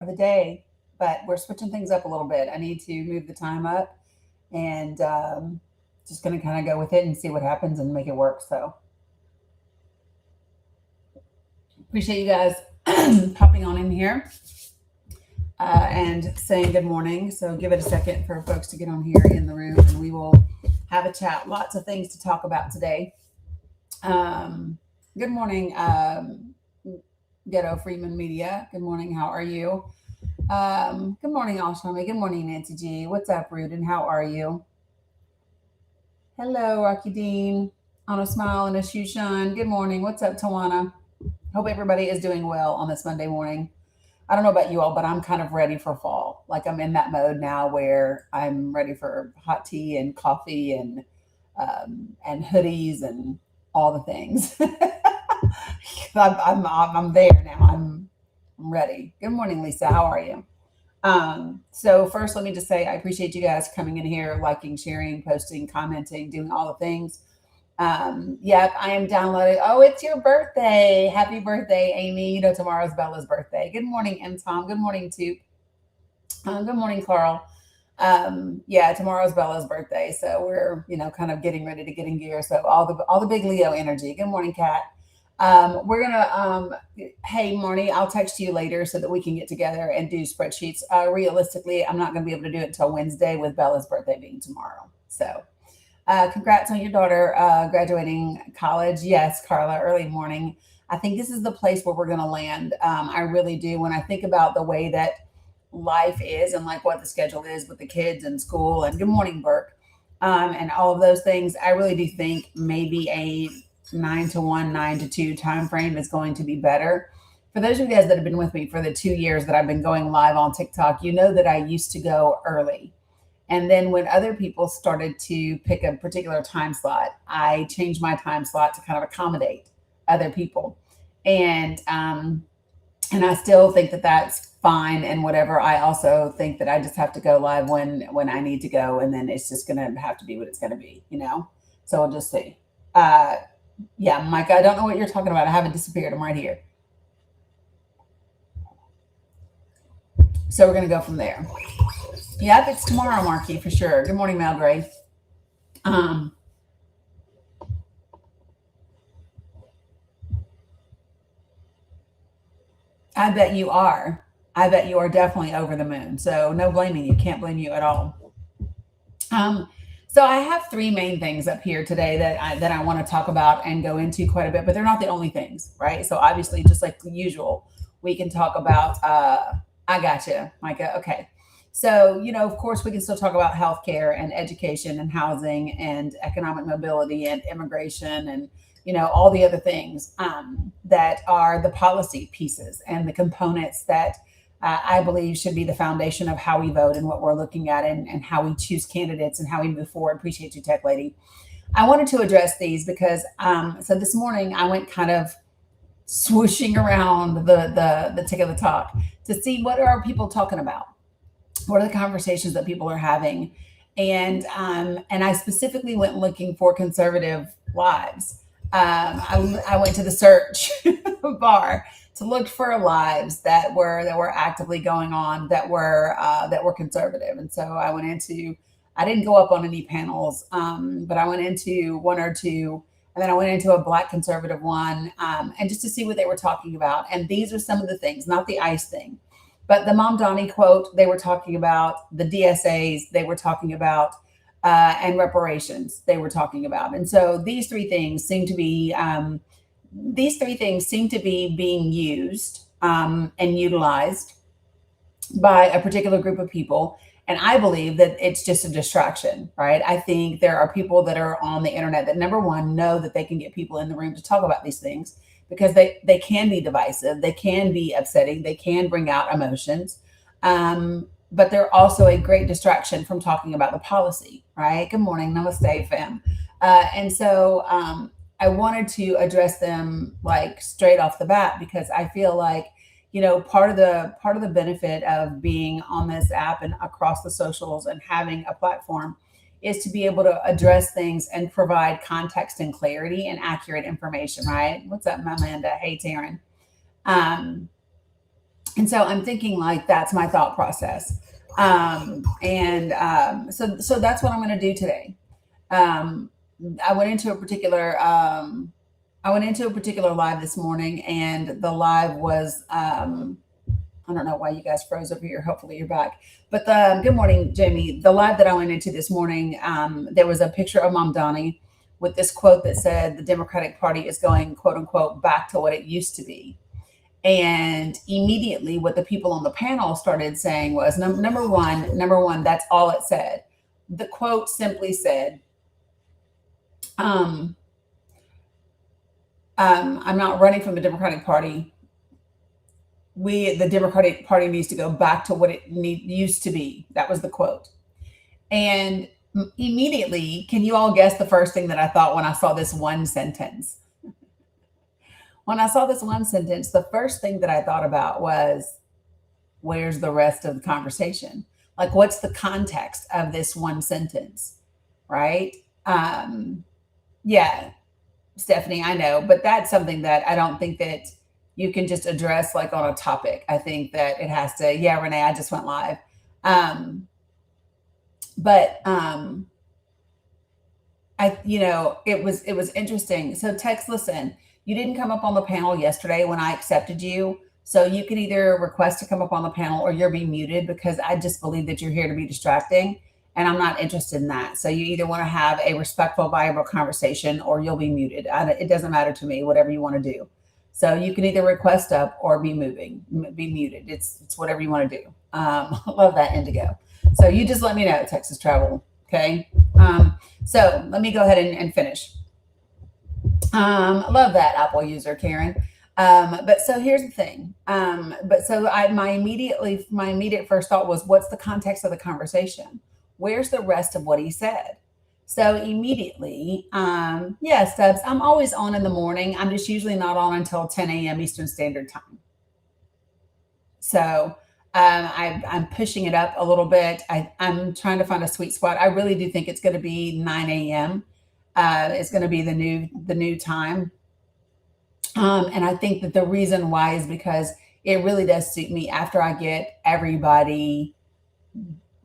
of the day, but we're switching things up a little bit. I need to move the time up and just going to kind of go with it and see what happens and make it work. So appreciate you guys popping on in here and saying good morning. So give it a second for folks to get on here in the room and we will have a chat. Lots of things to talk about today. Good morning, Ghetto Freeman Media. Good morning. How are you? Good morning, Alshami. Good morning, Nancy G. What's up, Rudin? How are you? Hello, Rocky Dean. On a smile and a shoe shine. Good morning. What's up, Tawana? Hope everybody is doing well on this Monday morning. I don't know about you all, but I'm kind of ready for fall. Like I'm in that mode now where I'm ready for hot tea and coffee and hoodies and all the things. I'm there now. I'm ready. Good morning, Lisa. How are you? So first, let me just say I appreciate you guys coming in here, liking, sharing, posting, commenting, doing all the things. Yep, I am downloading. Oh, it's your birthday. Happy birthday, Amy. You know, tomorrow's Bella's birthday. Good morning, M. Tom. Good morning, Toop. Good morning, Carl. Yeah, tomorrow's Bella's birthday. So we're, kind of getting ready to get in gear. So all the big Leo energy. Good morning, Kat. We're gonna hey Marnie, I'll text you later so that we can get together and do spreadsheets. Realistically, I'm not gonna be able to do it until Wednesday with Bella's birthday being tomorrow. So congrats on your daughter graduating college. Yes, Carla, early morning. I think this is the place where we're going to land. I really do. When I think about the way that life is and like what the schedule is with the kids and school and good morning, Burke, and all of those things, I really do think maybe a 9 to 1, 9 to 2 time frame is going to be better. For those of you guys that have been with me for the 2 years that I've been going live on TikTok, you know that I used to go early. And then when other people started to pick a particular time slot, I changed my time slot to kind of accommodate other people. And I still think that that's fine and whatever. I also think that I just have to go live when I need to go, and then it's just gonna have to be what it's gonna be. So we'll just see. Uh, yeah, Mike, I don't know what you're talking about. I haven't disappeared. I'm right here. So we're gonna go from there. Yep, it's tomorrow, Marky, for sure. Good morning, Mel Gray. Um, I bet you are. I bet you are definitely over the moon. So no blaming you. Can't blame you at all. Um, so I have three main things up here today that I want to talk about and go into quite a bit, but they're not the only things, right? So obviously, just like the usual, we can talk about. I gotcha, Micah. Okay. So, of course, we can still talk about healthcare and education and housing and economic mobility and immigration and, all the other things that are the policy pieces and the components that I believe should be the foundation of how we vote and what we're looking at and how we choose candidates and how we move forward. Appreciate you, Tech Lady. I wanted to address these because so this morning I went kind of swooshing around the tick of the talk to see what are people talking about, what are the conversations that people are having, and I specifically went looking for conservative lives. I went to the search bar to look for lives that were actively going on that were conservative, and so I went into. I didn't go up on any panels, but I went into one or two, and then I went into a Black conservative one, and just to see what they were talking about. And these are some of the things, not the ICE thing, but the Mamdani quote they were talking about, the DSAs they were talking about, and reparations they were talking about. And so these three things seem to be being used and utilized by a particular group of people. And I believe that it's just a distraction, right? I think there are people that are on the internet that, number one, know that they can get people in the room to talk about these things because they can be divisive, they can be upsetting, they can bring out emotions. But they're also a great distraction from talking about the policy, right? Good morning, namaste, fam. And so I wanted to address them like straight off the bat because I feel like part of the benefit of being on this app and across the socials and having a platform is to be able to address things and provide context and clarity and accurate information, right? What's up, Amanda? Hey, Taryn. Um, And so I'm thinking like that's my thought process. So that's what I'm going to do today. Um, I went into a particular live this morning, and the live was I don't know why you guys froze over here. Hopefully you're back. But good morning, Jamie. The live that I went into this morning, there was a picture of Mamdani with this quote that said the Democratic Party is going, quote unquote, back to what it used to be. And immediately, what the people on the panel started saying was, number one, that's all it said. The quote simply said, I'm not running from the Democratic Party. The Democratic Party needs to go back to what it used to be. That was the quote. And immediately, can you all guess the first thing that I thought when I saw this one sentence? When I saw this one sentence, the first thing that I thought about was, where's the rest of the conversation? Like, what's the context of this one sentence, right? Yeah, Stephanie, I know, but that's something that I don't think that you can just address like on a topic. I think that it has to, yeah, Renee, I just went live. It was interesting. So Tex, listen, you didn't come up on the panel yesterday when I accepted you. So you can either request to come up on the panel or you'll be muted, because I just believe that you're here to be distracting. And I'm not interested in that. So you either want to have a respectful, viable conversation or you'll be muted. It doesn't matter to me, whatever you want to do. So you can either request up or be muted. It's whatever you want to do. Love that, Indigo. So you just let me know, Texas Travel. Okay. So let me go ahead and finish. Love that, Apple user, Karen. But so here's the thing. My immediate first thought was, what's the context of the conversation? Where's the rest of what he said? So immediately, yes, Stubbs, I'm always on in the morning. I'm just usually not on until 10 a.m. Eastern Standard Time. So I'm pushing it up a little bit. I'm trying to find a sweet spot. I really do think it's going to be 9 a.m. It's going to be the new time. And I think that the reason why is because it really does suit me after I get everybody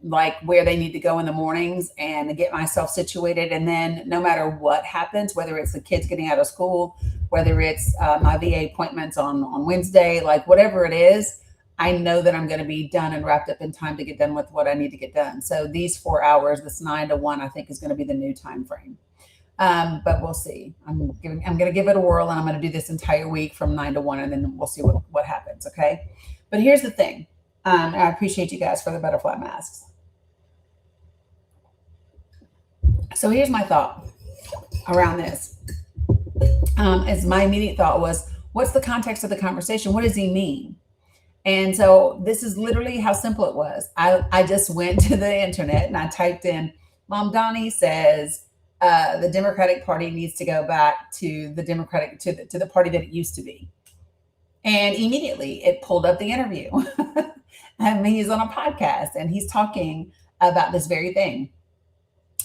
like where they need to go in the mornings and get myself situated. And then no matter what happens, whether it's the kids getting out of school, whether it's my VA appointments on Wednesday, like whatever it is, I know that I'm going to be done and wrapped up in time to get done with what I need to get done. So these 4 hours, this 9 to 1, I think is going to be the new time frame. But we'll see. I'm going to give it a whirl, and I'm going to do this entire week from 9 to 1, and then we'll see what happens. Okay. But here's the thing. I appreciate you guys for the butterfly masks. So here's my thought around this. As my immediate thought was, what's the context of the conversation? What does he mean? And so this is literally how simple it was. I just went to the internet and I typed in, Mamdani says, the Democratic Party needs to go back to the to the party that it used to be. And immediately it pulled up the interview. I mean, he's on a podcast and he's talking about this very thing.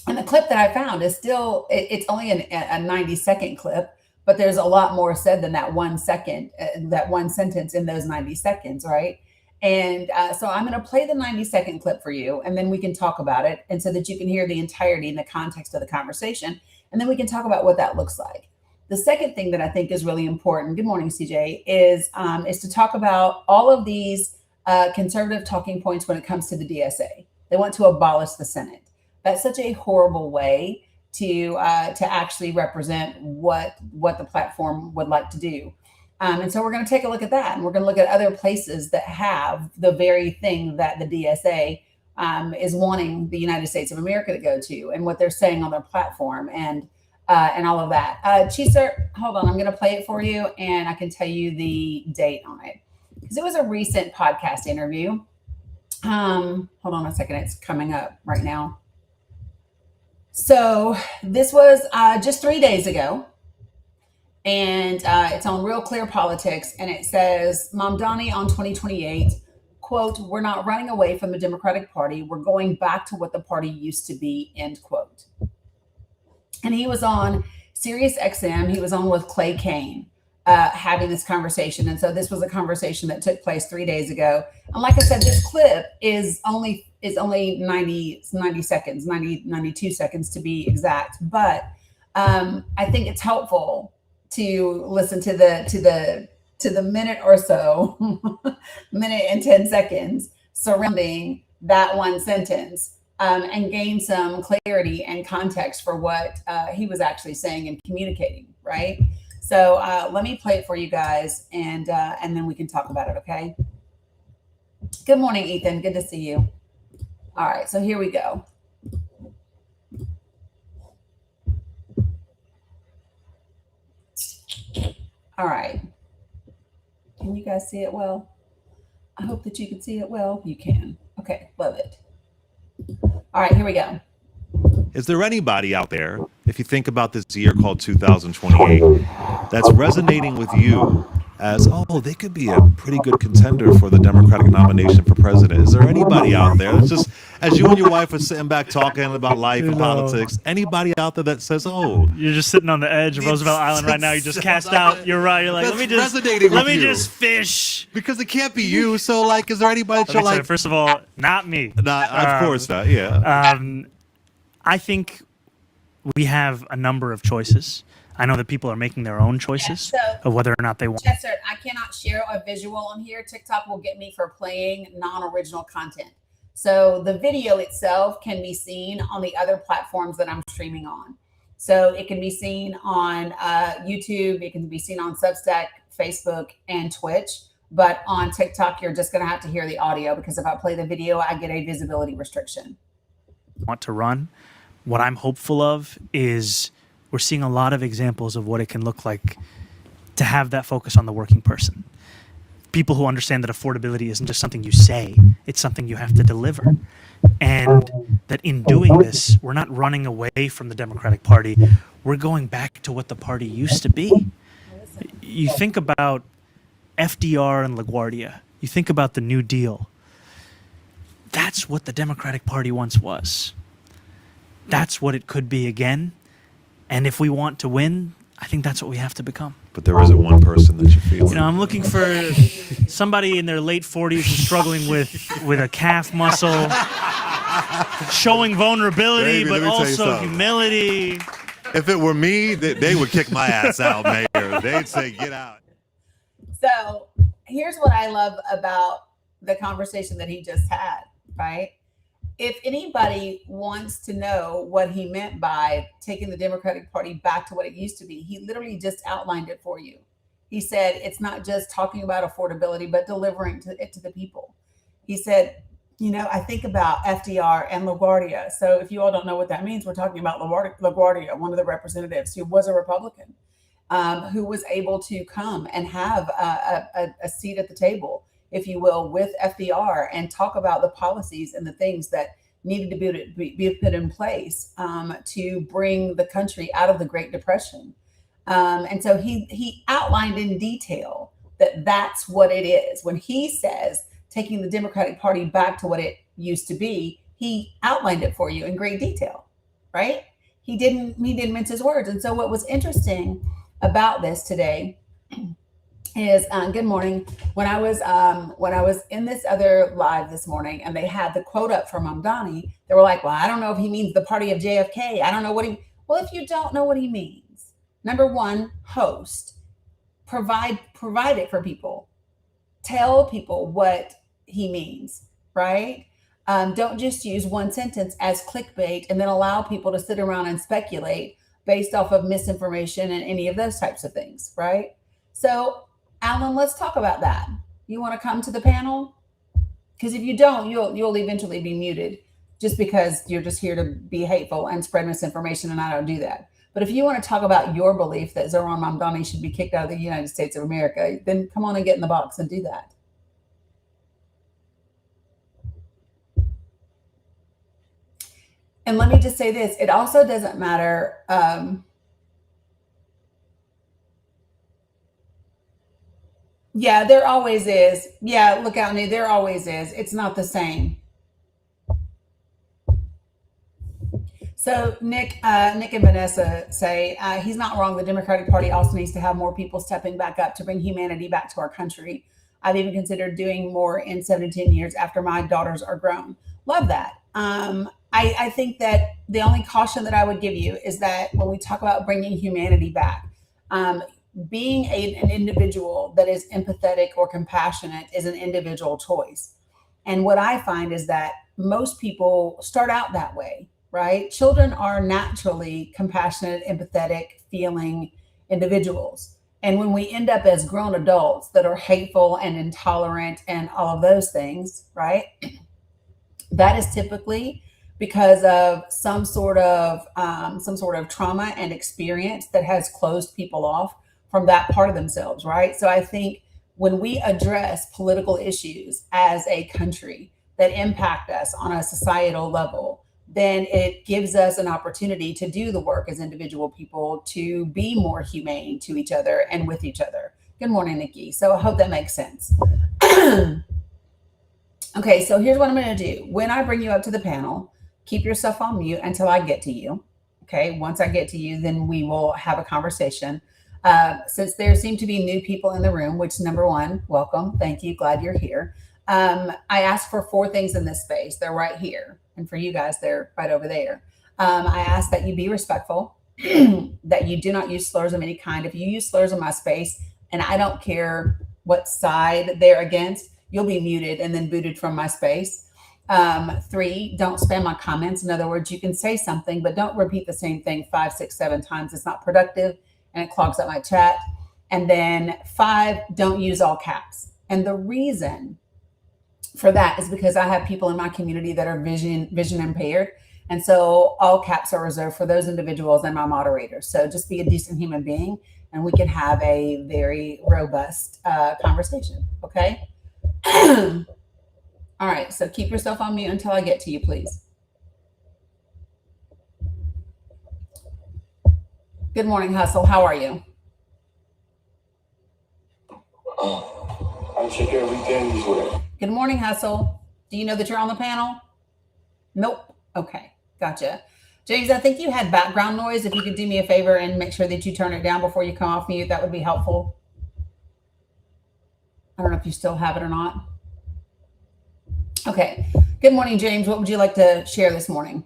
And the clip that I found is still, it's only a 90-second clip, but there's a lot more said than that 1 second, that one sentence in those 90 seconds, right? And so I'm going to play the 90-second clip for you, and then we can talk about it, and so that you can hear the entirety in the context of the conversation, and then we can talk about what that looks like. The second thing that I think is really important, good morning, CJ, is to talk about all of these conservative talking points when it comes to the DSA. They want to abolish the Senate. That's such a horrible way to actually represent what the platform would like to do. And so we're going to take a look at that, and we're going to look at other places that have the very thing that the DSA is wanting the United States of America to go to, and what they're saying on their platform, and all of that. Cheeser, hold on, I'm going to play it for you, and I can tell you the date on it because it was a recent podcast interview. Hold on a second, it's coming up right now. So this was just 3 days ago, and it's on Real Clear Politics, and it says, Mamdani on 2028, quote, "We're not running away from the Democratic Party. We're going back to what the party used to be," end quote. And he was on Sirius XM. He was on with Clay Kane. having this conversation. And so this was a conversation that took place 3 days ago. And like I said, this clip is only 90 seconds, 92 seconds to be exact. But I think it's helpful to listen to the minute or so, minute and 10 seconds surrounding that one sentence, and gain some clarity and context for what he was actually saying and communicating, right? So let me play it for you guys, and then we can talk about it, okay? Good morning, Ethan. Good to see you. All right, so here we go. All right. Can you guys see it well? I hope that you can see it well. You can. Okay, love it. All right, here we go. Is there anybody out there, if you think about this year called 2028, that's resonating with you as, oh, they could be a pretty good contender for the Democratic nomination for president? Is there anybody out there that's just, as you and your wife are sitting back talking about life and politics, anybody out there that says, oh, you're just sitting on the edge of Roosevelt Island right now, you just cast out, you're right, you're like, let me just fish. Because it can't be you, so like, is there anybody that you're like... First of all, not me. Of course not, yeah. I think we have a number of choices. I know that people are making their own choices of whether or not they want. Chester, I cannot share a visual on here. TikTok will get me for playing non-original content. So the video itself can be seen on the other platforms that I'm streaming on. So it can be seen on YouTube. It can be seen on Substack, Facebook, and Twitch. But on TikTok, you're just going to have to hear the audio, because if I play the video, I get a visibility restriction. Want to run. What I'm hopeful of is we're seeing a lot of examples of what it can look like to have that focus on the working person. People who understand that affordability isn't just something you say, it's something you have to deliver. And that in doing this, we're not running away from the Democratic Party. We're going back to what the party used to be. You think about FDR and LaGuardia. You think about the New Deal. That's what the Democratic Party once was. That's what it could be again. And if we want to win, I think that's what we have to become. But there isn't one person that you feel. You know, I'm looking for somebody in their late 40s who's struggling with a calf muscle, showing vulnerability, but also humility. If it were me, they would kick my ass out, Mayor. They'd say, get out. So here's what I love about the conversation that he just had, right? If anybody wants to know what he meant by taking the Democratic Party back to what it used to be, he literally just outlined it for you. He said, it's not just talking about affordability, but delivering it to the people. He said, you know, I think about FDR and LaGuardia. So if you all don't know what that means, we're talking about LaGuardia, one of the representatives who was a Republican, who was able to come and have a seat at the table, if you will, with FDR and talk about the policies and the things that needed to be put in place to bring the country out of the Great Depression. And so he outlined in detail that that's what it is. When he says taking the Democratic Party back to what it used to be, he outlined it for you in great detail, right? He didn't mince his words. And so what was interesting about this today is good morning. When I was in this other live this morning and they had the quote up from Mamdani, they were like, well, I don't know if he means the party of JFK. I don't know what he, well, if you don't know what he means, number one, host, provide it for people, tell people what he means, right? Don't just use one sentence as clickbait and then allow people to sit around and speculate based off of misinformation and any of those types of things, right? So Alan, let's talk about that. You want to come to the panel? Because if you don't, you'll eventually be muted just because you're just here to be hateful and spread misinformation, and I don't do that. But if you want to talk about your belief that Zohran Mamdani should be kicked out of the United States of America, then come on and get in the box and do that. And let me just say this, it also doesn't matter. Yeah, there always is. Yeah, look out, there always is. It's not the same. So Nick and Vanessa say he's not wrong. The Democratic Party also needs to have more people stepping back up to bring humanity back to our country. I've even considered doing more in 7 to 10 years after my daughters are grown. Love that. I think that the only caution that I would give you is that when we talk about bringing humanity back, um, being an individual that is empathetic or compassionate is an individual choice. And what I find is that most people start out that way, right? Children are naturally compassionate, empathetic, feeling individuals. And when we end up as grown adults that are hateful and intolerant and all of those things, right? That is typically because of some sort of trauma and experience that has closed people off from that part of themselves, right? So I think when we address political issues as a country that impact us on a societal level, then it gives us an opportunity to do the work as individual people to be more humane to each other and with each other. Good morning, Nikki. So I hope that makes sense. Okay, so here's what I'm going to do. When I bring you up to the panel, keep yourself on mute until I get to you. Okay, once I get to you, then we will have a conversation. Since there seem to be new people in the room, which number one, welcome. Thank you. Glad you're here. I asked for 4 things in this space. They're right here. And for you guys, they're right over there. I ask that you be respectful, that you do not use slurs of any kind. If you use slurs in my space, and I don't care what side they're against, you'll be muted and then booted from my space. 3, don't spam my comments. In other words, you can say something, but don't repeat the same thing 5, 6, 7 times. It's not productive and it clogs up my chat. And then 5, don't use all caps. And the reason for that is because I have people in my community that are vision impaired. And so all caps are reserved for those individuals and my moderators. So just be a decent human being and we can have a very robust conversation. Okay. All right. So keep yourself on mute until I get to you, please. Good morning, Hustle. How are you? I check everything as well. Good morning, Hustle. Do you know that you're on the panel? Nope. Okay. Gotcha. James, I think you had background noise. If you could do me a favor and make sure that you turn it down before you come off mute, that would be helpful. I don't know if you still have it or not. Okay. Good morning, James. What would you like to share this morning?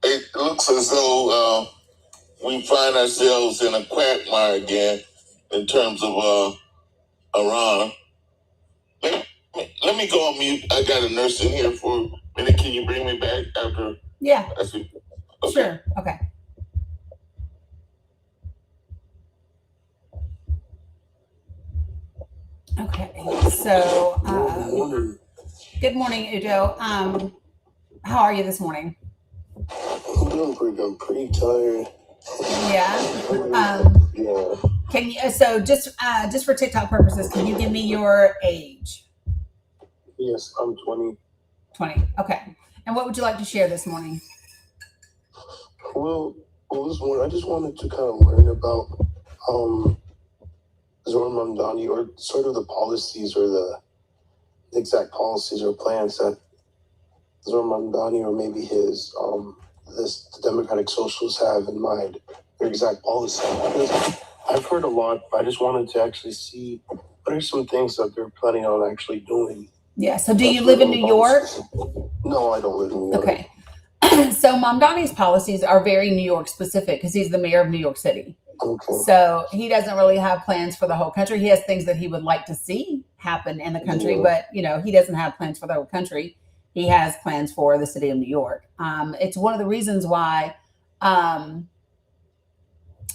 It looks as though we find ourselves in a quagmire again in terms of Iran. Let me go on mute. I got a nurse in here for a minute. Can you bring me back after? Yeah. I speak? Okay. Sure. Okay. Okay. So, good morning, Udo. How are you this morning? I'm doing pretty good. I'm pretty tired. Yeah. Yeah. Can you? So just for TikTok purposes, can you give me your age? Yes, I'm 20. 20. Okay. And what would you like to share this morning? Well, this morning I just wanted to kind of learn about Mamdani, or sort of the policies or the exact policies or plans that Mamdani or maybe his the Democratic Socialists have in mind, their exact policy. Because I've heard a lot. I just wanted to actually see what are some things that they're planning on actually doing. Yeah. So do you live in New York? No, I don't live in New York. Okay. So Mamdani's policies are very New York specific because he's the mayor of New York City. Okay. So he doesn't really have plans for the whole country. He has things that he would like to see happen in the country, but he doesn't have plans for the whole country. He has plans for the city of New York. It's one of the reasons why.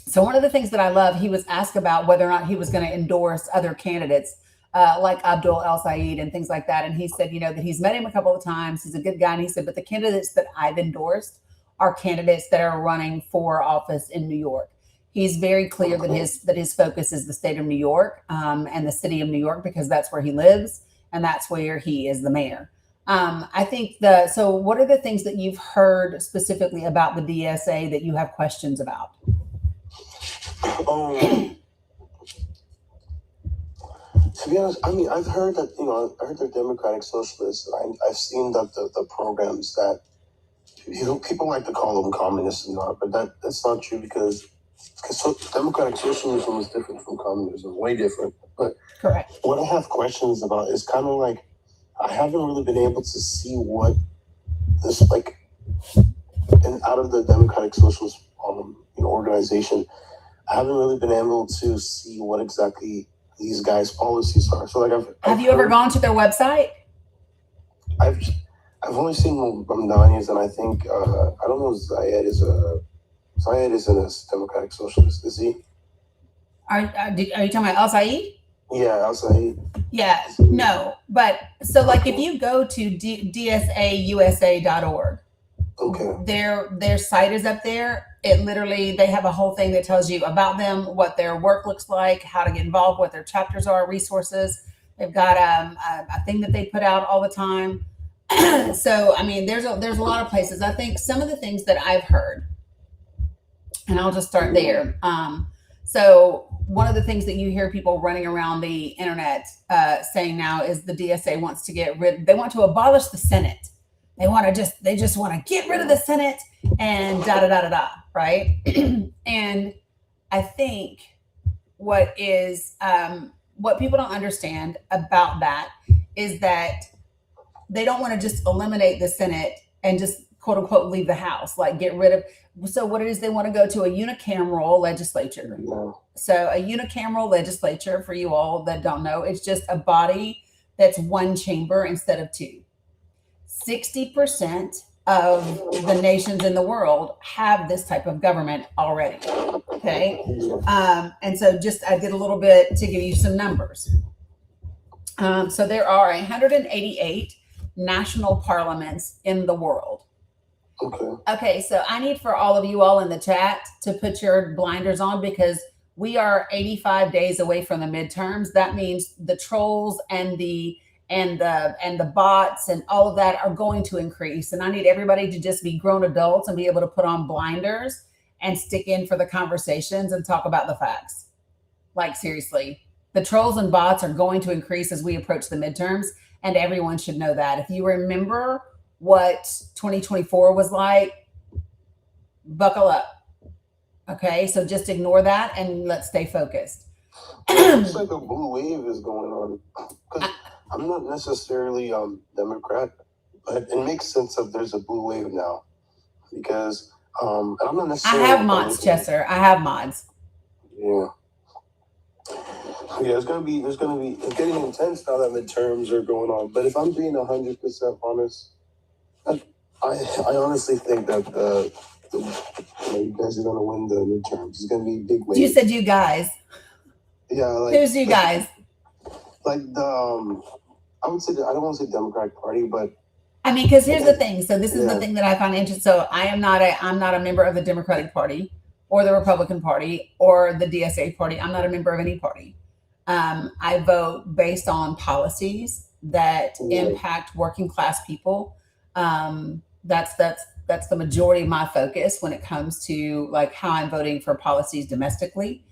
So one of the things that I love, he was asked about whether or not he was going to endorse other candidates like Abdul El Sayed and things like that. And he said, that he's met him a couple of times. He's a good guy. And he said, but the candidates that I've endorsed are candidates that are running for office in New York. He's very clear that his focus is the state of New York and the city of New York, because that's where he lives and that's where he is the mayor. I think so what are the things that you've heard specifically about the DSA that you have questions about? To be honest, I mean, I've heard that, I heard they're Democratic Socialists. I've seen that the programs that people like to call them communists and not, but that's not true because democratic socialism is different from communism, way different. But Correct. what I have questions about is kind of like I haven't really been able to see what this like, and out of the democratic socialist organization, I haven't really been able to see what exactly these guys' policies are. So like, have you ever gone to their website? I've only seen Mamdani's, and I think I don't know if Zayed isn't a democratic socialist, is he? Are you talking about El Said? Yeah, outside. Yeah, no, but so like if you go to dsausa.org, Okay. their site is up there. It literally, they have a whole thing that tells you about them, what their work looks like, how to get involved, what their chapters are, resources. They've got a thing that they put out all the time. So I mean, there's a lot of places. I think some of the things that I've heard, and I'll just start there. So one of the things that you hear people running around the internet saying now is the DSA wants to they want to abolish the Senate. They just want to get rid of the Senate and da da da da da, right? And I think what people don't understand about that is that they don't want to just eliminate the Senate and just quote unquote leave the House, like get rid of. So what it is, they want to go to a unicameral legislature. Yeah. So a unicameral legislature, for you all that don't know, it's just a body that's one chamber instead of two. 60% of the nations in the world have this type of government already. Okay. And so I did a little bit to give you some numbers. So there are 188 national parliaments in the world. Okay, so I need for all of you all in the chat to put your blinders on because we are 85 days away from the midterms. That means the trolls and the bots and all of that are going to increase. And I need everybody to just be grown adults and be able to put on blinders and stick in for the conversations and talk about the facts. Like seriously, the trolls and bots are going to increase as we approach the midterms, and everyone should know that. If you remember what 2024 was like, buckle up. Okay, so just ignore that and let's stay focused. It's like a blue wave is going on. Because I'm not necessarily Democrat, but it makes sense that there's a blue wave now. Because I'm not necessarily. I have mods, Chester. I have mods. Yeah. Yeah, it's getting intense now that midterms are going on. But if I'm being 100% honest, I honestly think that you guys are going to win the midterms. It's going to be a big wave. You said you guys. Yeah. Who's you guys? Like I would say I don't want to say Democratic Party, but I mean, because here's the thing. So this is the thing that I find interesting. So I'm not a member of the Democratic Party or the Republican Party or the DSA Party. I'm not a member of any party. I vote based on policies that impact working class people. That's the majority of my focus when it comes to like how I'm voting for policies domestically.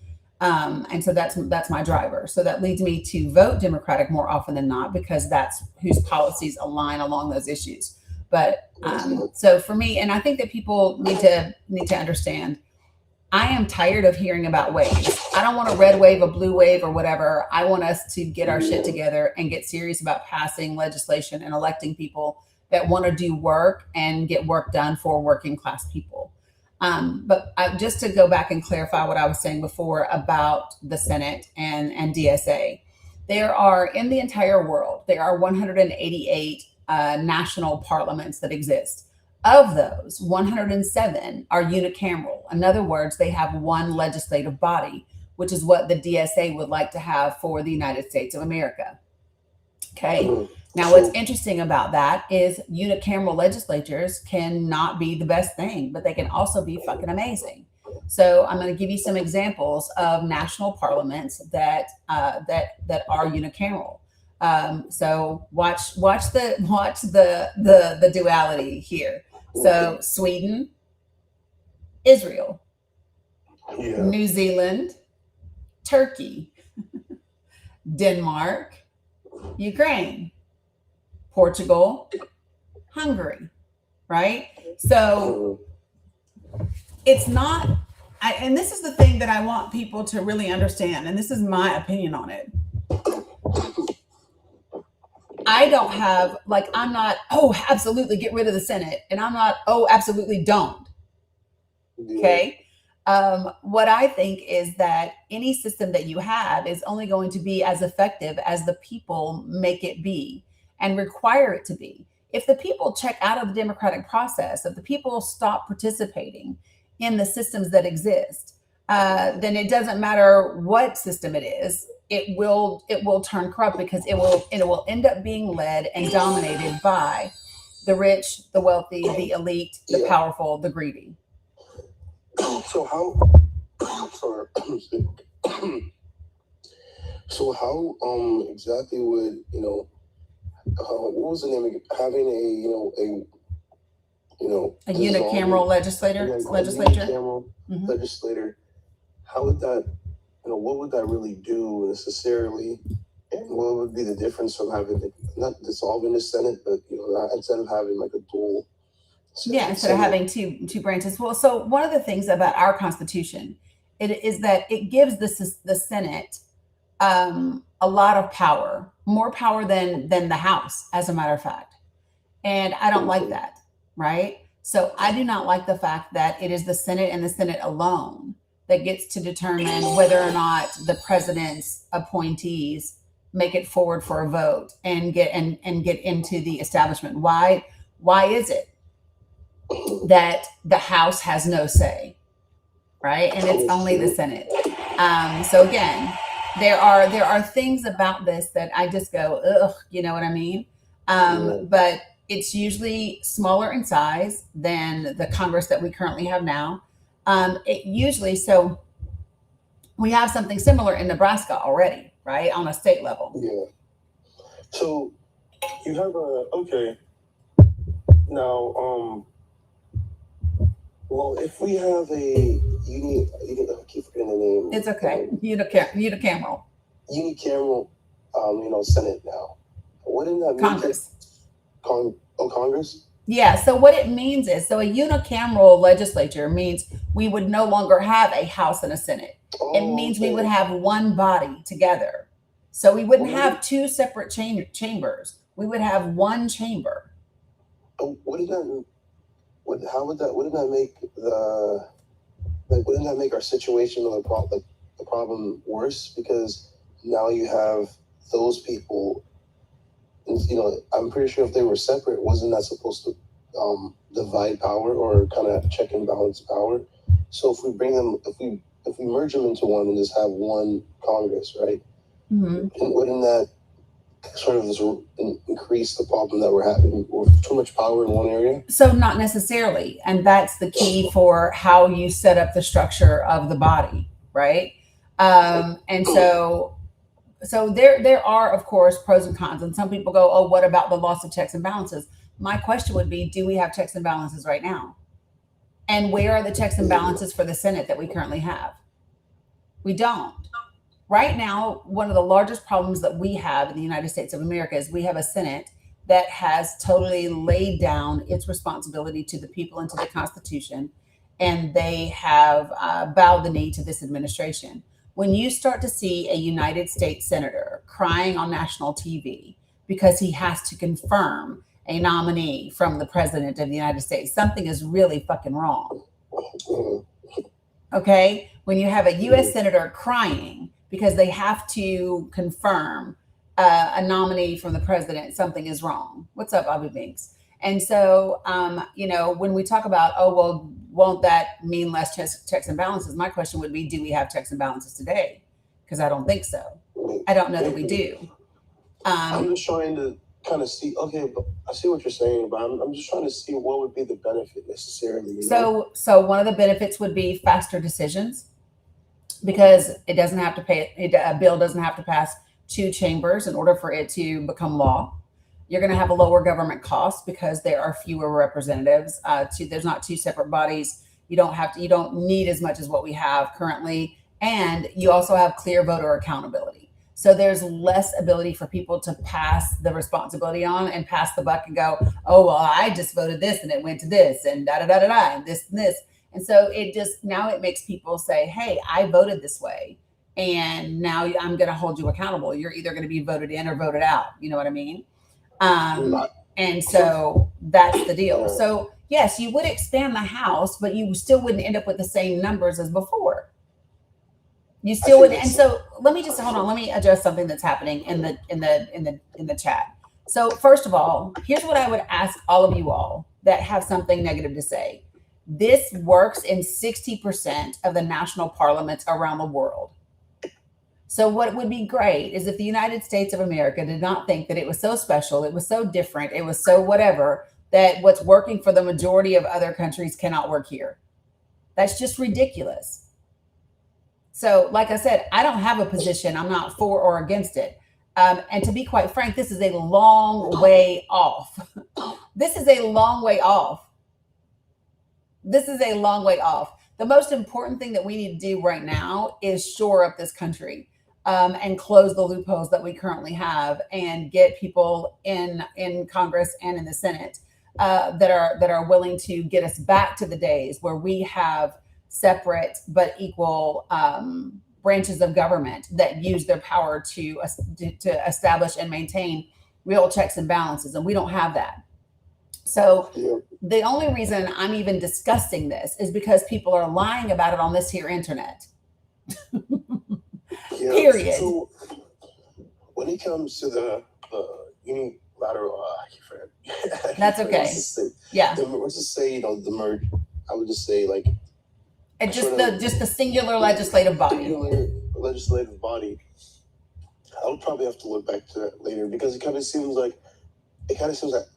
And so that's my driver. So that leads me to vote Democratic more often than not, because that's whose policies align along those issues. But so for me, and I think that people need to understand, I am tired of hearing about waves. I don't want a red wave, a blue wave, or whatever. I want us to get our shit together and get serious about passing legislation and electing people that want to do work and get work done for working class people. But just to go back and clarify what I was saying before about the Senate and DSA, there are, in the entire world, there are 188 national parliaments that exist. Of those, 107 are unicameral. In other words, they have one legislative body, which is what the DSA would like to have for the United States of America. Okay. Now, what's interesting about that is unicameral legislatures cannot be the best thing, but they can also be fucking amazing. So I'm going to give you some examples of national parliaments that are unicameral. So watch the duality here. So Sweden, Israel, New Zealand, Turkey, Denmark, Ukraine, Portugal, Hungary, right? So it's not, and this is the thing that I want people to really understand, and this is my opinion on it. I don't have, like, I'm not, oh, absolutely get rid of the Senate. And I'm not, oh, absolutely don't. Okay. What I think is that any system that you have is only going to be as effective as the people make it be and require it to be. If the people check out of the democratic process, if the people stop participating in the systems that exist, then it doesn't matter what system it is. It will turn corrupt because it will end up being led and dominated by the rich, the wealthy, the elite, the powerful, the greedy. So how? Sorry. So how exactly would what was the name of it? Having a unicameral legislature? Unicameral legislator. How would that? What would that really do necessarily? And what would be the difference from having not dissolving the Senate, but instead of having like a dual? Instead of having two branches. Well, so one of the things about our Constitution is that it gives the Senate a lot of power, more power than the House, as a matter of fact. And I don't like that, right? So I do not like the fact that it is the Senate and the Senate alone that gets to determine whether or not the president's appointees make it forward for a vote and get into the establishment. Why is it that the House has no say, right? And it's only the Senate. So again, there are things about this that I just go, ugh, you know what I mean? But it's usually smaller in size than the Congress that we currently have now. So we have something similar in Nebraska already, right? On a state level. Yeah. So you have now, well, if we have I keep forgetting the name. It's okay. Unicameral. Unicameral, Senate now. Wouldn't that mean Congress? Congress? Yeah. So what it means is, so a unicameral legislature means we would no longer have a House and a Senate. It means we would have one body together. So we wouldn't have two separate chambers. We would have one chamber. Wouldn't that make our situation or the problem worse? Because now you have those people, I'm pretty sure if they were separate, wasn't that supposed to divide power or kind of check and balance power? So if we if we merge them into one and just have one Congress, right? Mm-hmm. And wouldn't that sort of just increase the problem that we're having with too much power in one area? So not necessarily. And that's the key for how you set up the structure of the body, right? And so there are, of course, pros and cons. And some people go, oh, what about the loss of checks and balances? My question would be, do we have checks and balances right now? And where are the checks and balances for the Senate that we currently have? We don't. Right now, one of the largest problems that we have in the United States of America is we have a Senate that has totally laid down its responsibility to the people and to the Constitution, and they have bowed the knee to this administration. When you start to see a United States senator crying on national TV because he has to confirm a nominee from the president of the United States, something is really fucking wrong. Okay? When you have a U.S. senator crying because they have to confirm a nominee from the president, something is wrong. What's up, Abu Binks? And so, when we talk about, oh, well, won't that mean less checks and balances? My question would be, do we have checks and balances today? Because I don't think so. I don't know that we do. I'm just trying to kind of see, okay, but I see what you're saying, but I'm just trying to see what would be the benefit necessarily. So one of the benefits would be faster decisions, because it doesn't have to a bill doesn't have to pass two chambers in order for it to become law. You're going to have a lower government cost because there are fewer representatives. There's not two separate bodies. You don't need as much as what we have currently. And you also have clear voter accountability. So there's less ability for people to pass the responsibility on and pass the buck and go, oh, well, I just voted this and it went to this and da da da da da and this and this. And so now it makes people say, hey, I voted this way. And now I'm going to hold you accountable. You're either going to be voted in or voted out. You know what I mean? And so that's the deal. So yes, you would expand the House, but you still wouldn't end up with the same numbers as before. You still would. And so let me just hold on. Let me address something that's happening in the chat. So first of all, here's what I would ask all of you all that have something negative to say. This works in 60% of the national parliaments around the world. So what would be great is if the United States of America did not think that it was so special, it was so different, it was so whatever, that what's working for the majority of other countries cannot work here. That's just ridiculous. So like I said, I don't have a position. I'm not for or against it. And to be quite frank, this is a long way off. This is a long way off. This is a long way off. The most important thing that we need to do right now is shore up this country. And close the loopholes that we currently have, and get people in Congress and in the Senate that are willing to get us back to the days where we have separate but equal branches of government that use their power to establish and maintain real checks and balances, and we don't have that. So the only reason I'm even discussing this is because people are lying about it on this here internet. Period. So when it comes to the unilateral, that's okay. Let's just say, the merge. I would just say just the singular legislative body. Legislative body. I would probably have to look back to that later, because it kind of seems like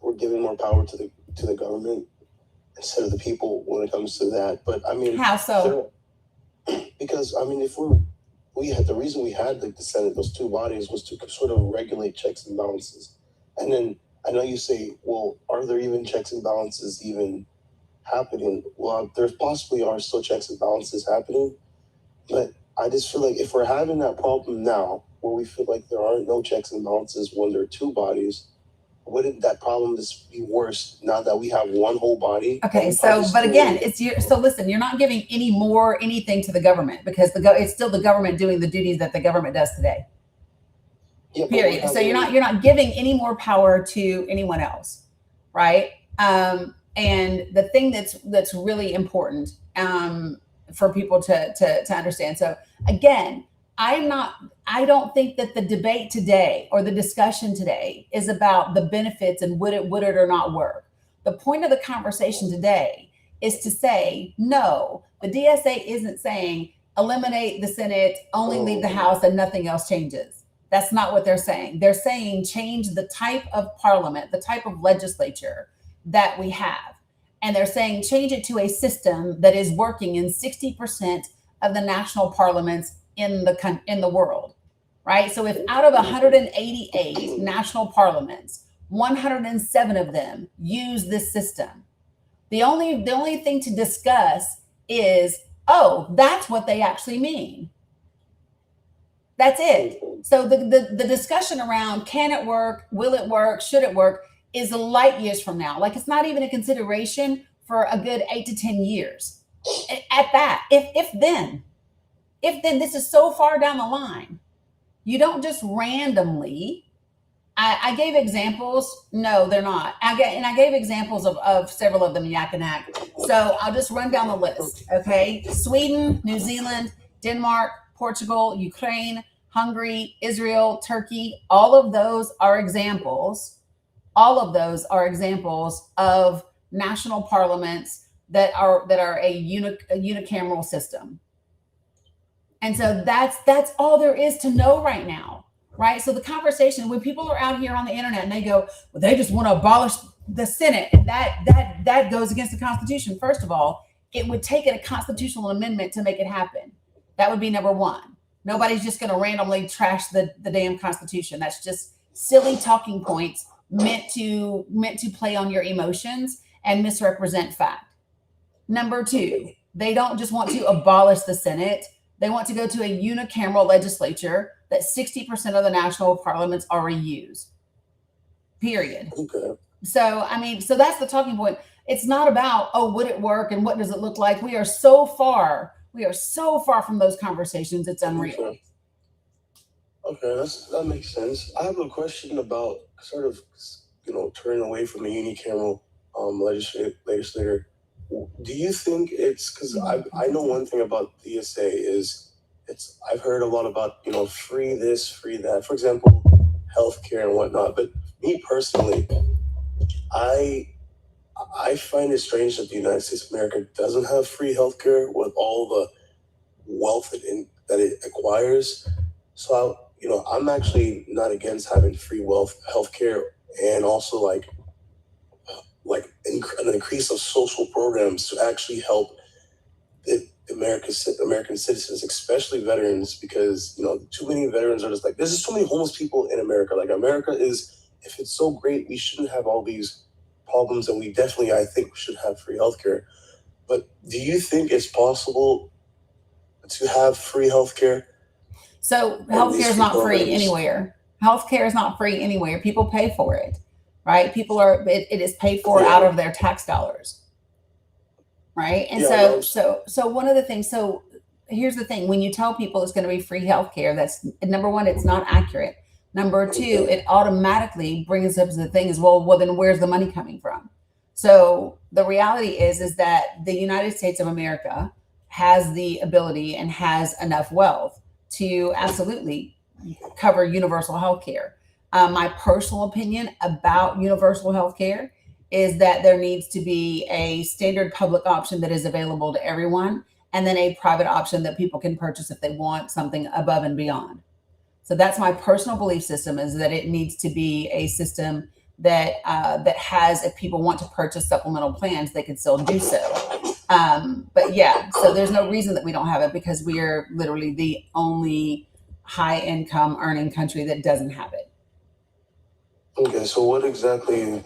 we're giving more power to the government instead of the people when it comes to that. But I mean, how so? Because I mean, if the reason we had the Senate, those two bodies, was to sort of regulate checks and balances. And then I know you say, well, are there even checks and balances even happening? Well, there possibly are still checks and balances happening, but I just feel like if we're having that problem now, where we feel like there are no checks and balances when there are two bodies, wouldn't that problem just be worse now that we have one whole body? Okay, so but again, so listen, you're not giving anything to the government, because it's still the government doing the duties that the government does today. Yeah, period. So you're not giving any more power to anyone else, right? And the thing that's really important for people to understand. So again, I don't think that the debate today or the discussion today is about the benefits and would it or not work. The point of the conversation today is to say, no, the DSA isn't saying eliminate the Senate, only leave the House, and nothing else changes. That's not what they're saying. They're saying change the type of parliament, the type of legislature that we have. And they're saying change it to a system that is working in 60% of the national parliaments in the world, right? So if out of 188 national parliaments, 107 of them use this system, the only thing to discuss is, oh, that's what they actually mean. That's it. So the discussion around can it work, will it work, should it work, is light years from now. Like, it's not even a consideration for a good 8 to 10 years. At that, if then, this is so far down the line. You don't just randomly. I gave examples. No, they're not. I gave examples of several of them, Yakinac. So I'll just run down the list. Okay. Sweden, New Zealand, Denmark, Portugal, Ukraine, Hungary, Israel, Turkey. All of those are examples. All of those are examples of national parliaments that are a unicameral system. And so that's all there is to know right now, right? So the conversation, when people are out here on the internet and they go, well, they just want to abolish the Senate, and that goes against the Constitution. First of all, it would take a constitutional amendment to make it happen. That would be number one. Nobody's just going to randomly trash the damn Constitution. That's just silly talking points meant to play on your emotions and misrepresent fact. Number two, they don't just want to abolish the Senate. They want to go to a unicameral legislature that 60% of the national parliaments already use. Period. Okay. So, I mean, so that's the talking point. It's not about, oh, would it work and what does it look like? We are so far from those conversations. It's unreal. Okay, that makes sense. I have a question about sort of, turning away from the unicameral legislator. Do you think it's because I know one thing about DSA is I've heard a lot about free this, free that. For example, healthcare and whatnot. But me personally, I find it strange that the United States of America doesn't have free healthcare with all the wealth that it acquires. So I'm actually not against having free healthcare, and also like an increase of social programs to actually help American citizens, especially veterans, because too many veterans are just like, there's just so many homeless people in America. Like, America is, if it's so great, we shouldn't have all these problems, and we definitely, I think, should have free healthcare. But do you think it's possible to have free healthcare? So healthcare is not free anywhere. Healthcare is not free anywhere. People pay for it, right? It is paid for out of their tax dollars, right? And so one of the things, so here's the thing: when you tell people it's going to be free healthcare, that's number one, it's not accurate. Number two, it automatically brings up the thing is, well, then where's the money coming from? So the reality is that the United States of America has the ability and has enough wealth to absolutely cover universal health care. My personal opinion about universal health care is that there needs to be a standard public option that is available to everyone, and then a private option that people can purchase if they want something above and beyond. So that's my personal belief system, is that it needs to be a system that has, if people want to purchase supplemental plans, they can still do so. But yeah, so there's no reason that we don't have it, because we are literally the only high income earning country that doesn't have it. Okay, so what exactly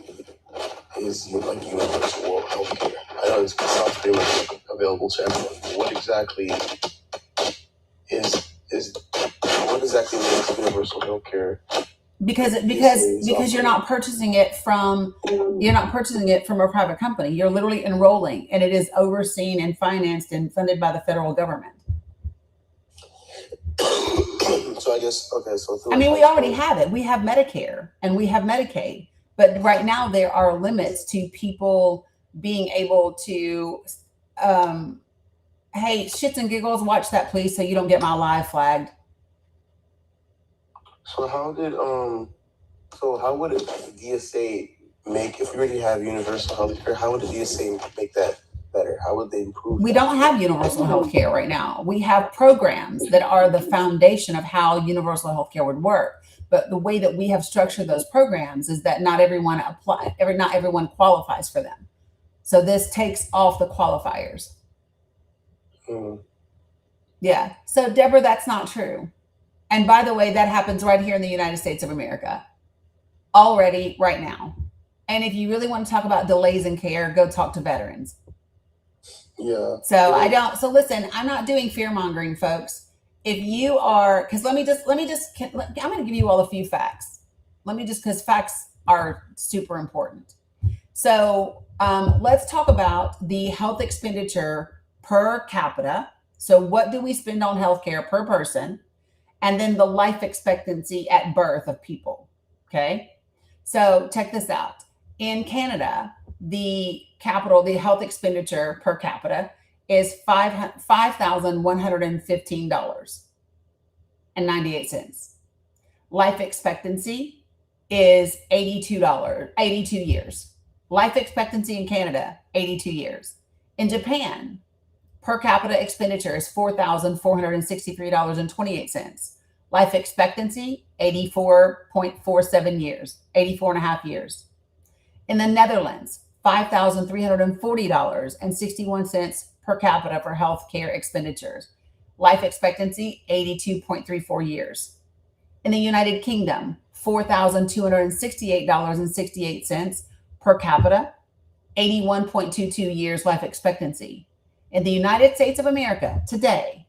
is universal health care? I know it's not pretty much available to everyone. What exactly makes universal health care? Because you're not purchasing it from a private company. You're literally enrolling, and it is overseen and financed and funded by the federal government. So I guess, okay, so we already have it. We have Medicare and we have Medicaid, but right now there are limits to people being able to hey, shits and giggles, watch that please, so you don't get my live flagged. So how would a DSA make, if we already have universal health care, how would the DSA make that better? How would they improve? We don't have universal health care right now. We have programs that are the foundation of how universal health care would work. But the way that we have structured those programs is that not everyone qualifies for them. So this takes off the qualifiers. Yeah. So Deborah, that's not true. And by the way, that happens right here in the United States of America already right now. And if you really want to talk about delays in care, go talk to veterans. Yeah. So listen, I'm not doing fear mongering, folks. If you are, because I'm going to give you all a few facts. Because facts are super important. So let's talk about the health expenditure per capita. So what do we spend on healthcare per person? And then the life expectancy at birth of people. Okay. So check this out. In Canada, the health expenditure per capita is $5,115.98. Life expectancy is 82 years. Life expectancy in Canada, 82 years. In Japan, per capita expenditure is $4,463.28. Life expectancy, 84.47 years, 84 and a half years. In the Netherlands, $5,340.61 per capita for healthcare expenditures. Life expectancy, 82.34 years. In the United Kingdom, $4,268.68 per capita, 81.22 years life expectancy. In the United States of America today,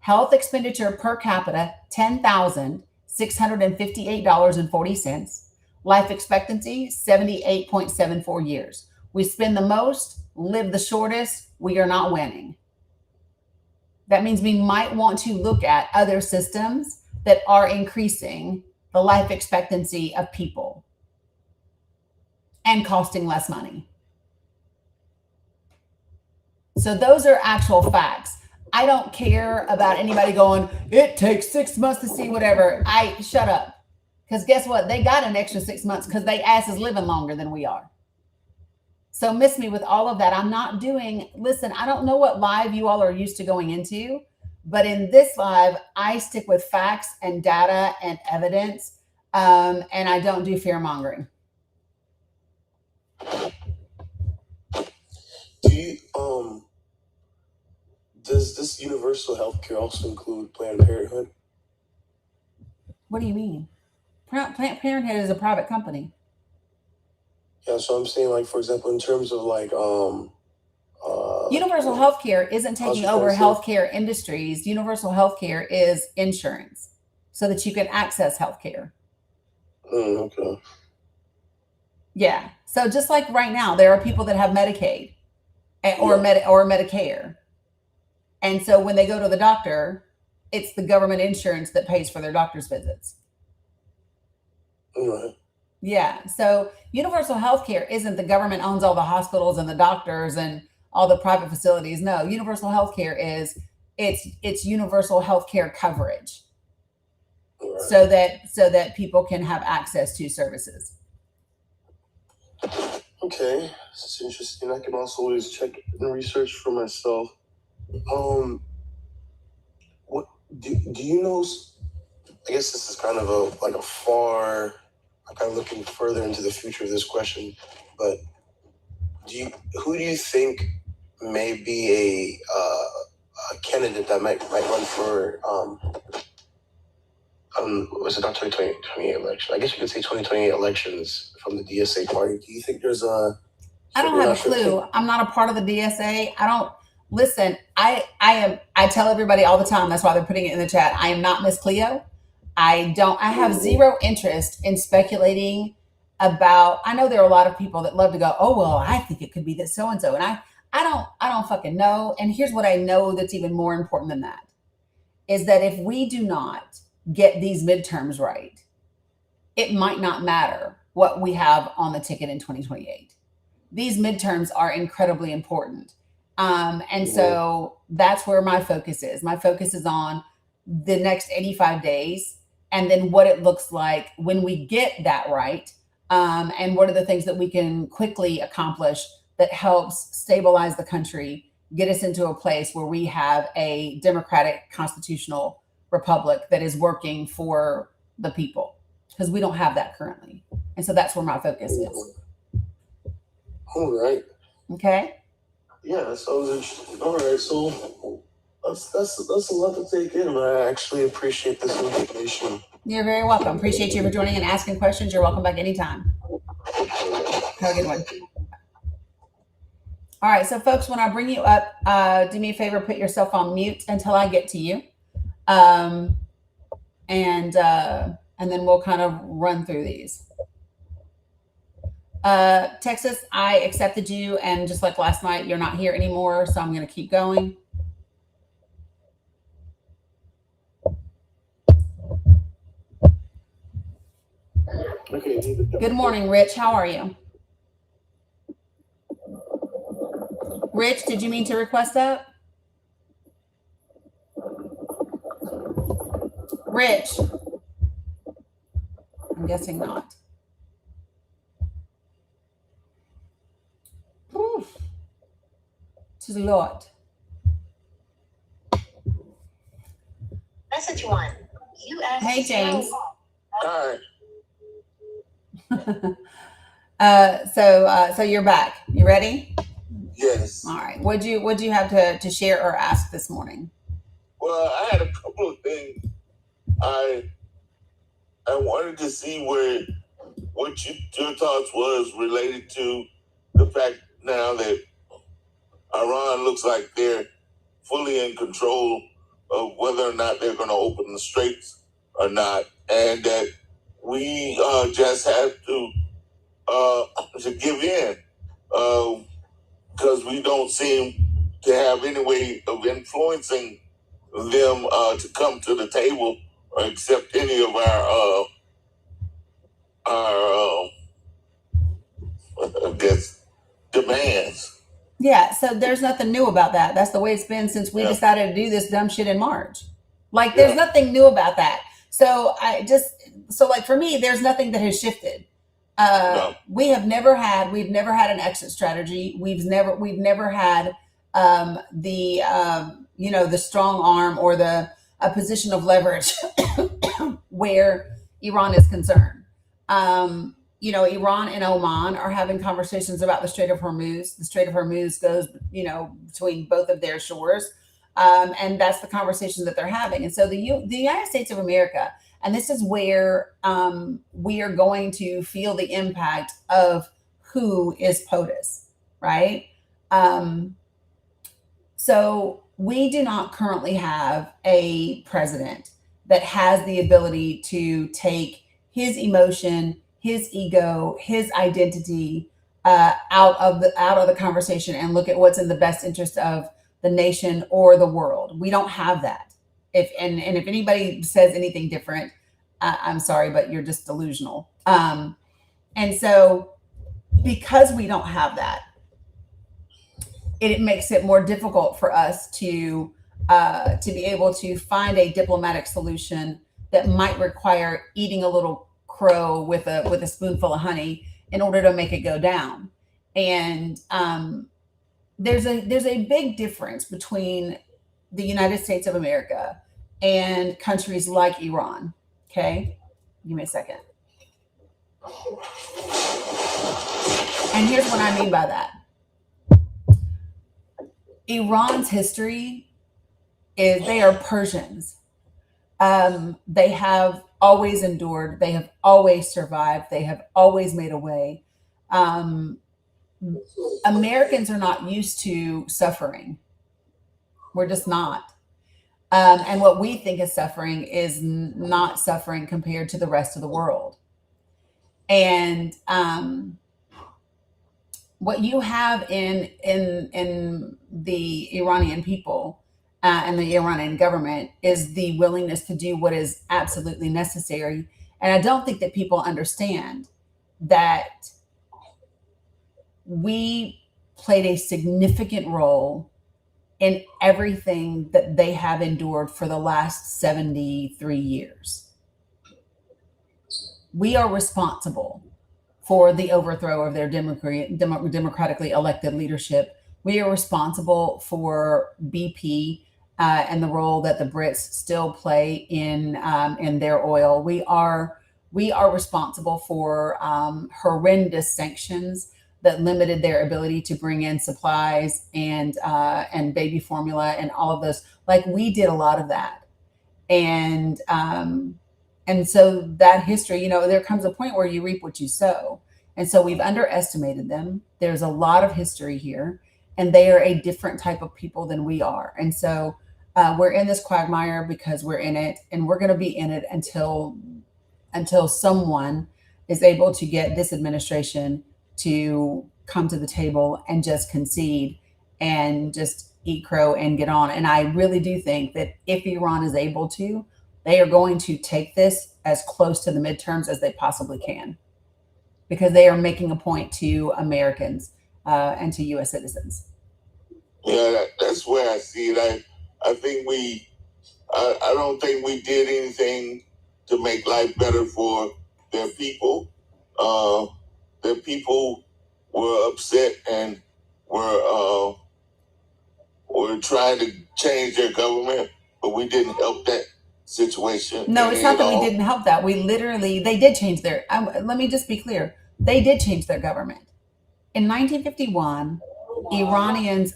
Health expenditure per capita, $10,658.40. Life expectancy, 78.74 years. We spend the most, live the shortest, we are not winning. That means we might want to look at other systems that are increasing the life expectancy of people and costing less money. So those are actual facts. I don't care about anybody going, it takes 6 months to see whatever. Shut up. Because guess what? They got an extra 6 months because they ass is living longer than we are. So miss me with all of that. I'm not doing, listen, I don't know what live you all are used to going into, but in this live, I stick with facts and data and evidence, and I don't do fear mongering. Do you, does this universal health care also include Planned Parenthood? What do you mean? Planned Parenthood is a private company. Yeah, so I'm saying, like, for example, in terms of like universal healthcare isn't taking over healthcare industries. Universal healthcare is insurance so that you can access healthcare. Okay. Yeah. So just like right now, there are people that have Medicaid or Medicare. And so when they go to the doctor, it's the government insurance that pays for their doctor's visits. Right. Yeah. So universal healthcare isn't the government owns all the hospitals and the doctors and all the private facilities. No, universal healthcare is it's universal healthcare coverage. Right. So that people can have access to services. Okay, this is interesting. I can also always check and research for myself. What do you know? I guess this is kind of a far. I'm kind of looking further into the future of this question, but who do you think may be a candidate that might run for was it not 2028 election? I guess you could say 2028 elections from the DSA party. Do you think there's a? I don't have a clue. I'm not a part of the DSA. I don't listen. I tell everybody all the time. That's why they're putting it in the chat. I am not Miss Cleo. I have zero interest in speculating about. I know there are a lot of people that love to go, oh well, I think it could be this so and so, and I don't fucking know. And here's what I know that's even more important than that is that if we do not get these midterms right, it might not matter what we have on the ticket in 2028. These midterms are incredibly important. And so that's where my focus is. My focus is on the next 85 days and then what it looks like when we get that right. And what are the things that we can quickly accomplish that helps stabilize the country, get us into a place where we have a democratic constitutional republic that is working for the people, because we don't have that currently. And so that's where my focus is. All right. Okay. Yeah, that sounds interesting. All right, so that's a lot to take in. I actually appreciate this information. You're very welcome. Appreciate you for joining and asking questions. You're welcome back anytime. Have a good one. All right, so folks, when I bring you up, do me a favor, put yourself on mute until I get to you. And then we'll kind of run through these. Texas, I accepted you, and just like last night, you're not here anymore, so I'm going to keep going. Okay. Good morning, Rich. How are you? Rich, did you mean to request that? Rich. I'm guessing not. Oof. To the Lord. Message 1. You asked. Hey, James. All right. So you're back. You ready? Yes. All right. What'd you have to share or ask this morning? Well, I had a couple of things. I wanted to see what your thoughts was related to the fact now that Iran looks like they're fully in control of whether or not they're going to open the straits or not, and that we just have to give in because we don't seem to have any way of influencing them to come to the table or accept any of our I guess demands. Yeah, so there's nothing new about that. That's the way it's been since we decided to do this dumb shit in March. Like, there's nothing new about that. So like for me, there's nothing that has shifted. No. We've never had an exit strategy. We've never had the strong arm or a position of leverage where Iran is concerned. Iran and Oman are having conversations about the Strait of Hormuz. The Strait of Hormuz goes, between both of their shores. And that's the conversation that they're having. And so the United States of America, and this is where we are going to feel the impact of who is POTUS, right? So we do not currently have a president that has the ability to take his emotion, his ego, his identity out of the conversation and look at what's in the best interest of the nation or the world. We don't have that. If anybody says anything different, I'm sorry, but you're just delusional. And so because we don't have that, it makes it more difficult for us to be able to find a diplomatic solution that might require eating a little crow with a spoonful of honey in order to make it go down. And there's a big difference between the United States of America and countries like Iran. Okay, give me a second. And here's what I mean by that. Iran's history is they are Persians. They have always endured. They have always survived. They have always made a way. Americans are not used to suffering. We're just not. And what we think is suffering is not suffering compared to the rest of the world. And what you have in the Iranian people and the Iranian government is the willingness to do what is absolutely necessary. And I don't think that people understand that we played a significant role in everything that they have endured for the last 73 years. We are responsible for the overthrow of their democratically elected leadership. We are responsible for BP and the role that the Brits still play in their oil. We are responsible for horrendous sanctions that limited their ability to bring in supplies and baby formula and all of those. Like, we did a lot of that, and so that history, there comes a point where you reap what you sow. And so we've underestimated them. There's a lot of history here, and they are a different type of people than we are. And so we're in this quagmire because we're in it, and we're going to be in it until someone is able to get this administration to come to the table and just concede and just eat crow and get on. And I really do think that if Iran is able to, they are going to take this as close to the midterms as they possibly can, because they are making a point to Americans and to U.S. citizens. Yeah, that's where I see it. I think I don't think we did anything to make life better for their people. Their people were upset and were trying to change their government, but we didn't help that situation. No, it's not that we didn't help that. They did change their, let me just be clear. They did change their government. In 1951, Iranians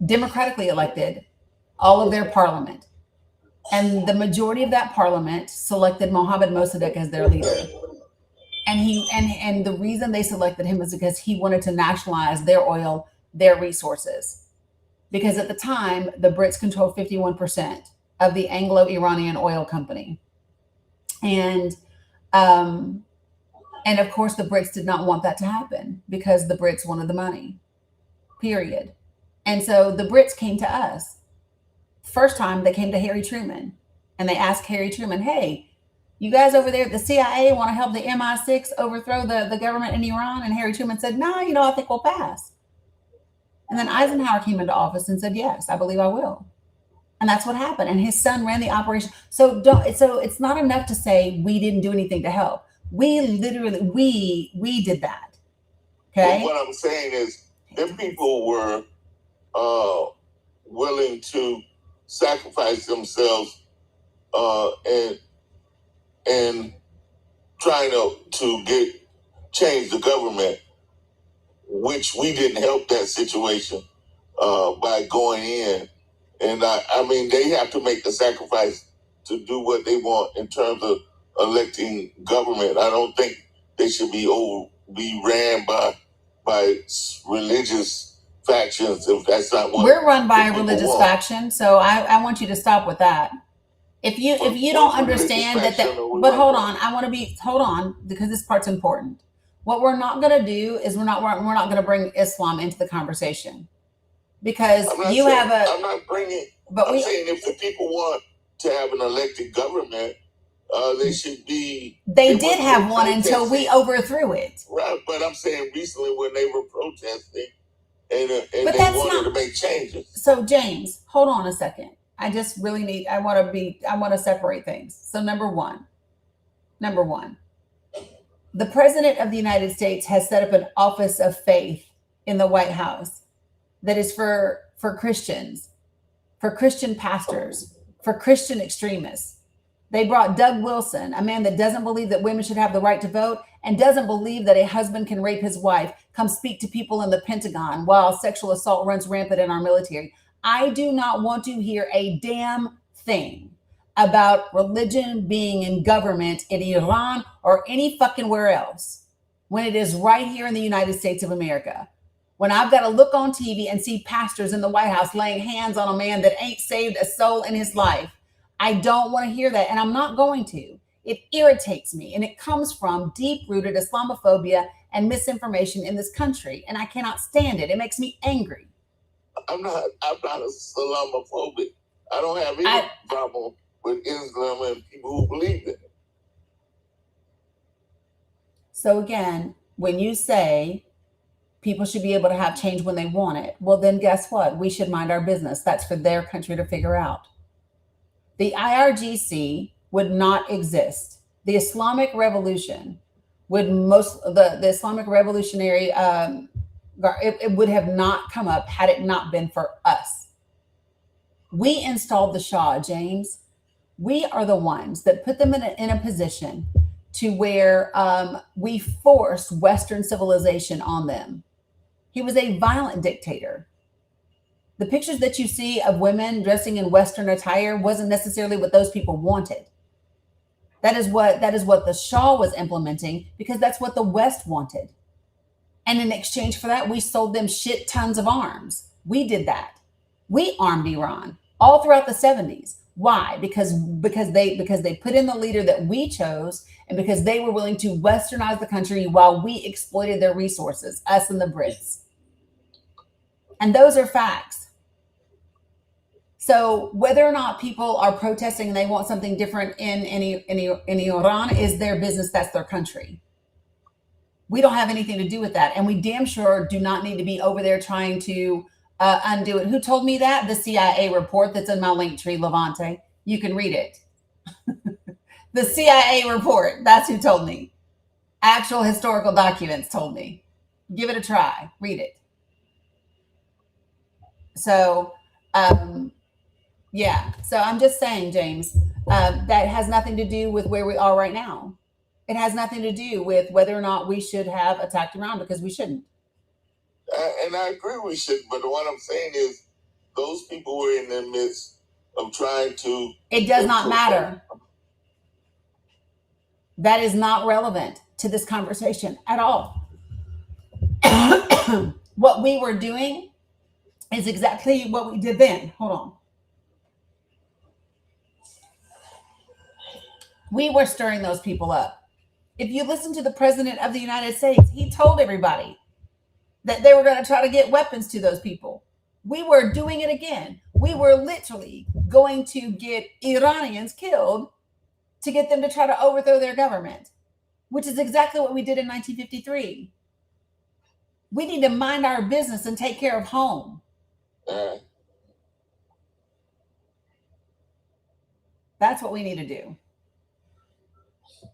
democratically elected all of their parliament. And the majority of that parliament selected Mohammad Mossadegh as their leader. And the reason they selected him is because he wanted to nationalize their oil, their resources. because at the time, the Brits controlled 51% of the Anglo-Iranian oil company. And of course, the Brits did not want that to happen because the Brits wanted the money, period. And so the Brits came to us. First time they came to Harry Truman and they asked Harry Truman, hey, you guys over there at the CIA want to help the MI6 overthrow the government in Iran? And Harry Truman said, no, I think we'll pass. And then Eisenhower came into office and said, yes, I believe I will. And that's what happened. And his son ran the operation. So it's not enough to say we didn't do anything to help. We literally, we did that. Okay. Well, what I'm saying is if people were willing to sacrifice themselves and trying to change the government, which we didn't help that situation by going in. And I mean, they have to make the sacrifice to do what they want in terms of electing government. I don't think they should be ran by religious factions if that's not what we're run by a religious faction. So I want you to stop with that. If you don't understand that, but hold on, because this part's important. What we're not going to do is we're not going to bring Islam into the conversation, because I'm not bringing. But I'm saying if the people want to have an elected government, they should be. They did have one until we overthrew it. Right, but I'm saying recently when they were protesting and they wanted to make changes. So James, hold on a second. I just really I want to separate things. So number one, the President of the United States has set up an office of faith in the White House that is for Christians, for Christian pastors, for Christian extremists. They brought Doug Wilson, a man that doesn't believe that women should have the right to vote and doesn't believe that a husband can rape his wife, come speak to people in the Pentagon while sexual assault runs rampant in our military. I do not want to hear a damn thing about religion being in government in Iran or any fucking where else when it is right here in the United States of America. When I've got to look on TV and see pastors in the White House laying hands on a man that ain't saved a soul in his life, I don't want to hear that, and I'm not going to. It irritates me, and it comes from deep-rooted Islamophobia and misinformation in this country, and I cannot stand it. It makes me angry. I'm not Islamophobic. I don't have any problem with Islam and people who believe in it. So again, when you say people should be able to have change when they want it, well, then guess what? We should mind our business. That's for their country to figure out. The IRGC would not exist. The Islamic Revolution would the Islamic Revolutionary it would have not come up had it not been for us. We installed the Shah, James. We are the ones that put them in a position to where we forced Western civilization on them. He was a violent dictator. The pictures that you see of women dressing in Western attire wasn't necessarily what those people wanted. That is what the Shah was implementing, because that's what the West wanted. And in exchange for that, we sold them shit tons of arms. We did that. We armed Iran all throughout the 70s. Why? Because they put in the leader that we chose, and because they were willing to westernize the country while we exploited their resources, us and the Brits. And those are facts. So whether or not people are protesting and they want something different in Iran is their business. That's their country. We don't have anything to do with that. And we damn sure do not need to be over there trying to undo it. Who told me that? The CIA report that's in my link tree, Levante. You can read it. The CIA report. That's who told me. Actual historical documents told me. Give it a try. Read it. So, yeah. So I'm just saying, James, that has nothing to do with where we are right now. It has nothing to do with whether or not we should have attacked Iran, because we shouldn't. And I agree we shouldn't. But what I'm saying is those people were in the midst of trying to... It does not matter. That is not relevant to this conversation at all. What we were doing is exactly what we did then. Hold on. We were stirring those people up. If you listen to the president of the United States, he told everybody that they were going to try to get weapons to those people. We were doing it again. We were literally going to get Iranians killed to get them to try to overthrow their government, which is exactly what we did in 1953. We need to mind our business and take care of home. That's what we need to do.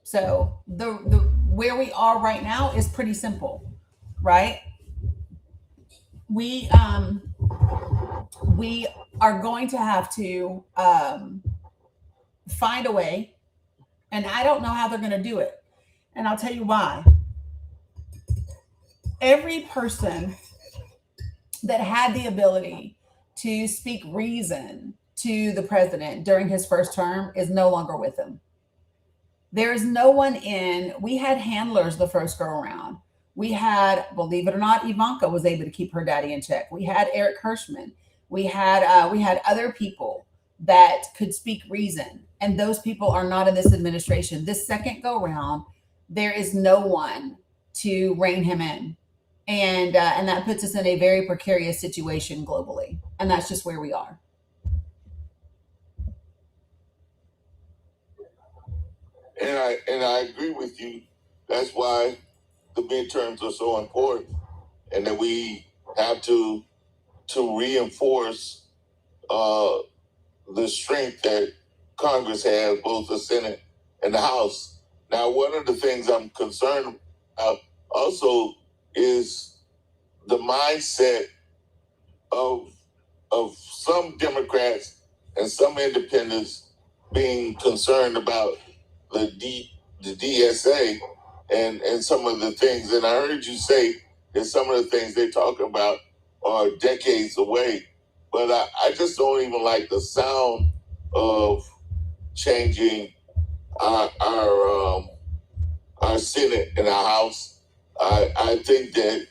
So the where we are right now is pretty simple, right? We are going to have to find a way, and I don't know how they're going to do it, and I'll tell you why. Every person that had the ability to speak reason to the president during his first term is no longer with him. There is no one in. We had handlers the first go around. We had, believe it or not, Ivanka was able to keep her daddy in check. We had Eric Hirschman. We had other people that could speak reason, and those people are not in this administration. This second go round, there is no one to rein him in, and that puts us in a very precarious situation globally, and that's just where we are. And I agree with you. That's why the midterms are so important, and that we have to reinforce the strength that Congress has, both the Senate and the House. Now, one of the things I'm concerned about also is the mindset of some Democrats and some independents being concerned about the DSA and some of the things. And I heard you say that some of the things they're talking about are decades away. But I just don't even like the sound of changing our Senate and our House. I think that,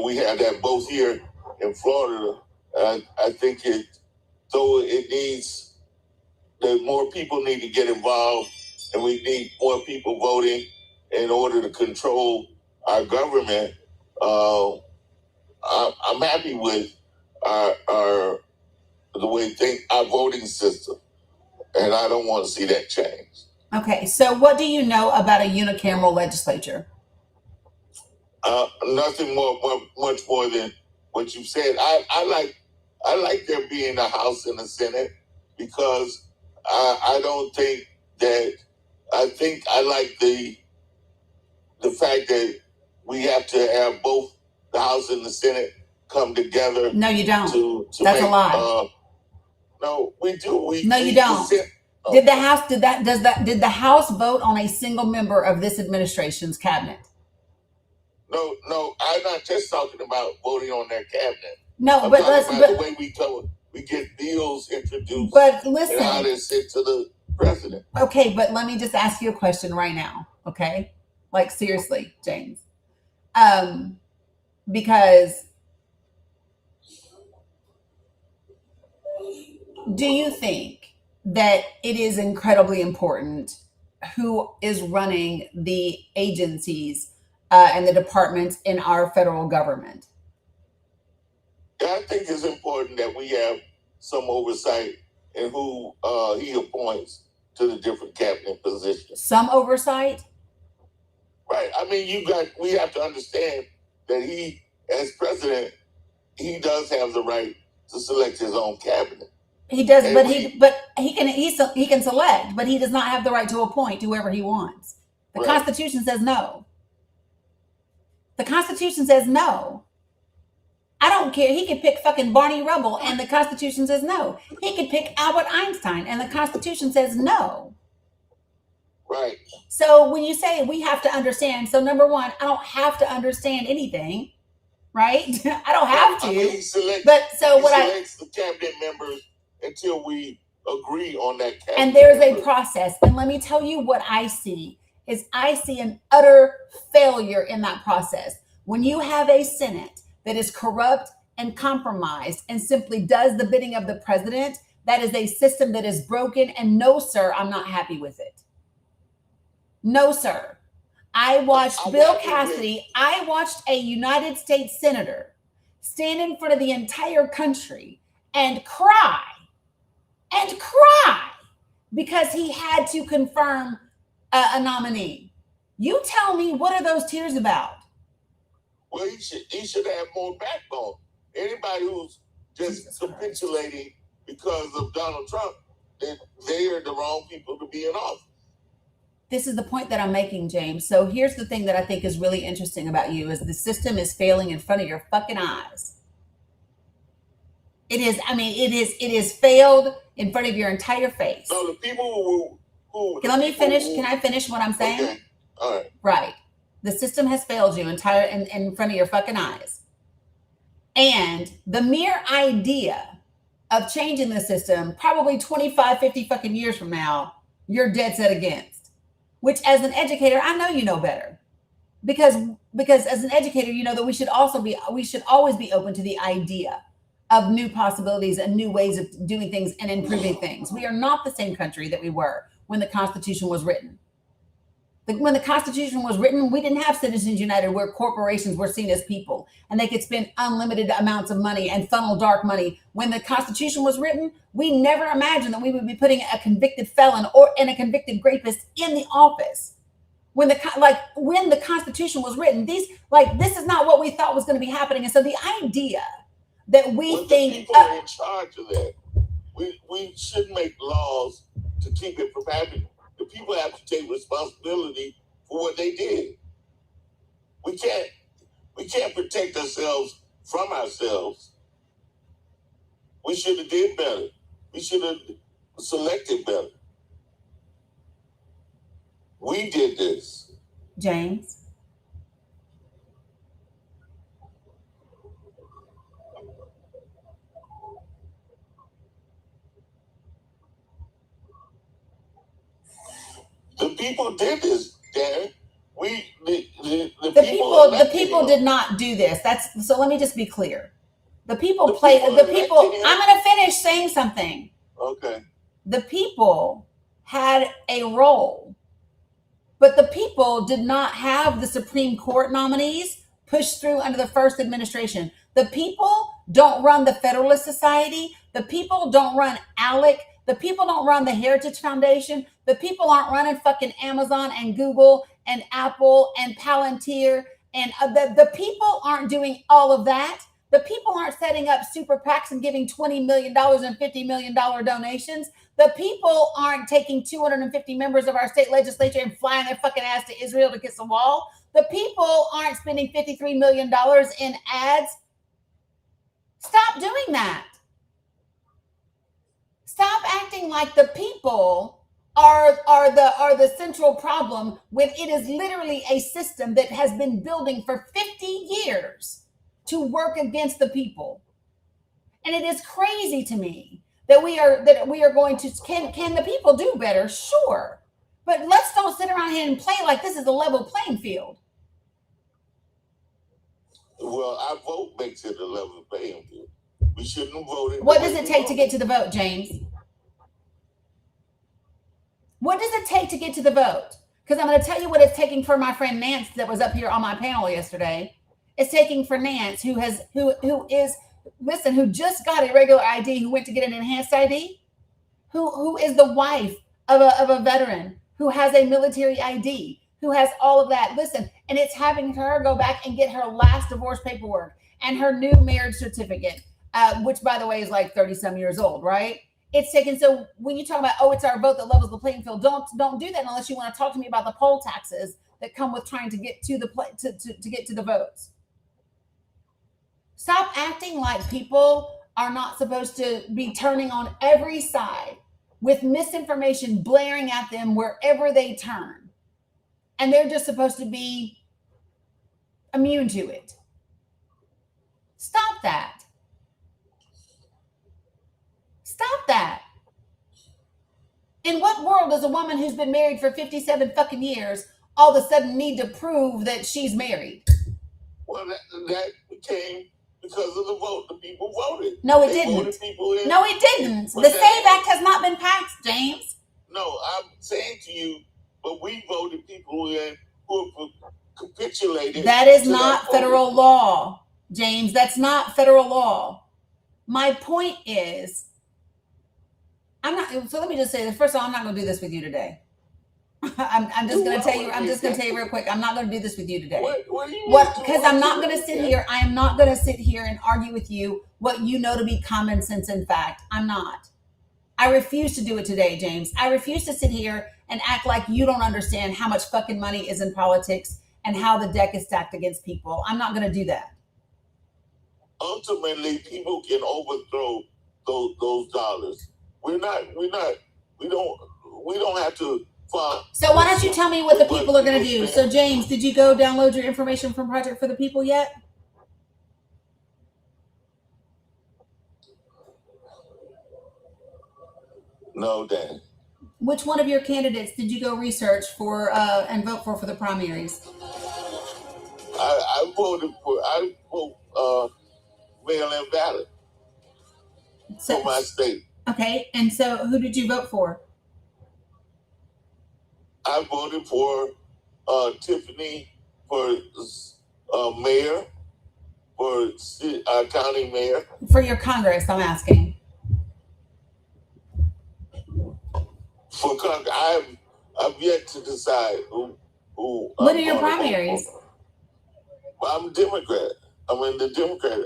we have that both here in Florida. I think it needs, that more people need to get involved, and we need more people voting in order to control our government. I'm happy with our the way our voting system, and I don't want to see that change. Okay, so what do you know about a unicameral legislature? Nothing much more than what you said. I like there being a House and a Senate, because I don't think that. I think I like the fact that we have to have both the House and the Senate come together. No, you don't. To That's make, a lie. No, we do. No, you don't. Did the House did the House vote on a single member of this administration's cabinet? No, I'm not just talking about voting on their cabinet. No, I'm but talking about the way we get bills introduced. But listen, and how they sit to the president. Okay, but let me just ask you a question right now, okay? Like, seriously, James. Because do you think that it is incredibly important who is running the agencies and the departments in our federal government? Yeah, I think it's important that we have some oversight in who he appoints to the different cabinet positions. Some oversight? Right. I mean, we have to understand that he, as president, he does have the right to select his own cabinet. He does, and he can select, but he does not have the right to appoint whoever he wants. The Constitution says no. The Constitution says no. I don't care. He could pick fucking Barney Rubble, and the Constitution says no. He could pick Albert Einstein, and the Constitution says no. Right. So when you say we have to understand, so number one, I don't have to understand anything, right? I don't have to. I mean, he selects the cabinet members until we agree on that cabinet. And there's a process. And let me tell you what I see is I see an utter failure in that process. When you have a Senate that is corrupt and compromised and simply does the bidding of the president, that is a system that is broken. And no, sir, I'm not happy with it. No, sir. I watched Bill Cassidy. I watched a United States senator stand in front of the entire country and cry because he had to confirm a nominee. You tell me, what are those tears about? Well, he should have more backbone. Anybody who's just capitulating because of Donald Trump, they are the wrong people to be in office. This is the point that I'm making, James. So here's the thing that I think is really interesting about you is the system is failing in front of your fucking eyes. It is failed in front of your entire face. So the people who Let me finish. Can I finish what I'm saying? Okay. All right. Right. The system has failed you in front of your fucking eyes. And the mere idea of changing the system, probably 25, 50 fucking years from now, you're dead set against. Which, as an educator, I know you know better, because as an educator, you know that we should always be open to the idea of new possibilities and new ways of doing things and improving things. We are not the same country that we were when the Constitution was written. When the Constitution was written, we didn't have Citizens United where corporations were seen as people and they could spend unlimited amounts of money and funnel dark money. When the Constitution was written, we never imagined that we would be putting a convicted felon and a convicted rapist in the office. When the Constitution was written, this is not what we thought was going to be happening. And so the idea that we think people are in charge of that, we shouldn't make laws to keep it from happening. The people have to take responsibility for what they did. We can't protect ourselves from ourselves. We should have did better. We should have selected better. We did this. James. The people did this, Darren. The people did not do this. So let me just be clear. I'm going to finish saying something. Okay. The people had a role, but the people did not have the Supreme Court nominees pushed through under the first administration. The people don't run the Federalist Society. The people don't run ALEC. The people don't run the Heritage Foundation. The people aren't running fucking Amazon and Google and Apple and Palantir. And the people aren't doing all of that. The people aren't setting up super PACs and giving $20 million and $50 million donations. The people aren't taking 250 members of our state legislature and flying their fucking ass to Israel to kiss a wall. The people aren't spending $53 million in ads. Stop doing that. Stop acting like the people are the central problem when it is literally a system that has been building for 50 years to work against the people. And it is crazy to me that we are going to can the people do better? Sure. But let's don't sit around here and play like this is a level playing field. Well, our vote makes it a level playing field. We shouldn't have voted. What does it take to get to the vote, James? What does it take to get to the vote? Because I'm going to tell you what it's taking for my friend Nance that was up here on my panel yesterday. It's taking for Nance, who just got a regular ID, who went to get an enhanced ID, who is the wife of a veteran, who has a military ID, who has all of that. Listen, and it's having her go back and get her last divorce paperwork and her new marriage certificate, which, by the way, is like 30-some years old, right? It's taken. So when you talk about, it's our vote that levels the playing field, don't do that unless you want to talk to me about the poll taxes that come with trying to get to to get to the votes. Stop acting like people are not supposed to be turning on every side with misinformation blaring at them wherever they turn. And they're just supposed to be immune to it. Stop that. Stop that. In what world does a woman who's been married for 57 fucking years all of a sudden need to prove that she's married? Well, that became because of the vote. The people voted. No, it They didn't. voted people in. No, it didn't. But The that- SAVE Act has not been passed, James. No, I'm saying to you, but we voted people in who capitulated. That is to not vote. federal law, James. That's not federal law. My point is, I'm not. So let me just say this. First of all, I'm not going to do this with you today. I'm just going to tell you. I'm just going to tell you real quick. I'm not going to do this with you today. What? Because I'm not going to sit here. I am not going to sit here and argue with you what you know to be common sense and fact. I'm not. I refuse to do it today, James. I refuse to sit here and act like you don't understand how much fucking money is in politics and how the deck is stacked against people. I'm not going to do that. Ultimately, people can overthrow those dollars. We don't have to. So why don't you tell me what the people are going to do? So James, did you go download your information from Project for the People yet? No, Dan. Which one of your candidates did you go research for and vote for the primaries? I voted mail-in ballot for my state. Okay, and so who did you vote for? I voted for Tiffany for mayor, for county mayor. For your Congress, I'm asking. For Congress, I've yet to decide who. What are your primaries? I'm a Democrat. I'm in the Democrat.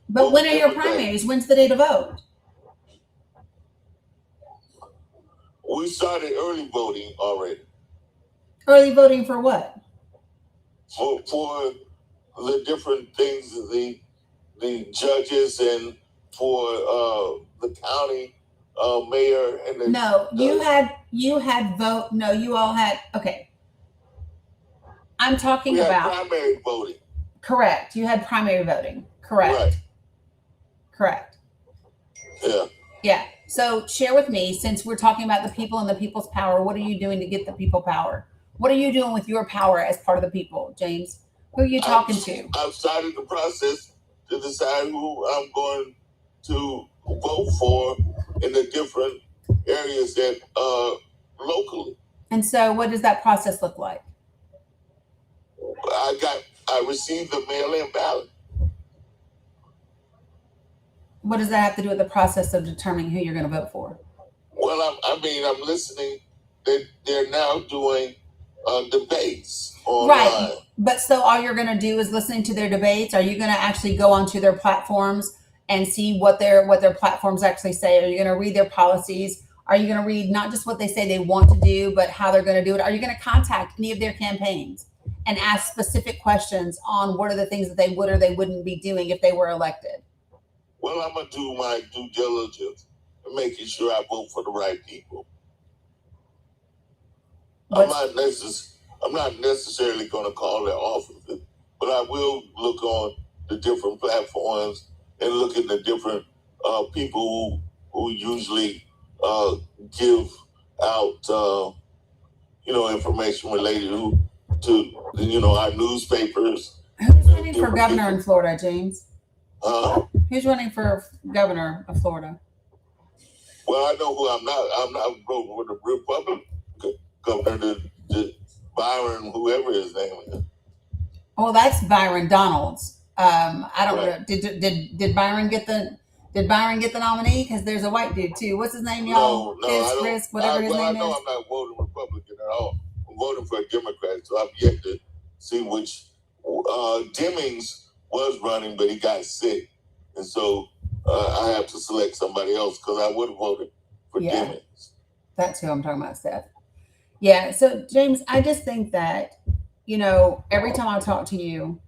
But when are your primaries? When's the day to vote? We started early voting already. Early voting for what? For the different things, the judges, and for the county mayor and the. No, you had vote. No, you all had. Okay, I'm talking about primary voting. Correct. You had primary voting. Correct. Right. Correct. Yeah. Yeah. So share with me, since we're talking about the people and the people's power, what are you doing to get the people power? What are you doing with your power as part of the people, James? Who are you talking to? I've started the process to decide who I'm going to vote for in the different areas that locally. And so what does that process look like? I received the mail-in ballot. What does that have to do with the process of determining who you're going to vote for? Well, I'm listening. They're now doing debates online. Right. But so all you're going to do is listening to their debates? Are you going to actually go onto their platforms and see what their platforms actually say? Are you going to read their policies? Are you going to read not just what they say they want to do, but how they're going to do it? Are you going to contact any of their campaigns and ask specific questions on what are the things that they would or they wouldn't be doing if they were elected? Well, I'm going to do my due diligence and making sure I vote for the right people. I'm not necessarily going to call their offices, but I will look on the different platforms and look at the different people who usually give out information related to our newspapers. Who's running for governor in Florida, James? Who's running for governor of Florida? Well, I know who I'm not. I'm not voting for the Republican governor, the Byron, whoever his name is. Oh, that's Byron Donalds. I don't know. Did Byron get the nominee? Because there's a white dude too. What's his name, y'all? No, Risk, whatever his name I know is. I'm not voting Republican at all. I'm voting for a Democrat, so I've yet to see which. Demings was running, but he got sick, and so I have to select somebody else because I would have voted for Demings. That's who I'm talking about, Steph. Yeah. So James, I just think that every time I talk to you,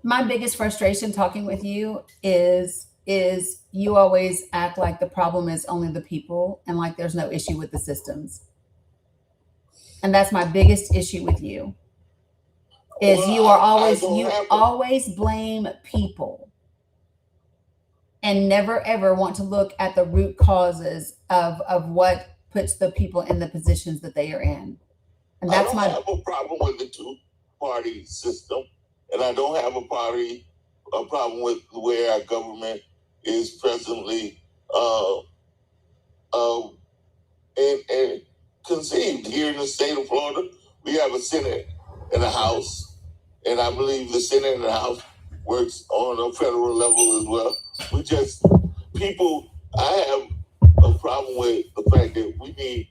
my biggest frustration talking with you is you always act like the problem is only the people and like there's no issue with the systems. And that's my biggest issue with you is you always blame people and never ever want to look at the root causes of what puts the people in the positions that they are in. And that's I don't have a problem with the two. party system, and I don't have a problem with the way our government is presently and conceived. Here in the state of Florida, we have a Senate and a House, and I believe the Senate and the House works on a federal level as well. I have a problem with the fact that we need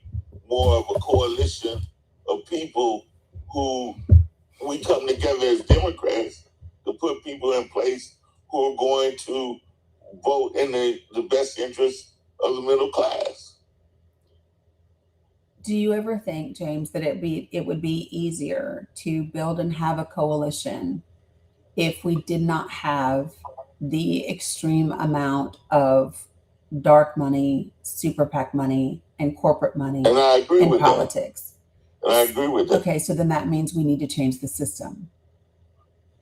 more of a coalition of people who we come together as Democrats to put people in place who are going to vote in the best interest of the middle class. Do you ever think, James, that it would be easier to build and have a coalition if we did not have the extreme amount of dark money, super PAC money, and corporate money And I agree in with politics? that. And I agree with that. Okay, so then that means we need to change the system.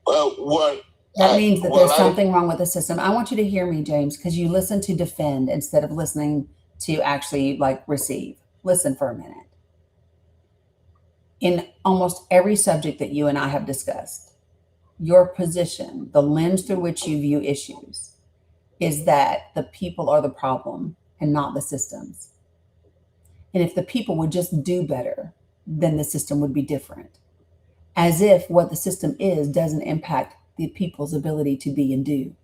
Well, That means that there's something wrong with the system. I want you to hear me, James, because you listen to defend instead of listening to actually receive. Listen for a minute. In almost every subject that you and I have discussed, your position, the lens through which you view issues, is that the people are the problem and not the systems. And if the people would just do better, then the system would be different. As if what the system is doesn't impact the people's ability to be and do.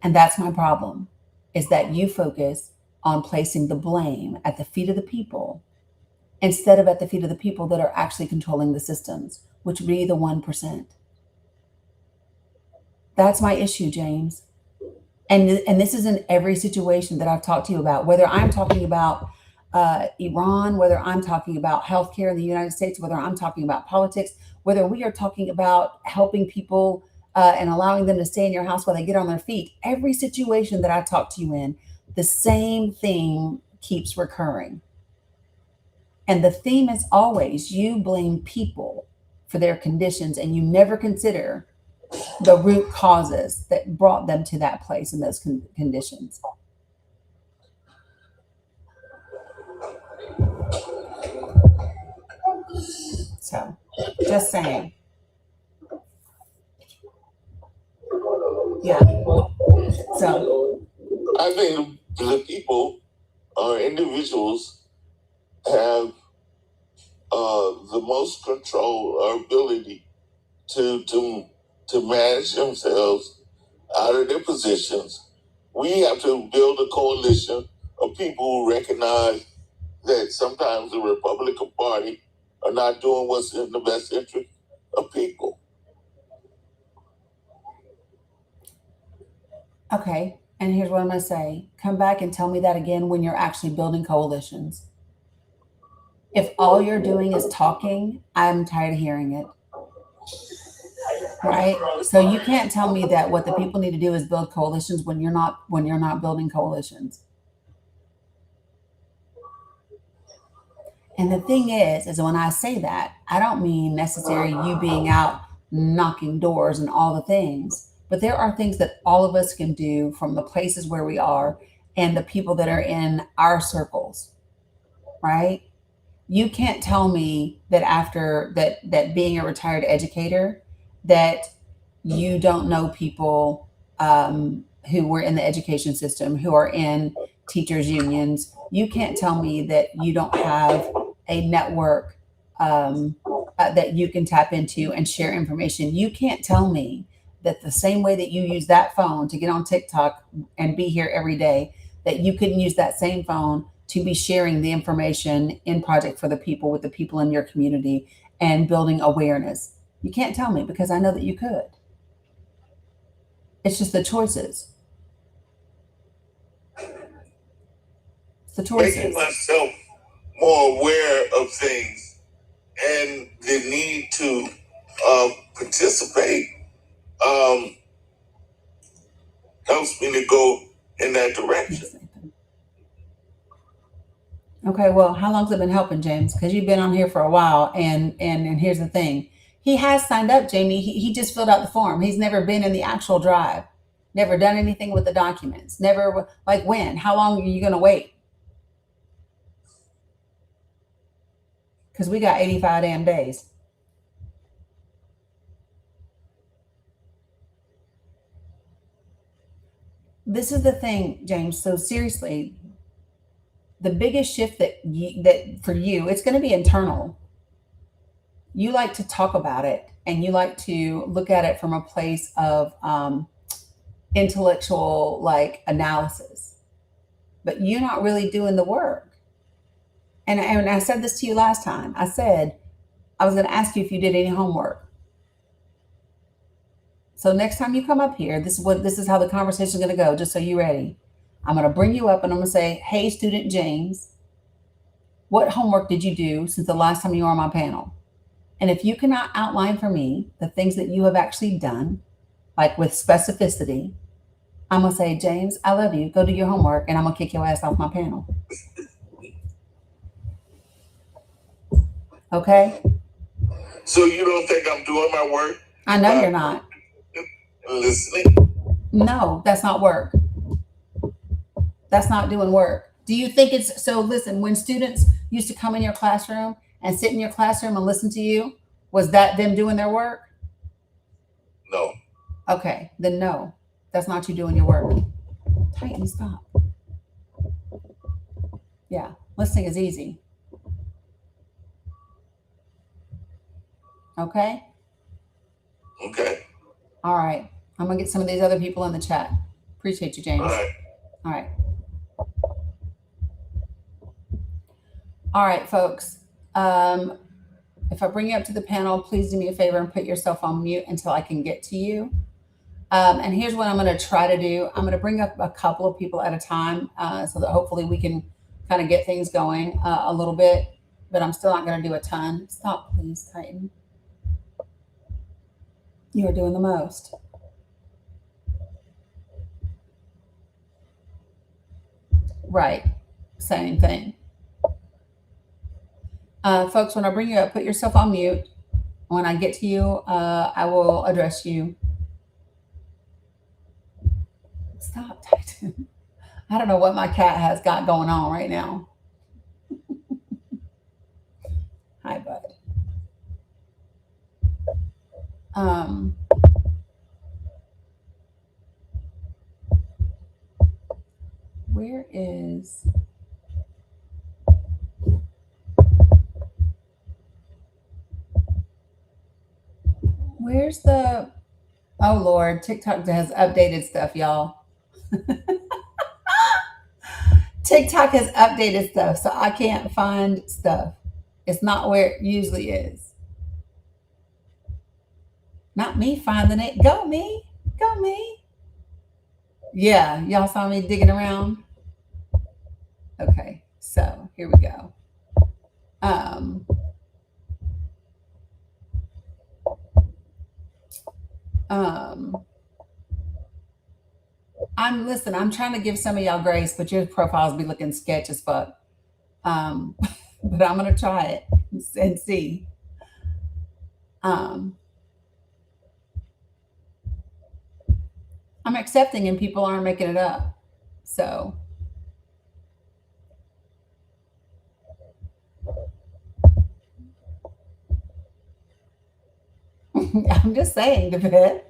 And that's my problem, is that you focus on placing the blame at the feet of the people instead of at the feet of the people that are actually controlling the systems, which would be the 1%. That's my issue, James. And this is in every situation that I've talked to you about, whether I'm talking about Iran, whether I'm talking about healthcare in the United States, whether I'm talking about politics, whether we are talking about helping people and allowing them to stay in your house while they get on their feet. Every situation that I talk to you in, the same thing keeps recurring. And the theme is always you blame people for their conditions and you never consider the root causes that brought them to that place in those conditions. So, just saying. Yeah. So, I think the people or individuals have the most control or ability to manage themselves out of their positions. We have to build a coalition of people who recognize that sometimes the Republican Party are not doing what's in the best interest of people. Okay, and here's what I'm going to say. Come back and tell me that again when you're actually building coalitions. If all you're doing is talking, I'm tired of hearing it. Right? So you can't tell me that what the people need to do is build coalitions when you're not building coalitions. And the thing is when I say that, I don't mean necessarily you being out knocking doors and all the things, but there are things that all of us can do from the places where we are and the people that are in our circles, right? You can't tell me that after that being a retired educator, that you don't know people who were in the education system, who are in teachers unions. You can't tell me that you don't have a network that you can tap into and share information. You can't tell me that the same way that you use that phone to get on TikTok and be here every day, that you couldn't use that same phone to be sharing the information in Project for the People with the people in your community and building awareness. You can't tell me because I know that you could. It's just the choices. It's the choices. Making myself more aware of things and the need to participate helps me to go in that direction. Okay, well, how long's it been helping, James? Because you've been on here for a while, and here's the thing. He has signed up, Jamie. He just filled out the form. He's never been in the actual drive, never done anything with the documents, never, when? How long are you going to wait? Because we got 85 damn days. this is the thing, James. So seriously, the biggest shift that for you, it's going to be internal. You like to talk about it, and you like to look at it from a place of intellectual like analysis, but you're not really doing the work. And I said this to you last time. I said I was going to ask you if you did any homework. So next time you come up here, this is how the conversation is going to go. Just so you're ready, I'm going to bring you up and I'm going to say, "Hey, student James, what homework did you do since the last time you were on my panel?" And if you cannot outline for me the things that you have actually done, like with specificity, I'm going to say, "James, I love you. Go do your homework," and I'm going to kick your ass off my panel. Okay? So you don't think I'm doing my work? I know you're not. Listening? No, that's not work. That's not doing work. Do you think it's so? Listen, when students used to come in your classroom and sit in your classroom and listen to you, was that them doing their work? No. Okay, then no, that's not you doing your work. Tighten, stop. Yeah, listening is easy. Okay? Okay. All right. I'm going to get some of these other people in the chat. Appreciate you, James. All right. All right. All right, folks. If I bring you up to the panel, please do me a favor and put yourself on mute until I can get to you. And here's what I'm going to try to do. I'm going to bring up a couple of people at a time so that hopefully we can kind of get things going a little bit, but I'm still not going to do a ton. Stop, please, Titan. You are doing the most. Right. Same thing. Folks, when I bring you up, put yourself on mute. When I get to you, I will address you. Stop, Titan. I don't know what my cat has got going on right now. Hi, bud. Where is... Where's the... Oh, Lord. TikTok has updated stuff, y'all. TikTok has updated stuff, so I can't find stuff. It's not where it usually is. Not me finding it. Go me. Go me. Yeah, y'all saw me digging around. Okay, so here we go. I'm trying to give some of y'all grace, but your profiles be looking sketch as fuck. But I'm gonna try it and see. I'm accepting and people aren't making it up. So I'm just saying, David.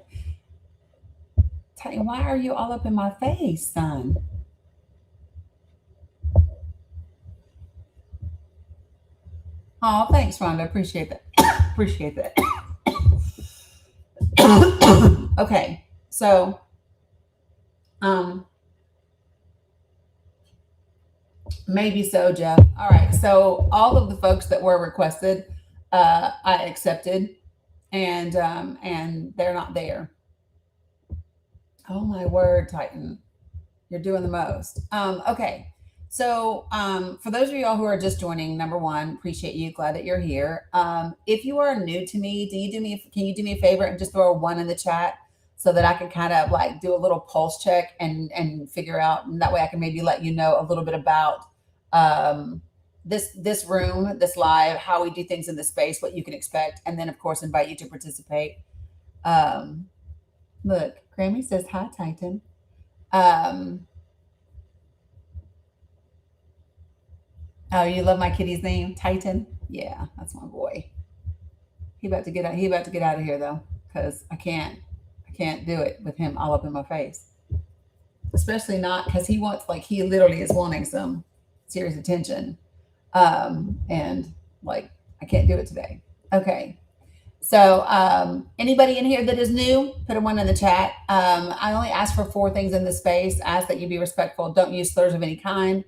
Why are you all up in my face, son? Oh, thanks, Rhonda. Appreciate that. Appreciate that. Okay, so maybe so, Jeff. All right, so all of the folks that were requested, I accepted, and they're not there. Oh my word, Titan, you're doing the most. Okay. So for those of y'all who are just joining, number one, appreciate you. Glad that you're here. If you are new to me, can you do me a favor and just throw a 1 in the chat so that I can kind of like do a little pulse check and figure out, and that way I can maybe let you know a little bit about this room, this live, how we do things in the space, what you can expect, and then of course invite you to participate. Look, Grammy says hi, Titan. Oh, you love my kitty's name, Titan? Yeah, that's my boy. He about to get out of here though, because I can't do it with him all up in my face. especially not because he wants, like, he literally is wanting some serious attention. And like, I can't do it today. Okay. So, anybody in here that is new, put a one in the chat. I only ask for 4 things in this space. I ask that you be respectful. Don't use slurs of any kind.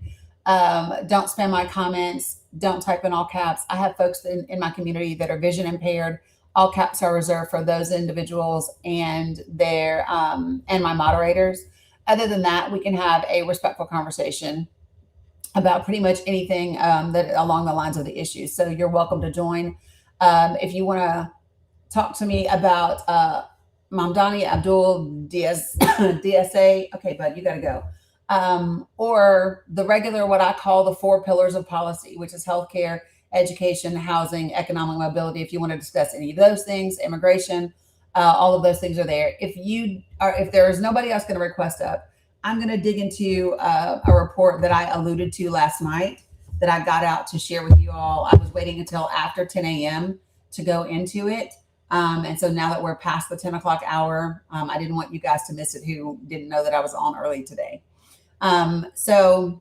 Don't spam my comments. Don't type in all caps. I have folks in my community that are vision impaired. All caps are reserved for those individuals and their and my moderators. Other than that, we can have a respectful conversation about pretty much anything that along the lines of the issues. So you're welcome to join. If you want to talk to me about Mamdani, Abdul, DSA. Okay, bud, you got to go. Or the regular, what I call the 4 pillars of policy, which is healthcare, education, housing, economic mobility. If you want to discuss any of those things, immigration, all of those things are there. If there is nobody else going to request up, I'm going to dig into a report that I alluded to last night that I got out to share with you all. I was waiting until after 10 a.m. to go into it. And so now that we're past the 10 o'clock hour, I didn't want you guys to miss it who didn't know that I was on early today. So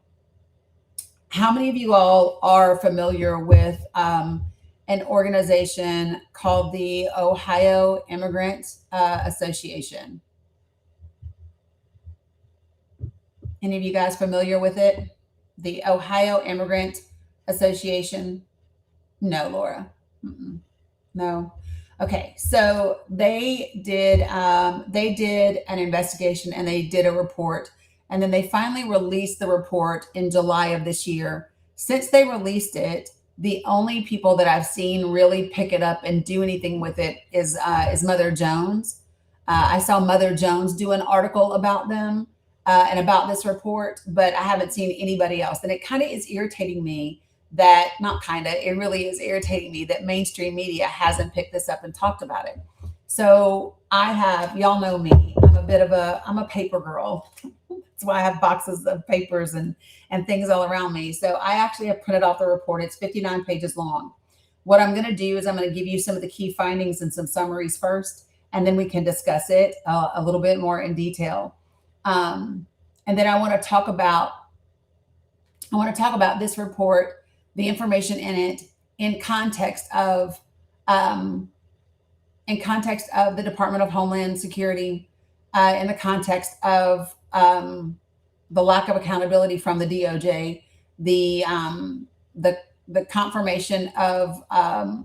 how many of you all are familiar with an organization called the Ohio Immigrant Association? Any of you guys familiar with it? The Ohio Immigrant Association? No, Laura. Mm-mm. No. Okay, so they did an investigation and they did a report, and then they finally released the report in July of this year. Since they released it, the only people that I've seen really pick it up and do anything with it is Mother Jones. I saw Mother Jones do an article about them and about this report, but I haven't seen anybody else. And it kind of is irritating me that, not kind of, it really is irritating me that mainstream media hasn't picked this up and talked about it. So y'all know me, I'm a paper girl. That's why I have boxes of papers and things all around me. So I actually have printed off the report. It's 59 pages long. What I'm going to do is I'm going to give you some of the key findings and some summaries first, and then we can discuss it a little bit more in detail. And then I want to talk about this report, the information in it, in context of the Department of Homeland Security, in the context of the lack of accountability from the DOJ, the confirmation of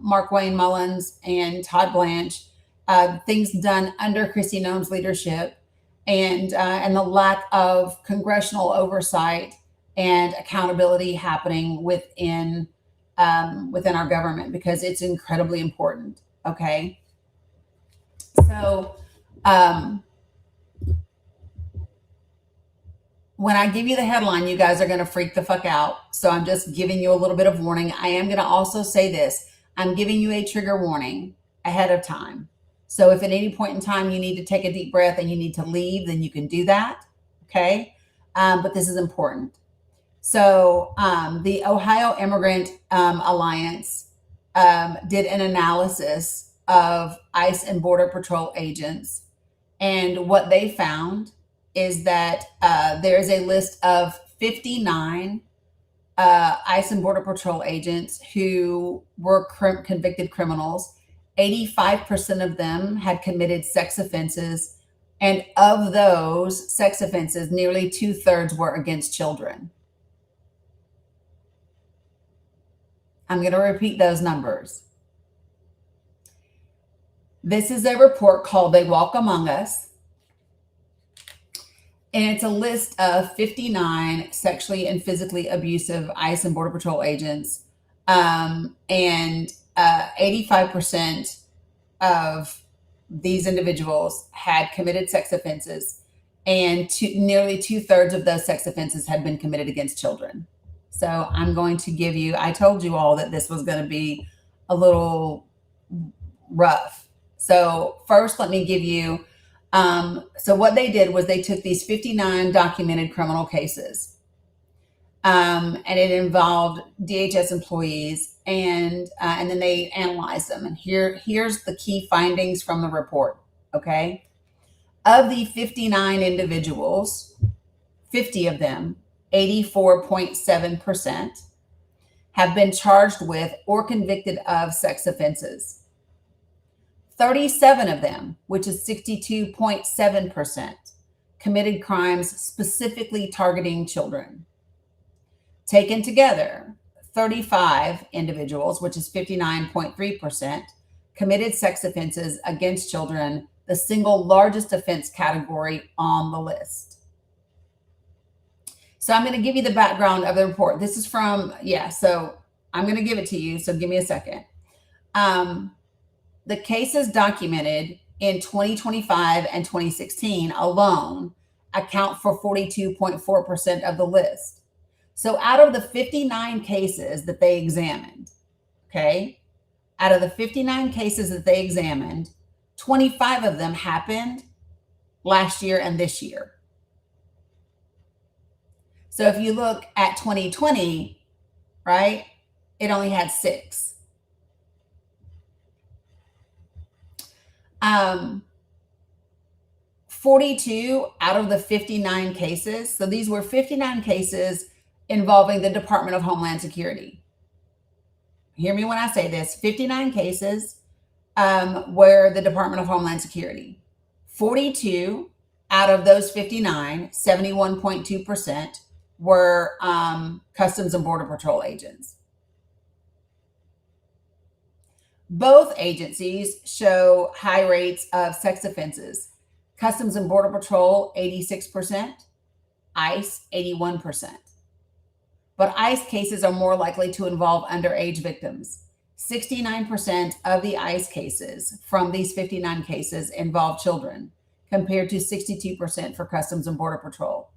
Mark Wayne Mullins and Todd Blanche, things done under Kristi Noem's leadership, and the lack of congressional oversight and accountability happening within our government, because it's incredibly important. Okay, so when I give you the headline, you guys are going to freak the fuck out. So I'm just giving you a little bit of warning. I am going to also say this: I'm giving you a trigger warning ahead of time. So if at any point in time you need to take a deep breath and you need to leave, then you can do that. Okay, but this is important. So the Ohio Immigrant Alliance did an analysis of ICE and Border Patrol agents. And what they found is that there is a list of 59 ICE and Border Patrol agents who were convicted criminals. 85% of them had committed sex offenses. And of those sex offenses, nearly 2/3 were against children. I'm going to repeat those numbers. This is a report called They Walk Among Us. And it's a list of 59 sexually and physically abusive ICE and Border Patrol agents. And 85% of these individuals had committed sex offenses. And nearly 2/3 of those sex offenses had been committed against children. So I'm going to give you, I told you all that this was going to be a little rough. So first, let me give you, so what they did was they took these 59 documented criminal cases, and it involved DHS employees, and then they analyzed them. And here's the key findings from the report, okay? Of the 59 individuals, 50 of them, 84.7%, have been charged with or convicted of sex offenses. 37 of them, which is 62.7%, committed crimes specifically targeting children. Taken together, 35 individuals, which is 59.3%, committed sex offenses against children, the single largest offense category on the list. So I'm going to give you the background of the report. This is from, so I'm going to give it to you. So give me a second. The cases documented in 2025 and 2016 alone account for 42.4% of the list. So out of the 59 cases that they examined, out of the 59 cases that they examined, 25 of them happened last year and this year. So if you look at 2020, right, it only had 6. 42 out of the 59 cases, so these were 59 cases involving the Department of Homeland Security. Hear me when I say this, 59 cases were the Department of Homeland Security. 42 out of those 59, 71.2%, were Customs and Border Patrol agents. Both agencies show high rates of sex offenses. Customs and Border Patrol, 86%, ICE, 81%. But ICE cases are more likely to involve underage victims. 69% of the ICE cases from these 59 cases involve children, compared to 62% for Customs and Border Patrol.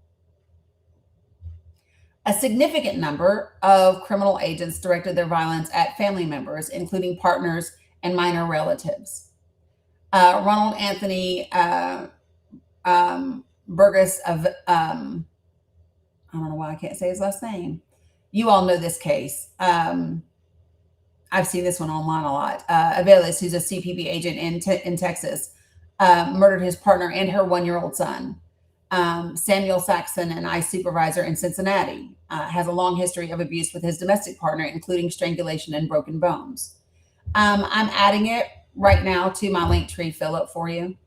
A significant number of criminal agents directed their violence at family members, including partners and minor relatives. Ronald Anthony Burgess of, I don't know why I can't say his last name. You all know this case. I've seen this one online a lot. Avelis, who's a CPB agent in Texas, murdered his partner and her 1-year-old son. Samuel Saxon, an ICE supervisor in Cincinnati, has a long history of abuse with his domestic partner, including strangulation and broken bones. I'm adding it right now to my link tree, Philip, for you.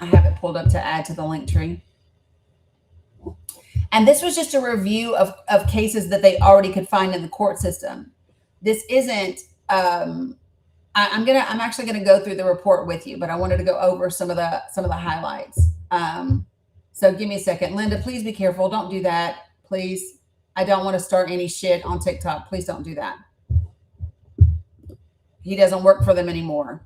I have it pulled up to add to the link tree. And this was just a review of cases that they already could find in the court system. This isn't, I'm actually gonna go through the report with you, but I wanted to go over some of the highlights. So give me a second. Linda, please be careful. Don't do that, please. I don't want to start any shit on TikTok. Please don't do that. He doesn't work for them anymore.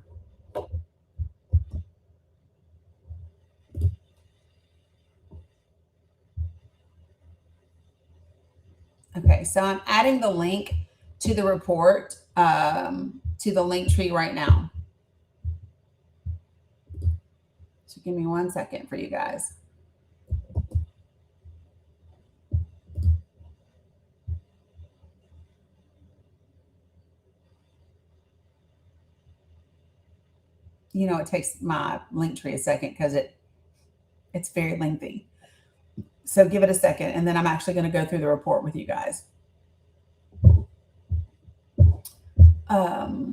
Okay, so I'm adding the link to the report to the link tree right now. So give me 1 second for you guys. You know, it takes my link tree a second because it's very lengthy. So give it a second, and then I'm actually going to go through the report with you guys.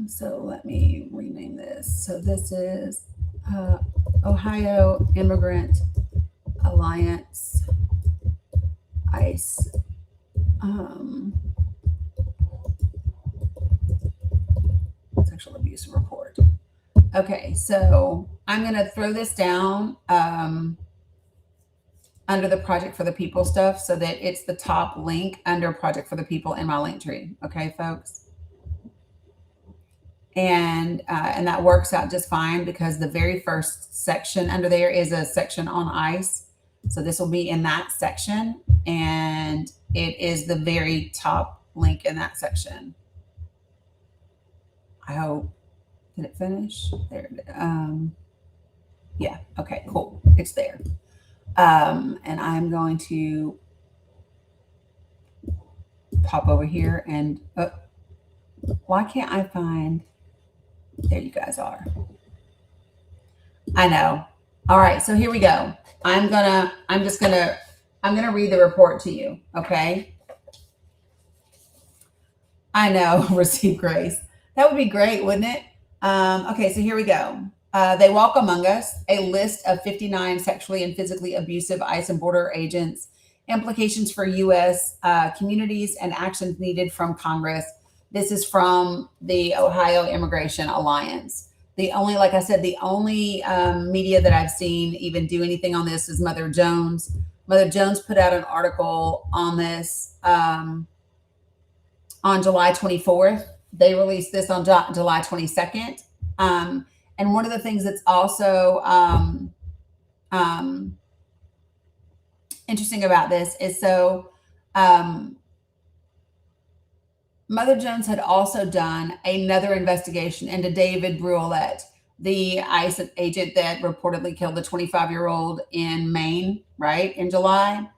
So let me rename this. So this is Ohio Immigrant Alliance ICE. Sexual abuse report. Okay, so I'm going to throw this down under the Project for the People stuff so that it's the top link under Project for the People in my link tree. Okay, folks? And that works out just fine because the very first section under there is a section on ICE. So this will be in that section, and it is the very top link in that section. I hope. Did it finish? There it is. Yeah. Okay, cool. It's there. And I'm going to pop over here and why can't I find? There you guys are. I know. All right, so here we go. I'm gonna read the report to you. Okay. I know, receive grace. That would be great, wouldn't it? Okay, so here we go. They walk among us, a list of 59 sexually and physically abusive ICE and border agents, implications for U.S. Communities, and actions needed from Congress. This is from the Ohio Immigration Alliance. The only, like I said, the only media that I've seen even do anything on this is Mother Jones. Mother Jones put out an article on this. On July 24th. They released this on July 22nd. And one of the things that's also interesting about this is Mother Jones had also done another investigation into David Brulette, the ICE agent that reportedly killed the 25-year-old in Maine, right, in July.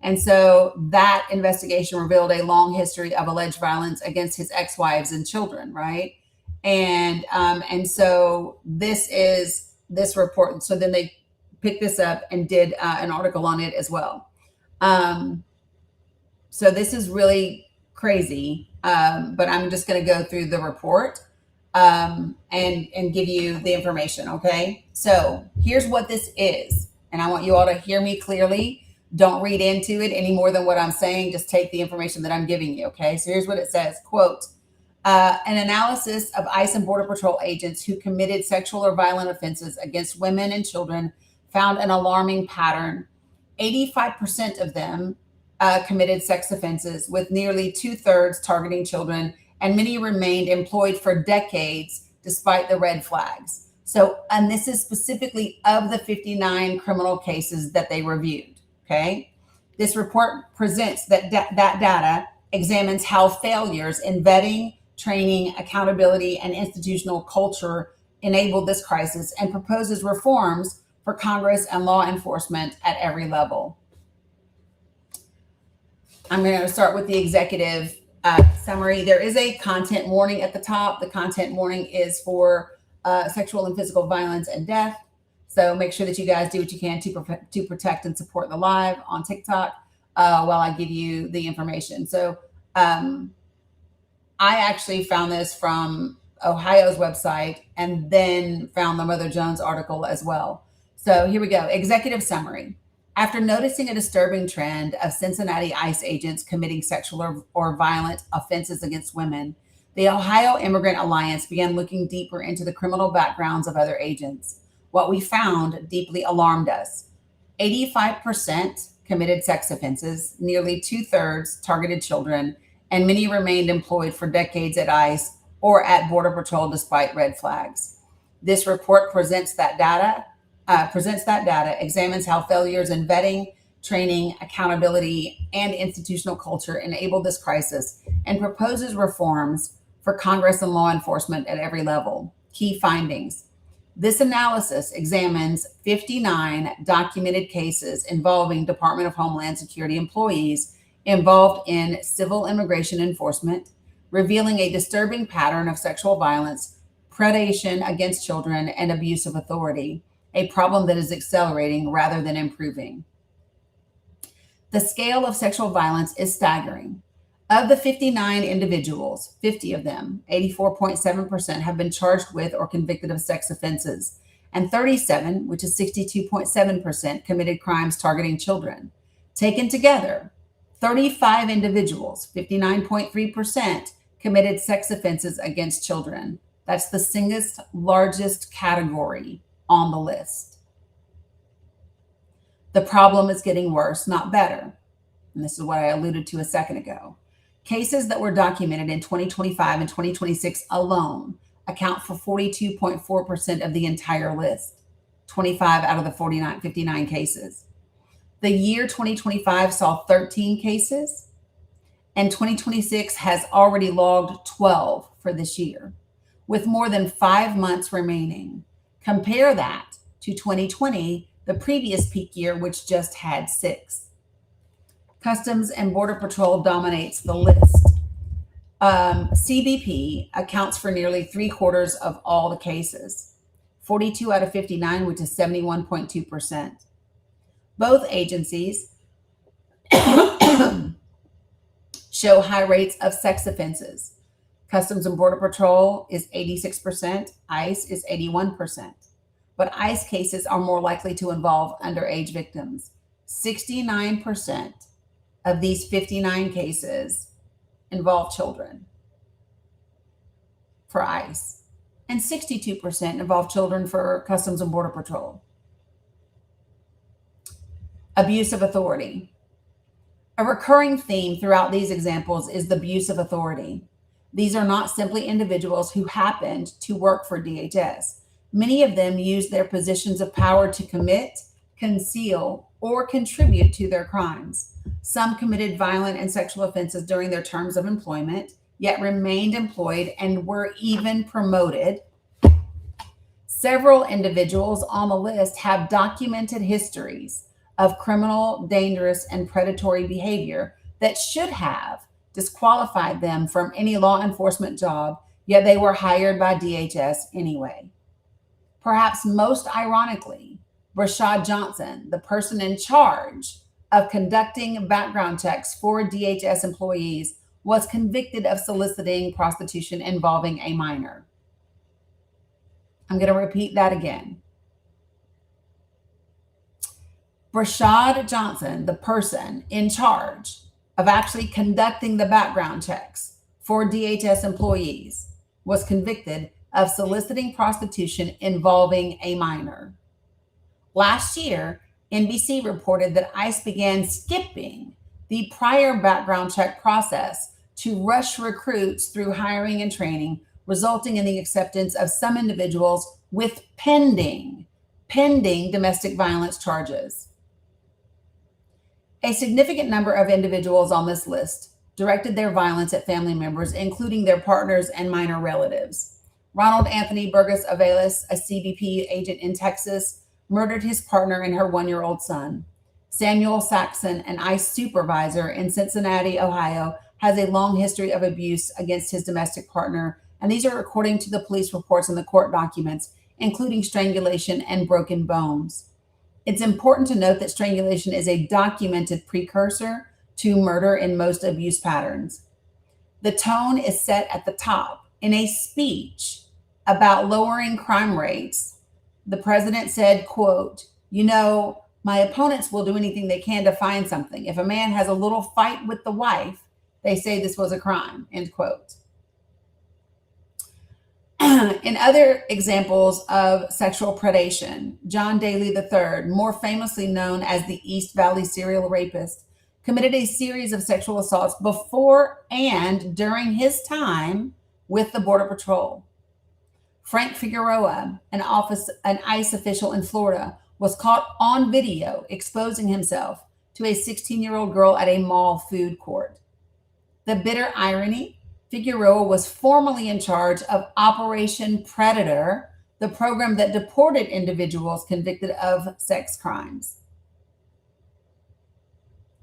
And so that investigation revealed a long history of alleged violence against his ex-wives and children, right? And so this is this report. So then they picked this up and did an article on it as well. So this is really crazy, but I'm just going to go through the report and give you the information, okay? So here's what this is, and I want you all to hear me clearly. Don't read into it any more than what I'm saying. Just take the information that I'm giving you, okay? So here's what it says, quote, an analysis of ICE and Border Patrol agents who committed sexual or violent offenses against women and children found an alarming pattern. 85% of them committed sex offenses, with nearly 2/3 targeting children, and many remained employed for decades despite the red flags. So, and this is specifically of the 59 criminal cases that they reviewed. Okay, this report presents that data examines how failures in vetting, training, accountability, and institutional culture enabled this crisis, and proposes reforms for Congress and law enforcement at every level. I'm going to start with the executive summary. There is a content warning at the top. The content warning is for sexual and physical violence and death. So make sure that you guys do what you can to protect and support the live on TikTok while I give you the information. So I actually found this from Ohio's website and then found the Mother Jones article as well. So here we go. Executive summary. After noticing a disturbing trend of Cincinnati ICE agents committing sexual or violent offenses against women, the Ohio Immigrant Alliance began looking deeper into the criminal backgrounds of other agents. What we found deeply alarmed us. 85% committed sex offenses, nearly 2/3 targeted children, and many remained employed for decades at ICE or at Border Patrol despite red flags. This report presents that data, examines how failures in vetting, training, accountability, and institutional culture enabled this crisis, and proposes reforms for Congress and law enforcement at every level. Key findings. This analysis examines 59 documented cases involving Department of Homeland Security employees involved in civil immigration enforcement, revealing a disturbing pattern of sexual violence, predation against children, and abuse of authority, a problem that is accelerating rather than improving. The scale of sexual violence is staggering. Of the 59 individuals, 50 of them, 84.7%, have been charged with or convicted of sex offenses, and 37, which is 62.7%, committed crimes targeting children. Taken together, 35 individuals, 59.3%, committed sex offenses against children. That's the single largest category on the list. The problem is getting worse, not better. And this is what I alluded to a second ago. Cases that were documented in 2025 and 2026 alone account for 42.4% of the entire list, 25 out of the 59 cases. The year 2025 saw 13 cases, and 2026 has already logged 12 for this year, with more than 5 months remaining. Compare that to 2020, the previous peak year, which just had 6. Customs and Border Patrol dominates the list. CBP accounts for nearly 3/4 of all the cases. 42 out of 59, which is 71.2%. Both agencies show high rates of sex offenses. Customs and Border Patrol is 86%, ICE is 81%. But ICE cases are more likely to involve underage victims. 69% of these 59 cases involve children for ICE, and 62% involve children for Customs and Border Patrol. Abuse of authority. A recurring theme throughout these examples is the abuse of authority. These are not simply individuals who happened to work for DHS. Many of them use their positions of power to commit, conceal, or contribute to their crimes. Some committed violent and sexual offenses during their terms of employment, yet remained employed and were even promoted. Several individuals on the list have documented histories of criminal, dangerous, and predatory behavior that should have disqualified them from any law enforcement job, yet they were hired by DHS anyway. Perhaps most ironically, Brashad Johnson, the person in charge of conducting background checks for DHS employees, was convicted of soliciting prostitution involving a minor. I'm going to repeat that again. Brashad Johnson, the person in charge of actually conducting the background checks for DHS employees, was convicted of soliciting prostitution involving a minor. Last year, NBC reported that ICE began skipping the prior background check process to rush recruits through hiring and training, resulting in the acceptance of some individuals with pending domestic violence charges. A significant number of individuals on this list directed their violence at family members, including their partners and minor relatives. Ronald Anthony Burgess Avelis, a CBP agent in Texas, murdered his partner and her 1-year-old son. Samuel Saxon, an ICE supervisor in Cincinnati, Ohio, has a long history of abuse against his domestic partner, and these are according to the police reports and the court documents, including strangulation and broken bones. It's important to note that strangulation is a documented precursor to murder in most abuse patterns. The tone is set at the top. In a speech about lowering crime rates, the president said, quote, "You know, my opponents will do anything they can to find something. If a man has a little fight with the wife, they say this was a crime," end quote. In other examples of sexual predation, John Daly III, more famously known as the East Valley serial rapist, committed a series of sexual assaults before and during his time with the Border Patrol. Frank Figueroa, an ICE official in Florida, was caught on video exposing himself to a 16-year-old girl at a mall food court. The bitter irony, Figueroa was formerly in charge of Operation Predator, the program that deported individuals convicted of sex crimes.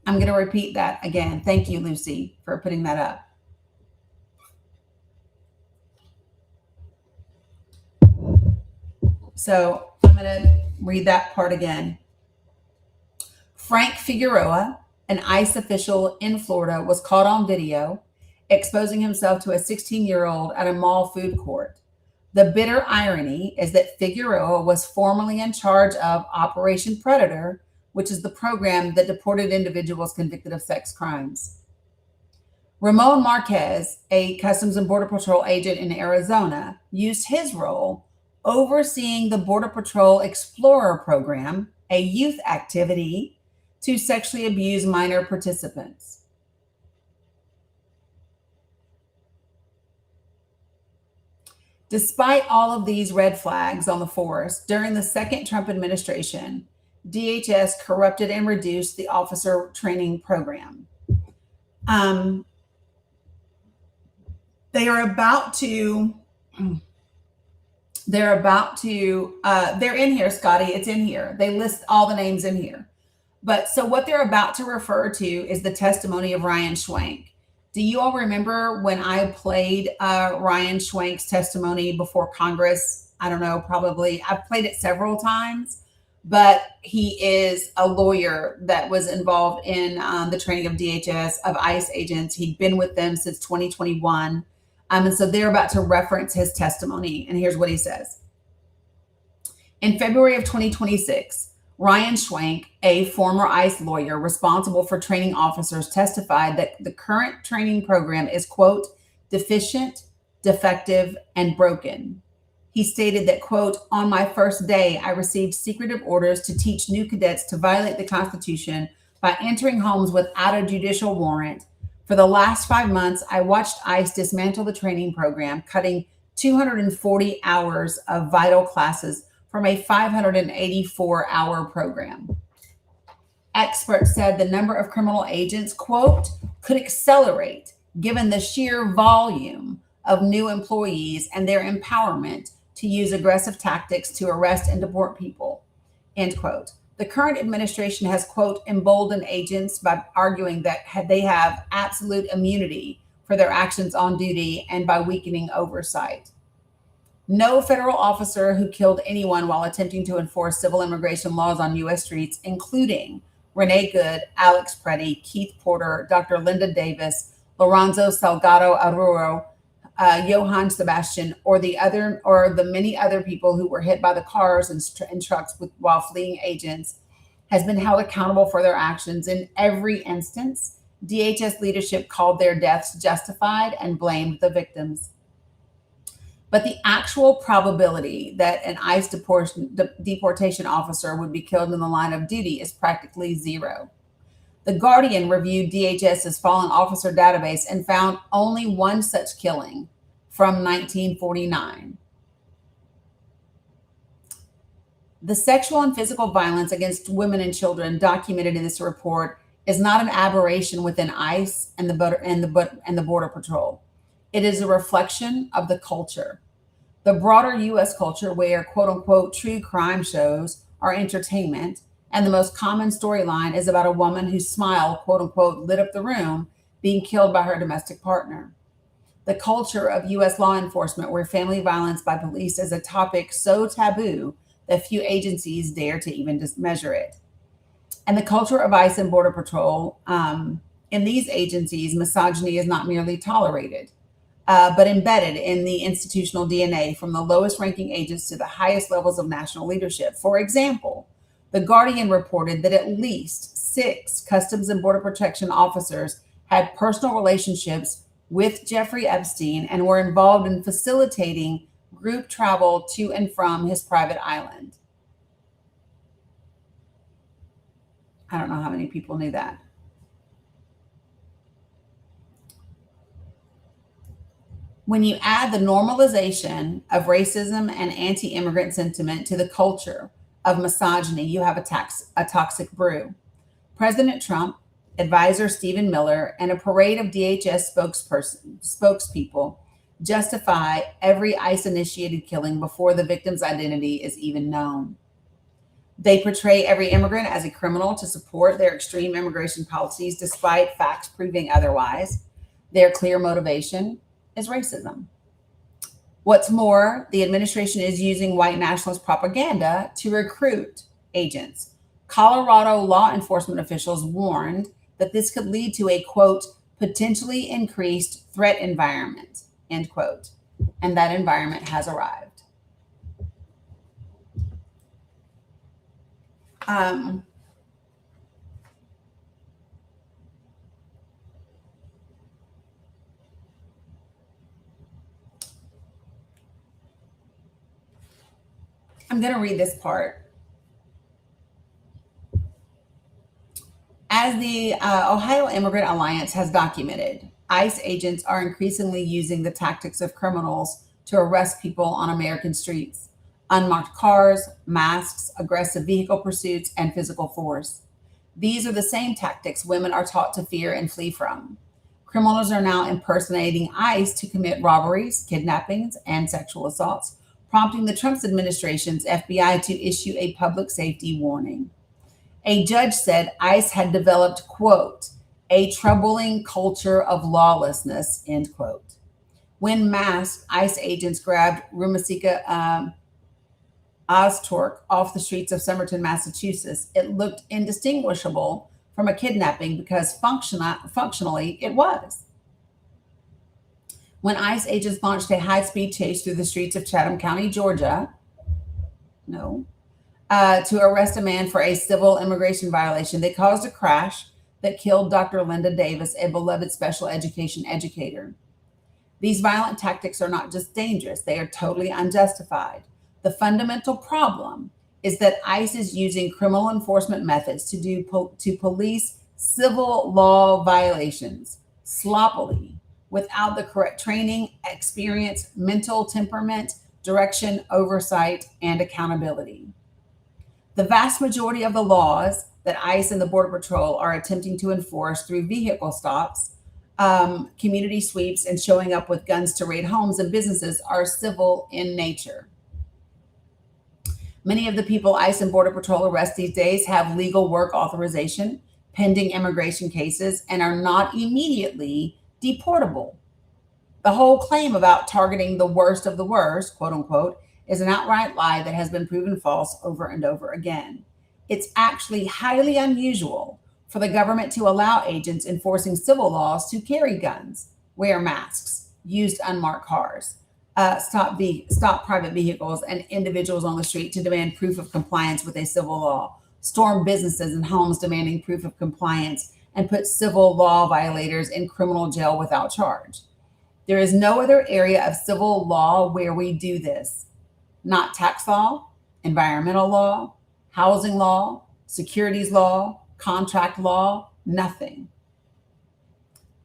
I'm going to repeat that again. Thank you, Lucy, for putting that up. So I'm going to read that part again. Frank Figueroa, an ICE official in Florida, was caught on video exposing himself to a 16-year-old at a mall food court. The bitter irony is that Figueroa was formerly in charge of Operation Predator, which is the program that deported individuals convicted of sex crimes. Ramon Marquez, a Customs and Border Patrol agent in Arizona, used his role overseeing the Border Patrol Explorer program, a youth activity, to sexually abuse minor participants. Despite all of these red flags on the force, during the second Trump administration, DHS corrupted and reduced the officer training program. They're in here, Scotty, it's in here. They list all the names in here. But so what they're about to refer to is the testimony of Ryan Schwenk. Do you all remember when I played Ryan Schwenk's testimony before Congress I don't know, probably I've played it several times, but he is a lawyer that was involved in the training of DHS, of ICE agents. He'd been with them since 2021. And so they're about to reference his testimony. And here's what he says. In February of 2026, Ryan Schwank, a former ICE lawyer responsible for training officers, testified that the current training program is, quote, deficient, defective, and broken. He stated that, quote, on my first day, I received secretive orders to teach new cadets to violate the Constitution by entering homes without a judicial warrant. For the last 5 months, I watched ICE dismantle the training program, cutting 240 hours of vital classes from a 584-hour program. Experts said the number of criminal agents, quote, could accelerate given the sheer volume of new employees and their empowerment to use aggressive tactics to arrest and deport people, end quote. The current administration has, quote, emboldened agents by arguing that they have absolute immunity for their actions on duty and by weakening oversight. No federal officer who killed anyone while attempting to enforce civil immigration laws on U.S. streets, including Renee Good, Alex Preddy, Keith Porter, Dr. Linda Davis, Lorenzo Salgado Aruro, Johann Sebastian, or the many other people who were hit by the cars and trucks while fleeing agents, has been held accountable for their actions. In every instance, DHS leadership called their deaths justified and blamed the victims. But the actual probability that an ICE deportation officer would be killed in the line of duty is practically zero. The Guardian reviewed DHS's fallen officer database and found only one such killing from 1949. The sexual and physical violence against women and children documented in this report is not an aberration within ICE and the Border Patrol. It is a reflection of the culture, the broader U.S. culture where, quote unquote, true crime shows are entertainment, and the most common storyline is about a woman whose smile, quote unquote, lit up the room, being killed by her domestic partner. The culture of U.S. law enforcement where family violence by police is a topic so taboo that few agencies dare to even just measure it. And the culture of ICE and Border Patrol, in these agencies, misogyny is not merely tolerated, but embedded in the institutional DNA from the lowest ranking agents to the highest levels of national leadership. For example, The Guardian reported that at least 6 Customs and Border Protection officers had personal relationships with Jeffrey Epstein and were involved in facilitating group travel to and from his private island. I don't know how many people knew that. When you add the normalization of racism and anti-immigrant sentiment to the culture of misogyny, you have a toxic brew. President Trump, advisor Stephen Miller, and a parade of DHS spokespeople justify every ICE-initiated killing before the victim's identity is even known. They portray every immigrant as a criminal to support their extreme immigration policies, despite facts proving otherwise. Their clear motivation is racism. What's more, the administration is using white nationalist propaganda to recruit agents. Colorado law enforcement officials warned that this could lead to a, quote, potentially increased threat environment, end quote. And that environment has arrived. I'm going to read this part. As the Ohio Immigrant Alliance has documented, ICE agents are increasingly using the tactics of criminals to arrest people on American streets. Unmarked cars, masks, aggressive vehicle pursuits, and physical force. These are the same tactics women are taught to fear and flee from. Criminals are now impersonating ICE to commit robberies, kidnappings, and sexual assaults, prompting the Trump administration's FBI to issue a public safety warning. A judge said ICE had developed, quote, a troubling culture of lawlessness, end quote. When masked, ICE agents grabbed Rumasika Ozturk off the streets of Somerton, Massachusetts, it looked indistinguishable from a kidnapping because functionally it was. When ICE agents launched a high-speed chase through the streets of Chatham County, Georgia, to arrest a man for a civil immigration violation, they caused a crash that killed Dr. Linda Davis, a beloved special education educator. These violent tactics are not just dangerous, they are totally unjustified. The fundamental problem is that ICE is using criminal enforcement methods to police civil law violations sloppily, without the correct training, experience, mental temperament, direction, oversight, and accountability. The vast majority of the laws that ICE and the Border Patrol are attempting to enforce through vehicle stops, community sweeps, and showing up with guns to raid homes and businesses are civil in nature. Many of the people ICE and Border Patrol arrest these days have legal work authorization, pending immigration cases, and are not immediately deportable. The whole claim about targeting the worst of the worst, quote unquote, is an outright lie that has been proven false over and over again. It's actually highly unusual for the government to allow agents enforcing civil laws to carry guns, wear masks, use unmarked cars, stop private vehicles and individuals on the street to demand proof of compliance with a civil law, storm businesses and homes demanding proof of compliance, and put civil law violators in criminal jail without charge. There is no other area of civil law where we do this. Not tax law, environmental law, housing law, securities law, contract law, nothing.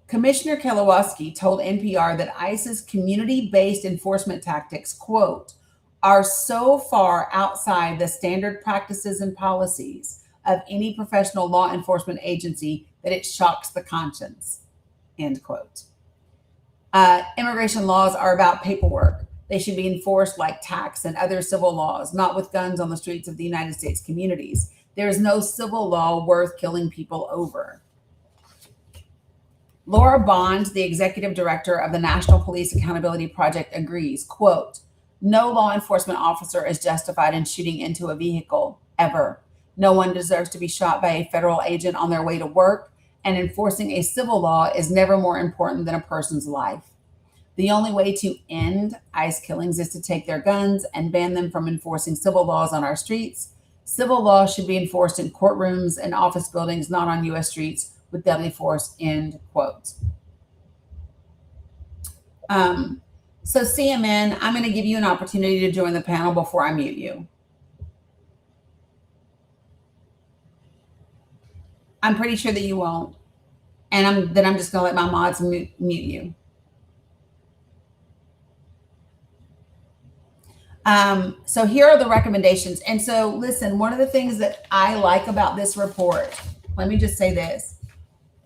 Commissioner Kowalski told NPR that ICE's community-based enforcement tactics, quote, are so far outside the standard practices and policies of any professional law enforcement agency that it shocks the conscience, end quote. Immigration laws are about paperwork. They should be enforced like tax and other civil laws, not with guns on the streets of the United States communities. There is no civil law worth killing people over. Laura Bond, the executive director of the National Police Accountability Project, agrees, quote, no law enforcement officer is justified in shooting into a vehicle, ever. No one deserves to be shot by a federal agent on their way to work, and enforcing a civil law is never more important than a person's life. The only way to end ICE killings is to take their guns and ban them from enforcing civil laws on our streets. Civil law should be enforced in courtrooms and office buildings, not on U.S. streets with deadly force, end quote. So CMN, I'm going to give you an opportunity to join the panel before I mute you. I'm pretty sure that you won't. And I'm just going to let my mods mute you. So here are the recommendations. And so listen, one of the things that I like about this report, let me just say this.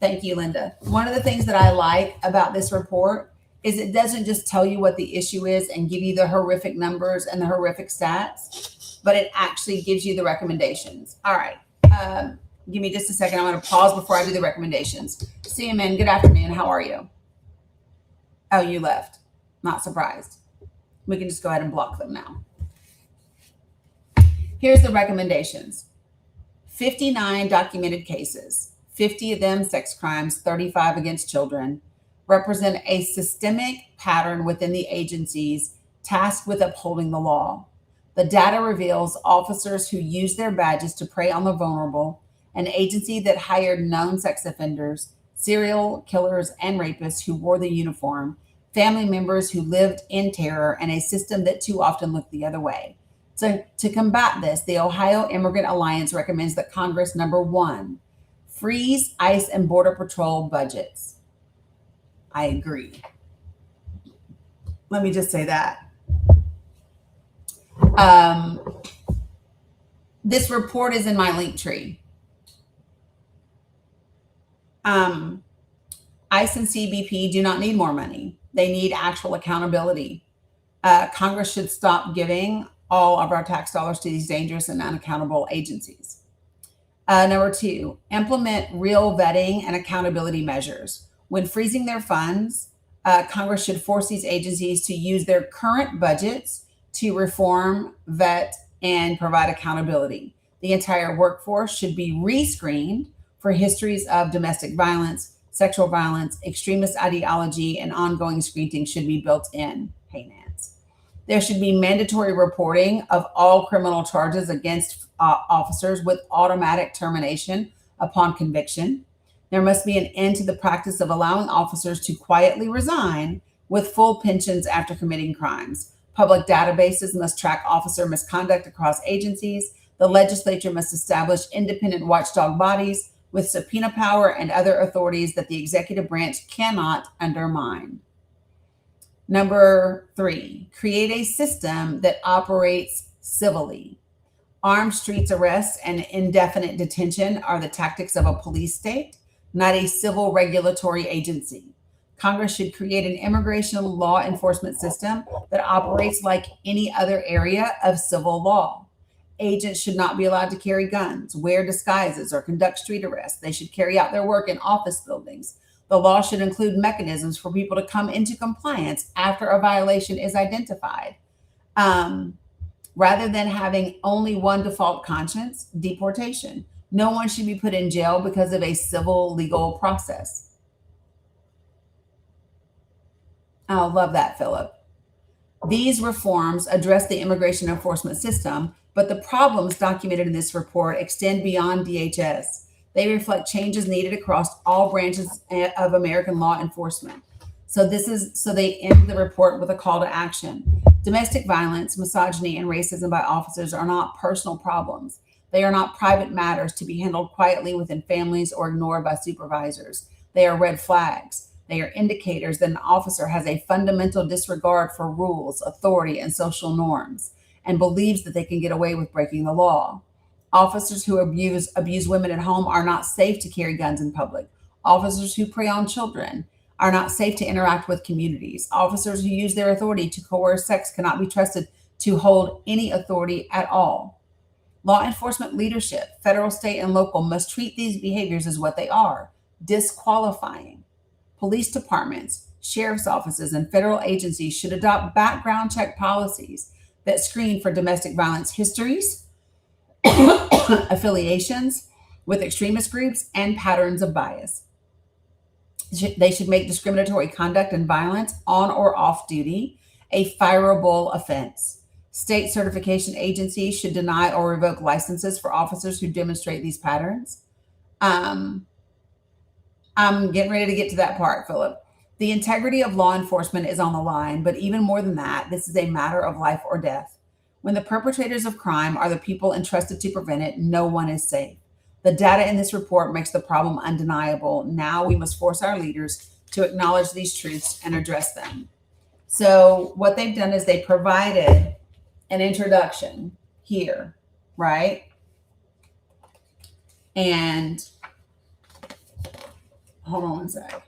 Thank you, Linda. One of the things that I like about this report is it doesn't just tell you what the issue is and give you the horrific numbers and the horrific stats, but it actually gives you the recommendations. All right. Give me just a second. I'm going to pause before I do the recommendations. CMN, good afternoon. How are you? Oh, you left. Not surprised. We can just go ahead and block them now. Here's the recommendations. 59 documented cases, 50 of them sex crimes, 35 against children, represent a systemic pattern within the agencies tasked with upholding the law. The data reveals officers who use their badges to prey on the vulnerable, an agency that hired known sex offenders, serial killers, and rapists who wore the uniform, family members who lived in terror, and a system that too often looked the other way. So to combat this, the Ohio Immigrant Alliance recommends that Congress, number one, freeze ICE and Border Patrol budgets. I agree. Let me just say that. This report is in my link tree. ICE and CBP do not need more money. They need actual accountability. Congress should stop giving all of our tax dollars to these dangerous and unaccountable agencies. Number two, implement real vetting and accountability measures. When freezing their funds, Congress should force these agencies to use their current budgets to reform, vet, and provide accountability. The entire workforce should be rescreened for histories of domestic violence, sexual violence, extremist ideology, and ongoing screening should be built in. Hey, Nance. There should be mandatory reporting of all criminal charges against officers with automatic termination upon conviction. There must be an end to the practice of allowing officers to quietly resign with full pensions after committing crimes. Public databases must track officer misconduct across agencies. The legislature must establish independent watchdog bodies with subpoena power and other authorities that the executive branch cannot undermine. Number 3, create a system that operates civilly. Armed streets arrests and indefinite detention are the tactics of a police state, not a civil regulatory agency. Congress should create an immigration law enforcement system that operates like any other area of civil law. Agents should not be allowed to carry guns, wear disguises, or conduct street arrests. They should carry out their work in office buildings. The law should include mechanisms for people to come into compliance after a violation is identified. Rather than having only one default conscience, deportation. No one should be put in jail because of a civil legal process. I love that, Philip. These reforms address the immigration enforcement system, but the problems documented in this report extend beyond DHS. They reflect changes needed across all branches of American law enforcement. So they end the report with a call to action. Domestic violence, misogyny, and racism by officers are not personal problems. They are not private matters to be handled quietly within families or ignored by supervisors. They are red flags. They are indicators that an officer has a fundamental disregard for rules, authority, and social norms, and believes that they can get away with breaking the law. Officers who abuse women at home are not safe to carry guns in public. Officers who prey on children are not safe to interact with communities. Officers who use their authority to coerce sex cannot be trusted to hold any authority at all. Law enforcement leadership, federal, state, and local, must treat these behaviors as what they are, disqualifying. Police departments, sheriff's offices, and federal agencies should adopt background check policies that screen for domestic violence histories, affiliations with extremist groups, and patterns of bias. They should make discriminatory conduct and violence on or off duty a fireable offense. State certification agencies should deny or revoke licenses for officers who demonstrate these patterns. I'm getting ready to get to that part, Philip. The integrity of law enforcement is on the line, but even more than that, this is a matter of life or death. When the perpetrators of crime are the people entrusted to prevent it, no one is safe. The data in this report makes the problem undeniable. Now we must force our leaders to acknowledge these truths and address them. So what they've done is they provided an introduction here, right? And hold on one sec.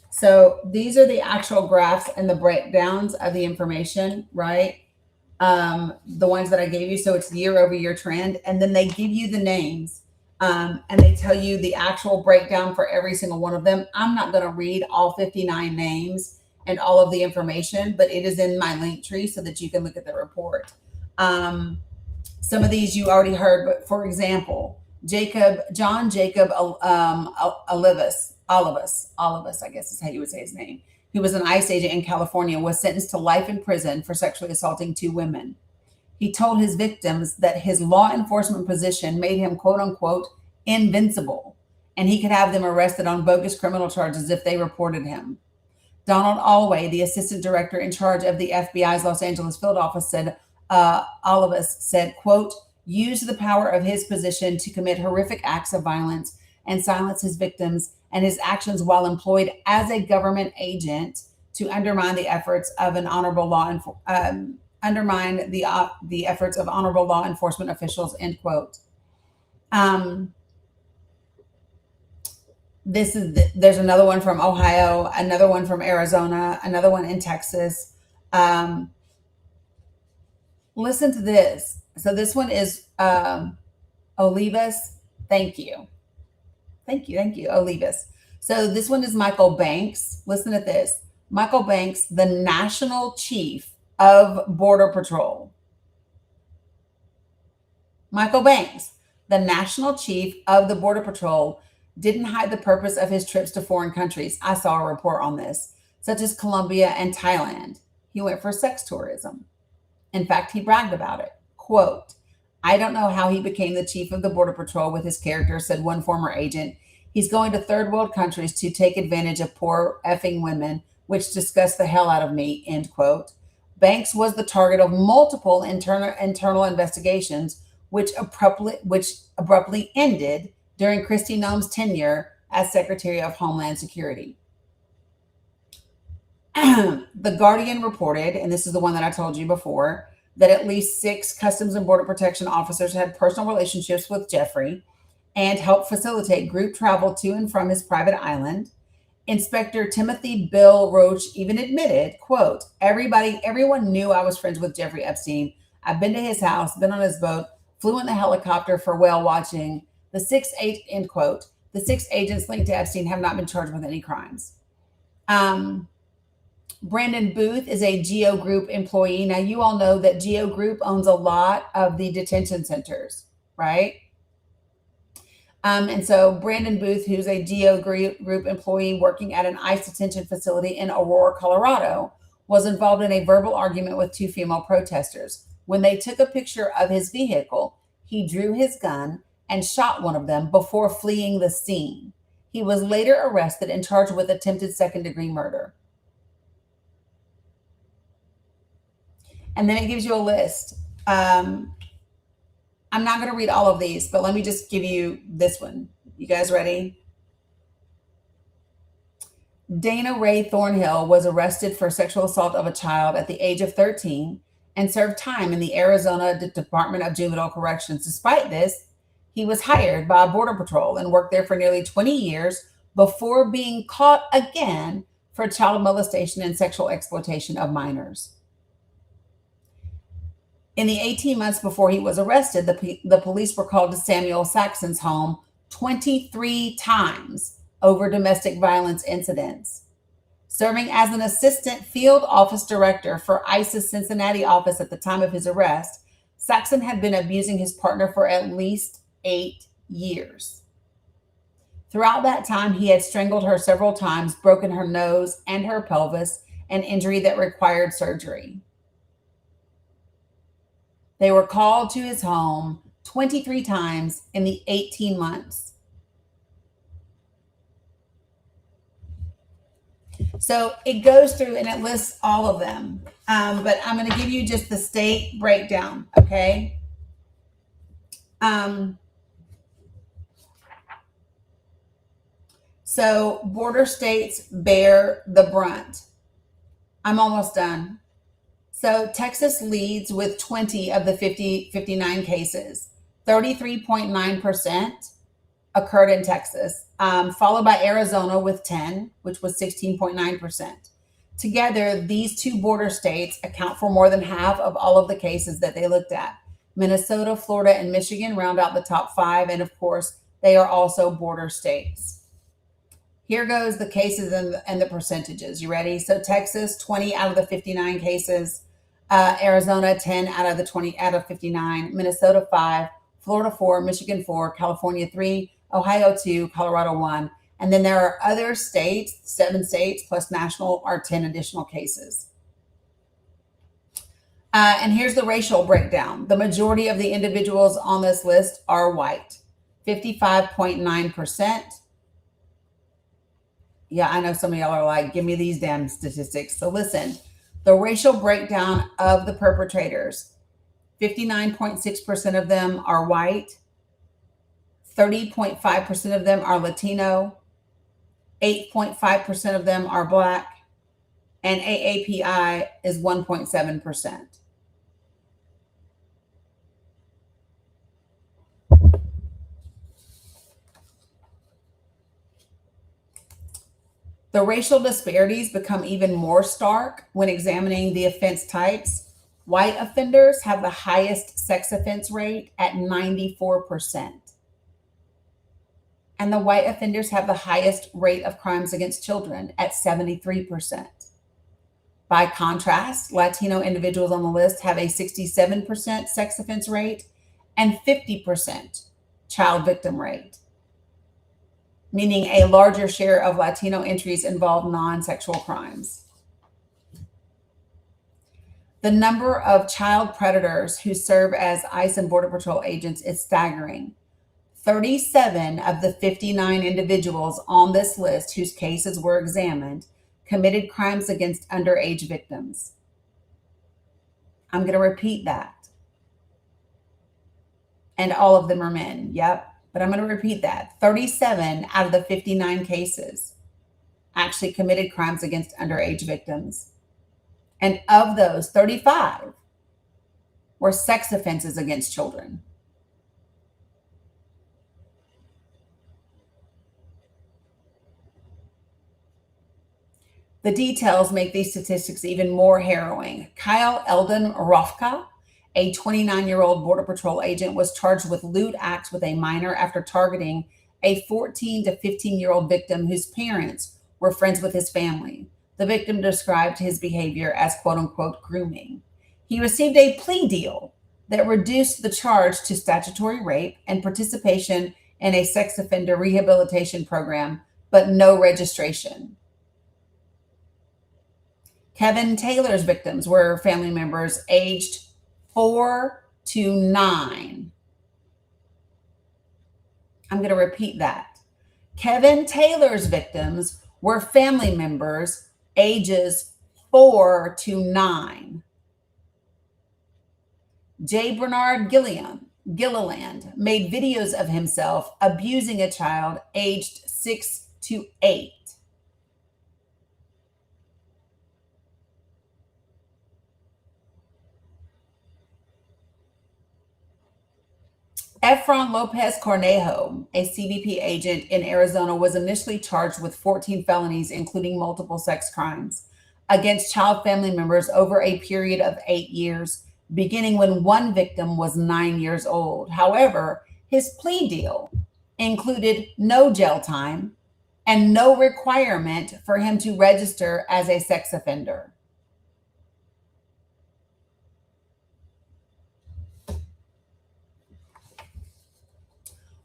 So these are the actual graphs and the breakdowns of the information, right? The ones that I gave you. So it's year over year trend. And then they give you the names and they tell you the actual breakdown for every single one of them. I'm not going to read all 59 names and all of the information, but it is in my link tree so that you can look at the report. Some of these you already heard, but for example, John Jacob Olivas, I guess is how you would say his name, who was an ICE agent in California, was sentenced to life in prison for sexually assaulting 2 women. He told his victims that his law enforcement position made him, quote unquote, invincible, and he could have them arrested on bogus criminal charges if they reported him. Donald Alway, the assistant director in charge of the FBI's Los Angeles field office, said, Olivas said, quote, use the power of his position to commit horrific acts of violence and silence his victims and his actions while employed as a government agent to undermine the efforts of an honorable the efforts of honorable law enforcement officials, end quote. There's another one from Ohio, another one from Arizona, another one in Texas. Listen to this. So this one is Olivas. Thank you, Olivas. So this one is Michael Banks. Listen to this. Michael Banks, the national chief of Border Patrol. Michael Banks, the national chief of the Border Patrol, didn't hide the purpose of his trips to foreign countries. I saw a report on this, such as Colombia and Thailand. He went for sex tourism. In fact, he bragged about it. Quote, "I don't know how he became the chief of the Border Patrol with his character," said one former agent. "He's going to third world countries to take advantage of poor effing women, which disgust the hell out of me," end quote. Banks was the target of multiple internal investigations, which abruptly ended during Kristi Noem's tenure as Secretary of Homeland Security. The Guardian reported, and this is the one that I told you before, that at least 6 Customs and Border Protection officers had personal relationships with Jeffrey and helped facilitate group travel to and from his private island. Inspector Timothy Bill Roach even admitted, quote, "Everyone knew I was friends with Jeffrey Epstein. I've been to his house, been on his boat, flew in the helicopter for whale watching. End quote. The 6 agents linked to Epstein have not been charged with any crimes." Brandon Booth is a Geo Group employee. Now, you all know that Geo Group owns a lot of the detention centers, right? And so Brandon Booth, who's a Geo Group employee working at an ICE detention facility in Aurora, Colorado, was involved in a verbal argument with 2 female protesters. When they took a picture of his vehicle, he drew his gun and shot one of them before fleeing the scene. He was later arrested and charged with attempted second-degree murder. And then it gives you a list. I'm not going to read all of these, but let me just give you this one. You guys ready? Dana Ray Thornhill was arrested for sexual assault of a child at the age of 13 and served time in the Arizona Department of Juvenile Corrections. Despite this, he was hired by Border Patrol and worked there for nearly 20 years before being caught again for child molestation and sexual exploitation of minors. In the 18 months before he was arrested, the police were called to Samuel Saxon's home 23 times over domestic violence incidents. Serving as an assistant field office director for ICE's Cincinnati office at the time of his arrest, Saxon had been abusing his partner for at least 8 years. Throughout that time, he had strangled her several times, broken her nose and her pelvis, an injury that required surgery. They were called to his home 23 times in the 18 months. So it goes through and it lists all of them. But I'm going to give you just the state breakdown, okay? So border states bear the brunt. I'm almost done. So Texas leads with 20 of the 59 cases. 33.9% occurred in Texas, followed by Arizona with 10, which was 16.9%. Together, these 2 border states account for more than half of all of the cases that they looked at. Minnesota, Florida, and Michigan round out the top 5, and of course, they are also border states. Here goes the cases and the percentages. You ready? So Texas, 20 out of the 59 cases. Arizona, 10 out of the 20 out of 59. Minnesota, 5. Florida, 4. Michigan, 4. California, 3. Ohio, 2. Colorado, 1. And then there are other states, 7 states plus national, are 10 additional cases. And here's the racial breakdown. The majority of the individuals on this list are white, 55.9%. Yeah, I know some of y'all are like, give me these damn statistics. So listen, the racial breakdown of the perpetrators, 59.6% of them are white, 30.5% of them are Latino, 8.5% of them are Black, and AAPI is 1.7%. The racial disparities become even more stark when examining the offense types. White offenders have the highest sex offense rate at 94%. And the white offenders have the highest rate of crimes against children at 73%. By contrast, Latino individuals on the list have a 67% sex offense rate and 50% child victim rate, meaning a larger share of Latino entries involve non-sexual crimes. The number of child predators who serve as ICE and Border Patrol agents is staggering. 37 of the 59 individuals on this list whose cases were examined committed crimes against underage victims. I'm going to repeat that. And all of them are men. Yep. But I'm going to repeat that. 37 out of the 59 cases actually committed crimes against underage victims. And of those, 35 were sex offenses against children. The details make these statistics even more harrowing. Kyle Eldon Rofka, a 29-year-old Border Patrol agent, was charged with lewd acts with a minor after targeting a 14 to 15-year-old victim whose parents were friends with his family. The victim described his behavior as quote-unquote grooming. He received a plea deal that reduced the charge to statutory rape and participation in a sex offender rehabilitation program, but no registration. Kevin Taylor's victims were family members aged 4 to 9. I'm going to repeat that. Kevin Taylor's victims were family members ages 4 to 9. J. Bernard Gilliland made videos of himself abusing a child aged 6 to 8. Efron Lopez Cornejo, a CBP agent in Arizona, was initially charged with 14 felonies, including multiple sex crimes, against child family members over a period of 8 years, beginning when one victim was 9 years old. However, his plea deal included no jail time and no requirement for him to register as a sex offender.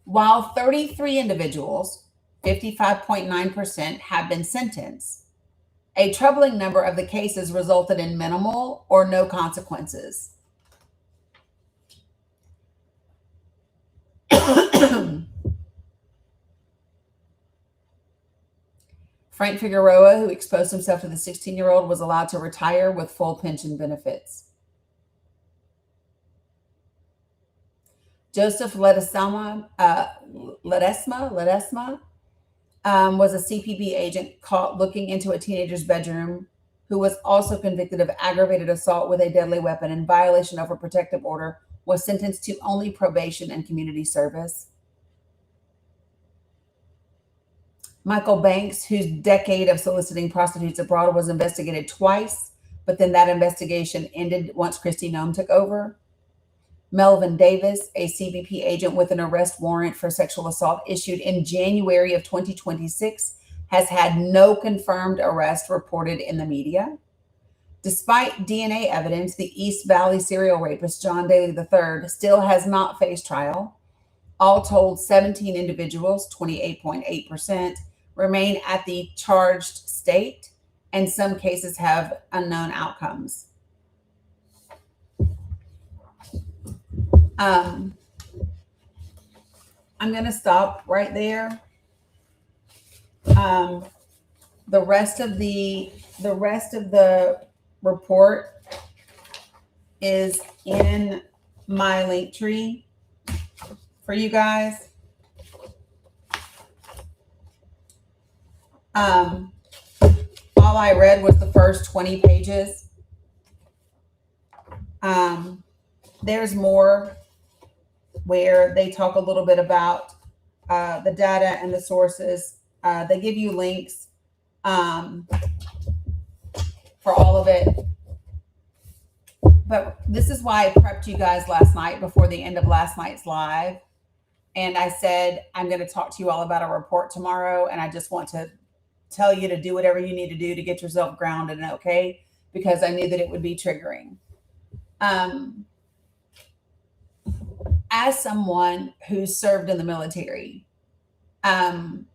While 33 individuals, 55.9%, have been sentenced, a troubling number of the cases resulted in minimal or no consequences. Frank Figueroa, who exposed himself to the 16-year-old, was allowed to retire with full pension benefits. Joseph Ledesma was a CPB agent caught looking into a teenager's bedroom, who was also convicted of aggravated assault with a deadly weapon in violation of a protective order, was sentenced to only probation and community service. Michael Banks, whose decade of soliciting prostitutes abroad, was investigated twice, but then that investigation ended once Kristi Noem took over. Melvin Davis, a CBP agent with an arrest warrant for sexual assault issued in January of 2026, has had no confirmed arrest reported in the media. Despite DNA evidence, the East Valley serial rapist John Daly III still has not faced trial. All told, 17 individuals, 28.8%, remain at the charged state, and some cases have unknown outcomes. I'm going to stop right there. The rest of the report is in my link tree for you guys. All I read was the first 20 pages. There's more where they talk a little bit about the data and the sources. They give you links for all of it. But this is why I prepped you guys last night before the end of last night's live. And I said, I'm going to talk to you all about a report tomorrow. And I just want to tell you to do whatever you need to do to get yourself grounded and okay. because I knew that it would be triggering. As someone who served in the military, none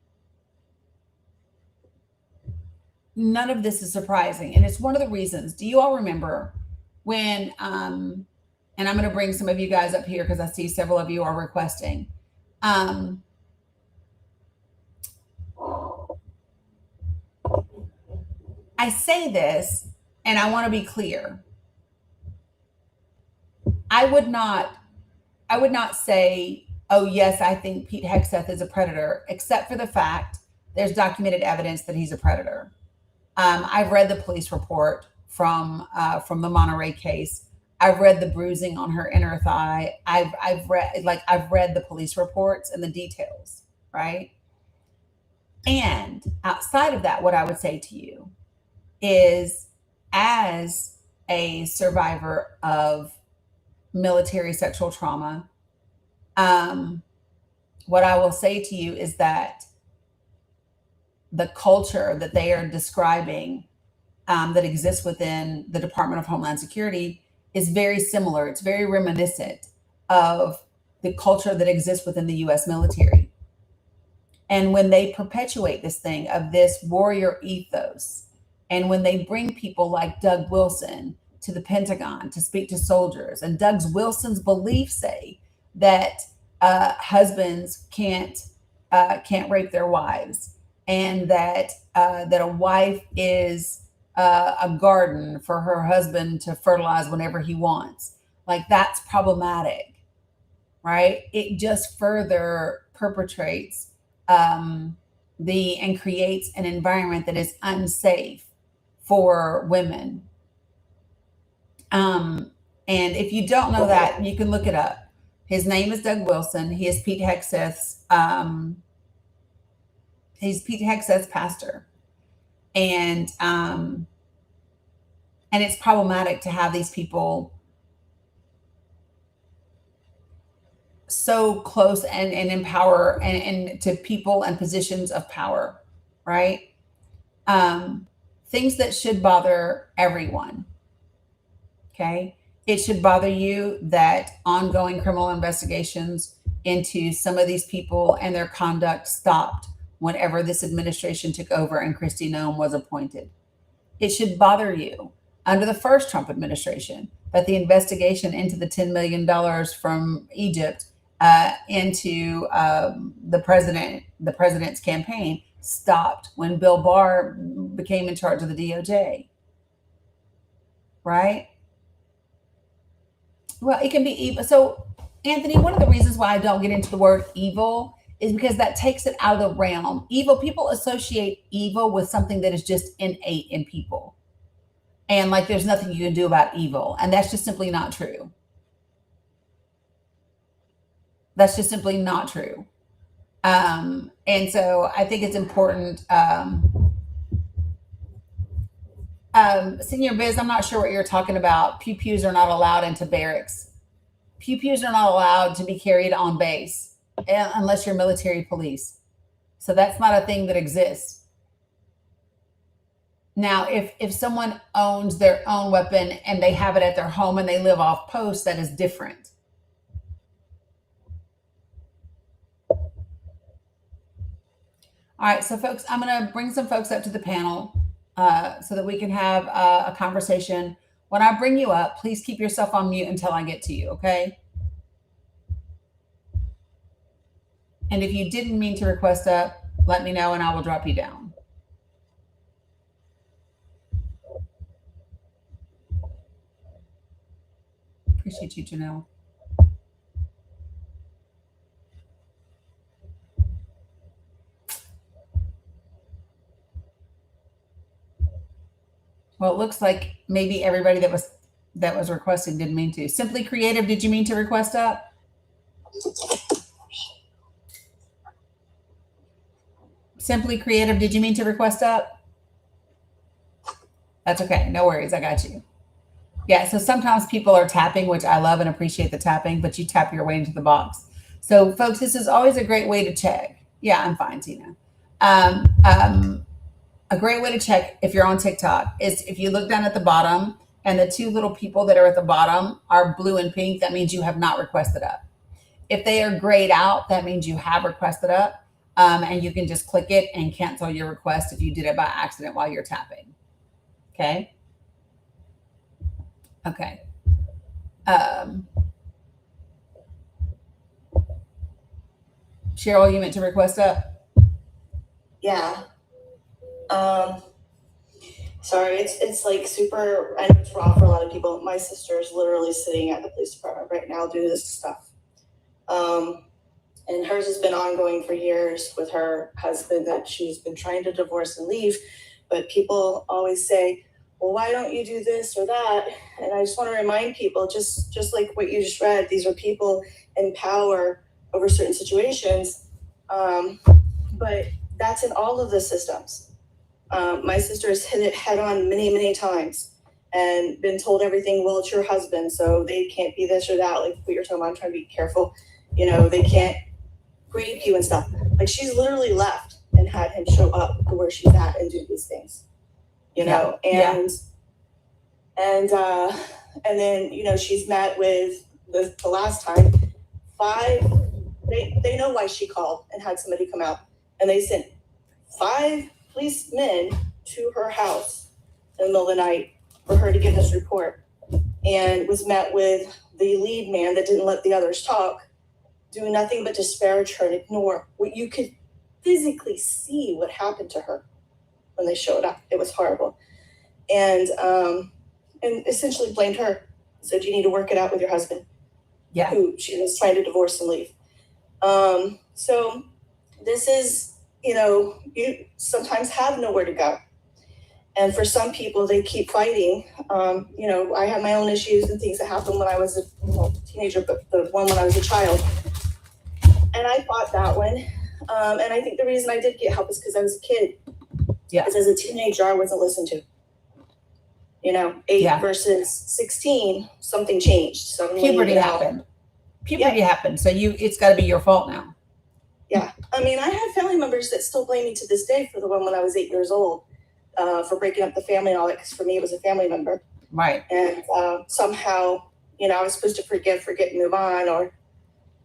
of this is surprising. And it's one of the reasons. Do you all remember when, and I'm going to bring some of you guys up here because I see several of you are requesting. I say this, and I want to be clear. I would not say, oh, yes, I think Pete Hegseth is a predator, except for the fact there's documented evidence that he's a predator. I've read the police report from the Monterey case. I've read the bruising on her inner thigh. I've read the police reports and the details, right? And outside of that, what I would say to you is, as a survivor of military sexual trauma, what I will say to you is that the culture that they are describing that exists within the Department of Homeland Security is very similar. It's very reminiscent of the culture that exists within the U.S. military. And when they perpetuate this thing of this warrior ethos, and when they bring people like Doug Wilson to the Pentagon to speak to soldiers, and Doug Wilson's beliefs say that husbands can't rape their wives, and that a wife is a garden for her husband to fertilize whenever he wants. Like, that's problematic, right? It just further perpetrates and creates an environment that is unsafe for women. And if you don't know that, you can look it up. His name is Doug Wilson. He is Pete Hegseth's pastor. And it's problematic to have these people so close and in power and to people and positions of power, right? Things that should bother everyone. Okay. It should bother you that ongoing criminal investigations into some of these people and their conduct stopped whenever this administration took over and Kristi Noem was appointed. It should bother you under the first Trump administration that the investigation into the $10 million from Egypt into the president's campaign stopped when Bill Barr became in charge of the DOJ, right? Well, it can be evil. So, Anthony, one of the reasons why I don't get into the word evil is because that takes it out of the realm. Evil, people associate evil with something that is just innate in people. And like there's nothing you can do about evil. And that's just simply not true. That's just simply not true. And so I think it's important. Senior Biz, I'm not sure what you're talking about. Pew-pews are not allowed into barracks. Pew-pews are not allowed to be carried on base unless you're military police. So that's not a thing that exists. Now, if someone owns their own weapon and they have it at their home and they live off post, that is different. All right, so folks, I'm going to bring some folks up to the panel so that we can have a conversation. When I bring you up, please keep yourself on mute until I get to you, okay? And if you didn't mean to request up, let me know and I will drop you down. Appreciate you, Janelle. Well, it looks like maybe everybody that was requesting didn't mean to. Simply Creative, did you mean to request up? Simply Creative, did you mean to request up? That's okay. No worries. I got you. Yeah, so sometimes people are tapping, which I love and appreciate the tapping, but you tap your way into the box. So, folks, this is always a great way to check. Yeah, I'm fine, Tina. a great way to check if you're on TikTok is if you look down at the bottom and the two little people that are at the bottom are blue and pink, that means you have not requested up. If they are grayed out, that means you have requested up. And you can just click it and cancel your request if you did it by accident while you're tapping. Okay. Okay. Cheryl, you meant to request up? Yeah. Sorry, it's like super, I know it's raw for a lot of people. My sister is literally sitting at the police department right now doing this stuff. And hers has been ongoing for years with her husband that she's been trying to divorce and leave. But people always say, well, why don't you do this or that? And I just want to remind people, just like what you just read, these are people in power over certain situations. But that's in all of the systems. My sister has hit it head on many, many times and been told everything, well, it's your husband, so they can't be this or that. Like what you're talking about, I'm trying to be careful. You know, they can't grieve you and stuff. Like she's literally left and had him show up to where she's at and do these things. You know, and then, you know, she's met with the last time 5, they know why she called and had somebody come out, and they sent 5 policemen to her house in the middle of the night for her to give this report, and was met with the lead man that didn't let the others talk, doing nothing but disparage her and ignore what you could physically see what happened to her when they showed up. It was horrible. And essentially blamed her. Said, you need to work it out with your husband. Yeah. Who she was trying to divorce and leave. So this is, you know, you sometimes have nowhere to go. And for some people, they keep fighting. You know, I have my own issues and things that happened when I was a teenager, but the one when I was a child. And I fought that one. And I think the reason I did get help is because I was a kid. Yeah. Because as a teenager, I wasn't listened to. You know, 8 versus 16, something changed. Suddenly, puberty happened. Puberty happened. So it's got to be your fault now. Yeah. I mean, I have family members that still blame me to this day for the one when I was 8 years old, for breaking up the family and all that. Because for me, it was a family member. Right. And somehow, you know, I was supposed to forgive, forget, and move on. Or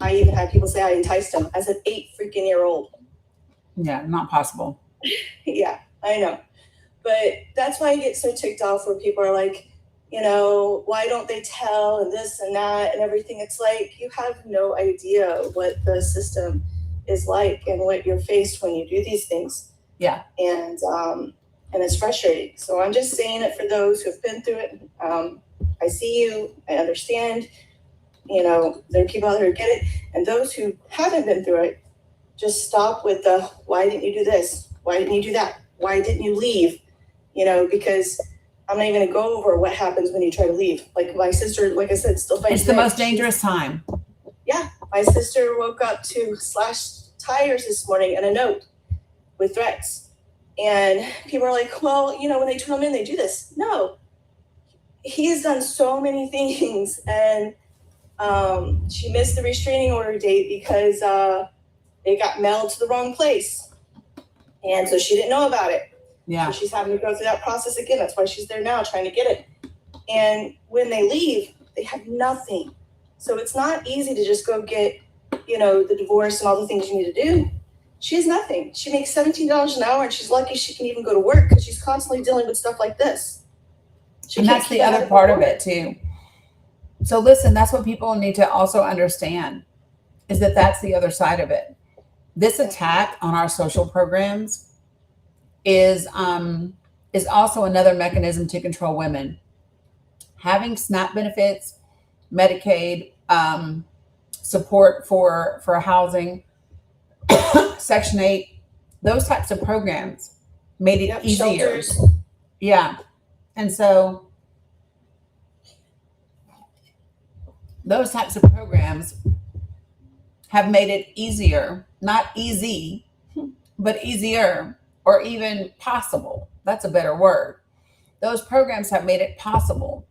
I even had people say I enticed him as an 8-freaking-year-old. Yeah, not possible. Yeah, I know. But that's why I get so ticked off where people are like, you know, why don't they tell and this and that and everything? It's like you have no idea what the system is like and what you're faced when you do these things. Yeah. And it's frustrating. So I'm just saying it for those who have been through it. I see you. I understand. You know, there are people out there who get it. And those who haven't been through it, just stop with the, why didn't you do this? Why didn't you do that? Why didn't you leave? You know, because I'm not even going to go over what happens when you try to leave. Like my sister, like I said, still fighting. It's the most dangerous time. Yeah. My sister woke up to slash tires this morning and a note with threats. And people are like, well, you know, when they turn them in, they do this. No. He has done so many things. And she missed the restraining order date because it got mailed to the wrong place. And so she didn't know about it. Yeah. So she's having to go through that process again. That's why she's there now trying to get it. And when they leave, they have nothing. So it's not easy to just go get, you know, the divorce and all the things you need to do. She has nothing. She makes $17 an hour and she's lucky she can even go to work because she's constantly dealing with stuff like this. And that's the other part of it too. So listen, that's what people need to also understand is that that's the other side of it. This attack on our social programs is also another mechanism to control women. Having SNAP benefits, Medicaid, support for housing, Section 8, those types of programs made it easier. Shelters. Yeah. And so those types of programs have made it easier, not easy, but easier, or even possible. That's a better word. Those programs have made it possible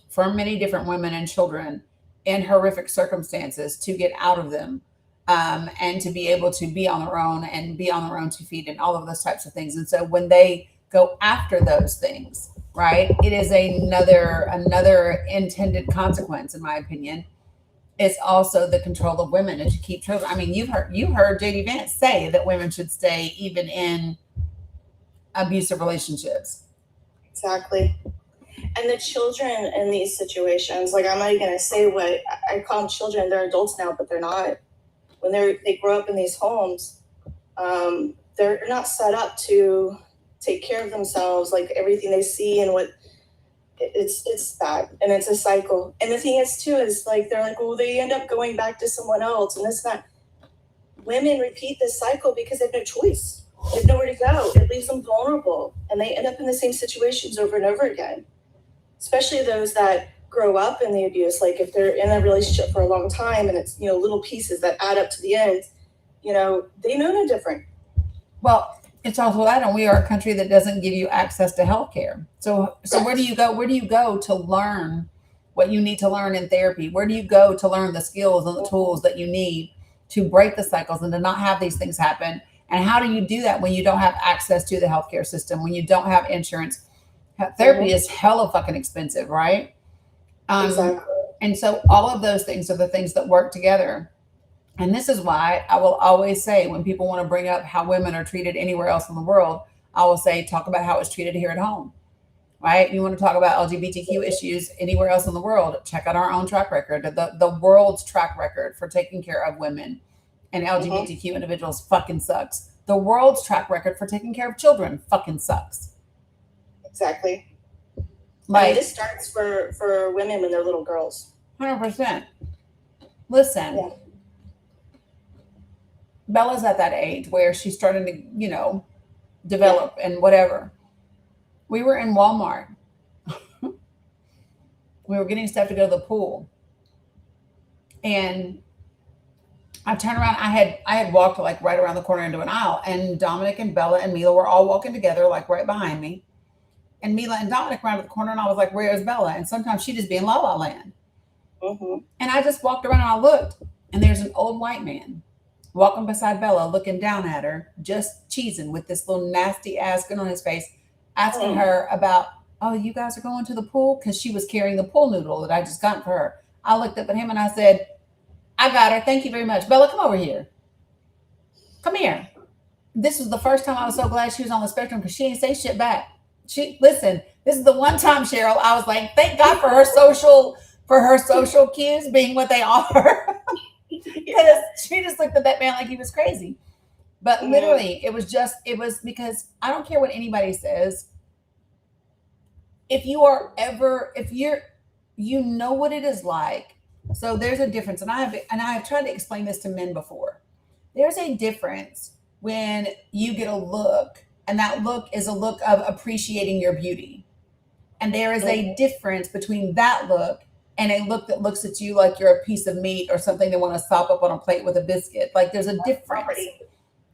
for many different women and children in horrific circumstances to get out of them and to be able to be on their own and be on their own 2 feet and all of those types of things. And so when they go after those things, right, it is another intended consequence, in my opinion. It's also the control of women and to keep children. I mean, you heard JD Vance say that women should stay even in abusive relationships. Exactly. And the children in these situations, like, I'm not even going to say what I call them children. They're adults now, but they're not. When they grow up in these homes, they're not set up to take care of themselves. Like, everything they see and what it's bad, and it's a cycle. And the thing is too is, like, they're like, well, they end up going back to someone else, and this not. Women repeat this cycle because they have no choice. They have nowhere to go. It leaves them vulnerable, and they end up in the same situations over and over again. Especially those that grow up in the abuse. Like, if they're in a relationship for a long time and it's, little pieces that add up to the end, they know no different. Well, it's also that, and we are a country that doesn't give you access to healthcare. So where do you go? Where do you go to learn what you need to learn in therapy? Where do you go to learn the skills and the tools that you need to break the cycles and to not have these things happen? And how do you do that when you don't have access to the healthcare system, when you don't have insurance? Therapy is hella fucking expensive, right? Exactly. And so all of those things are the things that work together. And this is why I will always say, when people want to bring up how women are treated anywhere else in the world, I will say, talk about how it's treated here at home, right? You want to talk about LGBTQ issues anywhere else in the world, check out our own track record. The world's track record for taking care of women and LGBTQ individuals fucking sucks. The world's track record for taking care of children fucking sucks. Exactly. Like, this starts for women when they're little girls. 100%. Listen. Yeah. Bella's at that age where she's starting to, develop and whatever. We were in Walmart. We were getting stuff to go to the pool. And I turned around. I had walked like right around the corner into an aisle, and Dominic and Bella and Mila were all walking together, like right behind me. And Mila and Dominic ran to the corner, and I was like, where is Bella? And sometimes she'd just be in La La Land. Mm-hmm. And I just walked around and I looked, and there's an old white man walking beside Bella, looking down at her, just cheesing with this little nasty ass grin on his face, asking her about, oh, you guys are going to the pool? Because she was carrying the pool noodle that I just got for her. I looked up at him and I said, I got her. Thank you very much. Bella, come over here. Come here. This was the first time I was so glad she was on the spectrum, because she ain't say shit back. Listen, this is the one time, Cheryl, I was like, thank God for her social cues being what they are. Because she just looked at that man like he was crazy. But literally, it was because I don't care what anybody says. If you know what it is like. So there's a difference. And I have tried to explain this to men before. There's a difference when you get a look, and that look is a look of appreciating your beauty. And there is a difference between that look and a look that looks at you like you're a piece of meat or something they want to sop up on a plate with a biscuit. Like, there's a difference. Property.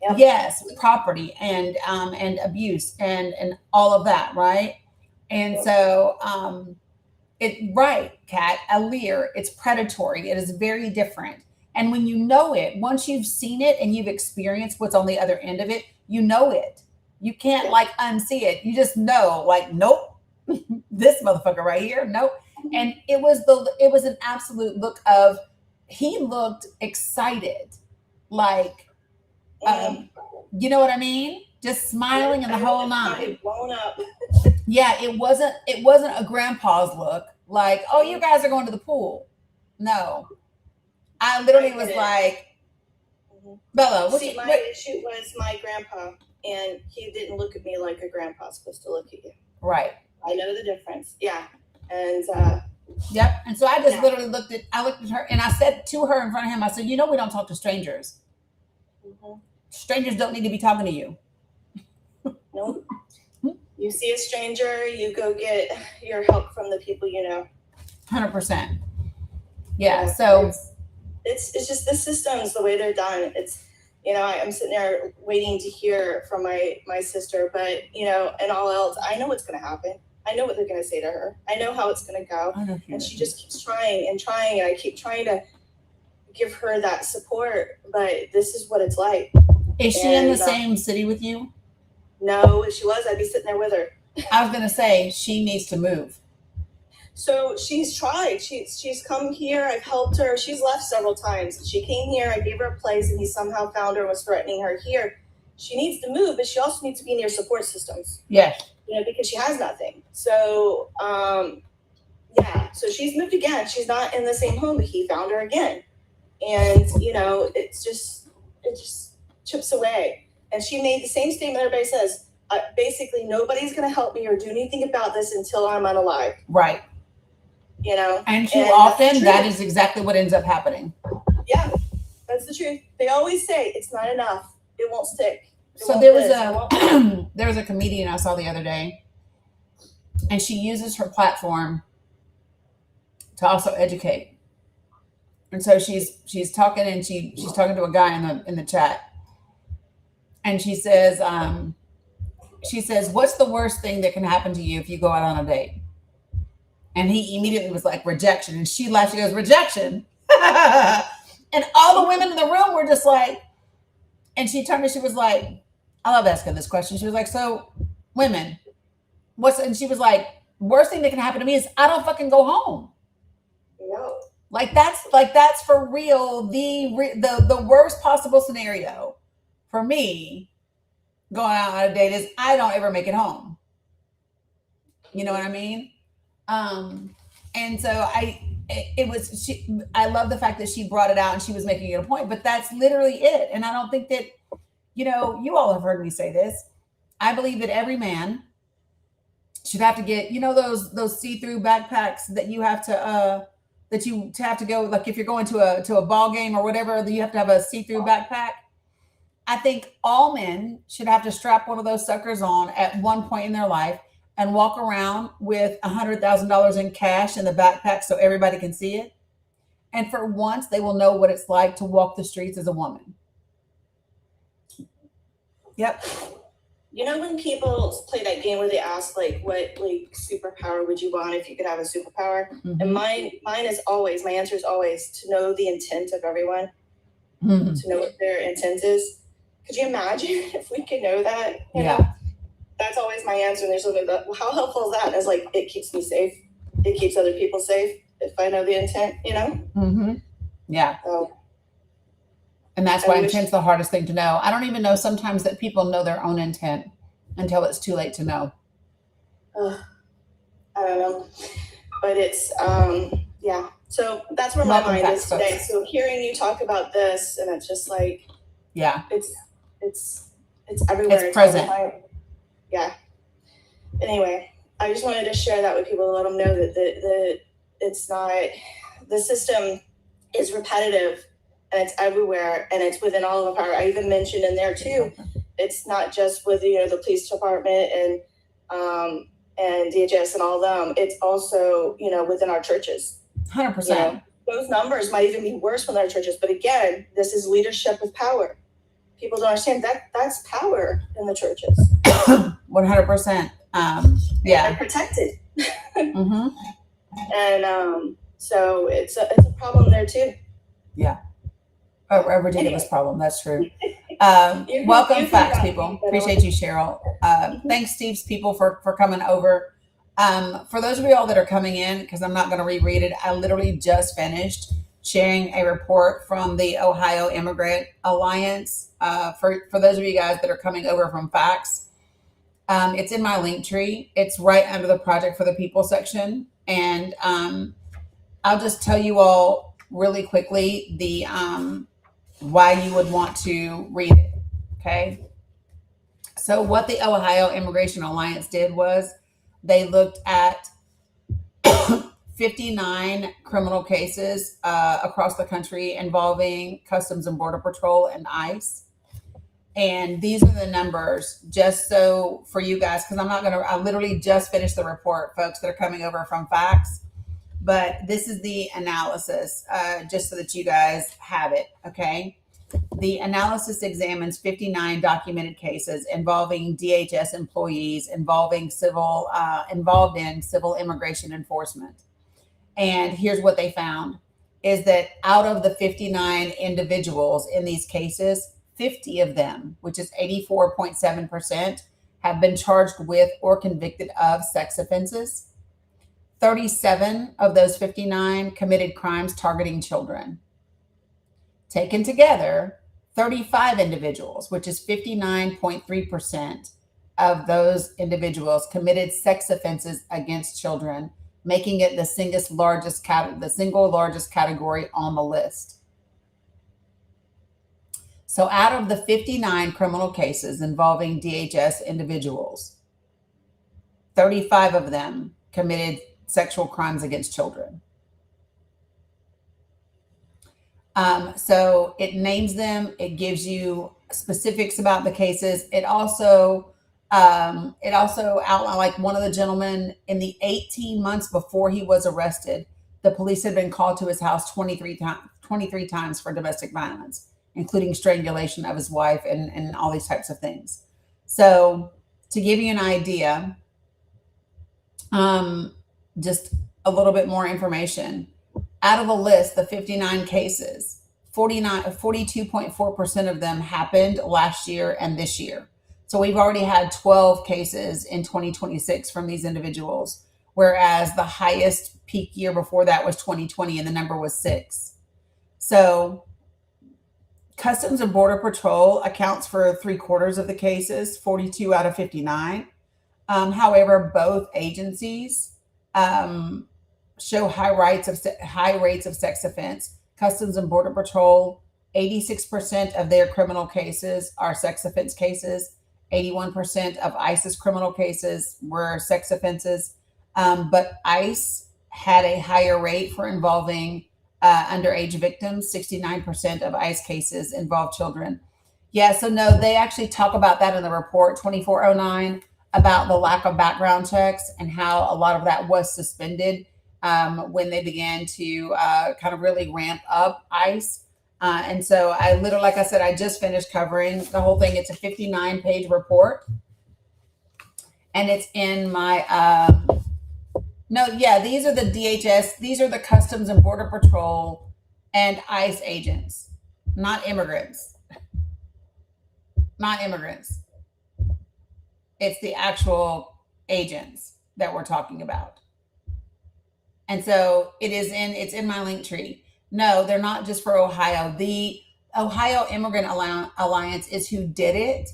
Yep. Yes, property and abuse and all of that, right? And so right, Kat, a leer, it's predatory. It is very different. And when you know it, once you've seen it and you've experienced what's on the other end of it, you know it. You can't like unsee it. You just know, like, nope, this motherfucker right here, nope. And it was an absolute look of, he looked excited, like, you know what I mean? Just smiling and the whole nine. Blown up. Yeah, it wasn't a grandpa's look, like, oh, you guys are going to the pool. No, I literally was like, Bella, See, my issue was my grandpa, and he didn't look at me like a grandpa's supposed to look at you. Right. I know the difference. Yeah. And yep. And so I just literally looked at her, and I said to her in front of him, I said, we don't talk to strangers. Strangers don't need to be talking to you. Nope. You see a stranger, you go get your help from the people you know. 100%. Yeah. So it's just the systems, the way they're done. It's, I'm sitting there waiting to hear from my sister, but and all else, I know what's going to happen. I know what they're going to say to her. I know how it's going to go. And she just keeps trying and trying. And I keep trying to give her that support, but this is what it's like. Is she in the same city with you? No, if she was, I'd be sitting there with her. I was going to say she needs to move. So she's tried. She's come here. I've helped her. She's left several times. She came here. I gave her a place, and he somehow found her and was threatening her here. She needs to move, but she also needs to be near support systems. Yes. Because she has nothing. So, yeah. So she's moved again. She's not in the same home, but he found her again. And, it just chips away. And she made the same statement everybody says. Basically, nobody's going to help me or do anything about this until I'm unalive. Right. And too often that is exactly what ends up happening. Yeah, that's the truth. They always say it's not enough. It won't stick. There was a comedian I saw the other day, and she uses her platform to also educate. And so she's talking, and she's talking to a guy in the chat, and she says, "What's the worst thing that can happen to you if you go out on a date?" And he immediately was like, "Rejection." And she laughed. She goes, "Rejection?" And all the women in the room were just like, and she turned and she was like, I love asking this question. She was like, "So women, and she was like, "Worst thing that can happen to me is I don't fucking go home." No. Like that's for real. The worst possible scenario for me going out on a date is I don't ever make it home. You know what I mean? And so I love the fact that she brought it out and she was making it a point, but that's literally it. And I don't think that, you all have heard me say this. I believe that every man should have to get, those see-through backpacks that you have to go, like if you're going to a ball game or whatever, you have to have a see-through backpack. I think all men should have to strap one of those suckers on at one point in their life and walk around with $100,000 in cash in the backpack so everybody can see it. And for once, they will know what it's like to walk the streets as a woman. Yep. When people play that game where they ask, like, what, like, superpower would you want if you could have a superpower? Mm-hmm. And mine is always, my answer is always to know the intent of everyone, Mm-hmm. to know what their intent is. Could you imagine if we could know that? Yeah. That's always my answer. And there's something that, how helpful is that? It's like, it keeps me safe. It keeps other people safe if I know the intent, Mm-hmm. Yeah. So, and that's why intent's the hardest thing to know. I don't even know sometimes that people know their own intent until it's too late to know. I don't know. But it's, yeah. So that's where my mind is today. So hearing you talk about this, and it's just like, yeah, it's everywhere. It's present. Yeah. Anyway, I just wanted to share that with people to let them know that it's not, the system is repetitive and it's everywhere and it's within all of our, I even mentioned in there too, it's not just with, the police department and DHS and all of them. It's also, within our churches. 100%. Those numbers might even be worse within our churches. But again, this is leadership with power. People don't understand that's power in the churches. 100%. Yeah. They're protected. Mm-hmm. And so it's a problem there too. Yeah. A ridiculous problem. That's true. Welcome, facts people. Appreciate you, Cheryl. Thanks, Steve's people, for coming over. For those of you all that are coming in, because I'm not going to reread it, I literally just finished sharing a report from the Ohio Immigrant Alliance. For those of you guys that are coming over from facts, it's in my link tree. It's right under the Project for the People section. And I'll just tell you all really quickly the why you would want to read it. Okay. So what the Ohio Immigration Alliance did was they looked at 59 criminal cases across the country involving Customs and Border Patrol and ICE. And these are the numbers, just so for you guys, because I literally just finished the report, folks that are coming over from facts. But this is the analysis, just so that you guys have it, okay? The analysis examines 59 documented cases involving DHS employees involved in civil immigration enforcement. And here's what they found. is that out of the 59 individuals in these cases, 50 of them, which is 84.7%, have been charged with or convicted of sex offenses. 37 of those 59 committed crimes targeting children. Taken together, 35 individuals, which is 59.3% of those individuals, committed sex offenses against children, making it the single largest category on the list. So out of the 59 criminal cases involving DHS individuals, 35 of them committed sexual crimes against children. So it names them, it gives you specifics about the cases. It also outlined, like one of the gentlemen, in the 18 months before he was arrested, the police had been called to his house 23 times for domestic violence, including strangulation of his wife and all these types of things. So to give you an idea, just a little bit more information. Out of the list, the 59 cases, 42.4% of them happened last year and this year. So we've already had 12 cases in 2026 from these individuals, whereas the highest peak year before that was 2020, and the number was 6. So Customs and Border Patrol accounts for 3/4 of the cases, 42 out of 59. However, both agencies show high rates of sex offense. Customs and Border Patrol, 86% of their criminal cases are sex offense cases. 81% of ICE's criminal cases were sex offenses. But ICE had a higher rate for involving underage victims. 69% of ICE cases involve children. Yeah, so no, they actually talk about that in the report 2409, about the lack of background checks and how a lot of that was suspended when they began to kind of really ramp up ICE. And so like I said, I just finished covering the whole thing. It's a 59-page report. And it's in my, these are the DHS, these are the Customs and Border Patrol and ICE agents, not immigrants. Not immigrants. It's the actual agents that we're talking about. And so it's in my link tree. No, they're not just for Ohio. The Ohio Immigrant Alliance is who did it,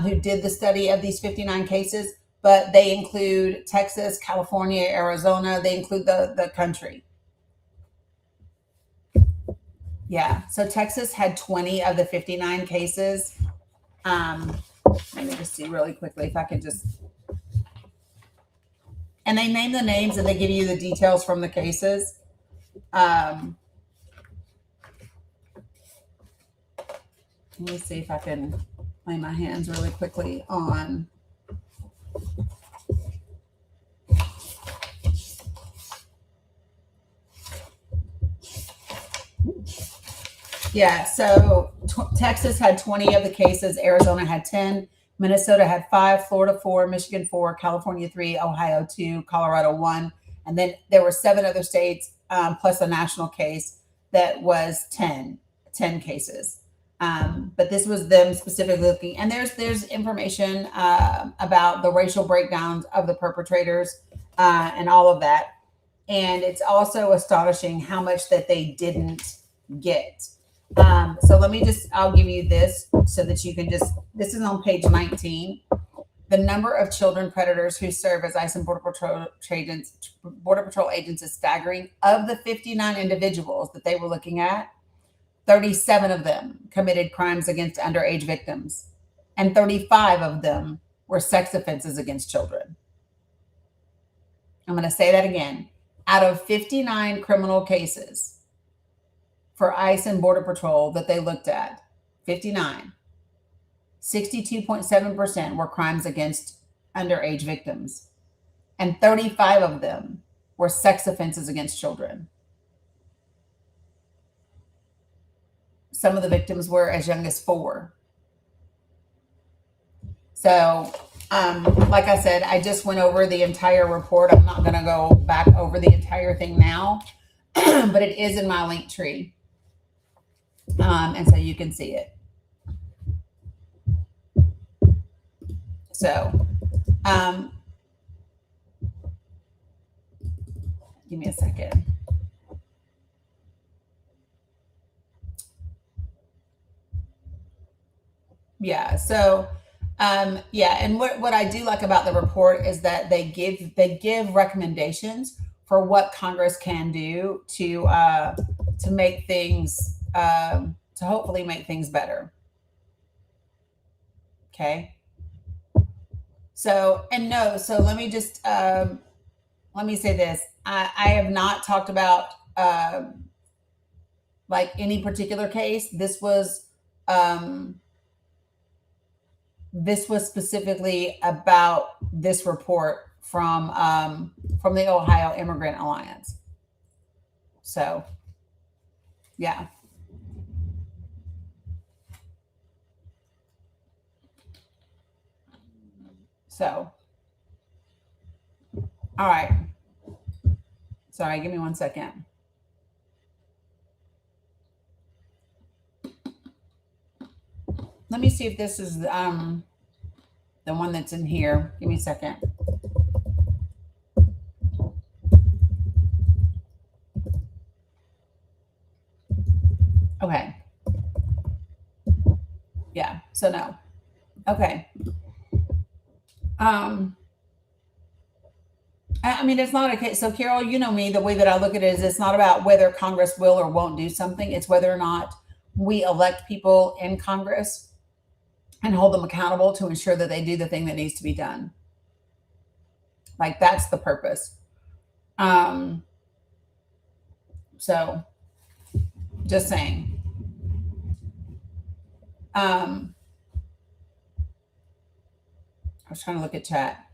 who did the study of these 59 cases, but they include Texas, California, Arizona. They include the country. Yeah, so Texas had 20 of the 59 cases. Let me just see really quickly if I can just... And they name the names and they give you the details from the cases. Let me see if I can lay my hands really quickly on... Yeah, so Texas had 20 of the cases, Arizona had 10, Minnesota had 5, Florida 4, Michigan 4, California 3, Ohio 2, Colorado 1, and then there were 7 other states plus a national case that was 10 cases. But this was them specifically looking, and there's information about the racial breakdowns of the perpetrators and all of that. And it's also astonishing how much that they didn't get. So I'll give you this so that you can this is on page 19. The number of children predators who serve as ICE and Border Patrol agents is staggering. Of the 59 individuals that they were looking at, 37 of them committed crimes against underage victims, and 35 of them were sex offenses against children. I'm going to say that again. Out of 59 criminal cases for ICE and Border Patrol that they looked at, 59, 62.7% were crimes against underage victims, and 35 of them were sex offenses against children. Some of the victims were as young as 4. So, like I said, I just went over the entire report. I'm not going to go back over the entire thing now. but it is in my link tree. And so you can see it. So, give me a second. Yeah. So, yeah. And what I do like about the report is that they give recommendations for what Congress can do to make things, to hopefully make things better. Okay. So, and no, so let me just, let me say this. I have not talked about, like any particular case. This was specifically about this report from the Ohio Immigrant Alliance. So, yeah. So, all right. Sorry, give me 1 second. Let me see if this is the one that's in here. Give me a second. Okay. Yeah, so no. Okay. I mean, it's not okay. So, Carol, you know me, the way that I look at it is it's not about whether Congress will or won't do something. It's whether or not we elect people in Congress and hold them accountable to ensure that they do the thing that needs to be done. Like, that's the purpose. So, just saying. I was trying to look at chat.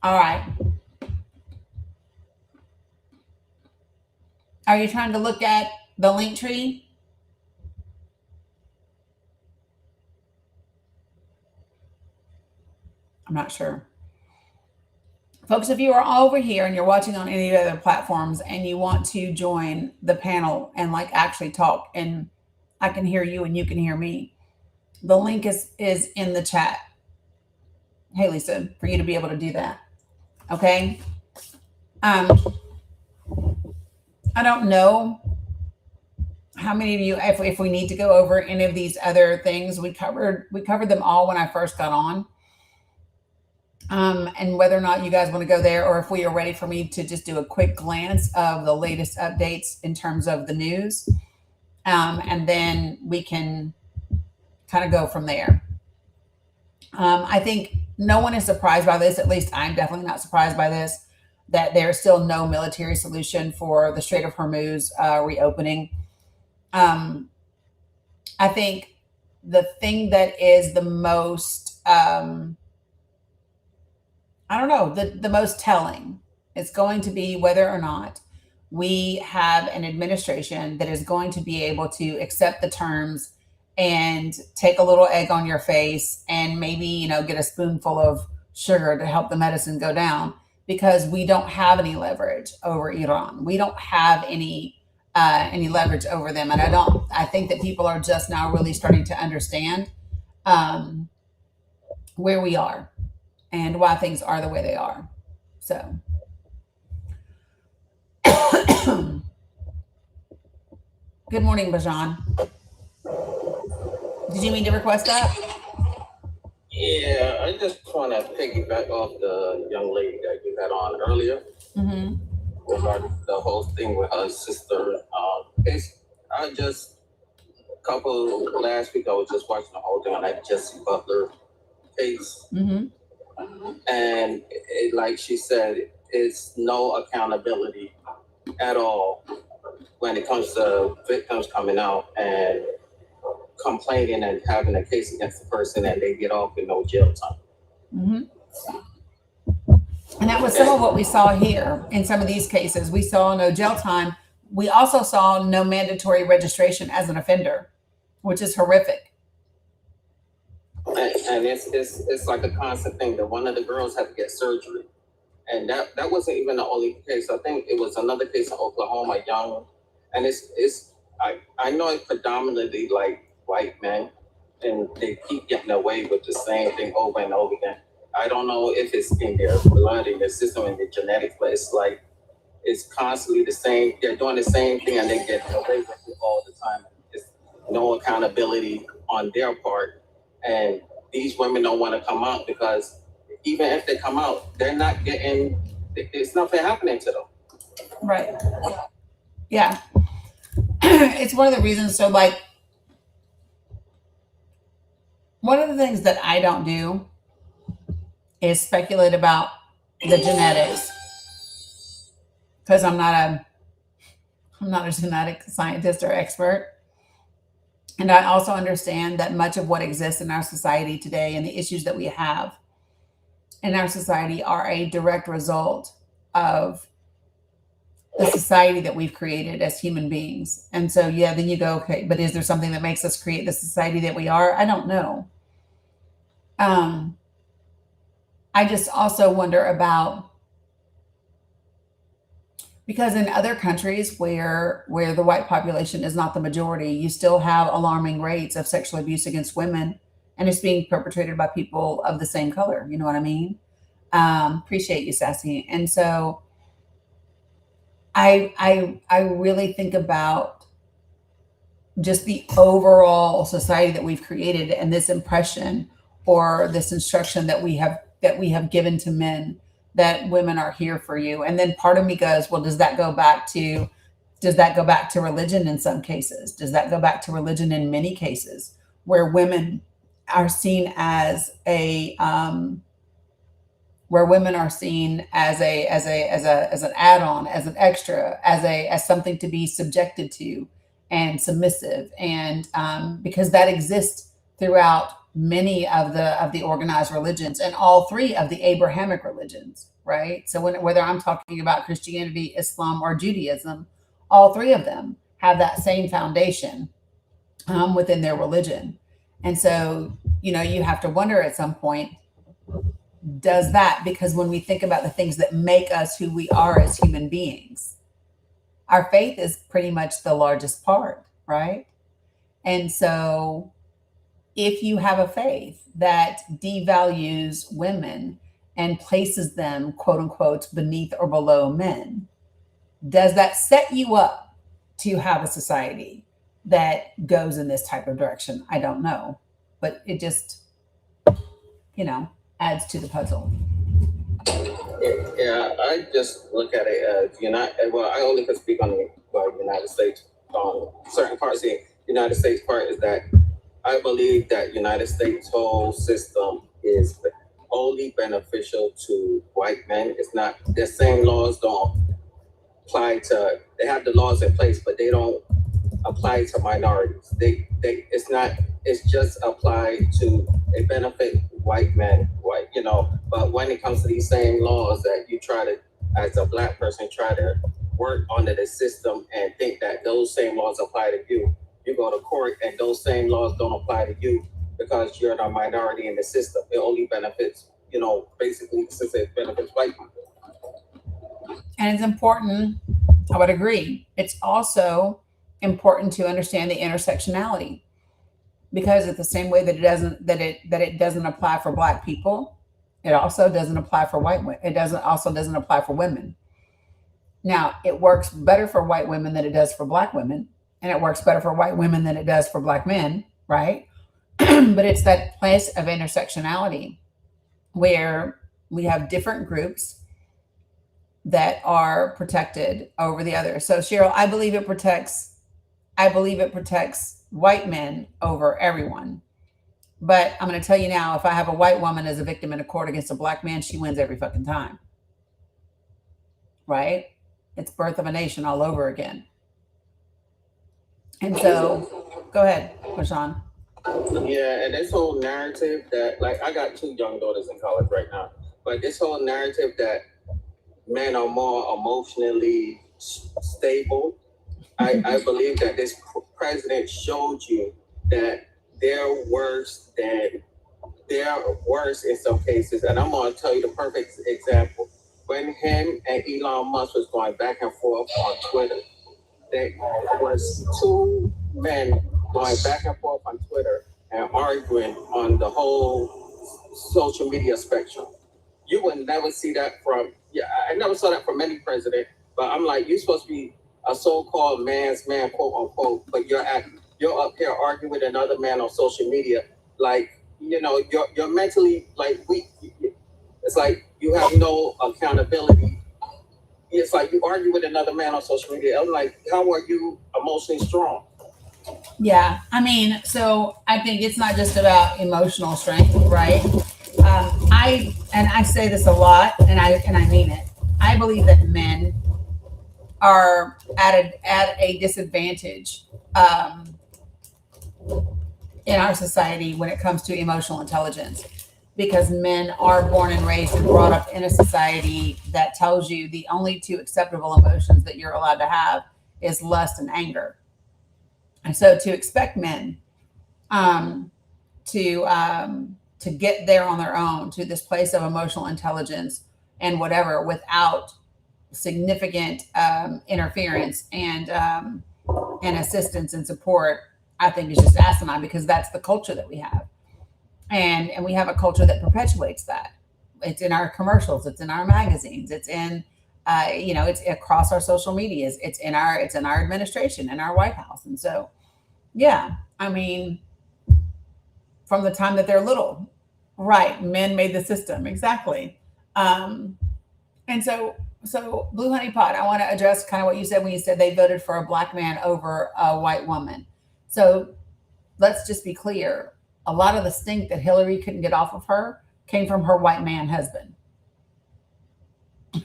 All right. Are you trying to look at the link tree? I'm not sure. Folks, if you are over here and you're watching on any other platforms and you want to join the panel and like actually talk and I can hear you and you can hear me, the link is in the chat. Hey, Lisa, for you to be able to do that. Okay. I don't know how many of you, if we need to go over any of these other things, we covered them all when I first got on. And whether or not you guys want to go there, or if we are ready for me to just do a quick glance of the latest updates in terms of the news. And then we can kind of go from there. I think no one is surprised by this. At least I'm definitely not surprised by this, that there's still no military solution for the Strait of Hormuz reopening. I think the thing that is the most, the most telling is going to be whether or not we have an administration that is going to be able to accept the terms and take a little egg on your face and maybe, get a spoonful of sugar to help the medicine go down, because we don't have any leverage over Iran. We don't have any leverage over them. And I think that people are just now really starting to understand where we are and why things are the way they are. So, good morning, Bajan. Did you mean to request that? Yeah, I just want to piggyback off the young lady that you had on earlier. Mm-hmm. Regarding the whole thing with her sister. Last week I was just watching the whole thing on that Jesse Butler case. Mm-hmm. And like she said, it's no accountability at all when it comes to victims coming out and complaining and having a case against the person and they get off with no jail time. Mm-hmm. And that was some of what we saw here in some of these cases. We saw no jail time. We also saw no mandatory registration as an offender, which is horrific. And it's like a constant thing that one of the girls had to get surgery And that wasn't even the only case. I think it was another case in Oklahoma, young, and I know it's predominantly like white men, and they keep getting away with the same thing over and over again. I don't know if it's in their blood, in their system, in their genetics, but it's like it's constantly the same. They're doing the same thing, and they're getting away with it all the time. It's no accountability on their part, and these women don't want to come out because even if they come out, they're not getting. It's nothing happening to them. Right. Yeah. It's one of the reasons. So, like, one of the things that I don't do is speculate about the genetics, because I'm not a genetic scientist or expert. And I also understand that much of what exists in our society today and the issues that we have in our society are a direct result of the society that we've created as human beings. And so, yeah, then you go, okay, but is there something that makes us create the society that we are? I don't know. I just also wonder about, because in other countries where the white population is not the majority, you still have alarming rates of sexual abuse against women, and it's being perpetrated by people of the same color. You know what I mean? Appreciate you, Sassy. And so I really think about just the overall society that we've created, and this impression or this instruction that we have given to men that women are here for you. And then part of me goes, well, does that go back to religion in some cases? Does that go back to religion in many cases, where women are seen as an add-on, as an extra, as something to be subjected to and submissive, and because that exists throughout many of the organized religions, and all three of the Abrahamic religions, right? So whether I'm talking about Christianity, Islam, or Judaism, all three of them have that same foundation within their religion. And so, you have to wonder at some point, does that, because when we think about the things that make us who we are as human beings, our faith is pretty much the largest part, right? And so if you have a faith that devalues women and places them, quote unquote, beneath or below men, does that set you up to have a society that goes in this type of direction? I don't know, but it just, adds to the puzzle. Yeah, I just look at it as I only can speak on the United States. Certain parts of the United States part is that I believe that United States whole system is only beneficial to white men. It's not, their same laws don't apply to, they have the laws in place, but they don't apply to minorities. It's just applied to, they benefit white men, but when it comes to these same laws that you try to, as a black person, try to work under the system and think that those same laws apply to you, you go to court and those same laws don't apply to you because you're a minority in the system. It only benefits, basically, since it benefits white people. And it's important, I would agree. It's also important to understand the intersectionality, because it's the same way that it doesn't apply for black people, it also doesn't apply for white women. It doesn't apply for women. Now, it works better for white women than it does for black women, and it works better for white women than it does for black men, right? But it's that place of intersectionality where we have different groups that are protected over the other. So, Cheryl, I believe it protects white men over everyone. But I'm going to tell you now, if I have a white woman as a victim in a court against a black man, she wins every fucking time. Right? It's Birth of a Nation all over again. And so, go ahead, Rashawn. Yeah, and this whole narrative that, I got 2 young daughters in college right now, but this whole narrative that men are more emotionally stable, I believe that this president showed you that they're worse in some cases. And I'm going to tell you the perfect example. when him and Elon Musk was going back and forth on Twitter, there was two men going back and forth on Twitter and arguing on the whole social media spectrum. You would never see that from, I never saw that from any president, but I'm like, you're supposed to be a so-called man's man, quote unquote, but you're up here arguing with another man on social media. Like, you're mentally like weak. It's like you have no accountability. It's like you argue with another man on social media. I'm like, how are you emotionally strong? Yeah, I mean, so I think it's not just about emotional strength, right? I say this a lot, and I mean it. I believe that men are at a disadvantage in our society when it comes to emotional intelligence, because men are born and raised and brought up in a society that tells you the only two acceptable emotions that you're allowed to have is lust and anger. And so to expect men to get there on their own to this place of emotional intelligence and whatever without significant interference and assistance and support, I think is just asinine, because that's the culture that we have. And we have a culture that perpetuates that. It's in our commercials, it's in our magazines, it's in it's across our social medias, it's in our administration, in our White House. And so, yeah, I mean, from the time that they're little, right? Men made the system, exactly. And so Blue Honey Pot, I want to address kind of what you said when you said they voted for a black man over a white woman. So let's just be clear. A lot of the stink that Hillary couldn't get off of her came from her white man husband.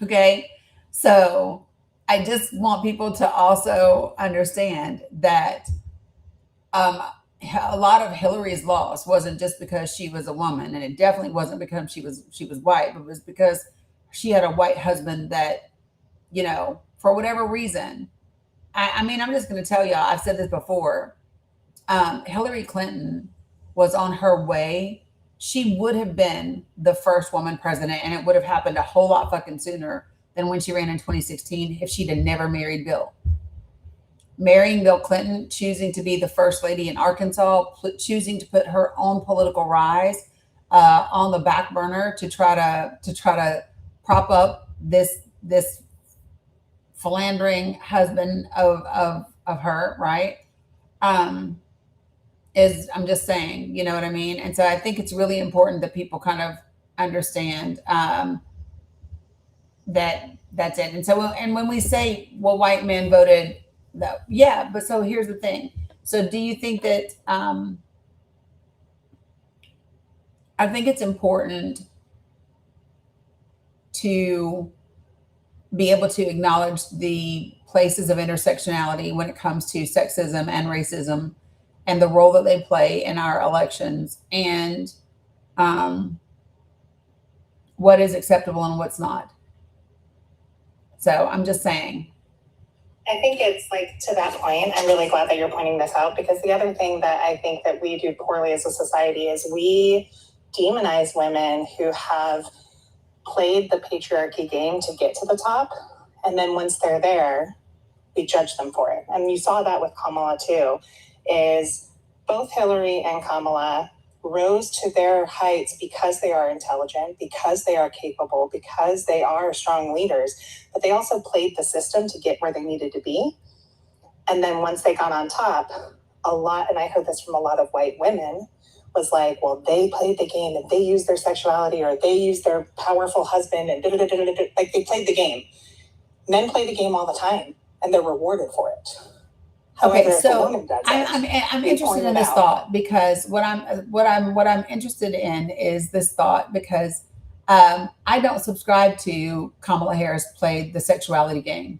Okay. So I just want people to also understand that a lot of Hillary's loss wasn't just because she was a woman, and it definitely wasn't because she was white, but it was because she had a white husband that, for whatever reason, I mean, I'm just going to tell y'all, I've said this before. Hillary Clinton was on her way. She would have been the first woman president, and it would have happened a whole lot fucking sooner than when she ran in 2016 if she'd have never married Bill. Marrying Bill Clinton, choosing to be the first lady in Arkansas, choosing to put her own political rise on the back burner to try to prop up this philandering husband of her, right? I'm just saying, you know what I mean? And so I think it's really important that people kind of understand that that's it. And so, and when we say, well, white men voted, yeah, but so here's the thing. So do you think that, I think it's important to be able to acknowledge the places of intersectionality when it comes to sexism and racism and the role that they play in our elections, and what is acceptable and what's not. So I'm just saying. I think it's like, to that point, I'm really glad that you're pointing this out, because the other thing that I think that we do poorly as a society is we demonize women who have played the patriarchy game to get to the top. And then once they're there, we judge them for it. And you saw that with Kamala too, is both Hillary and Kamala rose to their heights because they are intelligent, because they are capable, because they are strong leaders, but they also played the system to get where they needed to be. And then once they got on top, a lot, and I heard this from a lot of white women, was like, well, they played the game and they used their sexuality, or they used their powerful husband, and like they played the game. Men play the game all the time and they're rewarded for it. Okay, so I'm interested in this thought, because what I'm interested in is this thought, because I don't subscribe to Kamala Harris played the sexuality game.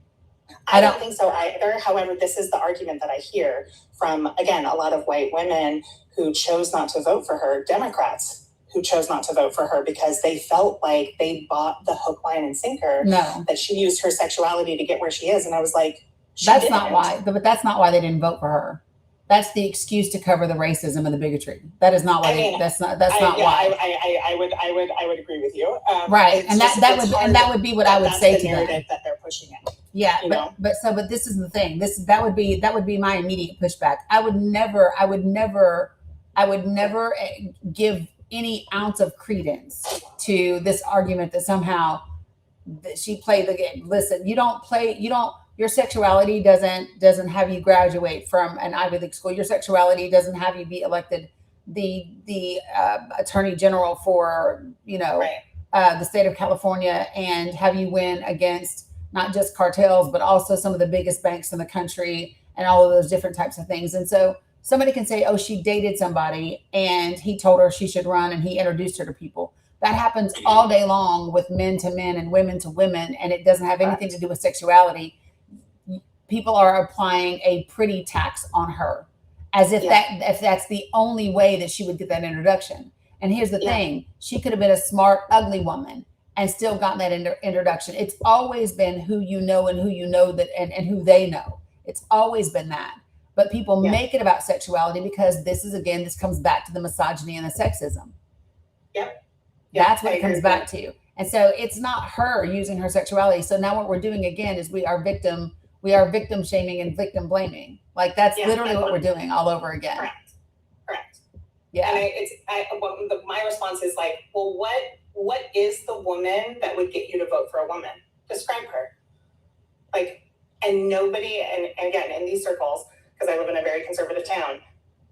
I don't think so either. However, this is the argument that I hear from, again, a lot of white women who chose not to vote for her, Democrats who chose not to vote for her because they felt like they bought the hook, line, and sinker, that she used her sexuality to get where she is. And I was like, that's not why they didn't vote for her. That's the excuse to cover the racism and the bigotry. That is not why. That's not why. I would agree with you. Right, and that would be what I would say to them. Narrative that they're pushing it. Yeah, but this is the thing. That would be my immediate pushback. I would never give any ounce of credence to this argument that somehow that she played the game. Listen, your sexuality doesn't have you graduate from an Ivy League school. Your sexuality doesn't have you be elected the attorney general for the state of California and have you win against not just cartels but also some of the biggest banks in the country and all of those different types of things. And so somebody can say, oh, she dated somebody and he told her she should run and he introduced her to people. That happens all day long with men to men and women to women, and it doesn't have anything to do with sexuality. People are applying a pretty tax on her as if that's the only way that she would get that introduction. And here's the thing. She could have been a smart, ugly woman and still gotten that introduction. It's always been who you know and who you know that and who they know. It's always been that. But people make it about sexuality because this comes back to the misogyny and the sexism. Yep. That's what it comes back to. And so it's not her using her sexuality. So now what we're doing again is we are victim shaming and victim blaming. Like that's literally what we're doing all over again. Correct. Yeah. And my response is like, well, what is the woman that would get you to vote for a woman? Describe her. Like, and nobody, and again, in these circles, because I live in a very conservative town,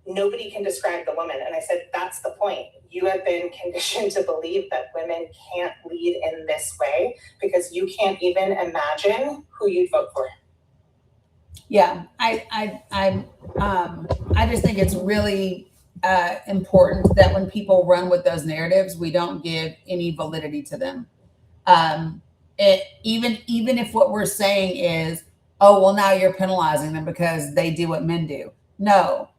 nobody can describe the woman. And I said, that's the point. You have been conditioned to believe that women can't lead in this way because you can't even imagine who you'd vote for. Yeah, I just think it's really important that when people run with those narratives, we don't give any validity to them. Even if what we're saying is, oh, well, now you're penalizing them because they do what men do. No,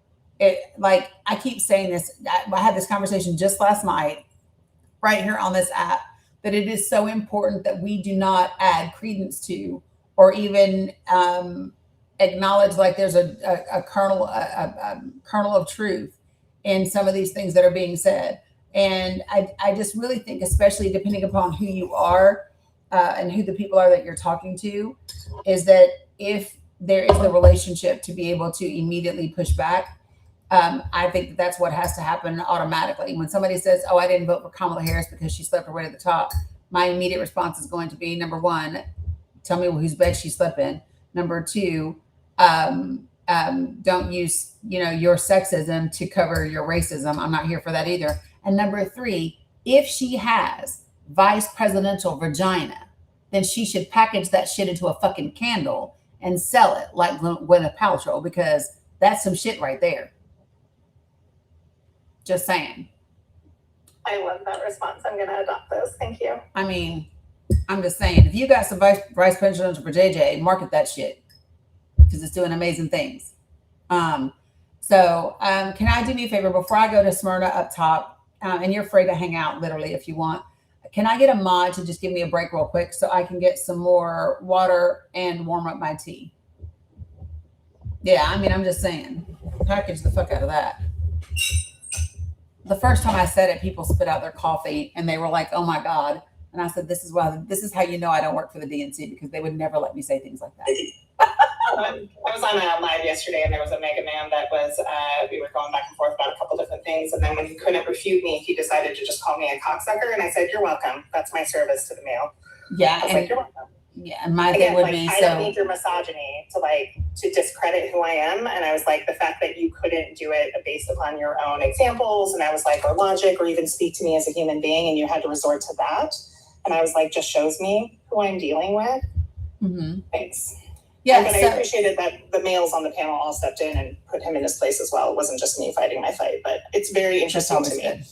like I keep saying this. I had this conversation just last night, right here on this app, that it is so important that we do not add credence to or even acknowledge like there's a kernel of truth in some of these things that are being said. And I just really think, especially depending upon who you are and who the people are that you're talking to, is that if there is the relationship to be able to immediately push back, I think that's what has to happen automatically. When somebody says, oh, I didn't vote for Kamala Harris because she slept her way to the top, my immediate response is going to be, number one, tell me whose bed she slept in. Number two, don't use, your sexism to cover your racism. I'm not here for that either. And number three, if she has vice presidential vagina, then she should package that shit into a fucking candle and sell it like Gwyneth Paltrow, because that's some shit right there. Just saying. I love that response. I'm going to adopt those. Thank you. I mean, I'm just saying, if you got some vice presidential for JJ, market that shit because it's doing amazing things. Can I do me a favor before I go to Smyrna up top? And you're free to hang out literally if you want. Can I get a mod to just give me a break real quick so I can get some more water and warm up my tea? Yeah, I mean, I'm just saying, package the fuck out of that. The first time I said it, people spit out their coffee and they were like, oh my God. And I said, this is how you know I don't work for the DNC, because they would never let me say things like that. I was on a live yesterday and there was a mega man that was, we were going back and forth about a couple different things. And then when he couldn't refute me, he decided to just call me a cocksucker. And I said, you're welcome. That's my service to the male. Yeah. I was like, you're welcome. Yeah. And my thing would be, I don't need your misogyny to discredit who I am. And I was like, the fact that you couldn't do it based upon your own examples. And I was like, or logic, or even speak to me as a human being. And you had to resort to that. And I was like, just shows me who I'm dealing with. Mm-hmm. Thanks. Yeah, but I appreciated that the males on the panel all stepped in and put him in his place as well. It wasn't just me fighting my fight, but it's very interesting to me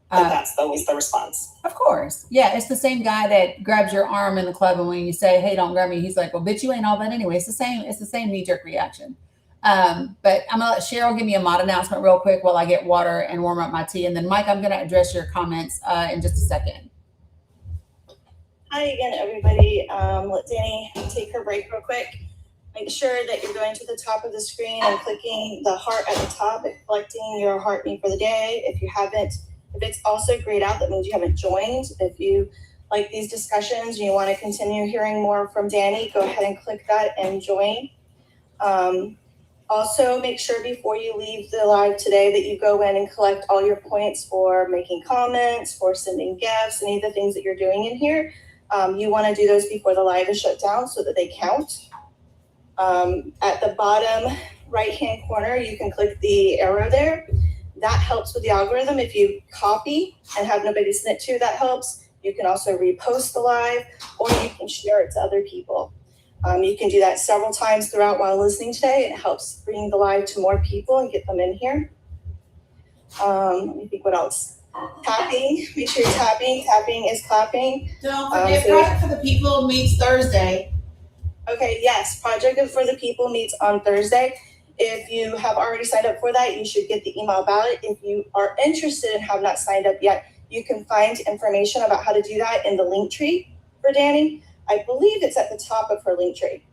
that that's always the response. Of course. Yeah, it's the same guy that grabs your arm in the club, and when you say, hey, don't grab me, he's like, well, bitch, you ain't all that anyway. It's the same knee-jerk reaction. But I'm going to let Cheryl give me a mod announcement real quick while I get water and warm up my tea. And then, Mike, I'm going to address your comments in just a second. Hi again, everybody. Let Dani take her break real quick. make sure that you're going to the top of the screen and clicking the heart at the top and collecting your heartbeat for the day. If you haven't, if it's also grayed out, that means you haven't joined. If you like these discussions and you want to continue hearing more from Dani, go ahead and click that and join. Also, make sure before you leave the live today that you go in and collect all your points for making comments, for sending gifts, any of the things that you're doing in here. You want to do those before the live is shut down so that they count. At the bottom right-hand corner, you can click the arrow there. That helps with the algorithm. If you copy and have nobody to send it to, that helps. You can also repost the live, or you can share it to other people. You can do that several times throughout while listening today. It helps bring the live to more people and get them in here. Let me think what else. Tapping, make sure you're tapping. Tapping is clapping. Don't forget, Project for the People meets Thursday. Okay, yes, Project for the People meets on Thursday. If you have already signed up for that, you should get the email ballot. If you are interested and have not signed up yet, you can find information about how to do that in the link tree for Dani. I believe it's at the top of her link tree.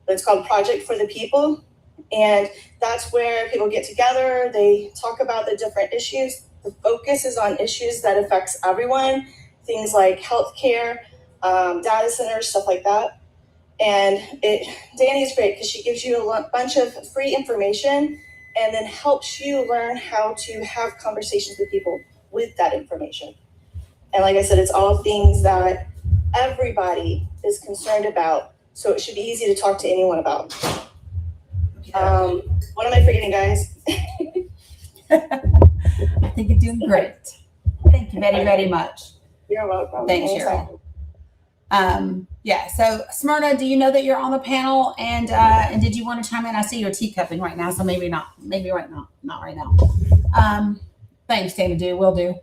It's called Project for the People. And that's where people get together. They talk about the different issues. The focus is on issues that affects everyone. Things like healthcare, data centers, stuff like that. And Dani is great because she gives you a bunch of free information and then helps you learn how to have conversations with people with that information. And like I said, it's all things that everybody is concerned about, so it should be easy to talk to anyone about. What am I forgetting, guys? I think you're doing great. Thank you very, very much. You're welcome. Thanks, Cheryl. Yeah, so Smyrna, do you know that you're on the panel, and did you want to chime in? I see you're teacupping right now, so maybe not right now, not right now. Thanks, Dana. Will do.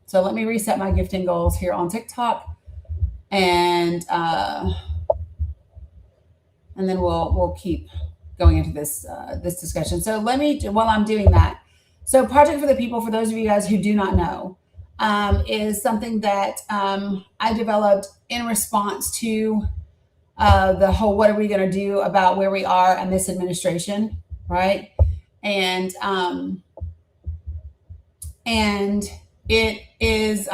So let me reset my gifting goals here on TikTok, and then we'll keep going into this discussion. So let me, while I'm doing that, so Project for the People, for those of you guys who do not know, is something that I developed in response to the whole "what are we going to do about where we are in this administration," right? And it is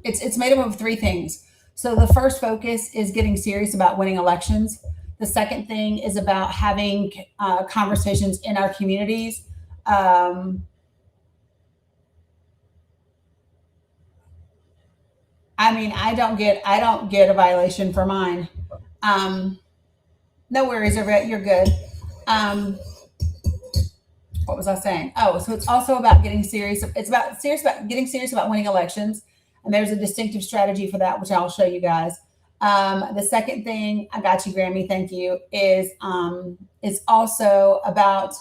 it's made up of three things. So the first focus is getting serious about winning elections. The second thing is about having conversations in our communities. I mean, I don't get a violation for mine. No worries, Yvette, you're good. What was I saying? Oh, so it's also about getting serious. It's about getting serious about winning elections. And there's a distinctive strategy for that, which I'll show you guys. The second thing, I got you, Grammy, thank you, is also about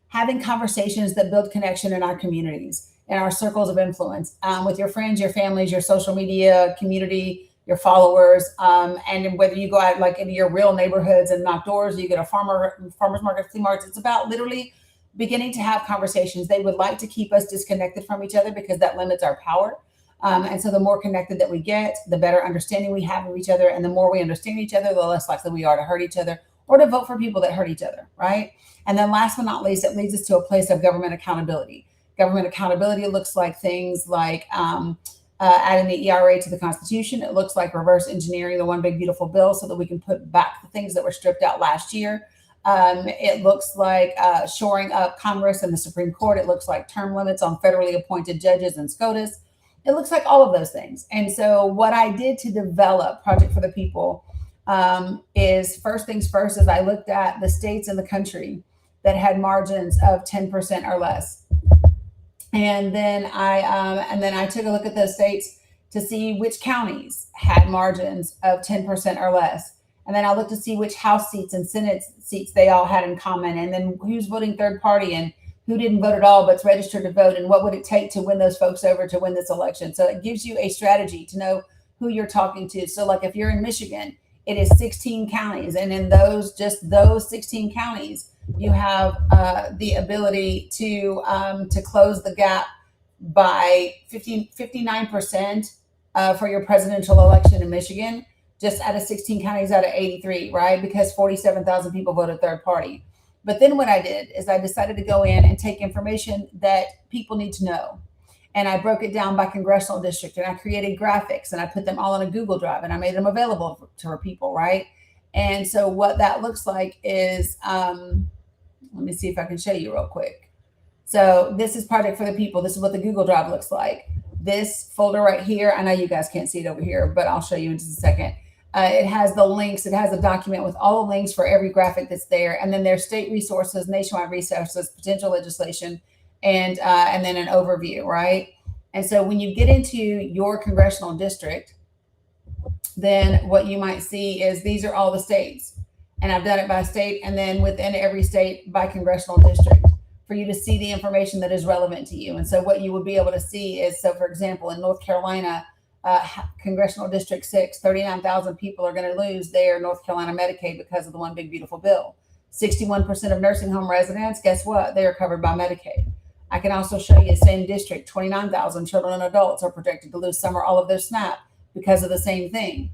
having conversations that build connection in our communities, in our circles of influence, with your friends, your families, your social media community, your followers, and whether you go out like into your real neighborhoods and knock doors, or you get a farmer's market, flea markets. It's about literally beginning to have conversations. They would like to keep us disconnected from each other because that limits our power. And so the more connected that we get, the better understanding we have of each other. And the more we understand each other, the less likely we are to hurt each other or to vote for people that hurt each other, right? And then last but not least, it leads us to a place of government accountability. Government accountability looks like things like adding the ERA to the Constitution. It looks like reverse engineering the one big beautiful bill so that we can put back the things that were stripped out last year. It looks like shoring up Congress and the Supreme Court. It looks like term limits on federally appointed judges and SCOTUS. It looks like all of those things. And so what I did to develop Project for the People is, first things first, is I looked at the states in the country that had margins of 10% or less. And then I took a look at those states to see which counties had margins of 10% or less. And then I looked to see which House seats and Senate seats they all had in common, and then who's voting third party and who didn't vote at all but's registered to vote, and what would it take to win those folks over to win this election. So it gives you a strategy to know who you're talking to. So like if you're in Michigan, it is 16 counties, and in those 16 counties, you have the ability to close the gap by 59% for your presidential election in Michigan, just out of 16 counties out of 83, right? Because 47,000 people voted third party. But then what I did is I decided to go in and take information that people need to know. And I broke it down by congressional district, and I created graphics, and I put them all in a Google Drive, and I made them available to people, right? And so what that looks like is, let me see if I can show you real quick. So this is Project for the People. This is what the Google Drive looks like. This folder right here, I know you guys can't see it over here, but I'll show you in just a second. It has the links. It has a document with all the links for every graphic that's there. And then there's state resources, nationwide resources, potential legislation, and then an overview, right? And so when you get into your congressional district, then what you might see is these are all the states. And I've done it by state, and then within every state by congressional district for you to see the information that is relevant to you. And so what you would be able to see is, so for example, in North Carolina, Congressional District 6, 39,000 people are going to lose their North Carolina Medicaid because of the One Big Beautiful Bill. 61% of nursing home residents, guess what? They are covered by Medicaid. I can also show you the same district, 29,000 children and adults are projected to lose some or all of their SNAP because of the same thing.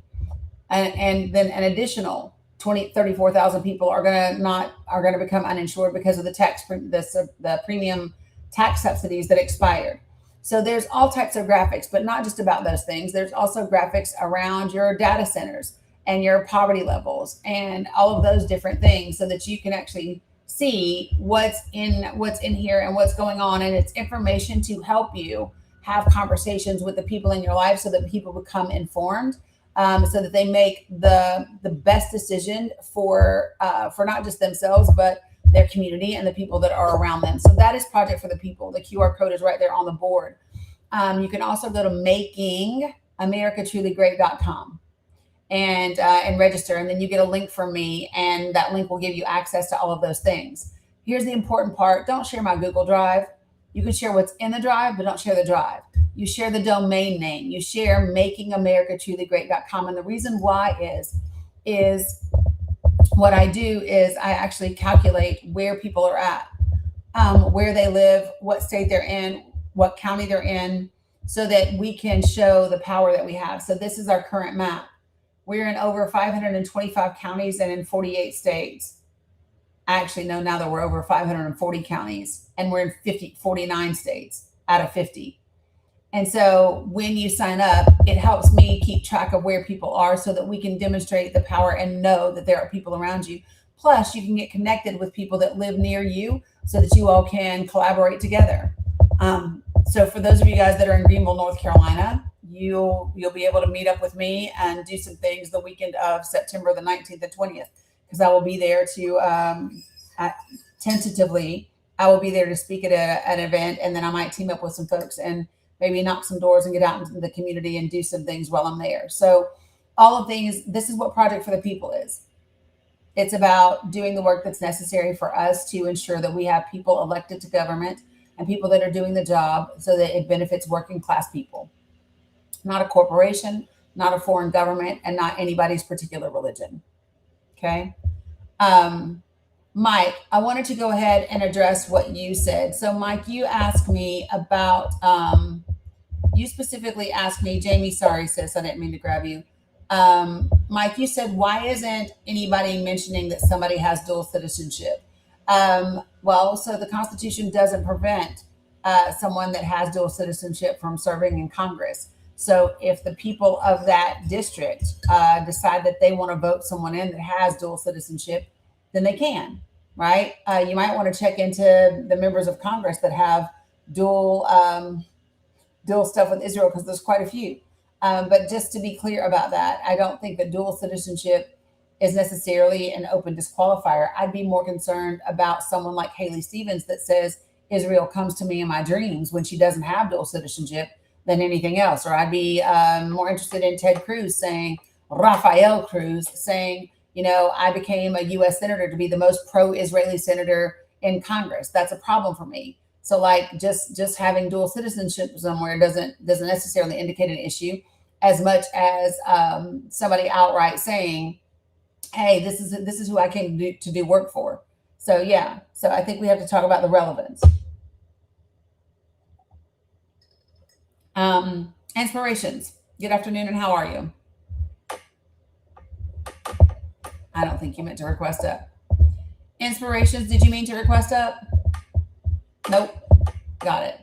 And then an additional 34,000 people are going to become uninsured because of the premium tax subsidies that expired. So there's all types of graphics, but not just about those things. There's also graphics around your data centers and your poverty levels and all of those different things, so that you can actually see what's in here and what's going on. And it's information to help you have conversations with the people in your life, so that people become informed, so that they make the best decision for not just themselves, but their community and the people that are around them. So that is Project for the People. The QR code is right there on the board. You can also go to makingamericatruly.great.com and register, and then you get a link from me, and that link will give you access to all of those things. Here's the important part. Don't share my Google Drive. You can share what's in the drive, but don't share the drive. You share the domain name. You share makingamericatruly.great.com. And the reason why is what I do is I actually calculate where people are at, where they live, what state they're in, what county they're in, so that we can show the power that we have. So this is our current map. We're in over 525 counties and in 48 states. I actually know now that we're over 540 counties, and we're in 49 states out of 50. And so when you sign up, it helps me keep track of where people are, so that we can demonstrate the power and know that there are people around you. Plus, you can get connected with people that live near you, so that you all can collaborate together. So for those of you guys that are in Greenville, North Carolina, you'll be able to meet up with me and do some things the weekend of September the 19th and 20th, because I will be there to tentatively, I will be there to speak at an event, and then I might team up with some folks and maybe knock some doors and get out into the community and do some things while I'm there. So all of things, this is what Project for the People is. It's about doing the work that's necessary for us to ensure that we have people elected to government and people that are doing the job, so that it benefits working class people, not a corporation, not a foreign government, and not anybody's particular religion. Okay. Mike, I wanted to go ahead and address what you said. So Mike, you asked me about, you specifically asked me, Jamie, sorry, sis, I didn't mean to grab you. Mike, you said, why isn't anybody mentioning that somebody has dual citizenship? Well, so the Constitution doesn't prevent someone that has dual citizenship from serving in Congress. So if the people of that district decide that they want to vote someone in that has dual citizenship, then they can, right? You might want to check into the members of Congress that have dual stuff with Israel, because there's quite a few. But just to be clear about that, I don't think that dual citizenship is necessarily an open disqualifier. I'd be more concerned about someone like Haley Stevens that says Israel comes to me in my dreams when she doesn't have dual citizenship than anything else. Or I'd be more interested in Ted Cruz saying, Rafael Cruz saying, you know, I became a U.S. senator to be the most pro-Israeli senator in Congress. That's a problem for me. So like just having dual citizenship somewhere doesn't necessarily indicate an issue, as much as somebody outright saying, hey, this is who I came to do work for. So yeah, so I think we have to talk about the relevance. Inspirations. Good afternoon, and how are you? I don't think you meant to request up. Inspirations, did you mean to request up? Nope. Got it.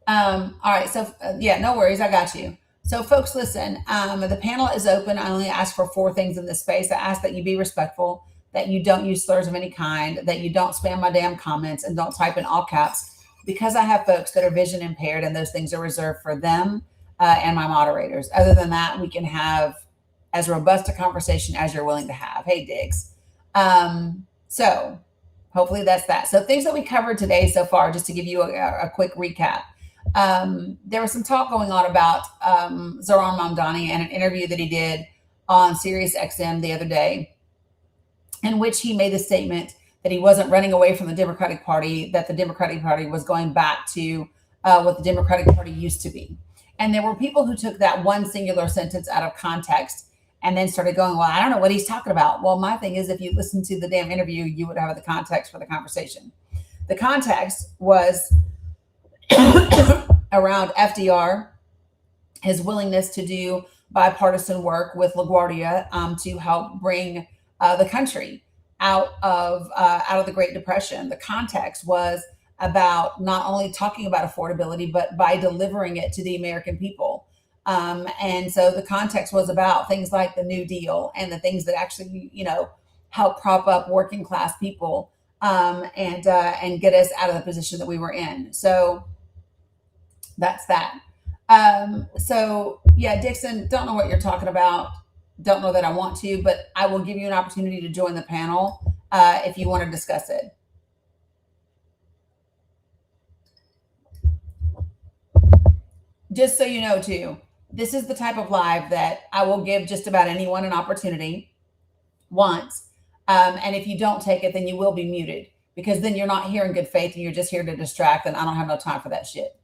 All right. So yeah, no worries. I got you. So folks, listen, the panel is open. I only ask for 4 things in this space. I ask that you be respectful, that you don't use slurs of any kind, that you don't spam my damn comments, and don't type in all caps, because I have folks that are vision impaired and those things are reserved for them and my moderators. Other than that, we can have as robust a conversation as you're willing to have. Hey, Diggs. So hopefully that's that. So things that we covered today so far, just to give you a quick recap. There was some talk going on about Zoran Mamdani and an interview that he did on Sirius XM the other day, in which he made the statement that he wasn't running away from the Democratic Party, that the Democratic Party was going back to what the Democratic Party used to be. And there were people who took that one singular sentence out of context and then started going, well, I don't know what he's talking about. Well, my thing is, if you listen to the damn interview, you would have the context for the conversation. The context was around FDR, his willingness to do bipartisan work with LaGuardia to help bring the country out of the Great Depression. The context was about not only talking about affordability, but by delivering it to the American people. And so the context was about things like the New Deal and the things that actually, help prop up working class people and get us out of the position that we were in. So that's that. So yeah, Dixon, don't know what you're talking about. Don't know that I want to, but I will give you an opportunity to join the panel if you want to discuss it. Just so you know, too, this is the type of live that I will give just about anyone an opportunity once. And if you don't take it, then you will be muted, because then you're not here in good faith and you're just here to distract, and I don't have no time for that shit.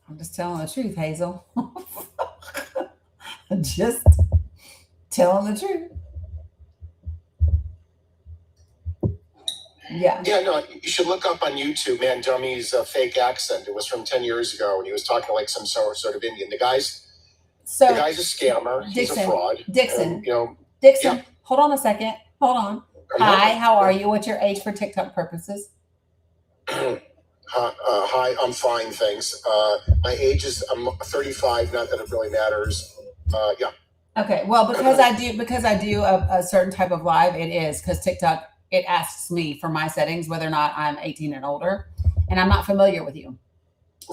I'm just telling the truth, Hazel. Just telling the truth. Yeah. Yeah, no, you should look up on YouTube, Mamdani's fake accent. It was from 10 years ago when he was talking like some sort of Indian. The guy's a scammer. He's a fraud. Dixon, and, Dixon, yeah. Hold on a second. Hold on. Hi, how are you? What's your age for TikTok purposes? Hi, I'm fine, thanks. My age is I'm 35. Not that it really matters. Yeah. Okay. Well, because I do a certain type of live, it is because TikTok, it asks me for my settings whether or not I'm 18 and older, and I'm not familiar with you.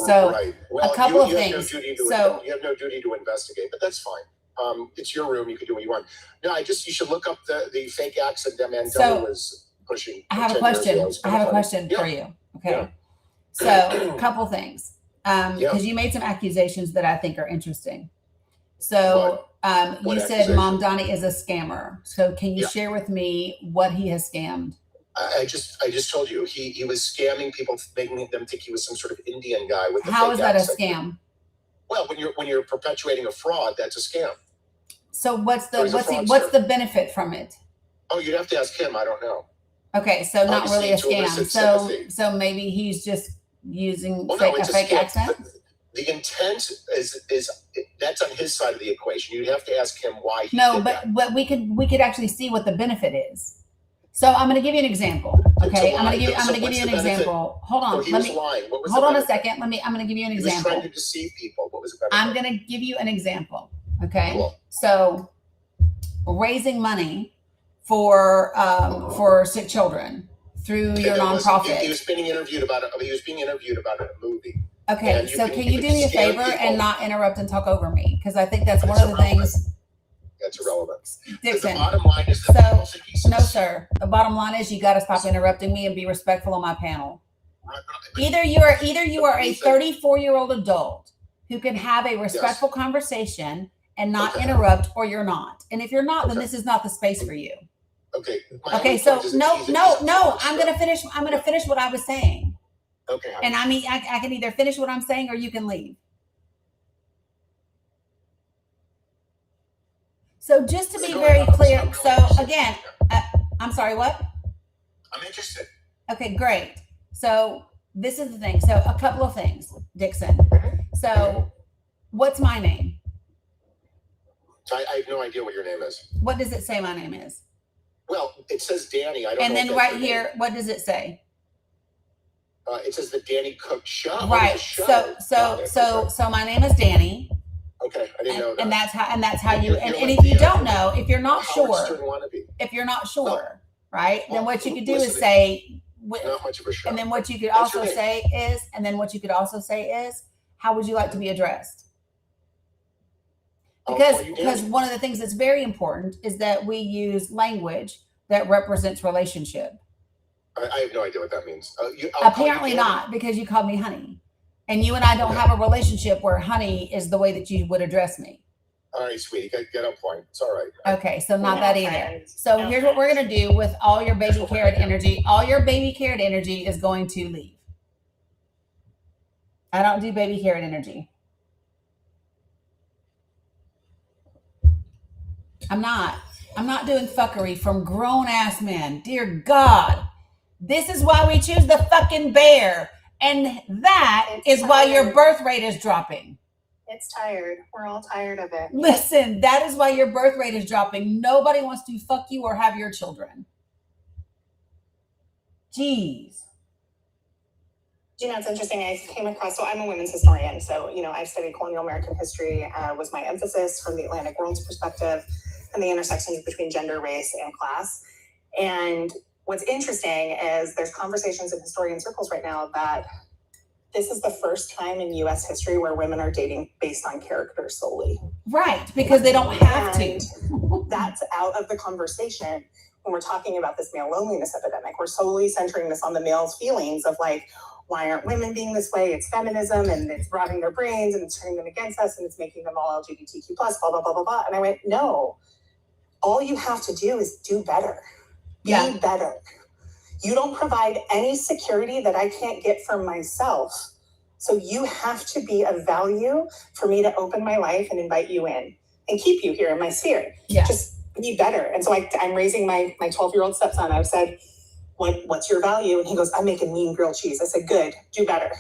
So right. Well, a couple of you things. Have no duty to, you have no duty to investigate, but that's fine. It's your room. You can do what you want. No, you should look up the fake accent that Mamdani was pushing. I have a question. For you. Okay. Yeah. So a couple things. Because you made some accusations that I think are interesting. So you said Mamdani is a scammer. So can you share with me what he has scammed? I just told you he was scamming people, making them think he was some sort of Indian guy with. How is that a scam? Well, when you're perpetuating a fraud, that's a scam. So what's the benefit from it? Oh, you'd have to ask him. I don't know. Okay, so not really a scam. So maybe he's just using a fake accent. The intent is that's on his side of the equation. You'd have to ask him why. But we could actually see what the benefit is. So I'm going to give you an example. Okay, I'm going to give you an example. Hold on. Hold on a second. I'm going to give you an example. He was trying to deceive people. What was the benefit? I'm going to give you an example. Okay. Cool. So raising money for sick children through your nonprofit. He was being interviewed about it. He was being interviewed about a movie. Okay, so can you do me a favor and not interrupt and talk over me? Because I think that's one of the things. That's irrelevant. Dixon. The bottom line is no, sir. The bottom line is you got to stop interrupting me and be respectful on my panel. Either you are a 34-year-old adult who can have a respectful conversation and not interrupt, or you're not. And if you're not, then this is not the space for you. Okay. Okay. So no. I'm gonna finish what I was saying. Okay. And I mean, I can either finish what I'm saying or you can leave. So just to be very clear, so again, I'm sorry, what? I'm interested. Okay, great. So this is the thing. So a couple of things, Dixon. So what's my name? I have no idea what your name is. What does it say my name is? Well, it says Dani. I don't know. And then right here, what does it say? It says the Dani Cook Show. Right. So my name is Dani. Okay, I didn't know that. And that's how you. And if you don't know, if you're not sure, right? Then what you could do is say. Not much of a show. And then what you could also say is, how would you like to be addressed? Because one of the things that's very important is that we use language that represents relationship. I have no idea what that means. Apparently not, because you called me honey. And you and I don't have a relationship where honey is the way that you would address me. All right, sweetie, get on point. It's all right. Okay, so not that either. So here's what we're going to do with all your baby carrot energy. All your baby carrot energy is going to leave. I don't do baby carrot energy. I'm not doing fuckery from grown ass men. Dear God, this is why we choose the fucking bear. And that is why your birth rate is dropping. It's tired. We're all tired of it. Listen, that is why your birth rate is dropping. Nobody wants to fuck you or have your children. Jeez. It's interesting. I came across, so I'm a women's historian. So, I've studied colonial American history, was my emphasis from the Atlantic world's perspective and the intersections between gender, race, and class. And what's interesting is there's conversations in historian circles right now that this is the first time in U.S. history where women are dating based on character solely. Right, because they don't have to. That's out of the conversation when we're talking about this male loneliness epidemic. We're solely centering this on the male's feelings of why aren't women being this way? It's feminism, and it's rotting their brains, and it's turning them against us, and it's making them all LGBTQ+, blah, blah, blah, blah, blah. And I went, no, all you have to do is do better. Be better. You don't provide any security that I can't get from myself. So you have to be of value for me to open my life and invite you in and keep you here in my sphere. Yeah. Just be better. And so I'm raising my 12-year-old stepson. I've said, what's your value? And he goes, I'm making mean grilled cheese. I said, good, do better.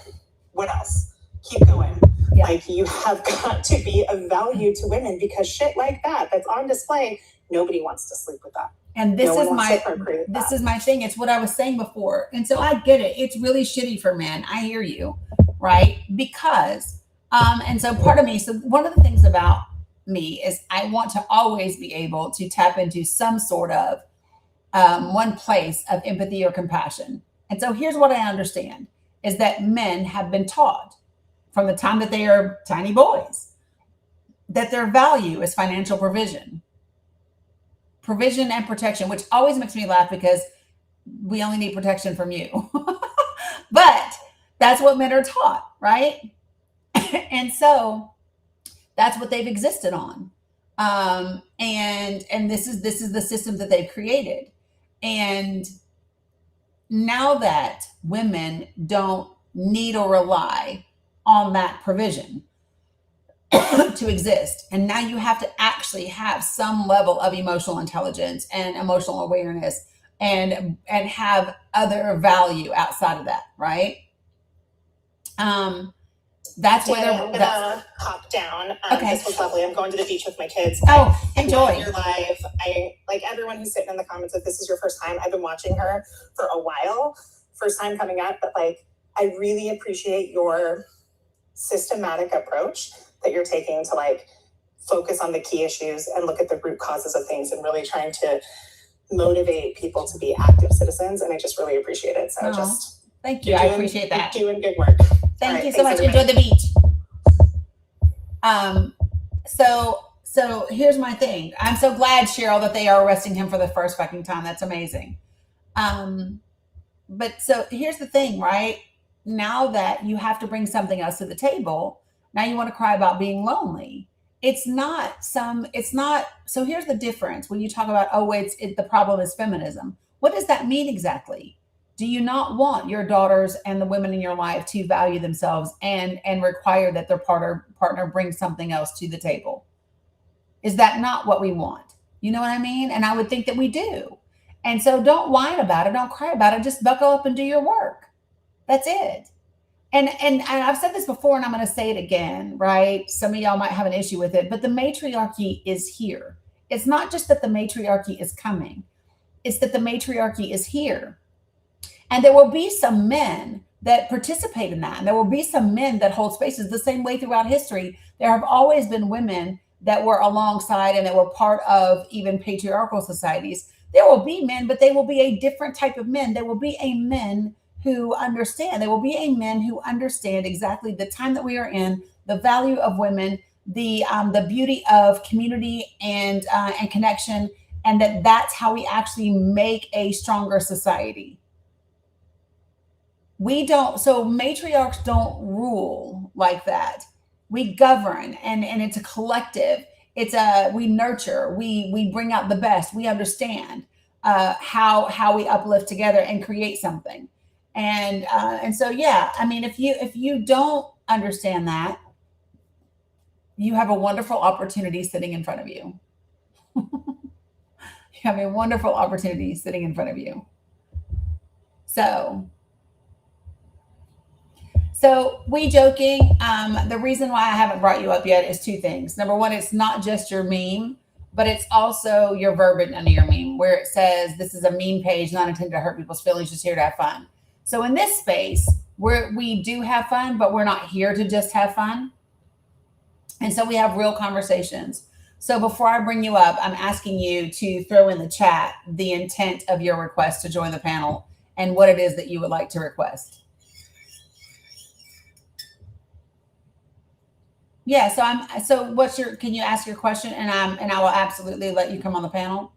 What else? Keep going. Yeah. You have got to be of value to women, because shit like that's on display. Nobody wants to sleep with that. And this is my thing. It's what I was saying before. And so I get it. It's really shitty for men. I hear you, right? Because, and so part of me, so one of the things about me is I want to always be able to tap into some sort of one place of empathy or compassion. And so here's what I understand is that men have been taught from the time that they are tiny boys that their value is financial provision and protection, which always makes me laugh because we only need protection from you. But that's what men are taught, right? And so that's what they've existed on. And this is the system that they've created. And now that women don't need or rely on that provision to exist, and now you have to actually have some level of emotional intelligence and emotional awareness and have other value outside of that, right? That's where I'm gonna hop down. Okay. This was lovely. I'm going to the beach with my kids. Oh, enjoy. Your live. I like everyone who's sitting in the comments. If this is your first time, I've been watching her for a while. First time coming up, but I really appreciate your systematic approach that you're taking to focus on the key issues and look at the root causes of things and really trying to motivate people to be active citizens. And I just really appreciate it. So thank you. I appreciate that. You're doing good work. Thank you so much. Everybody. Enjoy the beach. So here's my thing. I'm so glad, Cheryl, that they are arresting him for the first fucking time. That's amazing. But so here's the thing, right? Now that you have to bring something else to the table, now you want to cry about being lonely. So here's the difference when you talk about, the problem is feminism. What does that mean exactly? Do you not want your daughters and the women in your life to value themselves and require that their partner brings something else to the table? Is that not what we want? You know what I mean? And I would think that we do. And so don't whine about it. Don't cry about it. Just buckle up and do your work. That's it. And I've said this before, and I'm going to say it again, right? Some of y'all might have an issue with it, but the matriarchy is here. It's not just that the matriarchy is coming. It's that the matriarchy is here. And there will be some men that participate in that. And there will be some men that hold spaces the same way throughout history. There have always been women that were alongside and that were part of even patriarchal societies. There will be men, but they will be a different type of men. There will be a men who understand. There will be a men who understand exactly the time that we are in, the value of women, the beauty of community and connection, and that's how we actually make a stronger society. So matriarchs don't rule like that. We govern, and it's a collective. We nurture, we bring out the best. We understand how we uplift together and create something. And so, yeah, I mean, if you don't understand that, you have a wonderful opportunity sitting in front of you. You have a wonderful opportunity sitting in front of you. So we joking. The reason why I haven't brought you up yet is two things. Number one, it's not just your meme, but it's also your verbiage under your meme, where it says, this is a meme page, not intended to hurt people's feelings, just here to have fun. So in this space, we do have fun, but we're not here to just have fun. And so we have real conversations. So before I bring you up, I'm asking you to throw in the chat the intent of your request to join the panel and what it is that you would like to request. Yeah, can you ask your question, and I will absolutely let you come on the panel.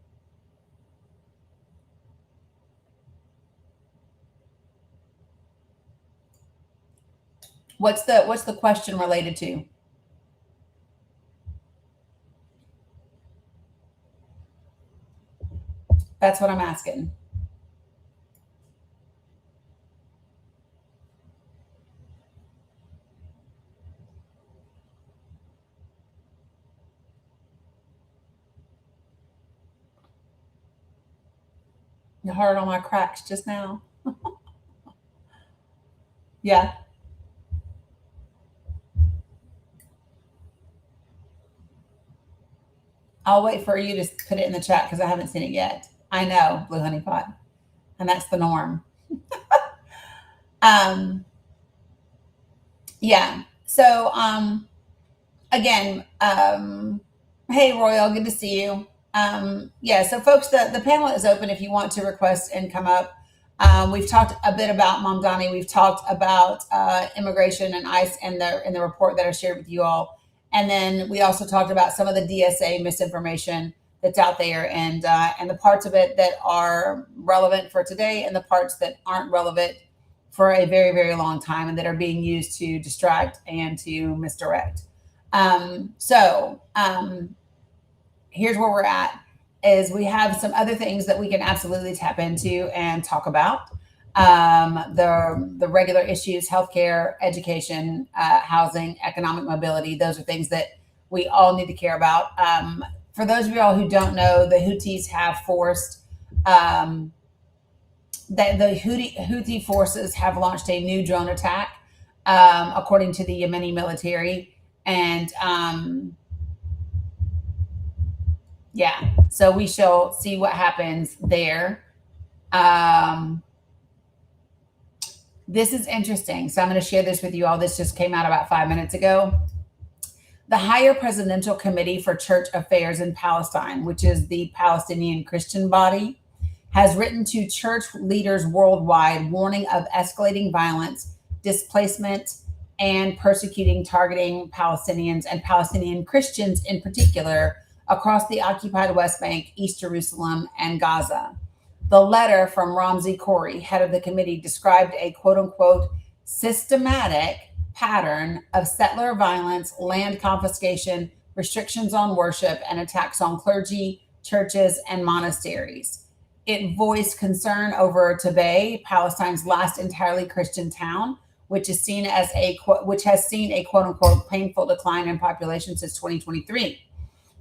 What's the question related to? That's what I'm asking. You heard all my cracks just now. Yeah. I'll wait for you to put it in the chat because I haven't seen it yet. I know, Blue Honey Pot. And that's the norm. Yeah. So again, hey Royal, good to see you. Yeah, so folks, the panel is open if you want to request and come up. We've talked a bit about Mamdani. We've talked about immigration and ICE in the report that I shared with you all. And then we also talked about some of the DSA misinformation that's out there and the parts of it that are relevant for today and the parts that aren't relevant for a very, very long time and that are being used to distract and to misdirect. Here's where we're at is we have some other things that we can absolutely tap into and talk about. The regular issues, healthcare, education, housing, economic mobility. Those are things that we all need to care about. For those of y'all who don't know, the Houthis have forced that the Houthi forces have launched a new drone attack, according to the Yemeni military. And yeah, so we shall see what happens there. This is interesting. So I'm going to share this with you all. This just came out about 5 minutes ago. The Higher Presidential Committee for Church Affairs in Palestine, which is the Palestinian Christian body, has written to church leaders worldwide warning of escalating violence, displacement, and targeting Palestinians and Palestinian Christians in particular across the occupied West Bank, East Jerusalem, and Gaza. The letter from Ramzi Khoury, head of the committee, described a quote-unquote systematic pattern of settler violence, land confiscation, restrictions on worship, and attacks on clergy, churches, and monasteries. It voiced concern over Tabay, Palestine's last entirely Christian town, which has seen a quote-unquote painful decline in population since 2023.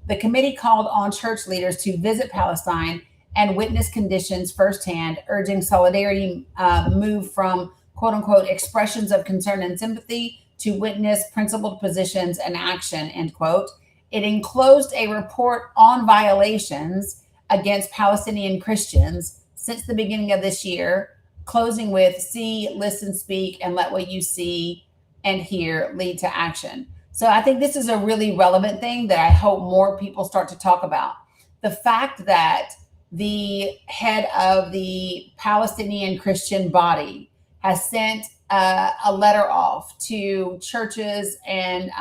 The committee called on church leaders to visit Palestine and witness conditions firsthand, urging solidarity move from quote unquote, expressions of concern and sympathy to witness principled positions and action, end quote. It enclosed a report on violations against Palestinian Christians since the beginning of this year, closing with see, listen, speak, and let what you see and hear lead to action. So I think this is a really relevant thing that I hope more people start to talk about. The fact that the head of the Palestinian Christian body has sent a letter off to churches and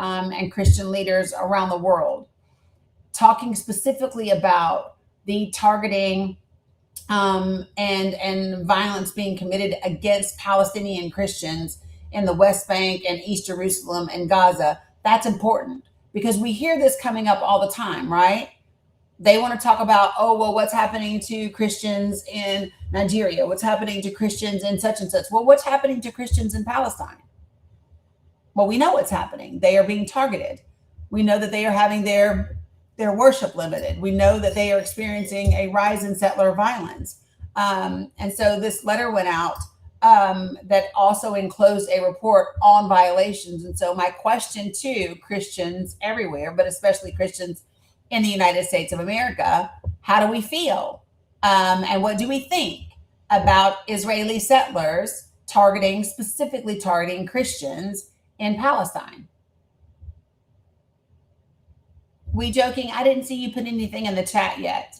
Christian leaders around the world, talking specifically about the targeting and violence being committed against Palestinian Christians in the West Bank and East Jerusalem and Gaza. That's important because we hear this coming up all the time, right? They want to talk about, oh, well, what's happening to Christians in Nigeria? What's happening to Christians in such and such? Well, what's happening to Christians in Palestine? Well, we know what's happening. They are being targeted. We know that they are having their worship limited. We know that they are experiencing a rise in settler violence. And so this letter went out that also enclosed a report on violations. And so my question to Christians everywhere, but especially Christians in the United States of America, how do we feel? And what do we think about Israeli settlers specifically targeting Christians in Palestine? We joking? I didn't see you put anything in the chat yet.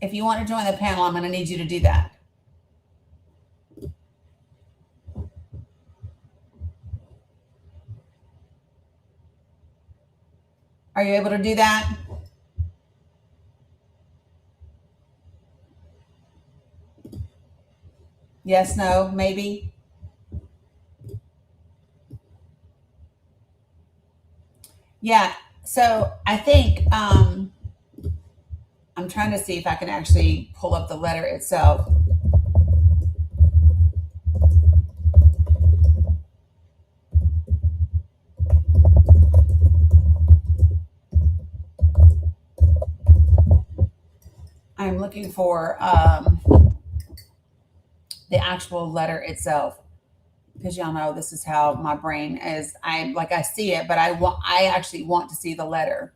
If you want to join the panel, I'm going to need you to do that. Are you able to do that? Yes, no, maybe. Yeah, so I think I'm trying to see if I can actually pull up the letter itself. I'm looking for the actual letter itself, because y'all know this is how my brain is. I see it, but I actually want to see the letter.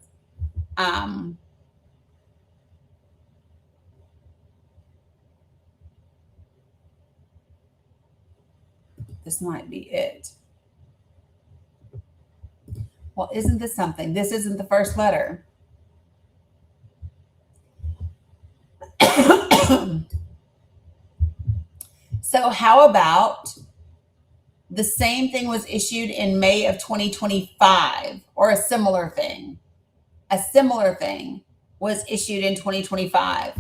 This might be it. Well, isn't this something? This isn't the first letter. So how about the same thing was issued in May of 2025, or a similar thing? A similar thing was issued in 2025,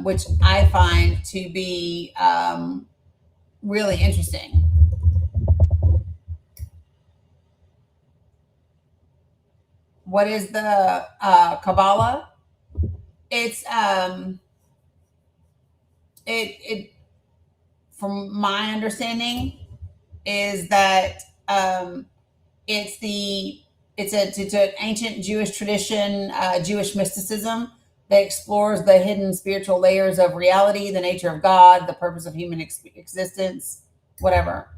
which I find to be really interesting. What is the Kabbalah? It's it from my understanding is that it's an ancient Jewish tradition, Jewish mysticism that explores the hidden spiritual layers of reality, the nature of God, the purpose of human existence, whatever.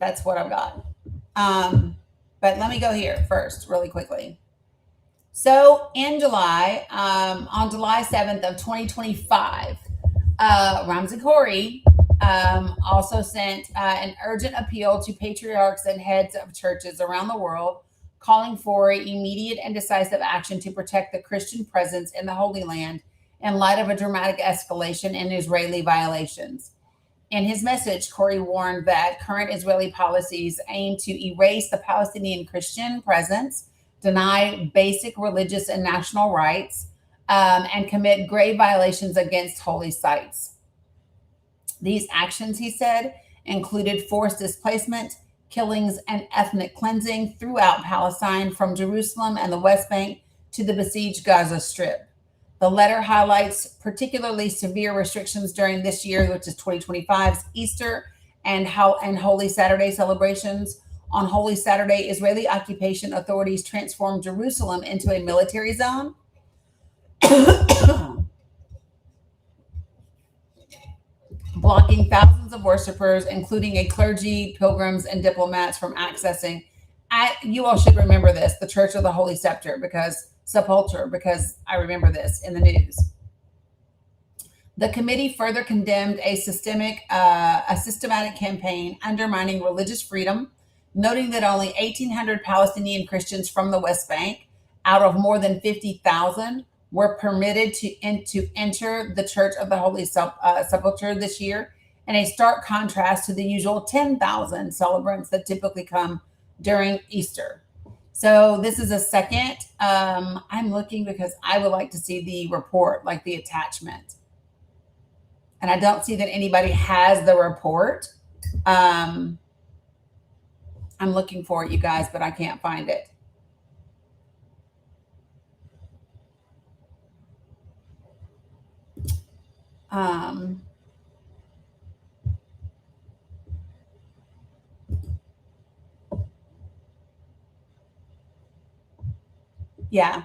That's what I've got. But let me go here first, really quickly. So in July, on July 7th of 2025, Ramsey Corey also sent an urgent appeal to patriarchs and heads of churches around the world, calling for immediate and decisive action to protect the Christian presence in the Holy Land in light of a dramatic escalation in Israeli violations. In his message, Corey warned that current Israeli policies aim to erase the Palestinian Christian presence, deny basic religious and national rights, and commit grave violations against holy sites. These actions, he said, included forced displacement, killings, and ethnic cleansing throughout Palestine, from Jerusalem and the West Bank to the besieged Gaza Strip. The letter highlights particularly severe restrictions during this year, which is 2025's Easter and Holy Saturday celebrations. On Holy Saturday, Israeli occupation authorities transformed Jerusalem into a military zone. blocking thousands of worshipers, including a clergy, pilgrims, and diplomats from accessing. You all should remember this, the Church of the Holy Sepulchre, because I remember this in the news. The committee further condemned a systematic campaign undermining religious freedom, noting that only 1,800 Palestinian Christians from the West Bank, out of more than 50,000, were permitted to enter the Church of the Holy Sepulchre this year, in a stark contrast to the usual 10,000 celebrants that typically come during Easter. So this is a second. I'm looking because I would like to see the report, like the attachment. And I don't see that anybody has the report. I'm looking for it, you guys, but I can't find it. Yeah,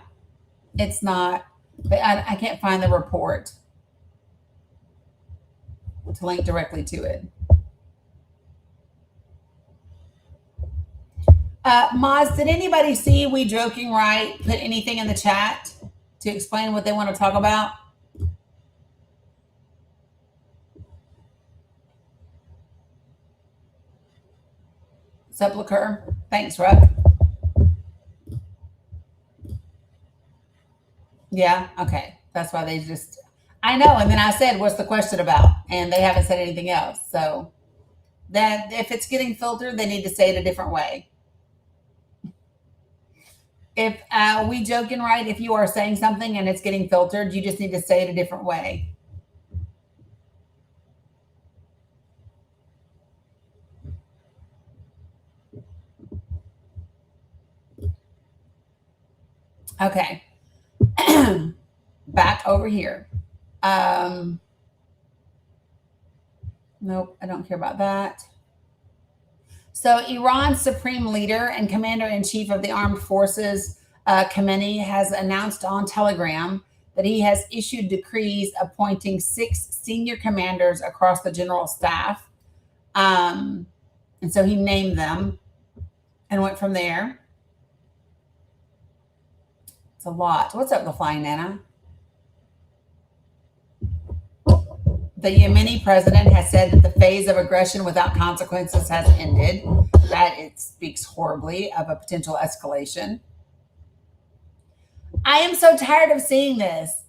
it's not, but I can't find the report to link directly to it. Moz, did anybody see We Joking Right put anything in the chat to explain what they want to talk about? Sepulchre. Thanks, Ruck. Yeah, okay. That's why they just, I know. And then I said, what's the question about? And they haven't said anything else. So that if it's getting filtered, they need to say it a different way. If We Joking Right, if you are saying something and it's getting filtered, you just need to say it a different way. Okay. Back over here. Nope, I don't care about that. So Iran's supreme leader and commander-in-chief of the armed forces, Khamenei, has announced on Telegram that he has issued decrees appointing 6 senior commanders across the general staff. And so he named them and went from there. It's a lot. What's up, the Flying Nana? The Yemeni president has said that the phase of aggression without consequences has ended. That it speaks horribly of a potential escalation. I am so tired of seeing this.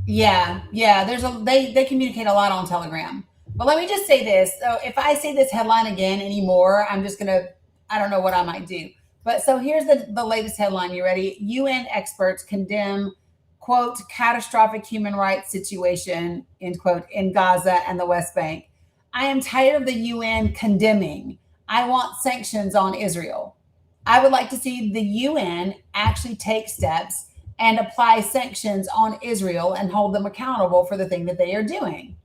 Yeah. They communicate a lot on Telegram. But let me just say this. So if I say this headline again anymore, I'm just gonna, I don't know what I might do. But so here's the latest headline. You ready? UN experts condemn, quote, catastrophic human rights situation, end quote, in Gaza and the West Bank. I am tired of the UN condemning. I want sanctions on Israel. I would like to see the UN actually take steps and apply sanctions on Israel and hold them accountable for the thing that they are doing.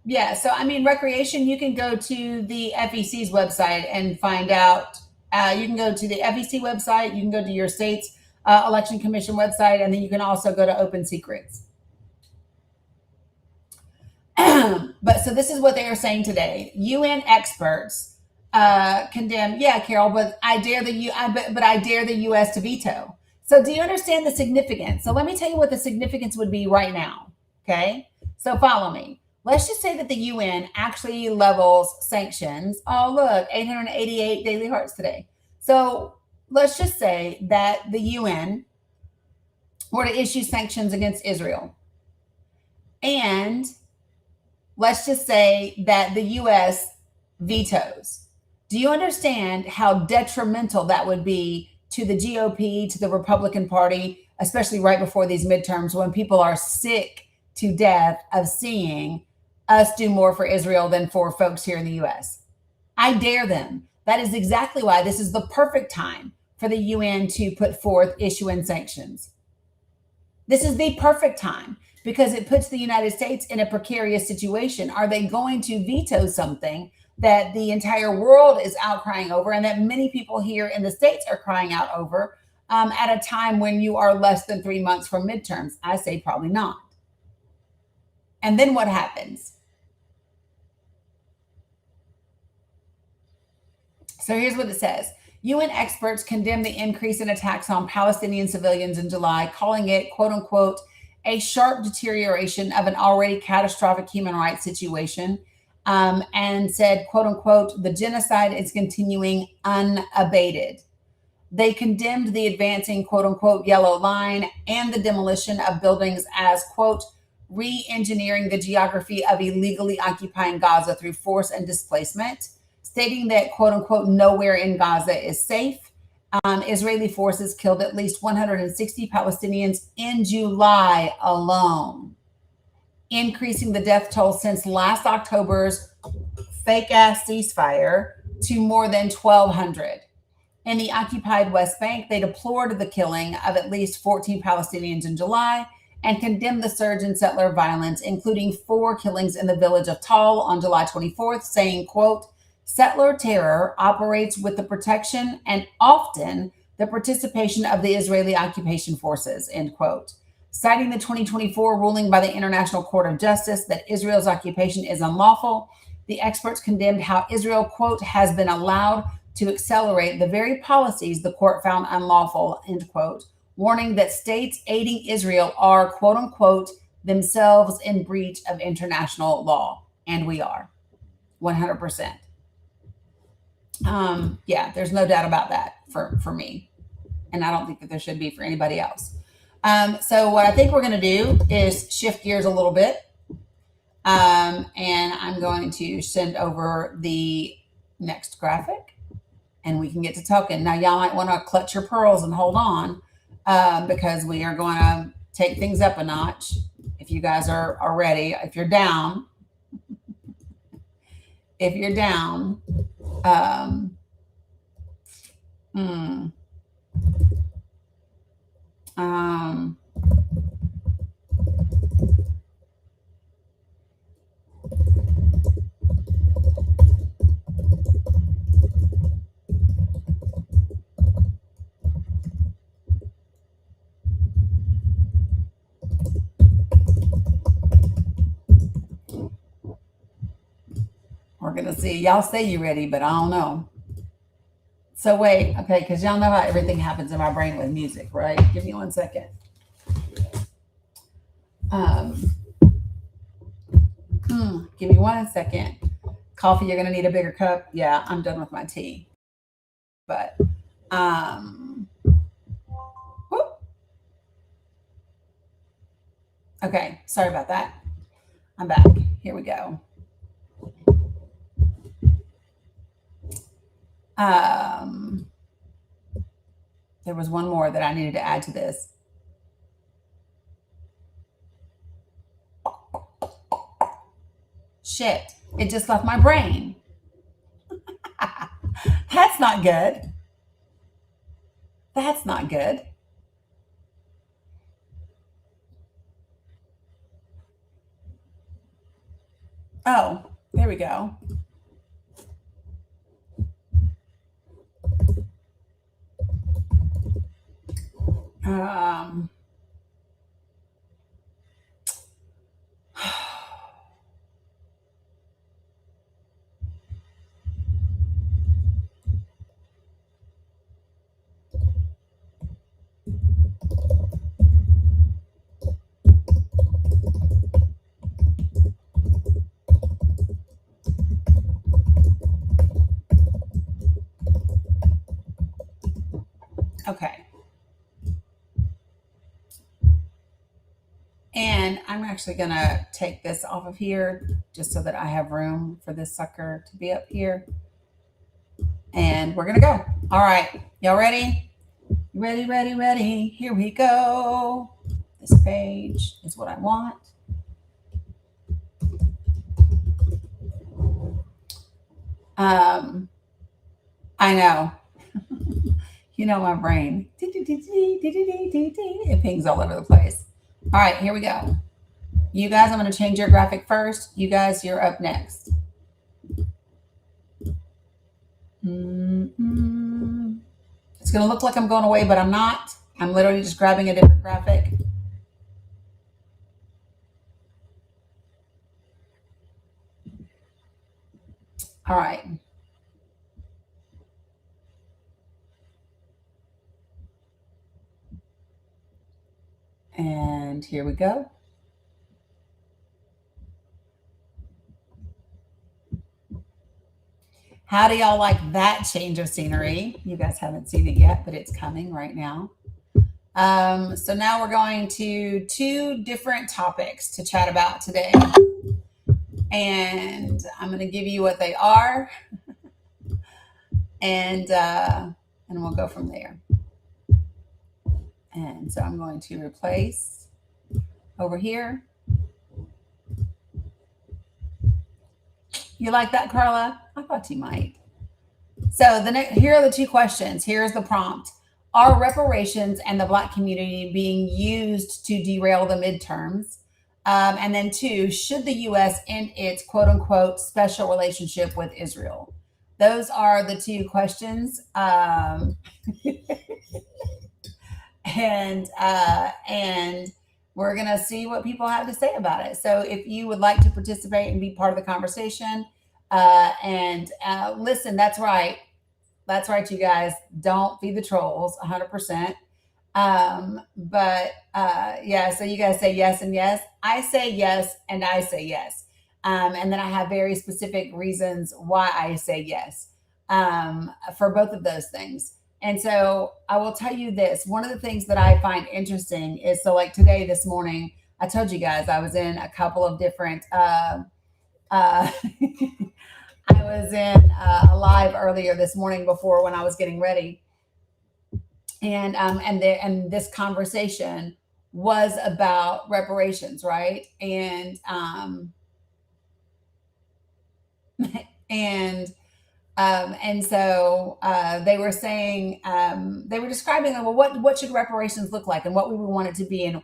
Yeah, so I mean, recreation, you can go to the FEC's website and find out. You can go to the FEC website, you can go to your state's election commission website, and then you can also go to Open Secrets. But so this is what they are saying today. UN experts condemn, yeah, Carol, but I dare the US to veto. So do you understand the significance? So let me tell you what the significance would be right now, okay? So follow me. Let's just say that the UN actually levels sanctions. Oh, look, 888 daily hearts today. So let's just say that the UN were to issue sanctions against Israel. And let's just say that the US vetoes. Do you understand how detrimental that would be to the GOP, to the Republican Party, especially right before these midterms when people are sick to death of seeing us do more for Israel than for folks here in the US? I dare them. That is exactly why this is the perfect time for the UN to put forth issuing sanctions. This is the perfect time because it puts the United States in a precarious situation. Are they going to veto something that the entire world is outcrying over, and that many people here in the States are crying out over at a time when you are less than 3 months from midterms? I say probably not. And then what happens? So here's what it says. UN experts condemned the increase in attacks on Palestinian civilians in July, calling it, quote unquote, a sharp deterioration of an already catastrophic human rights situation, and said, quote unquote, the genocide is continuing unabated. They condemned the advancing, quote unquote, yellow line and the demolition of buildings as, quote, re-engineering the geography of illegally occupying Gaza through force and displacement, stating that, quote unquote, nowhere in Gaza is safe. Israeli forces killed at least 160 Palestinians in July alone, increasing the death toll since last October's fake-ass ceasefire to more than 1,200. In the occupied West Bank, they deplored the killing of at least 14 Palestinians in July and condemned the surge in settler violence, including 4 killings in the village of Tal on July 24th, saying, quote, settler terror operates with the protection and often the participation of the Israeli occupation forces, end quote. Citing the 2024 ruling by the International Court of Justice that Israel's occupation is unlawful, the experts condemned how Israel, quote, has been allowed to accelerate the very policies the court found unlawful, end quote, warning that states aiding Israel are, quote unquote, themselves in breach of international law. And we are, 100%. Yeah, there's no doubt about that for me. And I don't think that there should be for anybody else. So what I think we're going to do is shift gears a little bit. And I'm going to send over the next graphic and we can get to talking. Now, y'all might want to clutch your pearls and hold on because we are going to take things up a notch. If you guys are ready, if you're down, we're going to see. Y'all say you're ready, but I don't know. So wait, okay, because y'all know how everything happens in my brain with music, right? Give me 1 second. Give me 1 second. Coffee, you're gonna need a bigger cup. Yeah, I'm done with my tea. But whoop. Okay, sorry about that. I'm back. Here we go. There was one more that I needed to add to this. Shit, it just left my brain. That's not good. That's not good. Oh, there we go. Okay. And I'm actually going to take this off of here just so that I have room for this sucker to be up here. And we're going to go. All right. Y'all ready? Ready, ready, ready. Here we go. This page is what I want. I know. You know my brain. It pings all over the place. All right, here we go. You guys, I'm going to change your graphic first. You guys, you're up next. It's going to look like I'm going away, but I'm not. I'm literally just grabbing a different graphic. All right. And here we go. How do y'all like that change of scenery? You guys haven't seen it yet, but it's coming right now. So now we're going to 2 different topics to chat about today. And I'm going to give you what they are. And we'll go from there. And so I'm going to replace over here. You like that, Carla? I thought you might. So here are the 2 questions. Here's the prompt. Are reparations and the Black community being used to derail the midterms? And then 2, should the U.S. end its quote unquote special relationship with Israel? Those are the 2 questions. And we're going to see what people have to say about it. So if you would like to participate and be part of the conversation, listen, that's right. That's right, you guys. Don't feed the trolls, 100%. Yeah, so you guys say yes and yes. I say yes and I say yes. And then I have very specific reasons why I say yes for both of those things. And so I will tell you this. One of the things that I find interesting is, so like today, this morning, I told you guys I was in a couple of different, I was in a live earlier this morning before when I was getting ready. And this conversation was about reparations, right? And so they were saying, they were describing, well, what should reparations look like and what we would want it to be. And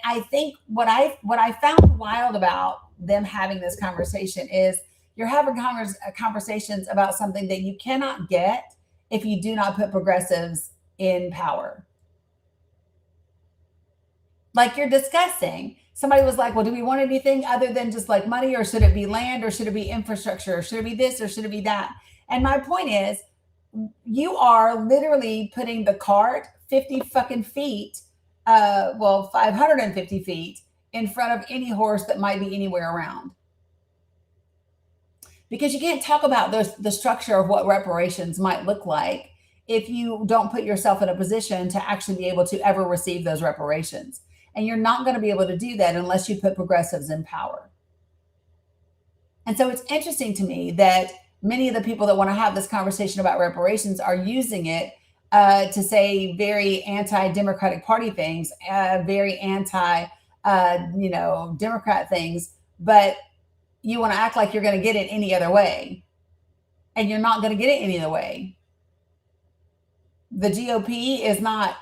I think what I found wild about them having this conversation is you're having conversations about something that you cannot get if you do not put progressives in power. Like you're discussing. Somebody was like, well, do we want anything other than just like money, or should it be land, or should it be infrastructure, or should it be this, or should it be that? And my point is, you are literally putting the cart 50 fucking feet, 550 feet in front of any horse that might be anywhere around. Because you can't talk about the structure of what reparations might look like if you don't put yourself in a position to actually be able to ever receive those reparations. And you're not going to be able to do that unless you put progressives in power. And so it's interesting to me that many of the people that want to have this conversation about reparations are using it to say very anti-Democratic Party things, very anti-Democrat things, but you want to act like you're going to get it any other way. And you're not going to get it any other way. The GOP is not.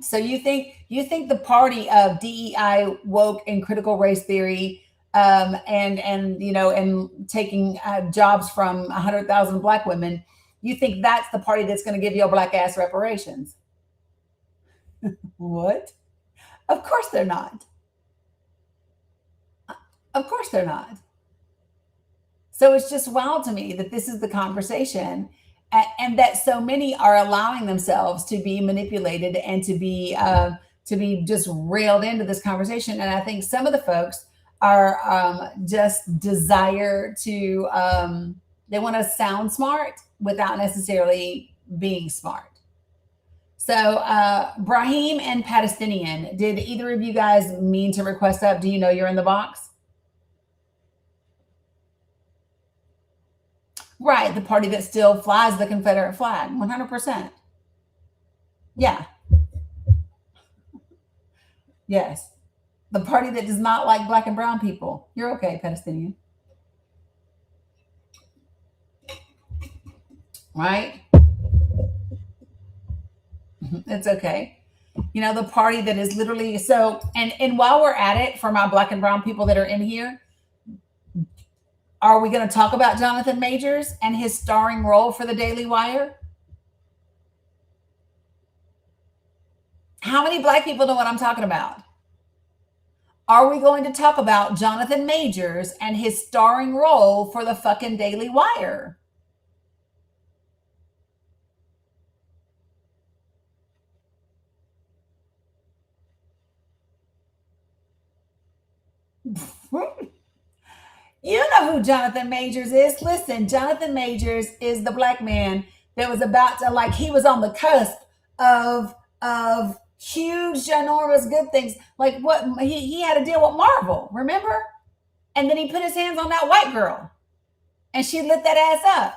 So you think the party of DEI, woke, and critical race theory, and taking jobs from 100,000 Black women, you think that's the party that's going to give your Black ass reparations? What? Of course they're not. Of course they're not. So it's just wild to me that this is the conversation, and that so many are allowing themselves to be manipulated and to be just railed into this conversation. And I think some of the folks are just desire to they want to sound smart without necessarily being smart. So Brahim and Palestinian, did either of you guys mean to request up? Do you know you're in the box? Right, the party that still flies the Confederate flag, 100%. Yeah. Yes. The party that does not like Black and brown people. You're okay, Palestinian. Right? It's okay. The party that is literally so, and while we're at it, for my Black and brown people that are in here, Are we going to talk about Jonathan Majors and his starring role for the Daily Wire? How many black people know what I'm talking about? Are we going to talk about Jonathan Majors and his starring role for the fucking Daily Wire? You know who Jonathan Majors is. Listen, Jonathan Majors is the black man that was about to, like, he was on the cusp of huge, ginormous good things. Like what he had a deal with Marvel, remember? And then he put his hands on that white girl and she lit that ass up.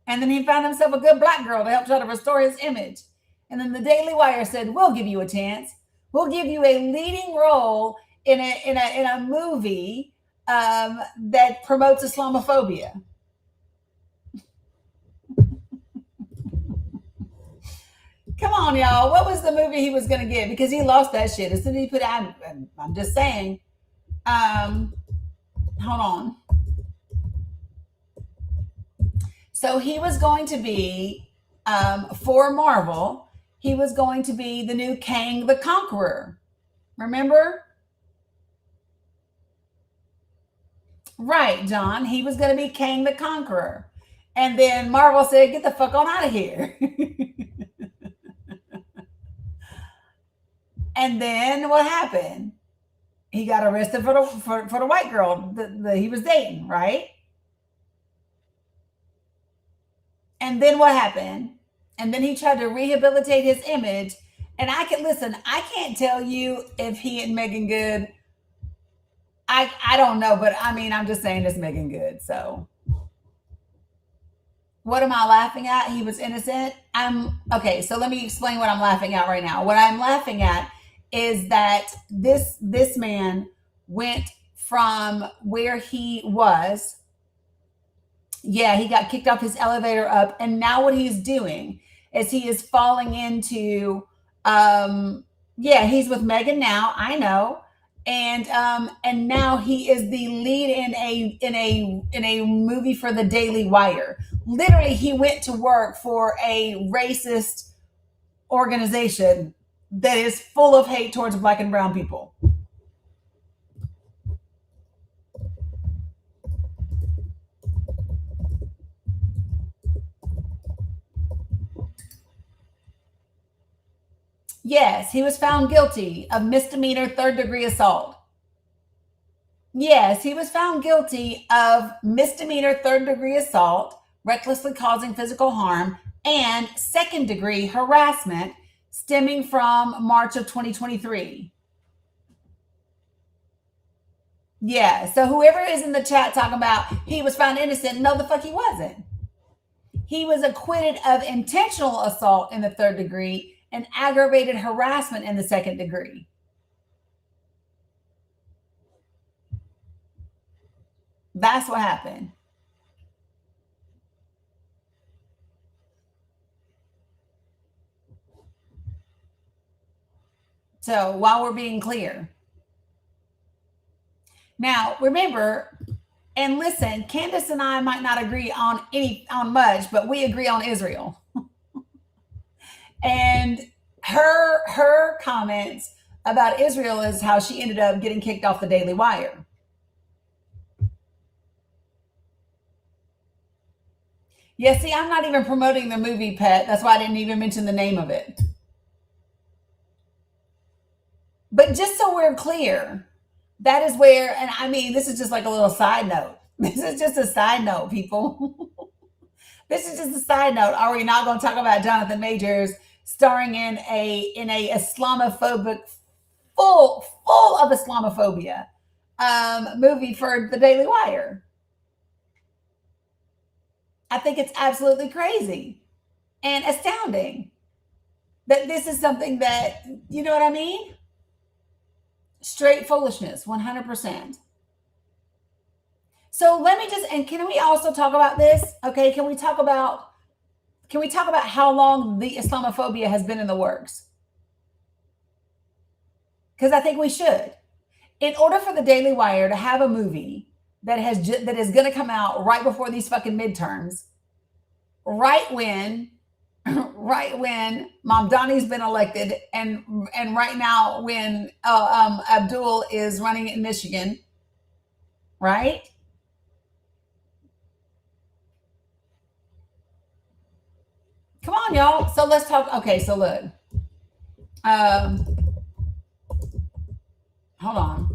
And then he found himself a good black girl to help try to restore his image. And then the Daily Wire said, we'll give you a chance. We'll give you a leading role in a movie that promotes Islamophobia. Come on, y'all. What was the movie he was going to get? Because he lost that shit. As soon as he put out, I'm just saying. Hold on. So he was going to be, for Marvel, he was going to be the new Kang the Conqueror. Remember? Right, John. He was going to be Kang the Conqueror. And then Marvel said, get the fuck on out of here. And then what happened? He got arrested for the white girl that he was dating, right? And then what happened? And then he tried to rehabilitate his image. And I can't tell you if he and Megan Good, I don't know, but I mean, I'm just saying it's Megan Good. So what am I laughing at? He was innocent. Okay. So let me explain what I'm laughing at right now. What I'm laughing at is that this man went from where he was. Yeah, he got kicked off his elevator up. And now what he's doing is he is falling into, he's with Megan now. I know. And now he is the lead in a movie for the Daily Wire. Literally, he went to work for a racist organization that is full of hate towards black and brown people. Yes, he was found guilty of misdemeanor third-degree assault. Yes, he was found guilty of misdemeanor third-degree assault, recklessly causing physical harm, and second-degree harassment stemming from March of 2023. Yeah, so whoever is in the chat talking about he was found innocent, no, the fuck he wasn't. He was acquitted of intentional assault in the third degree and aggravated harassment in the second degree. That's what happened. So while we're being clear. Now, remember, and listen, Candace and I might not agree on much, but we agree on Israel. And her comments about Israel is how she ended up getting kicked off the Daily Wire. Yeah, see, I'm not even promoting the movie, Pet. That's why I didn't even mention the name of it. But just so we're clear, that is where, and I mean, this is just like a little side note. This is just a side note, people. This is just a side note. Are we not going to talk about Jonathan Majors starring in a Islamophobic, full of Islamophobia movie for the Daily Wire? I think it's absolutely crazy and astounding that this is something that, you know what I mean? Straight foolishness, 100%. So let me and can we also talk about this? Okay, can we talk about how long the Islamophobia has been in the works? Because I think we should. In order for the Daily Wire to have a movie that is going to come out right before these fucking midterms, right when Mamdani's been elected, and right now when Abdul is running in Michigan, right? Come on, y'all. So let's talk. Okay, so look. Hold on.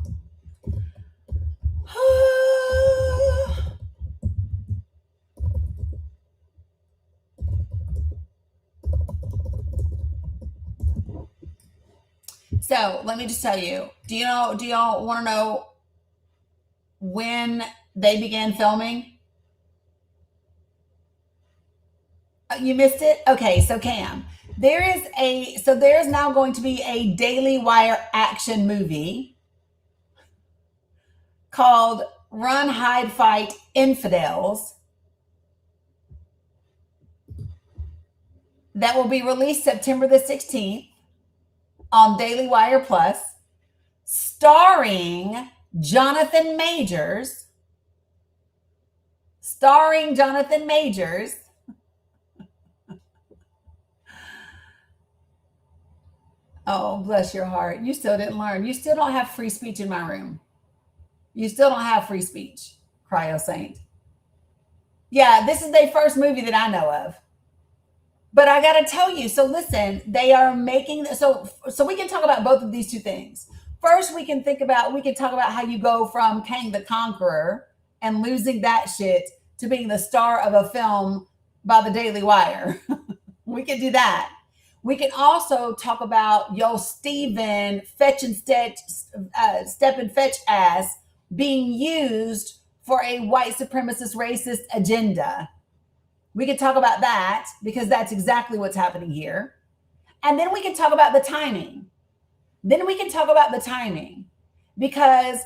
So let me just tell you. Do y'all want to know when they began filming? You missed it? Okay, so Cam, there's now going to be a Daily Wire action movie called Run, Hide, Fight, Infidels that will be released September the 16th on Daily Wire Plus, starring Jonathan Majors. Oh, bless your heart. You still didn't learn. You still don't have free speech in my room. You still don't have free speech, Cryo Saint. Yeah, this is their first movie that I know of. But I got to tell you, so listen, they are making, so we can talk about both of these two things. First, we can talk about how you go from Kang the Conqueror and losing that shit to being the star of a film by the Daily Wire. We can do that. We can also talk about Steven step and fetch ass being used for a white supremacist racist agenda. We can talk about that because that's exactly what's happening here. And then we can talk about the timing. Because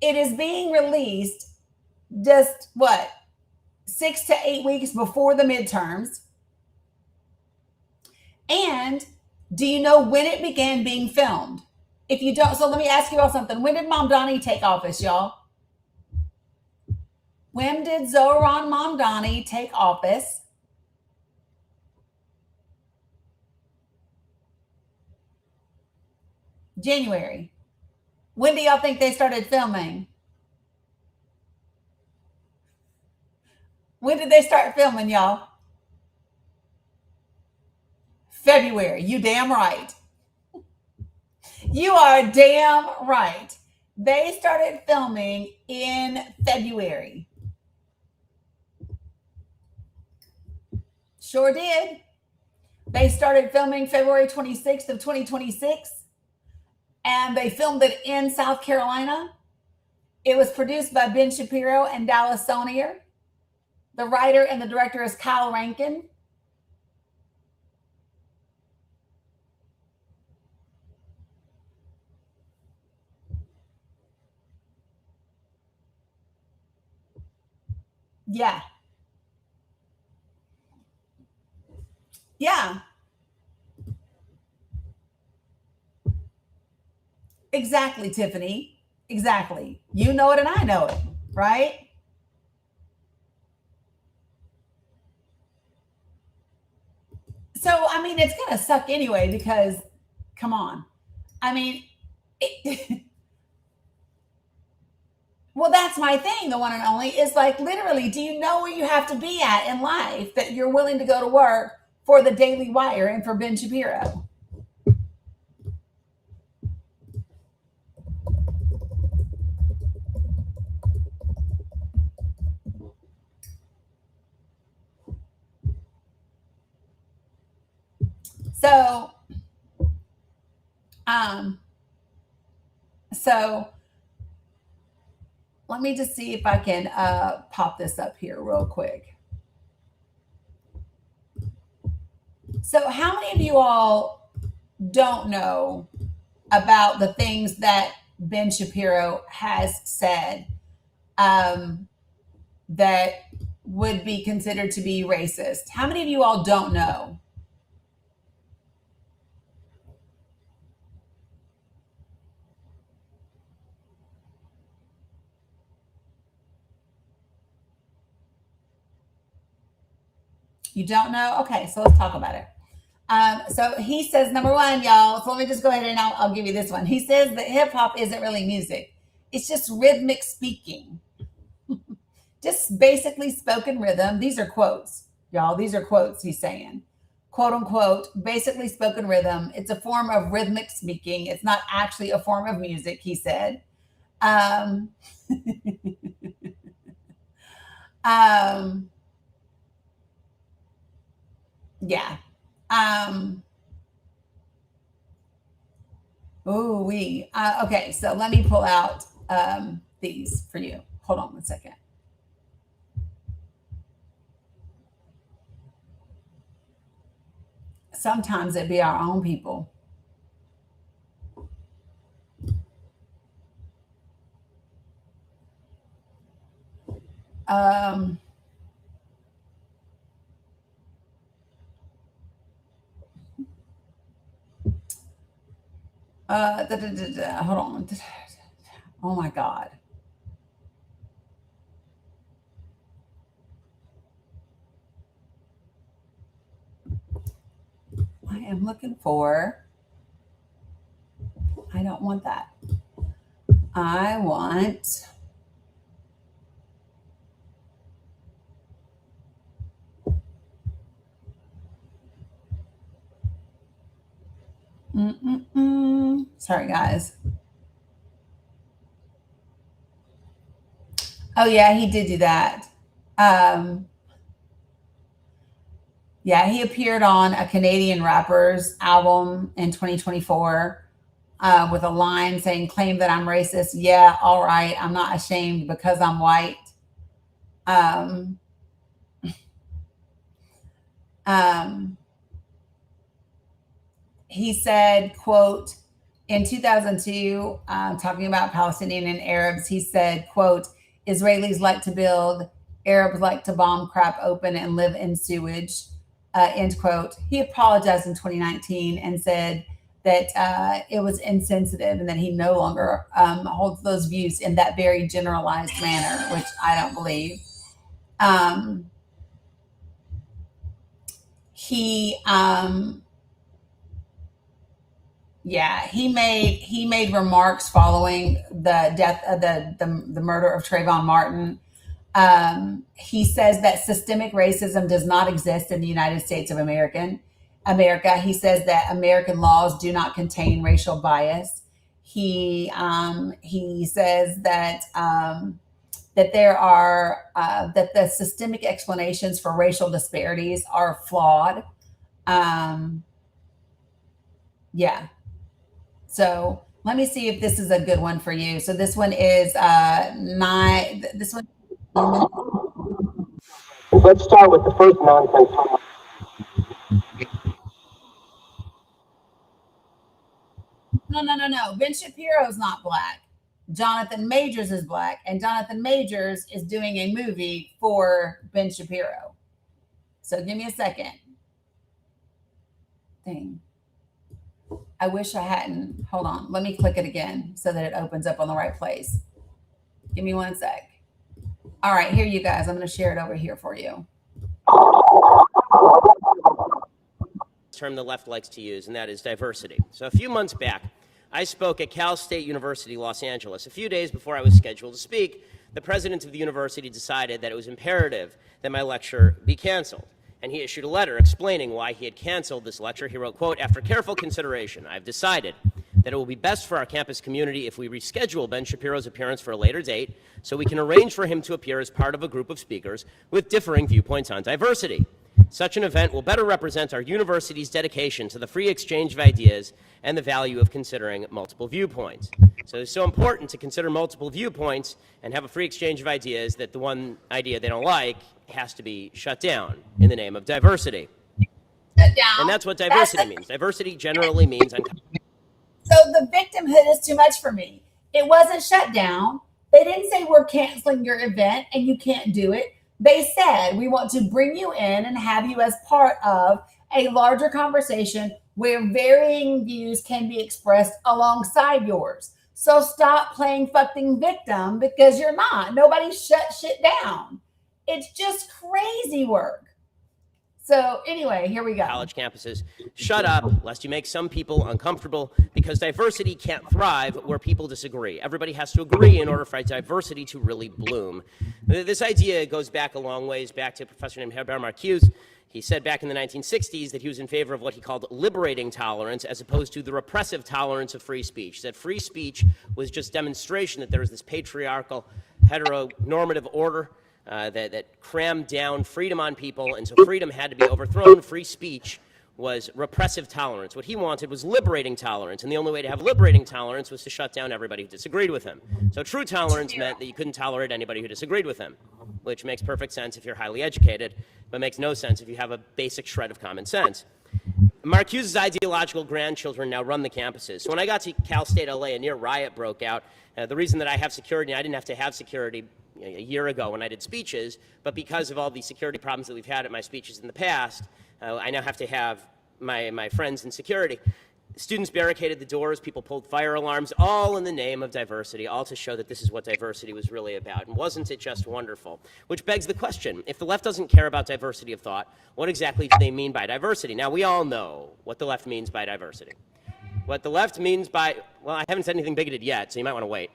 it is being released just 6 to 8 weeks before the midterms. And do you know when it began being filmed? If you don't, so let me ask you all something. When did Mamdani take office, y'all? When did Zohran Mamdani take office? January. When do y'all think they started filming? When did they start filming, y'all? February. You damn right. You are damn right. They started filming in February. Sure did. They started filming February 26th of 2026, and they filmed it in South Carolina. It was produced by Ben Shapiro and Dallas Sonier. The writer and the director is Kyle Rankin. Yeah. Yeah. Exactly, Tiffany. Exactly. You know it and I know it, right? So, I mean, it's going to suck anyway because, come on. I mean, well, that's my thing, the one and only, is like, literally, do you know where you have to be at in life that you're willing to go to work for the Daily Wire and for Ben Shapiro? So let me just see if I can pop this up here real quick. So how many of you all don't know about the things that Ben Shapiro has said that would be considered to be racist? How many of you all don't know? You don't know? Okay, so let's talk about it. So he says, number one, y'all, so let me just go ahead and I'll give you this one. He says that hip hop isn't really music. It's just rhythmic speaking. Just basically spoken rhythm. These are quotes, y'all. These are quotes he's saying. Quote unquote, basically spoken rhythm. It's a form of rhythmic speaking. It's not actually a form of music, he said. Yeah. Okay, so let me pull out these for you. Hold on one second. Sometimes it be our own people. Hold on. Oh my God. I am looking for, I don't want that. I want, sorry guys. Oh yeah, he did do that. Yeah, he appeared on a Canadian rapper's album in 2024 with a line saying, claim that I'm racist. Yeah, all right. I'm not ashamed because I'm white. He said, quote, in 2002, talking about Palestinian and Arabs, he said, quote, Israelis like to build, Arabs like to bomb crap open and live in sewage, end quote. He apologized in 2019 and said that it was insensitive and that he no longer holds those views in that very generalized manner, which I don't believe. He made remarks following the death of the murder of Trayvon Martin. He says that systemic racism does not exist in the United States of America. He says that American laws do not contain racial bias. He says that that there are that the systemic explanations for racial disparities are flawed. Yeah. So let me see if this is a good one for you. So this one is this one. Let's start with the first nonsense. No. Ben Shapiro's not black. Jonathan Majors is black, and Jonathan Majors is doing a movie for Ben Shapiro. So give me a second. Dang. I wish I hadn't. Hold on. Let me click it again so that it opens up on the right place. Give me one sec. All right, here you guys. I'm going to share it over here for you. Term the left likes to use, and that is diversity. So a few months back, I spoke at Cal State University, Los Angeles. A few days before I was scheduled to speak, the president of the university decided that it was imperative that my lecture be canceled. And he issued a letter explaining why he had canceled this lecture. He wrote, quote, after careful consideration, I've decided that it will be best for our campus community if we reschedule Ben Shapiro's appearance for a later date so we can arrange for him to appear as part of a group of speakers with differing viewpoints on diversity. Such an event will better represent our university's dedication to the free exchange of ideas and the value of considering multiple viewpoints. So it's so important to consider multiple viewpoints and have a free exchange of ideas that the one idea they don't like has to be shut down in the name of diversity. Shut down. And that's what diversity means. Diversity generally means... So the victimhood is too much for me. It wasn't shut down. They didn't say we're canceling your event and you can't do it. They said, we want to bring you in and have you as part of a larger conversation where varying views can be expressed alongside yours. So stop playing fucking victim because you're not. Nobody shut shit down. It's just crazy work. So anyway, here we go. College campuses. Shut up, lest you make some people uncomfortable, because diversity can't thrive where people disagree. Everybody has to agree in order for diversity to really bloom. This idea goes back a long ways, back to a professor named Herbert Marcuse. He said back in the 1960s that he was in favor of what he called liberating tolerance as opposed to the repressive tolerance of free speech. That free speech was just demonstration that there was this patriarchal, heteronormative order that crammed down freedom on people, and so freedom had to be overthrown. Free speech was repressive tolerance. What he wanted was liberating tolerance, and the only way to have liberating tolerance was to shut down everybody who disagreed with him. So true tolerance meant that you couldn't tolerate anybody who disagreed with him, which makes perfect sense if you're highly educated, but makes no sense if you have a basic shred of common sense. Marcuse's ideological grandchildren now run the campuses. So when I got to Cal State LA, a near riot broke out. The reason that I have security, I didn't have to have security a year ago when I did speeches, but because of all the security problems that we've had at my speeches in the past, I now have to have my friends in security. Students barricaded the doors, people pulled fire alarms, all in the name of diversity, all to show that this is what diversity was really about. And wasn't it just wonderful? Which begs the question, if the left doesn't care about diversity of thought, what exactly do they mean by diversity? Now, we all know what the left means by diversity. What the left means by, well, I haven't said anything bigoted yet, so you might want to wait.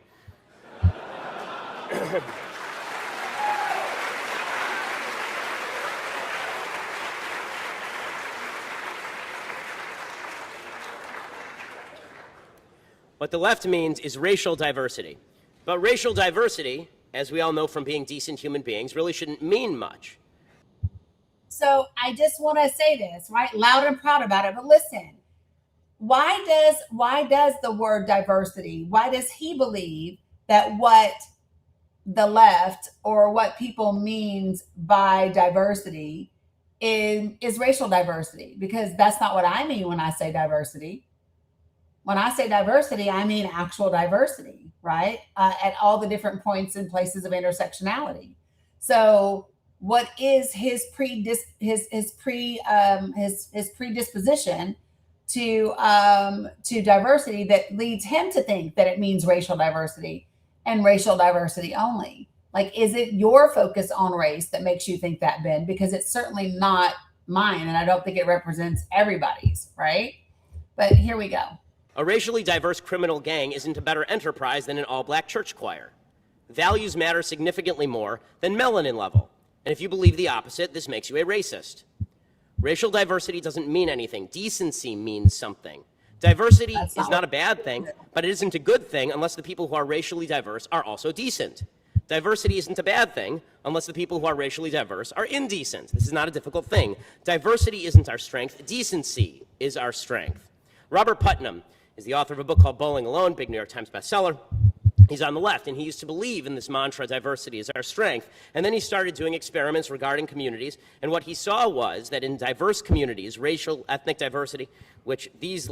What the left means is racial diversity. But racial diversity, as we all know from being decent human beings, really shouldn't mean much. So I just want to say this, right? Loud and proud about it. But listen, why does the word diversity, why does he believe that what the left or what people means by diversity is racial diversity? Because that's not what I mean when I say diversity. When I say diversity, I mean actual diversity, right? At all the different points and places of intersectionality. So what is his predisposition to diversity that leads him to think that it means racial diversity and racial diversity only? Like, is it your focus on race that makes you think that, Ben? Because it's certainly not mine, and I don't think it represents everybody's, right? But here we go. A racially diverse criminal gang isn't a better enterprise than an all-black church choir. Values matter significantly more than melanin level. And if you believe the opposite, this makes you a racist. Racial diversity doesn't mean anything. Decency means something. Diversity is not a bad thing, but it isn't a good thing unless the people who are racially diverse are also decent. Diversity isn't a bad thing unless the people who are racially diverse are indecent. This is not a difficult thing. Diversity isn't our strength. Decency is our strength. Robert Putnam is the author of a book called Bowling Alone, big New York Times bestseller. He's on the left, and he used to believe in this mantra, diversity is our strength. And then he started doing experiments regarding communities, and what he saw was that in diverse communities, racial, ethnic diversity, which these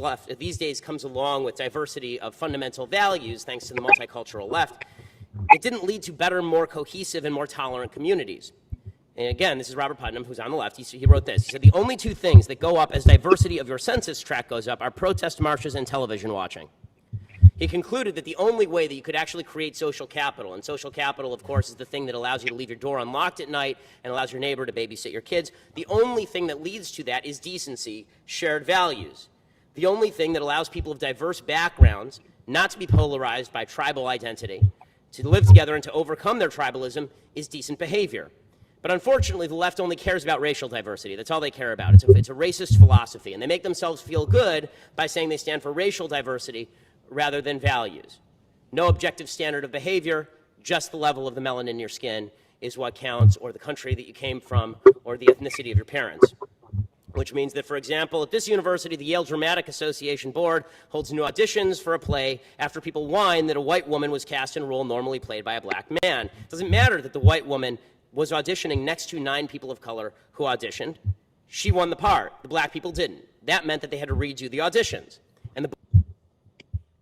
days comes along with diversity of fundamental values, thanks to the multicultural left, it didn't lead to better, more cohesive, and more tolerant communities. And again, this is Robert Putnam, who's on the left. He wrote this. He said, the only two things that go up as diversity of your census tract goes up are protest marches and television watching. He concluded that the only way that you could actually create social capital, and social capital, of course, is the thing that allows you to leave your door unlocked at night and allows your neighbor to babysit your kids. The only thing that leads to that is decency, shared values. The only thing that allows people of diverse backgrounds not to be polarized by tribal identity, to live together and to overcome their tribalism, is decent behavior. But unfortunately, the left only cares about racial diversity. That's all they care about. It's a racist philosophy, and they make themselves feel good by saying they stand for racial diversity rather than values. No objective standard of behavior, just the level of the melanin in your skin is what counts, or the country that you came from, or the ethnicity of your parents. Which means that, for example, at this university, the Yale Dramatic Association Board holds new auditions for a play after people whine that a white woman was cast in a role normally played by a black man. It doesn't matter that the white woman was auditioning next to 9 people of color who auditioned. She won the part. The black people didn't. That meant that they had to redo the auditions.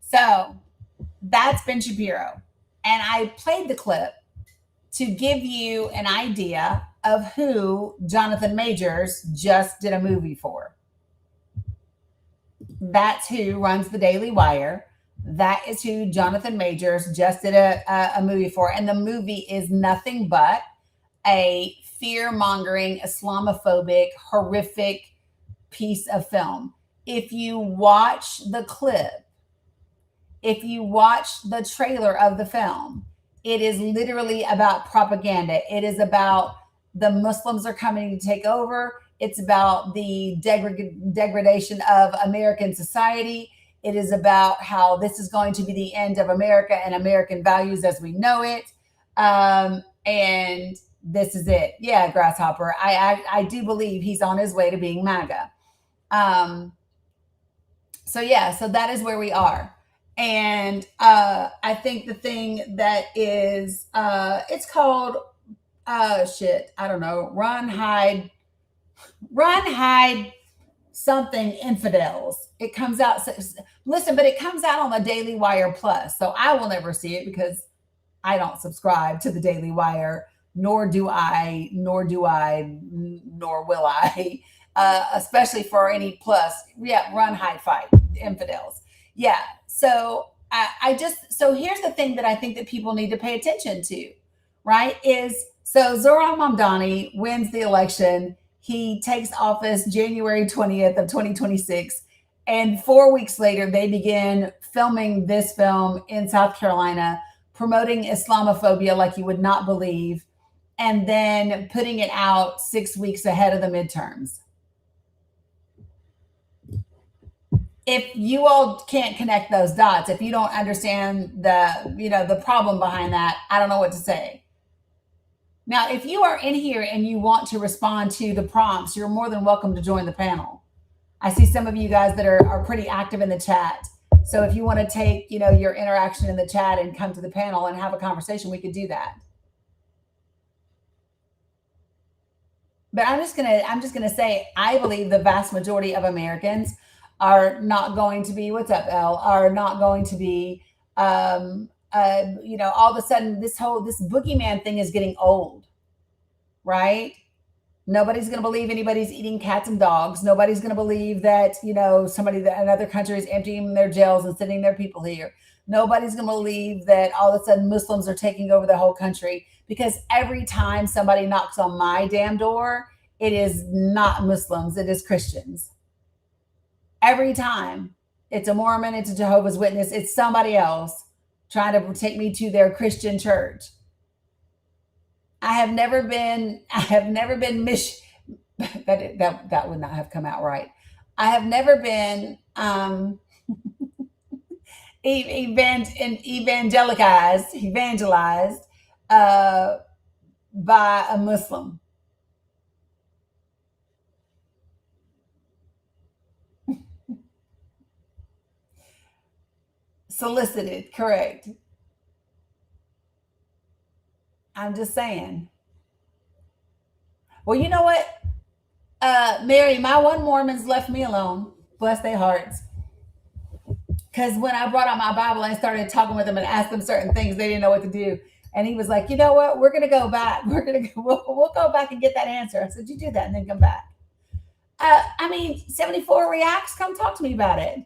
So that's Ben Shapiro. And I played the clip to give you an idea of who Jonathan Majors just did a movie for. That's who runs the Daily Wire. That is who Jonathan Majors just did a movie for. And the movie is nothing but a fear-mongering, Islamophobic, horrific piece of film. If you watch the clip, if you watch the trailer of the film, it is literally about propaganda. It is about the Muslims are coming to take over. It's about the degradation of American society. It is about how this is going to be the end of America and American values as we know it. And this is it. Yeah, Grasshopper. I do believe he's on his way to being MAGA. So that is where we are. And I think the thing that is, it's called, I don't know, Run, Hide, something infidels. It comes out, listen, but it comes out on the Daily Wire Plus. So I will never see it because I don't subscribe to the Daily Wire, nor will I, especially for any plus. Yeah, Run, Hide, Fight, infidels. Yeah. So so here's the thing that I think that people need to pay attention to, right? So Zoran Mamdani wins the election. He takes office January 20th of 2026. And 4 weeks later, they begin filming this film in South Carolina, promoting Islamophobia like you would not believe, and then putting it out 6 weeks ahead of the midterms. If you all can't connect those dots, if you don't understand the problem behind that, I don't know what to say. Now, if you are in here and you want to respond to the prompts, you're more than welcome to join the panel. I see some of you guys that are pretty active in the chat. So if you want to take, your interaction in the chat and come to the panel and have a conversation, we could do that. But I'm just gonna say, I believe the vast majority of Americans are not going to be, what's up, Elle, are not going to be, all of a sudden this boogeyman thing is getting old, right? Nobody's going to believe anybody's eating cats and dogs. Nobody's going to believe that, somebody that another country is emptying their jails and sending their people here. Nobody's going to believe that all of a sudden Muslims are taking over the whole country, because every time somebody knocks on my damn door, it is not Muslims, it is Christians. Every time. It's a Mormon, it's a Jehovah's Witness, it's somebody else trying to take me to their Christian church. I have never been that would not have come out right. I have never been evangelized by a Muslim. Solicited, correct. I'm just saying. Well, you know what? Mary, my one Mormons left me alone. Bless their hearts. Because when I brought out my Bible and started talking with them and asked them certain things, they didn't know what to do. And he was like, you know what? We're going to go back. We'll go back and get that answer. I said, you do that and then come back. 74 reacts. Come talk to me about it.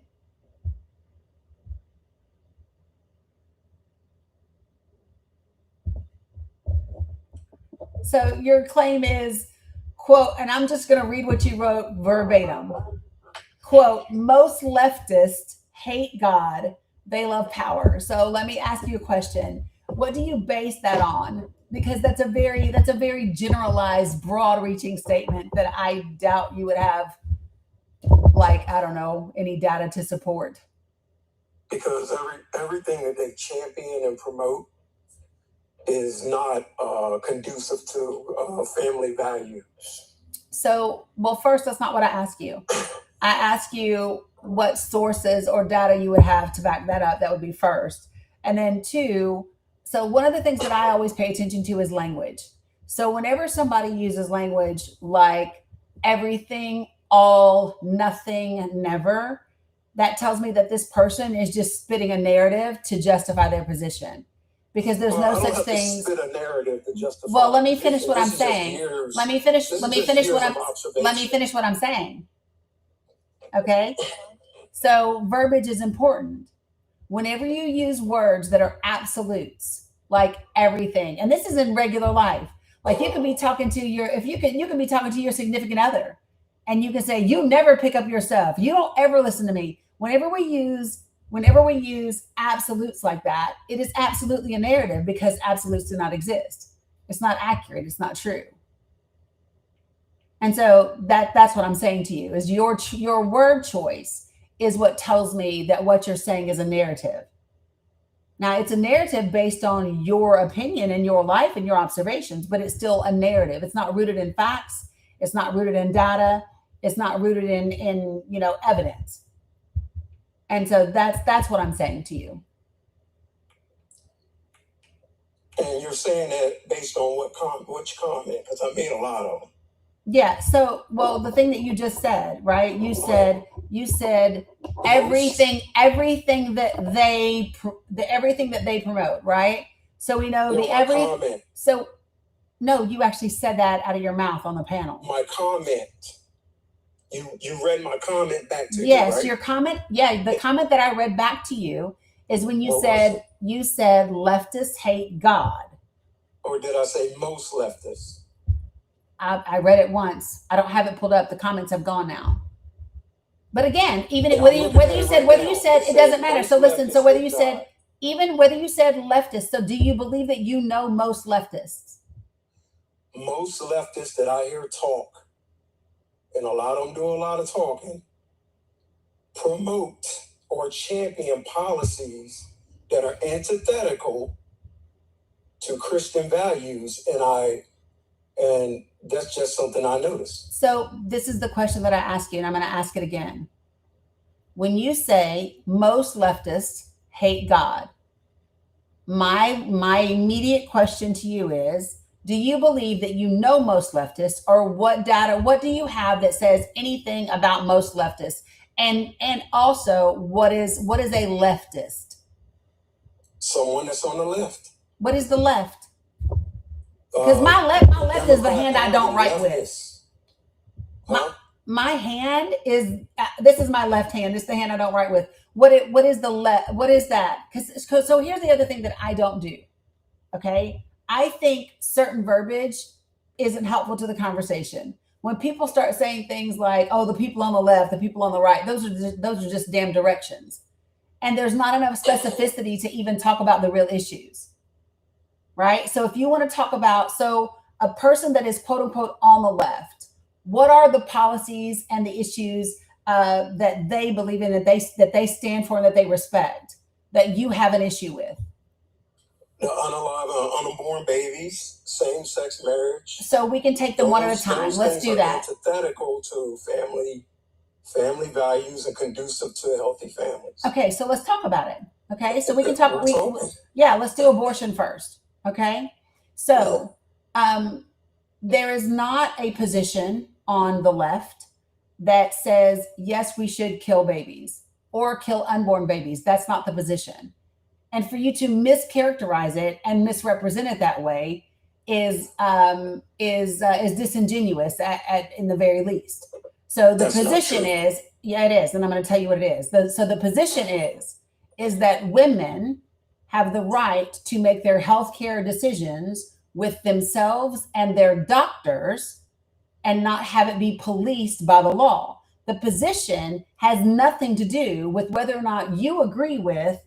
So your claim is, quote, and I'm just going to read what you wrote verbatim. Quote, most leftists hate God. They love power. So let me ask you a question. What do you base that on? Because that's a very generalized, broad-reaching statement that I doubt you would have, any data to support. Because everything that they champion and promote is not conducive to family values. So, well, first, that's not what I asked you. I asked you what sources or data you would have to back that up. That would be first. And then two, so one of the things that I always pay attention to is language. So whenever somebody uses language like everything, all, nothing, never, that tells me that this person is just spitting a narrative to justify their position. Because there's no such thing. Well, let me finish what I'm saying. Let me finish what I'm saying. Okay? So verbiage is important. Whenever you use words that are absolutes, like everything, and this is in regular life, Like you could be talking to you can be talking to your significant other, and you can say, you never pick up your stuff. You don't ever listen to me. Whenever we use absolutes like that, it is absolutely a narrative because absolutes do not exist. It's not accurate. It's not true. And so that's what I'm saying to you is your word choice is what tells me that what you're saying is a narrative. Now, it's a narrative based on your opinion and your life and your observations, but it's still a narrative. It's not rooted in facts. It's not rooted in data. It's not rooted in evidence. And so that's what I'm saying to you. And you're saying that based on which comment? Because I made a lot of them. Yeah. So, well, the thing that you just said, right? You said everything that they promote, right? So we know comment. So no, you actually said that out of your mouth on the panel. My comment. You read my comment back to yes, you, right? Your comment. Yeah, the comment that I read back to you is when you said leftists hate God. Or did I say most leftists? I read it once. I don't have it pulled up. The comments have gone now. But again, even whether you said it doesn't matter. So listen. So whether you said leftist. So do you believe that you know most leftists? Most leftists that I hear talk, and a lot of them do a lot of talking, promote or champion policies that are antithetical to Christian values, and that's just something I noticed. So this is the question that I ask you, and I'm going to ask it again. When you say most leftists hate God, my immediate question to you is, do you believe that you know most leftists, or what do you have that says anything about most leftists? And also, what is a leftist? Someone that's on the left. What is the left? Because my left is the hand I don't write with. My hand is this is my left hand. This is the hand I don't write with. What is the left? What is that? Because so here's the other thing that I don't do. Okay, I think certain verbiage isn't helpful to the conversation. When people start saying things like, "Oh, the people on the left, the people on the right," those are just damn directions, and there's not enough specificity to even talk about the real issues. Right? So if you want to talk about, a person that is quote unquote on the left, what are the policies and the issues that they believe in, that they stand for, and that they respect, that you have an issue with? The unborn babies, same-sex marriage. So we can take them one at a time. Let's do that. Antithetical to family values and conducive to healthy families. Okay, so let's talk about it. Okay, so we can talk. Let's do abortion first. Okay, so there is not a position on the left that says, yes, we should kill babies or kill unborn babies. That's not the position. And for you to mischaracterize it and misrepresent it that way is disingenuous in the very least. So the position is, it is. And I'm going to tell you what it is. So the position is that women have the right to make their healthcare decisions with themselves and their doctors and not have it be policed by the law. The position has nothing to do with whether or not you agree with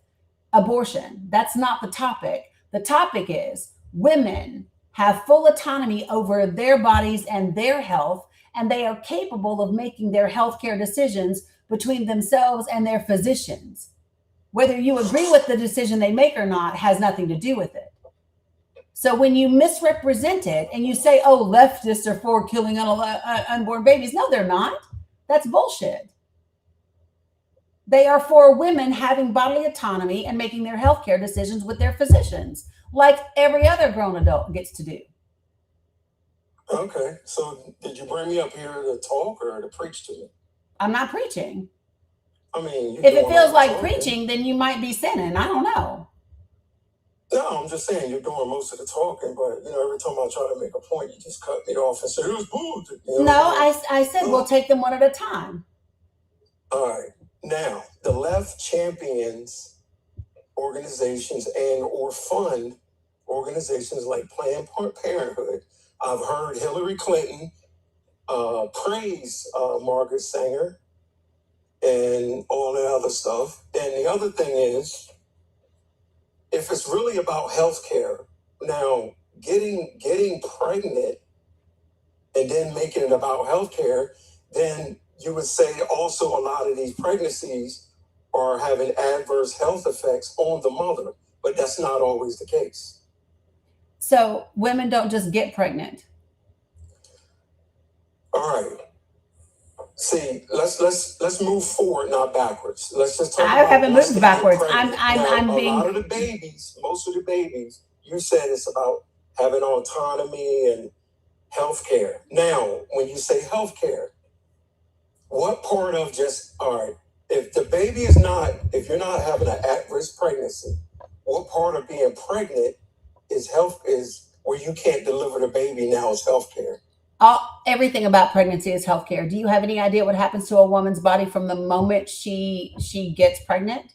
abortion. That's not the topic. The topic is women have full autonomy over their bodies and their health, and they are capable of making their healthcare decisions between themselves and their physicians. Whether you agree with the decision they make or not has nothing to do with it. So when you misrepresent it and you say, oh, leftists are for killing unborn babies, no, they're not. That's bullshit. They are for women having bodily autonomy and making their healthcare decisions with their physicians, like every other grown adult gets to do. Okay, so did you bring me up here to talk or to preach to me? I'm not preaching. I mean, if it feels like preaching, then you might be sinning. I don't know. No, I'm just saying you're doing most of the talking, but every time I try to make a point, you just cut me off and say it was bullshit. No, I said we'll take them one at a time. All right. Now, the left champions organizations and or fund organizations like Planned Parenthood, I've heard Hillary Clinton praise Margaret Sanger and all that other stuff. And the other thing is, if it's really about healthcare, now getting pregnant and then making it about healthcare, then you would say also a lot of these pregnancies are having adverse health effects on the mother, but that's not always the case. So women don't just get pregnant. All right. See, let's move forward, not backwards. Let's just talk. I haven't moved backwards. I'm being. A lot of the babies, most of the babies, you said it's about having autonomy and healthcare. Now, when you say healthcare, what part of just all right? If the baby is not, if you're not having an at-risk pregnancy, what part of being pregnant is where you can't deliver the baby now is healthcare? Everything about pregnancy is healthcare. Do you have any idea what happens to a woman's body from the moment she gets pregnant?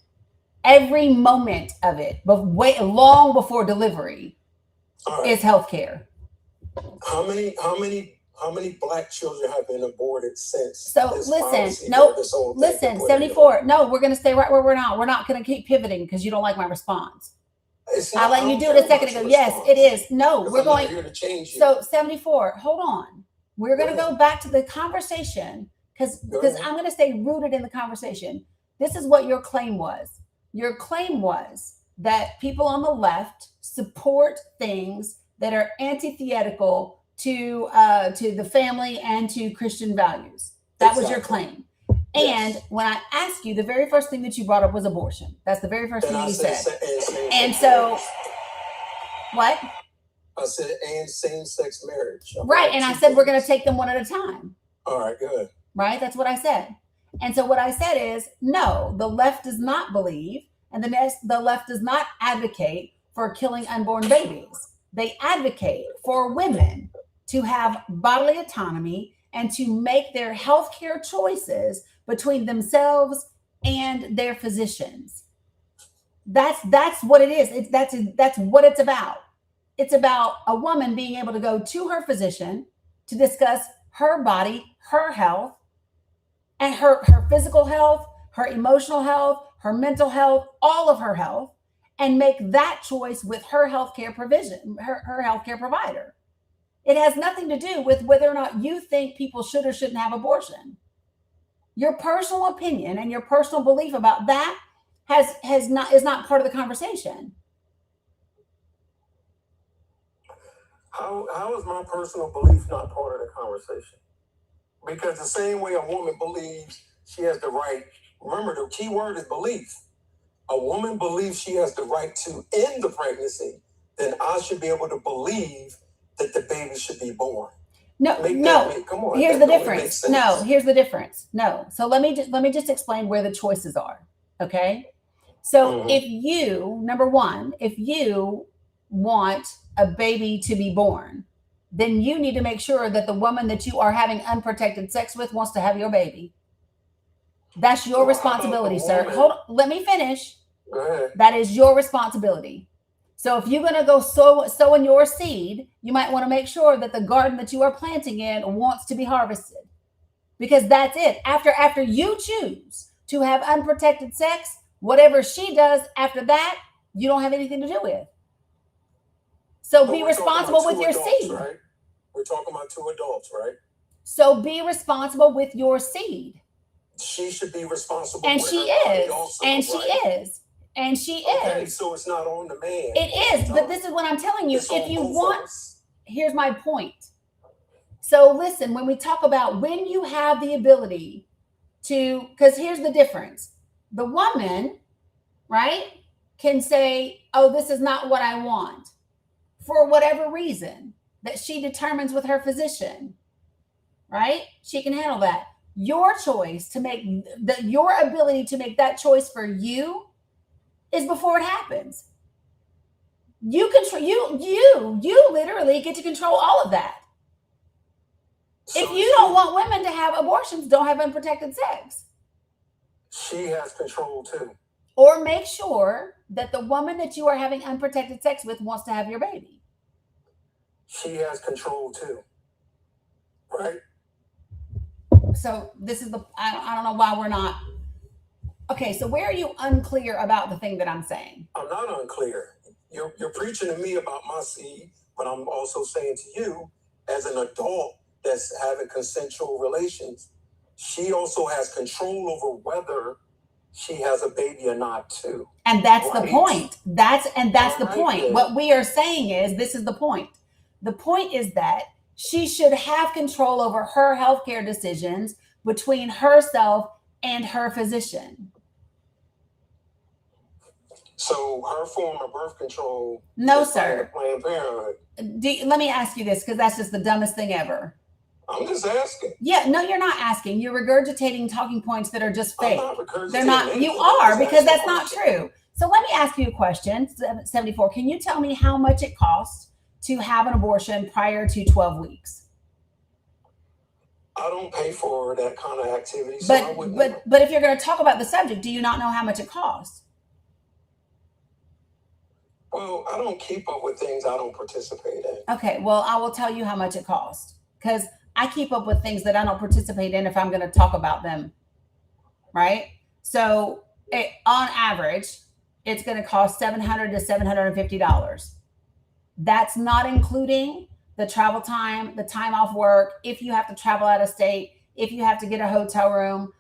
Every moment of it, but long before delivery, is healthcare. How many Black children have been aborted since? So listen, listen, 74. No, we're going to stay right where we're not. We're not going to keep pivoting because you don't like my response. I let you do it a second ago. Yes, it is. No, we're going here to change you. So 74. Hold on. We're going to go back to the conversation because I'm going to stay rooted in the conversation. This is what your claim was. Your claim was that people on the left support things that are antithetical to the family and to Christian values. That was your claim. And when I asked you, the very first thing that you brought up was abortion. That's the very first thing you said. And so, what? I said, and same-sex marriage. Right. And I said, we're going to take them one at a time. All right, good. Right. That's what I said. And so what I said is, no, the left does not believe, and the left does not advocate for killing unborn babies. They advocate for women to have bodily autonomy and to make their healthcare choices between themselves and their physicians. That's what it is. That's what it's about. It's about a woman being able to go to her physician to discuss her body, her health, and her physical health, her emotional health, her mental health, all of her health, and make that choice with her healthcare provision, her healthcare provider. It has nothing to do with whether or not you think people should or shouldn't have abortion. Your personal opinion and your personal belief about that is not part of the conversation. How is my personal belief not part of the conversation? Because the same way a woman believes she has the right, remember the key word is belief. A woman believes she has the right to end the pregnancy, then I should be able to believe that the baby should be born. Come on. Here's the difference. No, here's the difference. No. So let me just explain where the choices are. Okay. So if you, number one, if you want a baby to be born, then you need to make sure that the woman that you are having unprotected sex with wants to have your baby. That's your responsibility, sir. Hold on, let me finish. That is your responsibility. So if you're going to go sowing your seed, you might want to make sure that the garden that you are planting in wants to be harvested, because that's it. After you choose to have unprotected sex, whatever she does after that, you don't have anything to do with. So be responsible with your seed. Right? We're talking about two adults, right? So be responsible with your seed. She should be responsible. And she is. And she is. And she is. So it's not on the man. It is. But this is what I'm telling you. If you want, here's my point. So listen, when we talk about when you have the ability to, because here's the difference. The woman, right, can say, oh, this is not what I want, for whatever reason that she determines with her physician, right? She can handle that. Your choice to make your ability to make that choice for you is before it happens. You control, you literally get to control all of that. So if you don't want women to have abortions, don't have unprotected sex. She has control too. Or make sure that the woman that you are having unprotected sex with wants to have your baby. she has control too, right? So this is I don't know why we're not. Okay, so where are you unclear about the thing that I'm saying? I'm not unclear. You're preaching to me about my seed, but I'm also saying to you, as an adult that's having consensual relations, she also has control over whether she has a baby or not too. And that's the point. That's the point. Then. What we are saying is, this is the point. The point is that she should have control over her healthcare decisions between herself and her physician. So her form of birth control. No, sir. Planned Parenthood. Let me ask you this, because that's just the dumbest thing ever. I'm just asking. Yeah, no, you're not asking. You're regurgitating talking points that are just fake. I'm not regurgitating. They're not. You are, because that's not true. So let me ask you a question. 74. Can you tell me how much it costs to have an abortion prior to 12 weeks? I don't pay for that kind of activity. So I wouldn't. But if you're going to talk about the subject, do you not know how much it costs? Well, I don't keep up with things I don't participate in. Okay, well, I will tell you how much it costs, because I keep up with things that I don't participate in if I'm going to talk about them, right? So on average, it's going to cost $700 to $750. That's not including the travel time, the time off work, if you have to travel out of state, if you have to get a hotel room,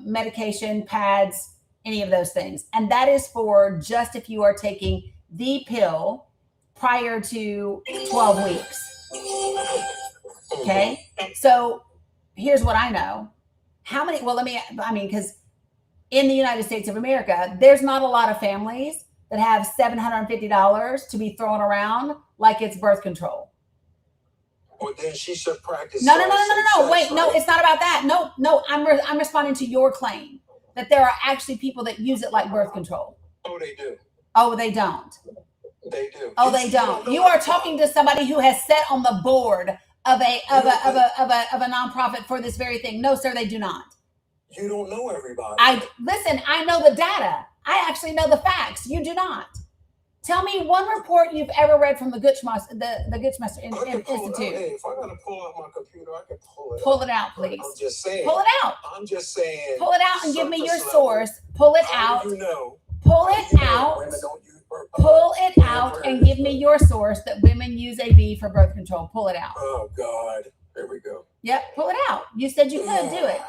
medication, pads, any of those things. And that is for just if you are taking the pill prior to 12 weeks. Okay. So here's what I know. How many, because in the United States of America, there's not a lot of families that have $750 to be thrown around like it's birth control. Well, then she should practice. No. Wait, no, it's not about that. No, I'm responding to your claim that there are actually people that use it like birth control. Oh, they do. Oh, they don't. They do. Oh, they don't. You are talking to somebody who has sat on the board of a nonprofit for this very thing. No, sir, they do not. You don't know everybody. I know the data. I actually know the facts. You do not. Tell me one report you've ever read from the Guttmacher Institute. Hey, if I gotta pull out my computer, I can pull it. Pull it out, please. I'm just saying. Pull it out. I'm just saying. Pull it out and give me your source. Pull it out. You know. Pull it out. Pull it out and give me your source that women use AB for birth control. Pull it out. Oh God. There we go. Yep, pull it out. You said you could do it.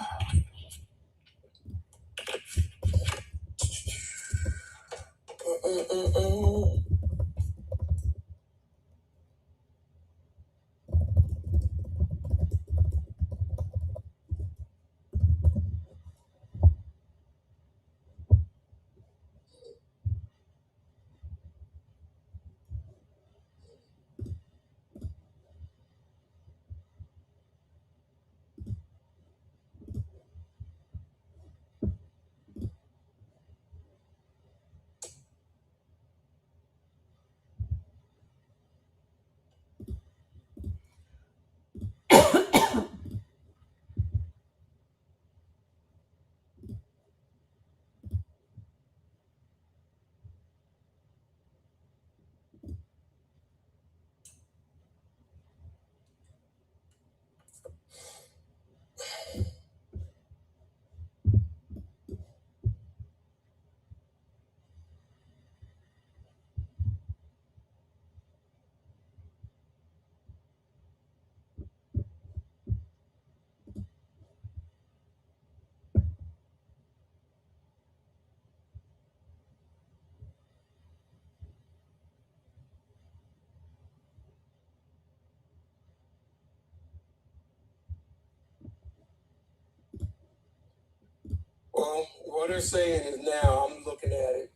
Well, what they're saying is now I'm looking at it.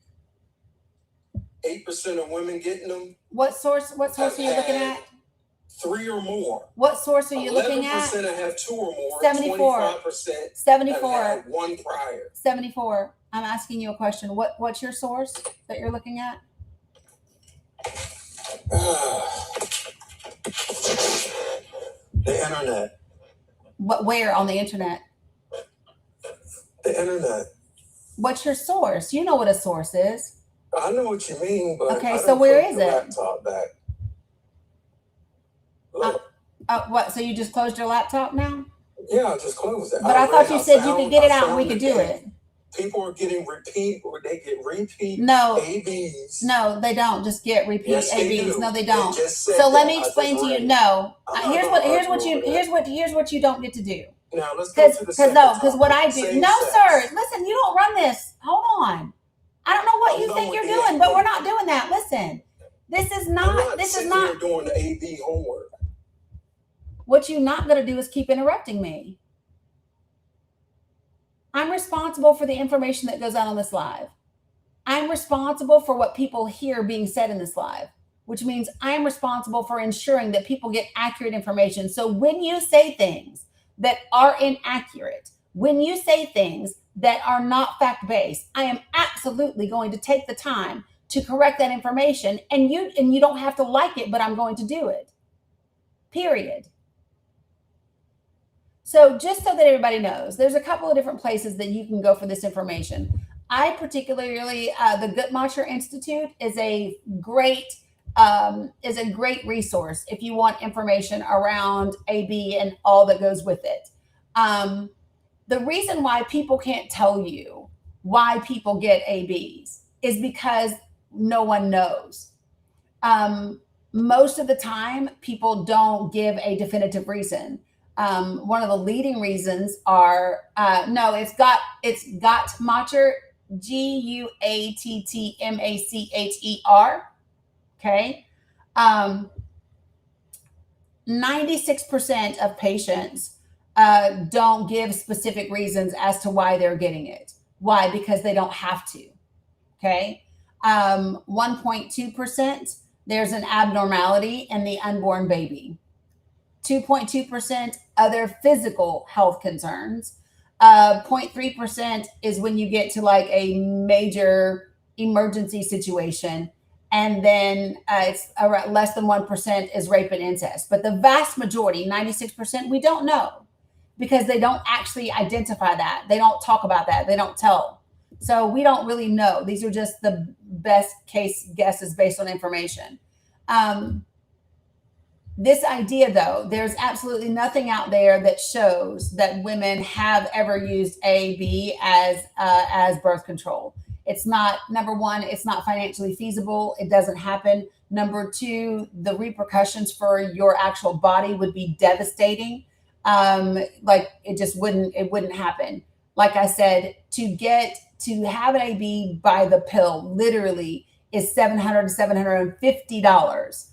8% of women getting them. What source are you looking at? 3 or more. What source are you looking at? 11% have 2 or more. 74. 25% 74. have had 1 prior. 74. I'm asking you a question. What's your source that you're looking at? The internet. Where on the internet? The internet. What's your source? You know what a source is. I know what you mean, but okay, so where is it? Laptop back. Look. What? So you just closed your laptop now? Yeah, I just closed it. But I thought you said you could get it out and we could do it. People are getting repeat, or they get repeat No. ABs. No, they don't just get repeat Yes, they ABs. do. No, they don't. They just said So let that. me I explain just to you. read it. No. I'm Here's not what gonna argue over that. here's what you don't get to do. Now let's go to the second Because what I topic, do. same No, sex. sir. Listen, you don't run this. Hold on. I don't know what I'm you done think with you're the doing, but AB. we're not doing that. Listen. This is I'm not sitting here doing the AB homework. what you're not going to do is keep interrupting me. I'm responsible for the information that goes out on this live. I'm responsible for what people hear being said in this live, which means I'm responsible for ensuring that people get accurate information. So when you say things that are inaccurate, when you say things that are not fact-based, I am absolutely going to take the time to correct that information. And you don't have to like it, but I'm going to do it. Period. So just so that everybody knows, there's a couple of different places that you can go for this information. I particularly, the Guttmacher Institute is a great resource if you want information around AB and all that goes with it. The reason why people can't tell you why people get ABs is because no one knows. Most of the time, people don't give a definitive reason. One of the leading reasons are it's Guttmacher, Guttmacher. Okay. 96% of patients don't give specific reasons as to why they're getting it. Why? Because they don't have to. Okay. 1.2%, there's an abnormality in the unborn baby. 2.2% other physical health concerns. 0.3% is when you get to like a major emergency situation. And then it's around less than 1% is rape and incest. But the vast majority, 96%, we don't know because they don't actually identify that. They don't talk about that. They don't tell. So we don't really know. These are just the best case guesses based on information. This idea, though, there's absolutely nothing out there that shows that women have ever used AB as birth control. It's not, number one, it's not financially feasible. It doesn't happen. Number two, the repercussions for your actual body would be devastating. Like it wouldn't happen. Like I said, to have an AB by the pill literally is $700 to $750.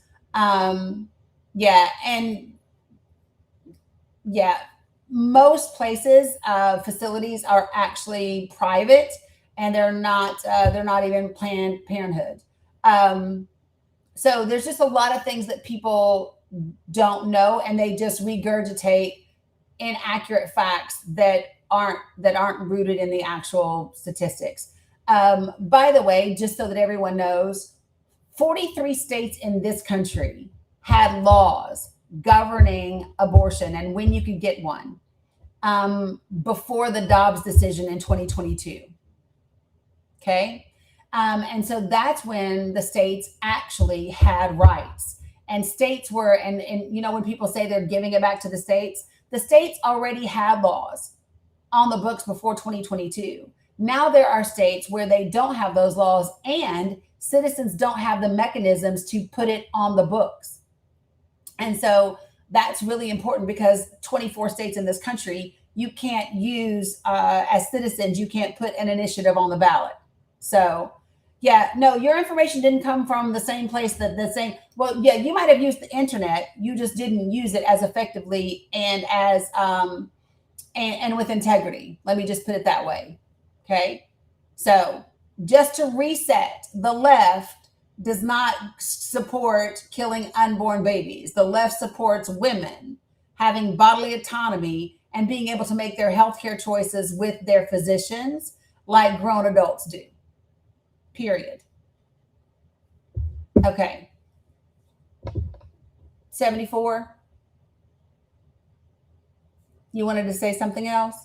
Most places, facilities are actually private, and they're not even Planned Parenthood. So there's just a lot of things that people don't know, and they just regurgitate inaccurate facts that aren't rooted in the actual statistics. By the way, just so that everyone knows, 43 states in this country had laws governing abortion and when you could get one before the Dobbs decision in 2022. Okay. And so that's when the states actually had rights, and states were, and when people say they're giving it back to the states already had laws on the books before 2022. Now there are states where they don't have those laws, and citizens don't have the mechanisms to put it on the books. And so that's really important, because 24 states in this country, you can't use, as citizens, you can't put an initiative on the ballot. So your information didn't come from the same place you might have used the internet. You just didn't use it as effectively and as, and with integrity. Let me just put it that way. Okay. So just to reset, the left does not support killing unborn babies. The left supports women having bodily autonomy and being able to make their healthcare choices with their physicians like grown adults do. Period. Okay. 74. You wanted to say something else?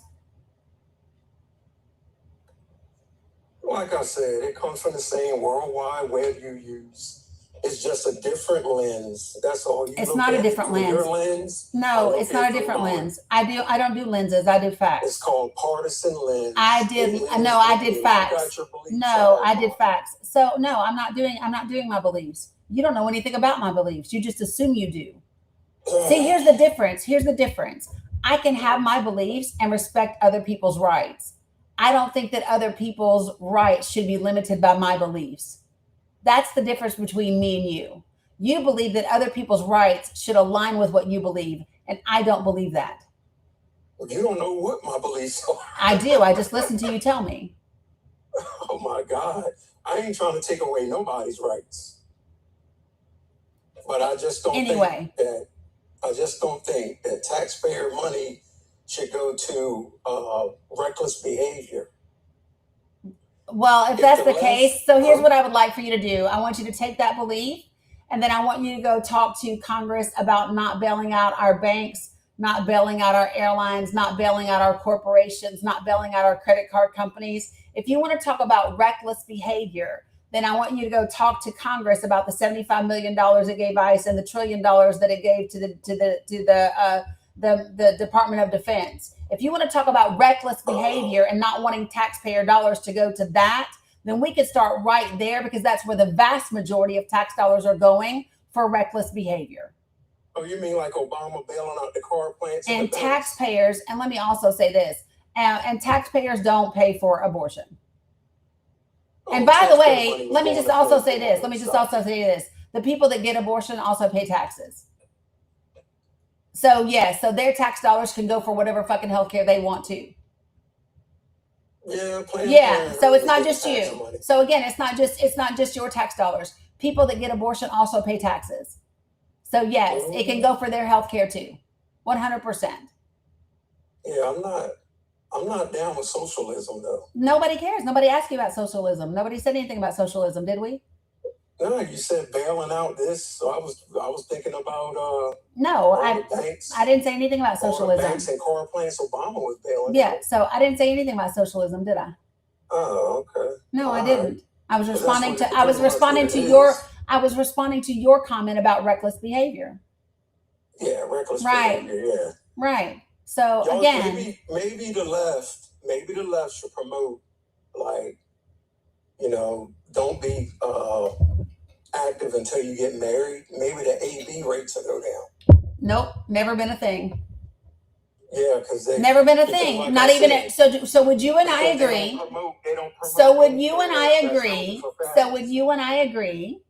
Like I said, it comes from the same World Wide Web you use. It's just a different lens. That's all. It's not a different lens. Your lens. No, it's not a different lens. I don't do lenses. I do facts. It's called partisan lens. I did facts. No, I did facts. So no, I'm not doing my beliefs. You don't know anything about my beliefs. You just assume you do. See, here's the difference. I can have my beliefs and respect other people's rights. I don't think that other people's rights should be limited by my beliefs. That's the difference between me and you. You believe that other people's rights should align with what you believe, and I don't believe that. Well, you don't know what my beliefs are. I do. I just listen to you tell me. Oh my God. I ain't trying to take away nobody's rights. But I just don't think that taxpayer money should go to reckless behavior. Well, if that's the case, so here's what I would like for you to do. I want you to take that belief, and then I want you to go talk to Congress about not bailing out our banks, not bailing out our airlines, not bailing out our corporations, not bailing out our credit card companies. If you want to talk about reckless behavior, then I want you to go talk to Congress about the $75 million it gave ICE and the $1 trillion that it gave to the Department of Defense. If you want to talk about reckless behavior and not wanting taxpayer dollars to go to that, then we could start right there, because that's where the vast majority of tax dollars are going for reckless behavior. Oh, you mean like Obama bailing out the car plants? And taxpayers, and let me also say this, and taxpayers don't pay for abortion. And by the way, let me just also say this. The people that get abortion also pay taxes. So yes, so their tax dollars can go for whatever fucking healthcare they want to. Yeah. So it's not just you. So again, it's not just your tax dollars. People that get abortion also pay taxes. So yes, it can go for their healthcare too. 100%. Yeah, I'm not down with socialism though. Nobody cares. Nobody asked you about socialism. Nobody said anything about socialism, did we? No, you said bailing out this, so I was thinking about no, banks. I didn't say anything about socialism. Banks and car plants Obama was bailing. Yeah, so I didn't say anything about socialism, did I? Oh, okay. No, I didn't. I was responding to your comment about reckless behavior. Yeah, reckless behavior. Yeah. Right. So y'all, again, maybe the left should promote, like, don't be active until you get married. Maybe the AB rates will go down. Nope, never been a thing. Yeah, because never been a thing. Like not even it. So would you and I agree? So would you and I agree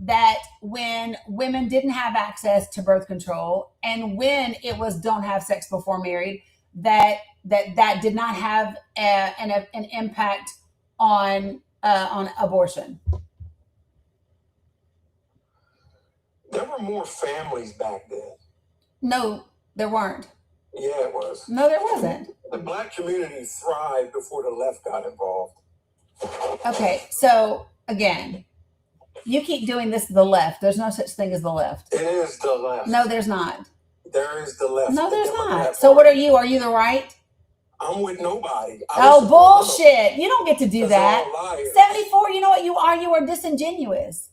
that when women didn't have access to birth control, and when it was don't have sex before married, that did not have an impact on abortion? There were more families back then. No, there weren't. Yeah, it was. No, there wasn't. The Black community thrived before the left got involved. Okay, so again, you keep doing this to the left. There's no such thing as the left. It is the left. No, there's not. There is the left. No, there's not. So what are you? Are you the right? I'm with nobody. Oh, bullshit. You don't get to do that. 74, you know what you are? You are disingenuous.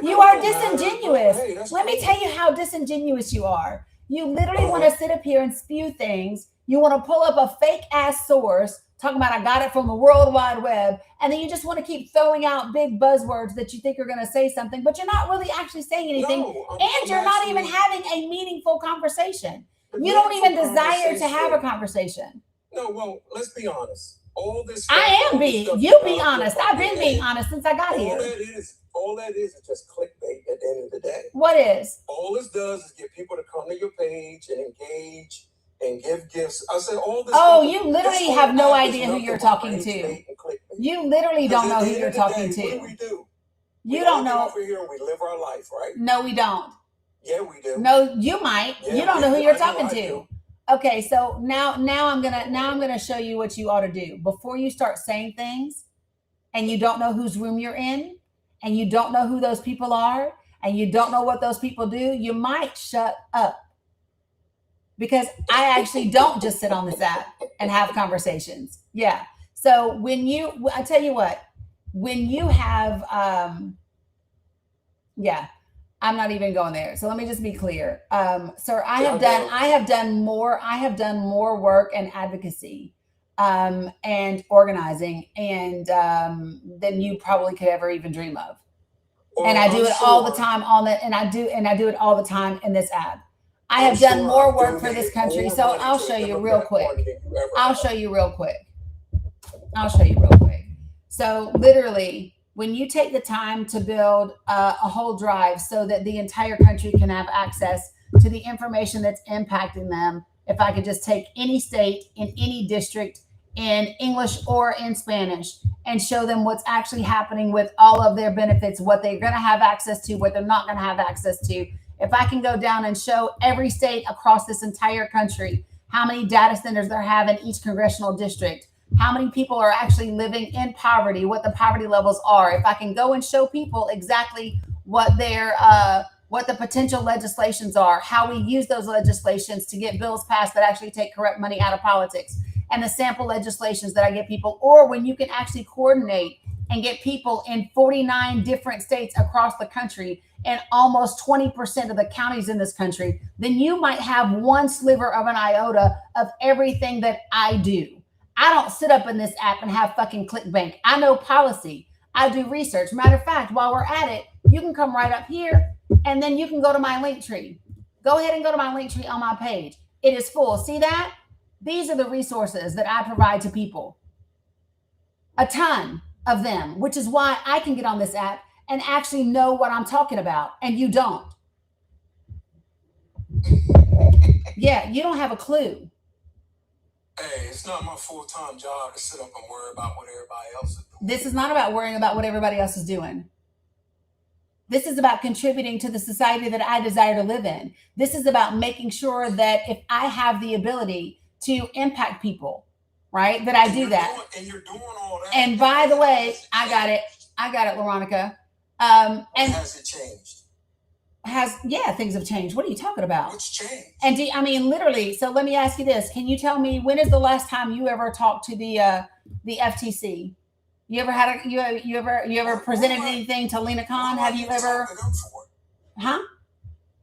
You are disingenuous. Hey, let me tell you how disingenuous you are. You literally want to sit up here and spew things. You want to pull up a fake ass source talking about I got it from the World Wide Web, and then you just want to keep throwing out big buzzwords that you think are going to say something, but you're not really actually saying anything, and you're not even having a meaningful conversation. You don't even desire to have a conversation. No, well, let's be honest. All this. I am being. You be honest. I've been being honest since I got here. All that is just clickbait at the end of the day. What is? All this does is get people to come to your page and engage and give gifts. I said all this. Oh, you literally have no idea who you're talking to. You literally don't know who you're talking to. What do we do? You don't know. Over here and we live our life, right? No, we don't. Yeah, we do. No, you might. Yeah, you don't know who you're talking to. Okay, so now I'm gonna show you what you ought to do before you start saying things, and you don't know whose room you're in, and you don't know who those people are, and you don't know what those people do. You might shut up, because I actually don't just sit on this app and have conversations. Yeah. So I tell you what, when you have Yeah, I'm not even going there. So let me just be clear. Sir, I have done more work and advocacy and organizing and than you probably could ever even dream of. And I do it all the time and I do it all the time in this app. I have done more work for this country. So I'll show you real quick. So literally, when you take the time to build a whole drive so that the entire country can have access to the information that's impacting them, if I could just take any state in any district in English or in Spanish and show them what's actually happening with all of their benefits, what they're going to have access to, what they're not going to have access to. If I can go down and show every state across this entire country how many data centers they have in each congressional district, how many people are actually living in poverty, what the poverty levels are. If I can go and show people exactly what the potential legislations are, how we use those legislations to get bills passed that actually take corrupt money out of politics, and the sample legislations that I get people, or when you can actually coordinate and get people in 49 different states across the country and almost 20% of the counties in this country, then you might have one sliver of an iota of everything that I do. I don't sit up in this app and have fucking clickbank. I know policy. I do research. Matter of fact, while we're at it, you can come right up here and then you can go to my link tree. Go ahead and go to my link tree on my page. It is full. See that? These are the resources that I provide to people. A ton of them, which is why I can get on this app and actually know what I'm talking about, and you don't. Yeah, you don't have a clue. Hey, it's not my full-time job to sit up and worry about what everybody else is doing. This is not about worrying about what everybody else is doing. This is about contributing to the society that I desire to live in. This is about making sure that if I have the ability to impact people, right, that I do that. And you're doing all that. And by the way, I got it, Veronica. And has it changed? Things have changed. What are you talking about? What's changed? And literally, so let me ask you this. Can you tell me, when is the last time you ever talked to the FTC? You ever had you ever presented anything to Lena Khan? Have you ever? Huh?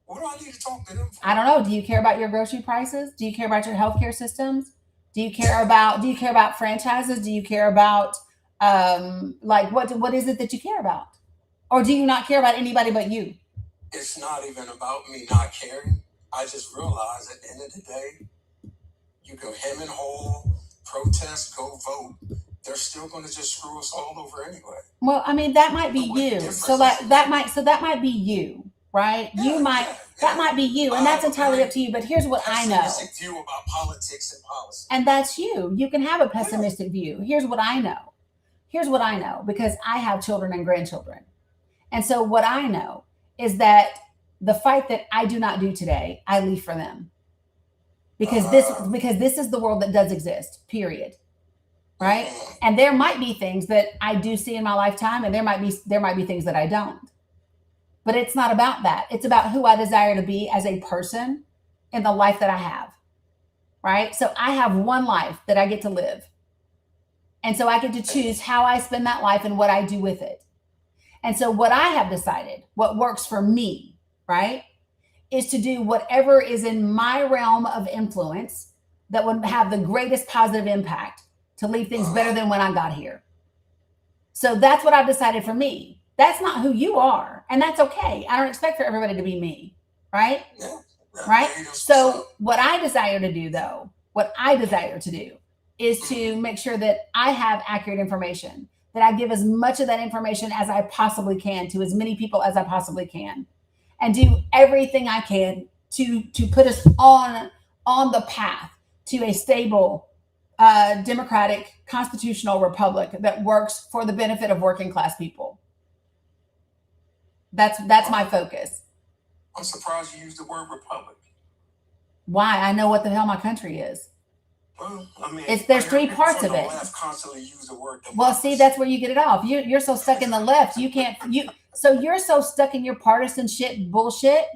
What do I need to talk to them for? I don't know. Do you care about your grocery prices? Do you care about your healthcare systems? Do you care about franchises? Do you care about what is it that you care about? Or do you not care about anybody but you? It's not even about me not caring. I just realize at the end of the day, you can hem and haw, protest, go vote. They're still going to just screw us all over anyway. Well, I mean, that might be you. So that might be you, right? Yeah, that might be you, and that's entirely up to you. But here's what I know. Pessimistic view about politics and policy. And that's you. You can have a pessimistic view. Here's what I know. Because I have children and grandchildren. And so what I know is that the fight that I do not do today, I leave for them. Because this is the world that does exist, period. Right? And there might be things that I do see in my lifetime, and there might be things that I don't. But it's not about that. It's about who I desire to be as a person in the life that I have. Right? So I have one life that I get to live. And so I get to choose how I spend that life and what I do with it. And so what I have decided, what works for me, right, is to do whatever is in my realm of influence that would have the greatest positive impact to leave things better than when I got here. So that's what I've decided for me. That's not who you are. And that's okay. I don't expect for everybody to be me, right? Right? So what I desire to do, though, is to make sure that I have accurate information, that I give as much of that information as I possibly can to as many people as I possibly can, and do everything I can to put us on the path to a stable, democratic, constitutional republic that works for the benefit of working class people. That's my focus. I'm surprised you used the word republic. Why? I know what the hell my country is. Well, I mean, there's three parts of it. Constantly use the word democracy. Well, see, that's where you get it off. You're so stuck in the left. So you're so stuck in your partisan shit bullshit.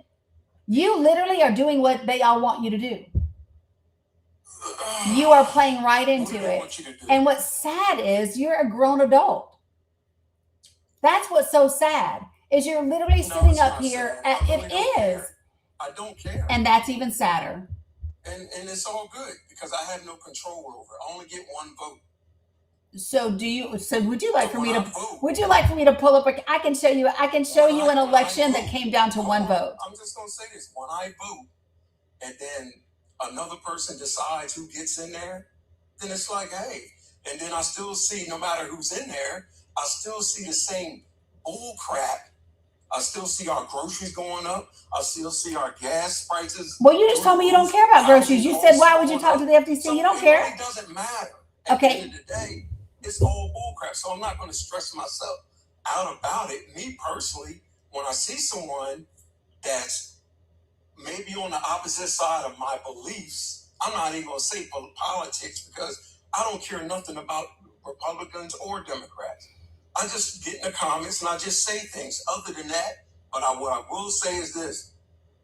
You literally are doing what they all want you to do. You are playing right into it. And what's sad is you're a grown adult. That's what's so sad, is you're literally sitting up here. I don't care. And that's even sadder. And it's all good because I have no control over it. I only get one vote. So would you like for me to pull up I can show you an election that came down to one vote. I'm just gonna say this. When I vote and then another person decides who gets in there, then it's like, hey, and then I still see, no matter who's in there, I still see the same bull crap. I still see our groceries going up. I still see our gas prices. Well, you just told me you don't care about groceries. You said, why would you talk to the FTC? So you don't care. It really doesn't matter. At the end of the day, it's all bullcrap. So I'm not going to stress myself out about it. Me personally, when I see someone that's maybe on the opposite side of my beliefs, I'm not even going to say politics because I don't care nothing about Republicans or Democrats. I just get in the comments and I just say things. Other than that, what I will say is this.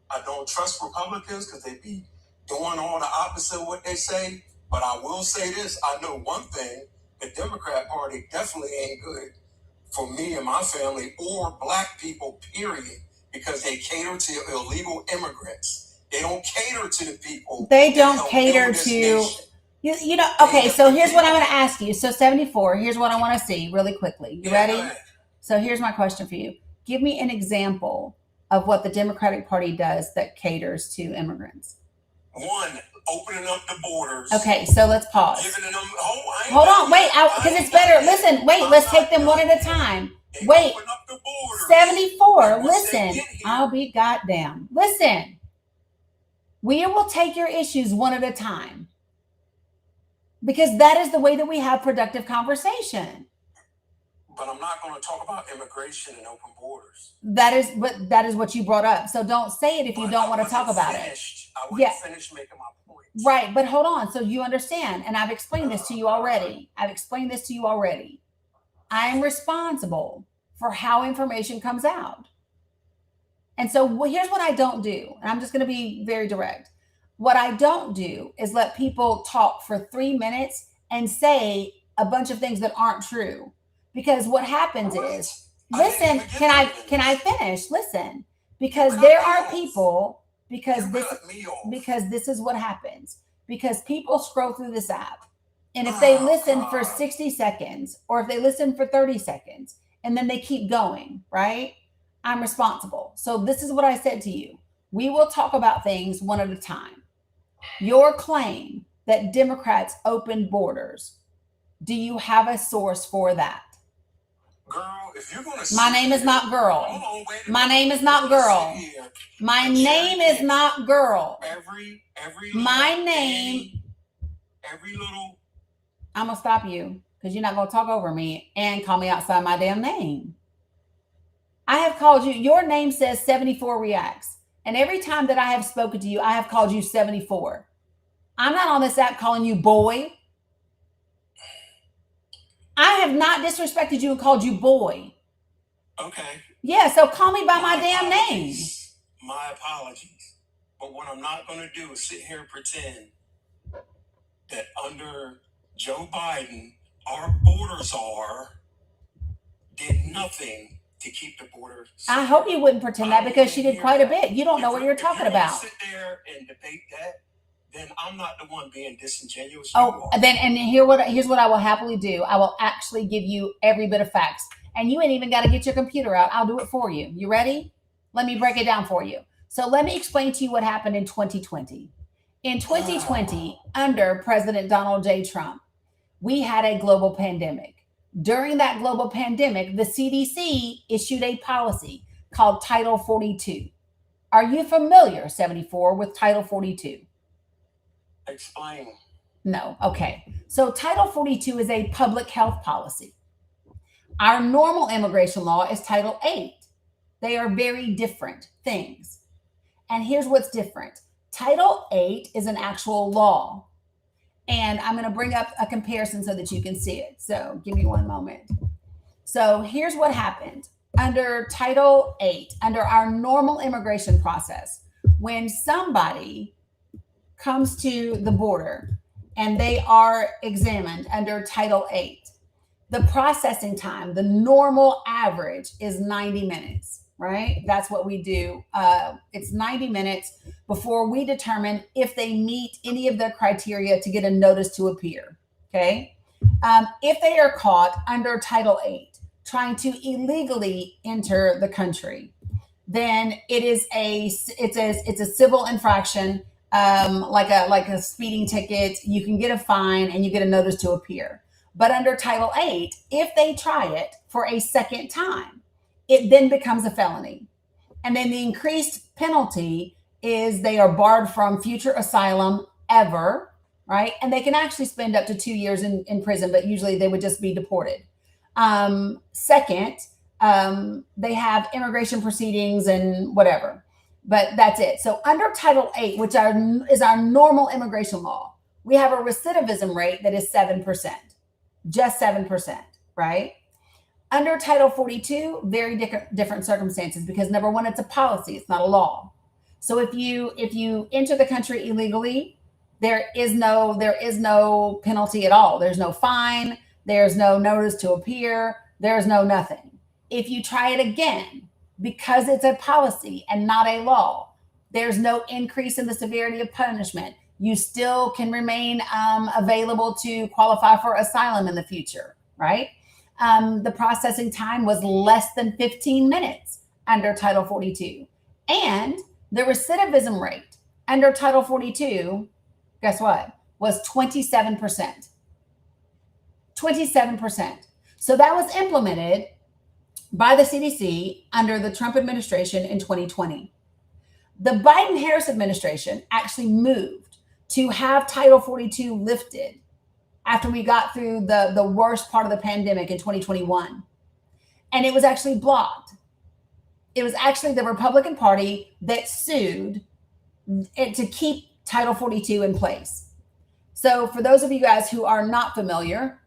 I don't trust Republicans because they be doing all the opposite of what they say. But I will say this. I know one thing. The Democrat Party definitely ain't good for me and my family or black people, period, because they cater to illegal immigrants. They don't cater to the people. They don't cater to... You know, okay, so here's what I'm going to ask you. So 74, here's what I want to see really quickly. You ready? So here's my question for you. Give me an example of what the Democratic Party does that caters to immigrants. One, opening up the borders. Okay, so let's pause. Giving them, hold on, wait, because it's better. Listen, wait, let's take them one at a time. Wait, 74, listen, I'll be goddamn. Listen, we will take your issues one at a time. Because that is the way that we have productive conversation. But I'm not going to talk about immigration and open borders. That is what you brought up. So don't say it if you don't want to talk about it. I wouldn't finish making my point. Right, but hold on. So you understand, and I've explained this to you already. I am responsible for how information comes out. And so here's what I don't do. And I'm just going to be very direct. What I don't do is let people talk for 3 minutes and say a bunch of things that aren't true. Because what happens is, listen, can I finish? Listen, because there are people, because this is what happens. Because people scroll through this app. And if they listen for 60 seconds or if they listen for 30 seconds and then they keep going, right? I'm responsible. So this is what I said to you. We will talk about things one at a time. Your claim that Democrats open borders, do you have a source for that? Girl, if you're going to... My name is not girl. My name is not girl. My name is not girl. My name... Every little... I'm going to stop you because you're not going to talk over me and call me outside my damn name. I have called you... Your name says 74 Reacts. And every time that I have spoken to you, I have called you 74. I'm not on this app calling you boy. I have not disrespected you and called you boy. Okay. Yeah, so call me by my damn name. My apologies. But what I'm not going to do is sit here and pretend that under Joe Biden, our borders did nothing to keep the border safe. I hope you wouldn't pretend that because she did quite a bit. You don't know what you're talking about. Sit there and debate that, then I'm not the one being disingenuous. Here's what I will happily do. I will actually give you every bit of facts. And you ain't even got to get your computer out. I'll do it for you. You ready? Let me break it down for you. So let me explain to you what happened in 2020. In 2020, under President Donald J. Trump, we had a global pandemic. During that global pandemic, the CDC issued a policy called Title 42. Are you familiar, 74, with Title 42? Explain. No. Okay. So Title 42 is a public health policy. Our normal immigration law is Title 8. They are very different things. And here's what's different. Title 8 is an actual law. And I'm going to bring up a comparison so that you can see it. So give me one moment. So here's what happened. Under Title 8, under our normal immigration process, when somebody comes to the border and they are examined under Title 8, the processing time, the normal average is 90 minutes. right? That's what we do. It's 90 minutes before we determine if they meet any of the criteria to get a notice to appear. Okay. If they are caught under Title VIII trying to illegally enter the country, then it's a civil infraction, like a speeding ticket. You can get a fine and you get a notice to appear. But under Title VIII, if they try it for a second time, it then becomes a felony. And then the increased penalty is they are barred from future asylum ever, right? And they can actually spend up to 2 years in prison, but usually they would just be deported. Second, they have immigration proceedings and whatever, but that's it. So under Title VIII, which is our normal immigration law, we have a recidivism rate that is 7%, just 7%, right? Under Title 42, very different circumstances, because number one, it's a policy, it's not a law. So if you enter the country illegally, there is no penalty at all. There's no fine, there's no notice to appear, there's no nothing. If you try it again, because it's a policy and not a law, there's no increase in the severity of punishment. You still can remain available to qualify for asylum in the future, right? The processing time was less than 15 minutes under Title 42. And the recidivism rate under Title 42, guess what, was 27%. 27%. So that was implemented by the CDC under the Trump administration in 2020. The Biden-Harris administration actually moved to have Title 42 lifted after we got through the worst part of the pandemic in 2021. And it was actually blocked. It was actually the Republican Party that sued it to keep Title 42 in place. So for those of you guys who are not familiar,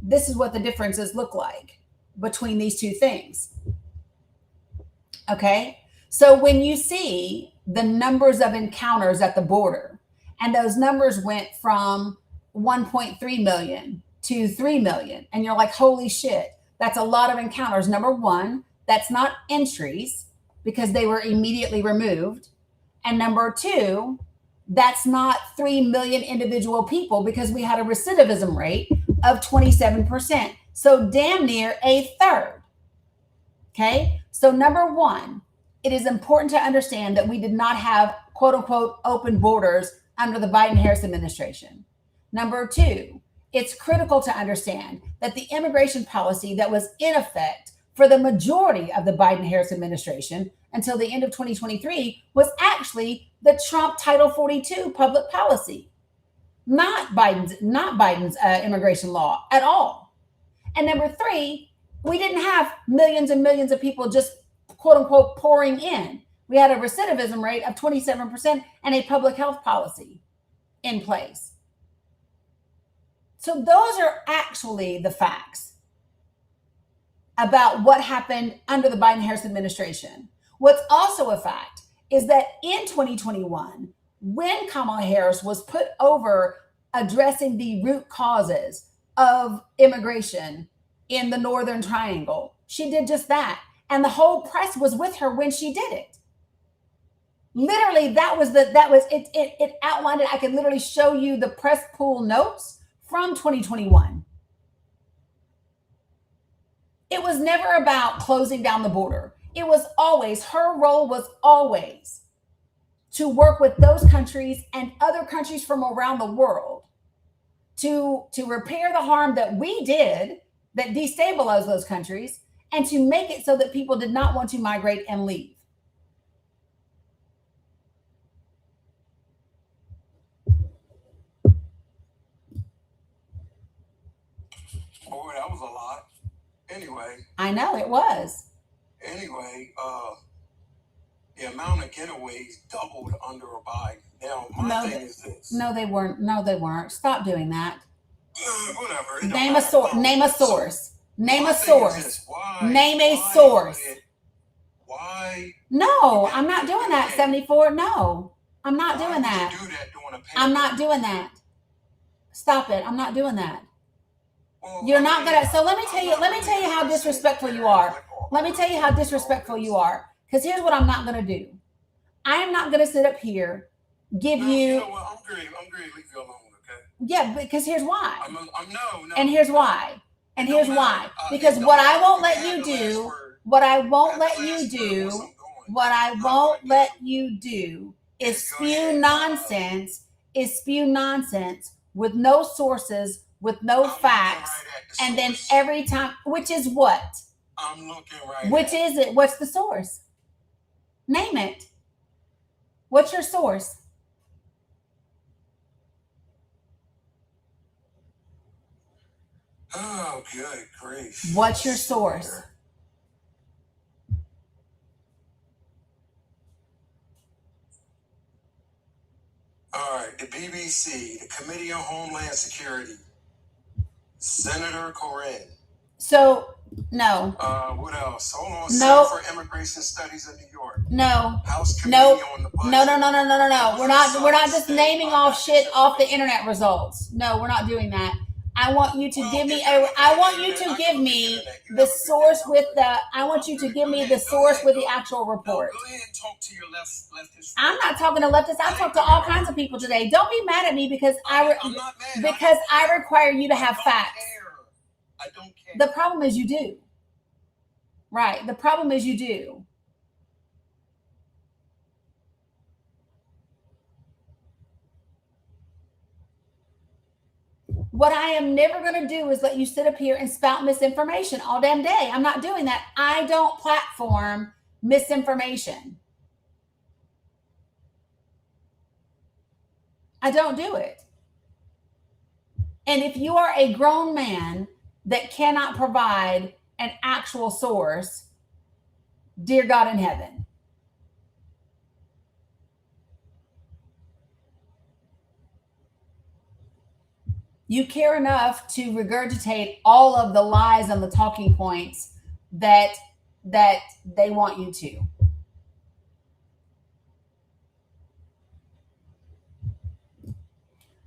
this is what the differences look like between these two things. Okay? So when you see the numbers of encounters at the border, and those numbers went from 1.3 million to 3 million, and you're like, holy shit, that's a lot of encounters. Number one, that's not entries because they were immediately removed. And number two, that's not 3 million individual people because we had a recidivism rate of 27%. So damn near a third. Okay. So number one, it is important to understand that we did not have quote unquote open borders under the Biden-Harris administration. Number two, it's critical to understand that the immigration policy that was in effect for the majority of the Biden-Harris administration until the end of 2023 was actually the Trump Title 42 public policy, not Biden's immigration law at all. And number three, we didn't have millions and millions of people just quote unquote pouring in. We had a recidivism rate of 27% and a public health policy in place. So those are actually the facts about what happened under the Biden-Harris administration. What's also a fact is that in 2021, when Kamala Harris was put over addressing the root causes of immigration in the Northern Triangle, she did just that. And the whole press was with her when she did it. Literally, it outlined it. I can literally show you the press pool notes from 2021. It was never about closing down the border. It was always, her role was always to work with those countries and other countries from around the world to repair the harm that we did that destabilized those countries and to make it so that people did not want to migrate and leave. Boy, that was a lot. Anyway. I know it was. Anyway, the amount of getaways doubled under a Biden. Now, my thing is this. No, they weren't. No, they weren't. Stop doing that. Whatever. Name a source. Name a source. Name a source. Name a source. Why? No, I'm not doing that, 74. No, I'm not doing that. Do that during a pandemic? I'm not doing that. Stop it. I'm not doing that. You're not gonna. So let me tell you how disrespectful you are. Let me tell you how disrespectful you are. Because here's what I'm not gonna do. I am not gonna sit up here, give you. You know what? I'm great. Leave you alone, okay? Yeah, because here's why. No. And here's why. And here's why. Because what I won't let you do, what I won't let you do is spew nonsense with no sources, with no facts, and then every time, which is what? I'm looking right. Which is it? What's the source? Name it. What's your source? Oh, good grief. What's your source? All right, the BBC, the Committee on Homeland Security, Senator Corinne. So, no. What else? Hold on. No. Center for Immigration Studies in New York. No. House Committee on the Budget. No. We're not just naming off shit off the internet results. No, we're not doing that. I want you to give me the source with the actual report. Go ahead and talk to your leftist. I'm not talking to leftists. I talk to all kinds of people today. Don't be mad at me because I require you to have facts. I don't care. The problem is you do. Right. The problem is you do. What I am never going to do is let you sit up here and spout misinformation all damn day. I'm not doing that. I don't platform misinformation. I don't do it. And if you are a grown man that cannot provide an actual source, dear God in heaven. You care enough to regurgitate all of the lies and the talking points that they want you to.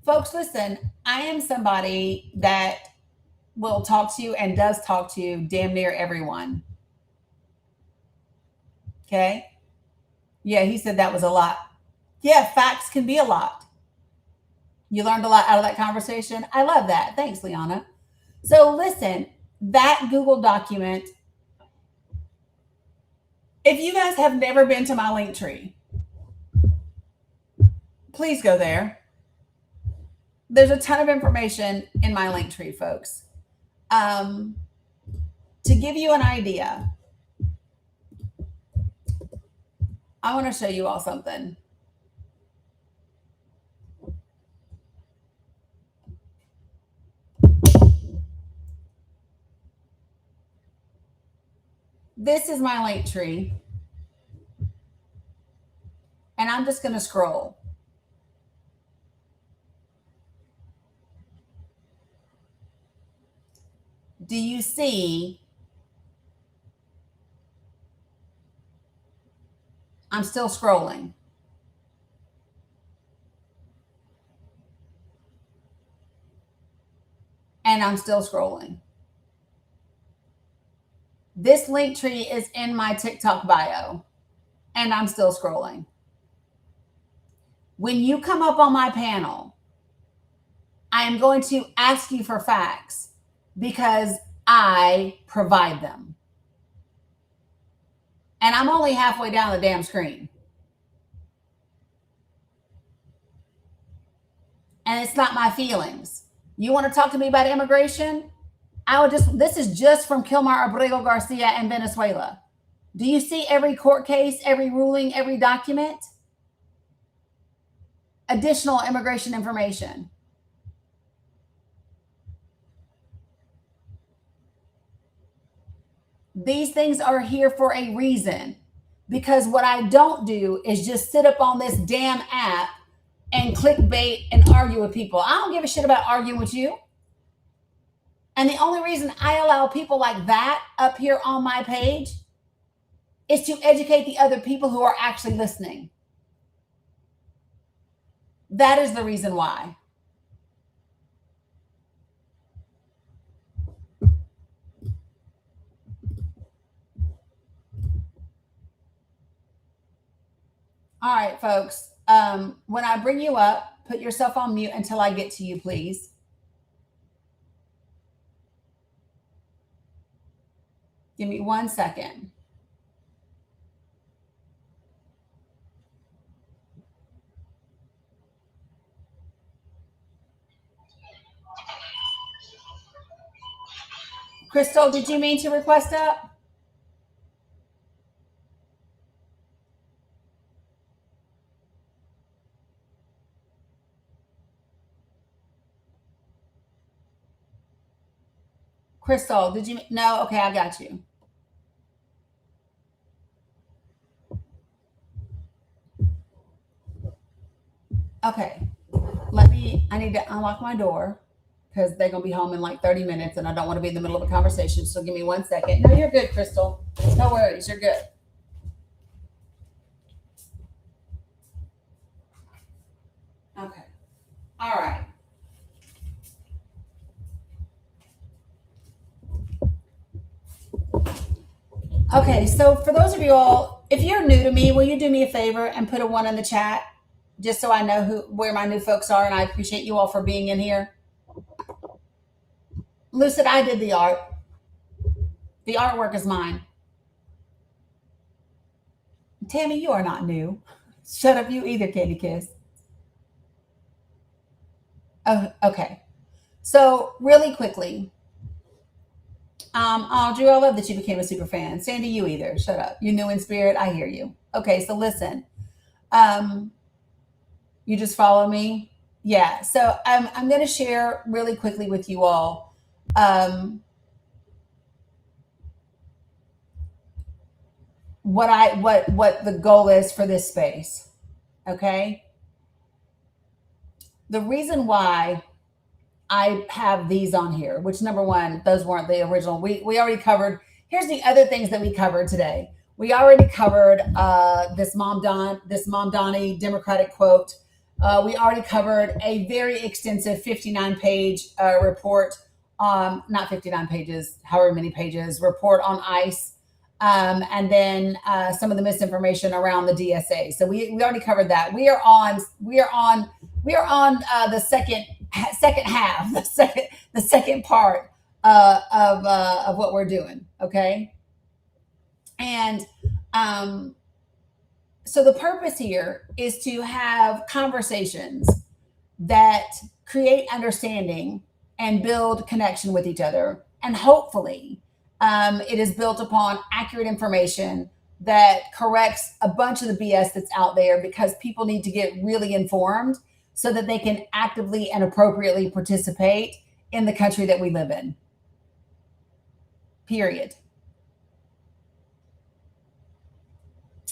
Folks, listen, I am somebody that will talk to you and does talk to damn near everyone. Okay? Yeah, he said that was a lot. Yeah, facts can be a lot. You learned a lot out of that conversation. I love that. Thanks, Liana. So listen, that Google document, if you guys have never been to my link tree, please go there. There's a ton of information in my link tree, folks. To give you an idea, I want to show you all something. This is my link tree. And I'm just going to scroll. Do you see? I'm still scrolling. And I'm still scrolling. This link tree is in my TikTok bio. And I'm still scrolling. When you come up on my panel, I am going to ask you for facts because I provide them. And I'm only halfway down the damn screen. And it's not my feelings. You want to talk to me about immigration? This is just from Kilmar Abrego Garcia in Venezuela. Do you see every court case, every ruling, every document? Additional immigration information. These things are here for a reason, because what I don't do is just sit up on this damn app and clickbait and argue with people. I don't give a shit about arguing with you. And the only reason I allow people like that up here on my page is to educate the other people who are actually listening. That is the reason why. All right, folks. When I bring you up, put yourself on mute until I get to you, please. Give me 1 second. Crystal, did you mean to request up? Crystal, did you? No? Okay, I got you. Okay. I need to unlock my door because they're going to be home in like 30 minutes and I don't want to be in the middle of a conversation. So give me 1 second. No, you're good, Crystal. No worries. You're good. Okay. All right. Okay. So for those of you all, if you're new to me, will you do me a favor and put a 1 in the chat just so I know where my new folks are? And I appreciate you all for being in here. Lucid, I did the art. The artwork is mine. Tammy, you are not new. Shut up, you either, Candy Kiss. Oh, okay. So really quickly, Audrey, I love that you became a super fan. Sandy, you either. Shut up. You new in spirit. I hear you. Okay, so listen. You just follow me. Yeah. So I'm going to share really quickly with you all. What the goal is for this space. Okay. The reason why I have these on here, which number one, those weren't the original. We already covered. Here's the other things that we covered today. We already covered this Mamdani Democratic quote. We already covered a very extensive 59-page report, not 59 pages, however many pages, report on ICE. And then some of the misinformation around the DSA. So we already covered that. We are on the second half, the second part of what we're doing. Okay. And so the purpose here is to have conversations that create understanding and build connection with each other. And hopefully it is built upon accurate information that corrects a bunch of the BS that's out there, because people need to get really informed so that they can actively and appropriately participate in the country that we live in. Period.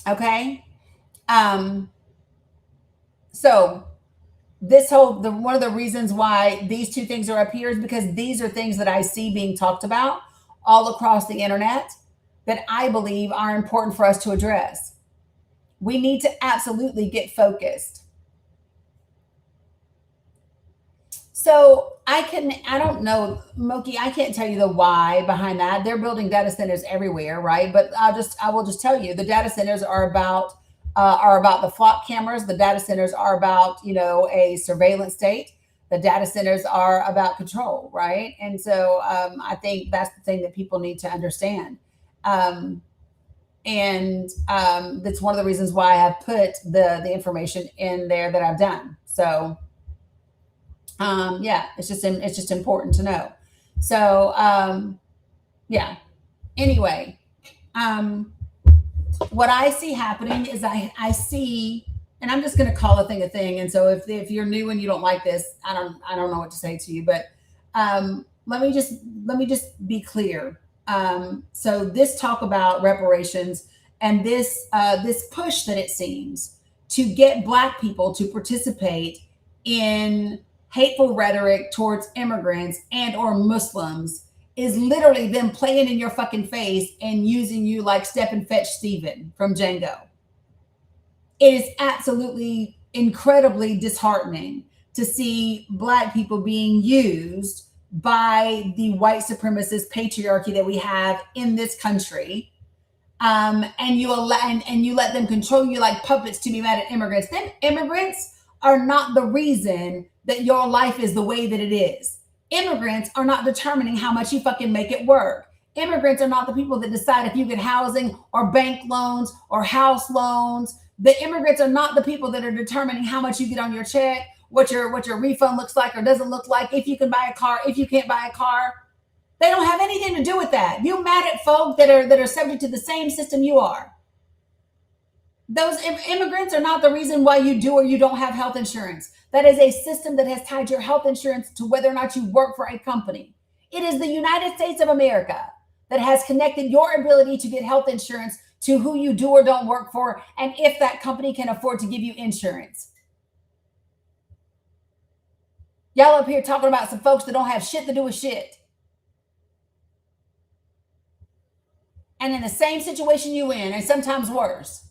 Okay. So one of the reasons why these two things are up here is because these are things that I see being talked about all across the internet that I believe are important for us to address. We need to absolutely get focused. So I don't know, Moki, I can't tell you the why behind that. They're building data centers everywhere, right? But I will just tell you, the data centers are about the flock cameras. The data centers are about, a surveillance state. The data centers are about control, right? And so I think that's the thing that people need to understand. And that's one of the reasons why I have put the information in there that I've done. So it's just important to know. So yeah. Anyway, what I see happening is I see, and I'm just going to call a thing. And so if you're new and you don't like this, I don't know what to say to you, but let me just be clear. So this talk about reparations and this push that it seems to get Black people to participate in hateful rhetoric towards immigrants and or Muslims is literally them playing in your fucking face and using you like Step and Fetch Steven from Django. It is absolutely incredibly disheartening to see Black people being used by the white supremacist patriarchy that we have in this country and you let them control you like puppets to be mad at immigrants. Then immigrants are not the reason that your life is the way that it is. Immigrants are not determining how much you fucking make it work. Immigrants are not the people that decide if you get housing or bank loans or house loans. The immigrants are not the people that are determining how much you get on your check, what your refund looks like or doesn't look like, if you can buy a car, if you can't buy a car. They don't have anything to do with that. You mad at folk that are subject to the same system you are. Those immigrants are not the reason why you do or you don't have health insurance. That is a system that has tied your health insurance to whether or not you work for a company. It is the United States of America that has connected your ability to get health insurance to who you do or don't work for, and if that company can afford to give you insurance. Y'all up here talking about some folks that don't have shit to do with shit. And in the same situation you in, and sometimes worse.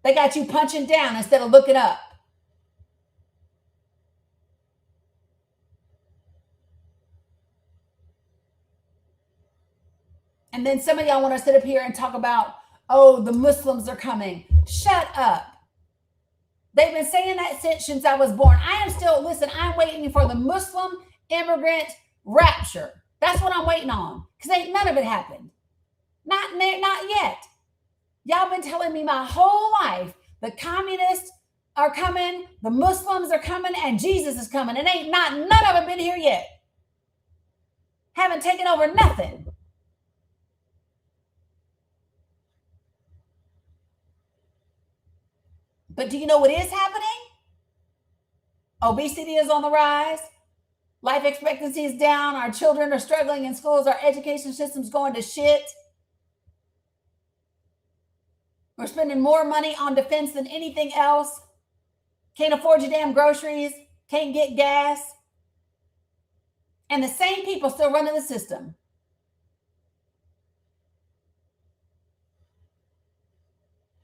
They got you punching down instead of looking up. And then some of y'all want to sit up here and talk about, oh, the Muslims are coming. Shut up. They've been saying that since I was born. I am still, listen, I'm waiting for the Muslim immigrant rapture. That's what I'm waiting on. Because ain't none of it happened. Not yet. Y'all been telling me my whole life the communists are coming, the Muslims are coming, and Jesus is coming. And none of it been here yet. Haven't taken over nothing. But do you know what is happening? Obesity is on the rise. Life expectancy is down. Our children are struggling in schools. Our education system's going to shit. We're spending more money on defense than anything else. Can't afford your damn groceries. Can't get gas. And the same people still running the system.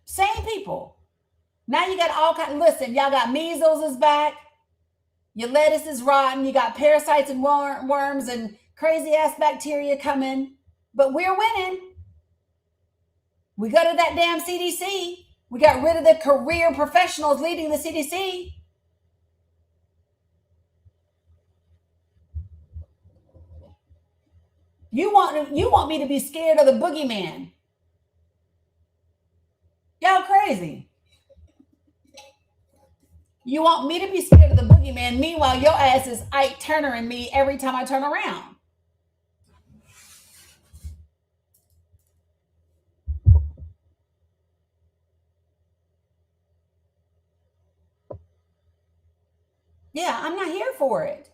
Same people. Now you got all kinds. Listen, y'all got measles is back. Your lettuce is rotten. You got parasites and worms and crazy ass bacteria coming. But we're winning. We go to that damn CDC. We got rid of the career professionals leading the CDC. You want me to be scared of the boogeyman. Y'all crazy. You want me to be scared of the boogeyman. Meanwhile, your ass is Ike Turner and me every time I turn around. Yeah, I'm not here for it.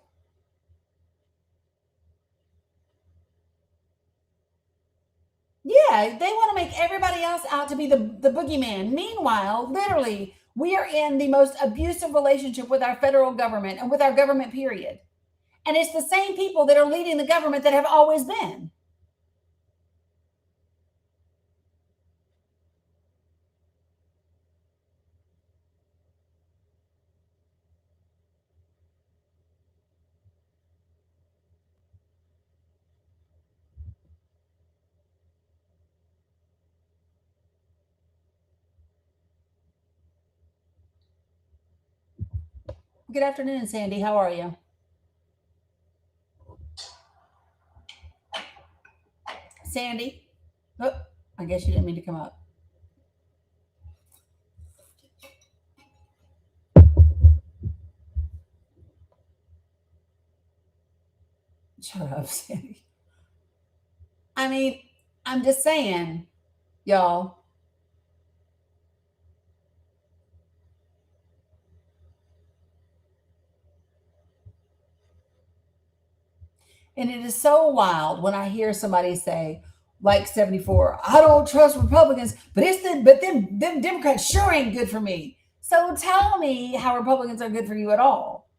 Yeah, they want to make everybody else out to be the boogeyman. Meanwhile, literally, we are in the most abusive relationship with our federal government and with our government, period. And it's the same people that are leading the government that have always been. Good afternoon, Sandy. How are you? Sandy? Oh, I guess you didn't mean to come up. Shut up, Sandy. I mean, I'm just saying, y'all. And it is so wild when I hear somebody say, like 74, I don't trust Republicans, but them Democrats sure ain't good for me. So tell me how Republicans are good for you at all.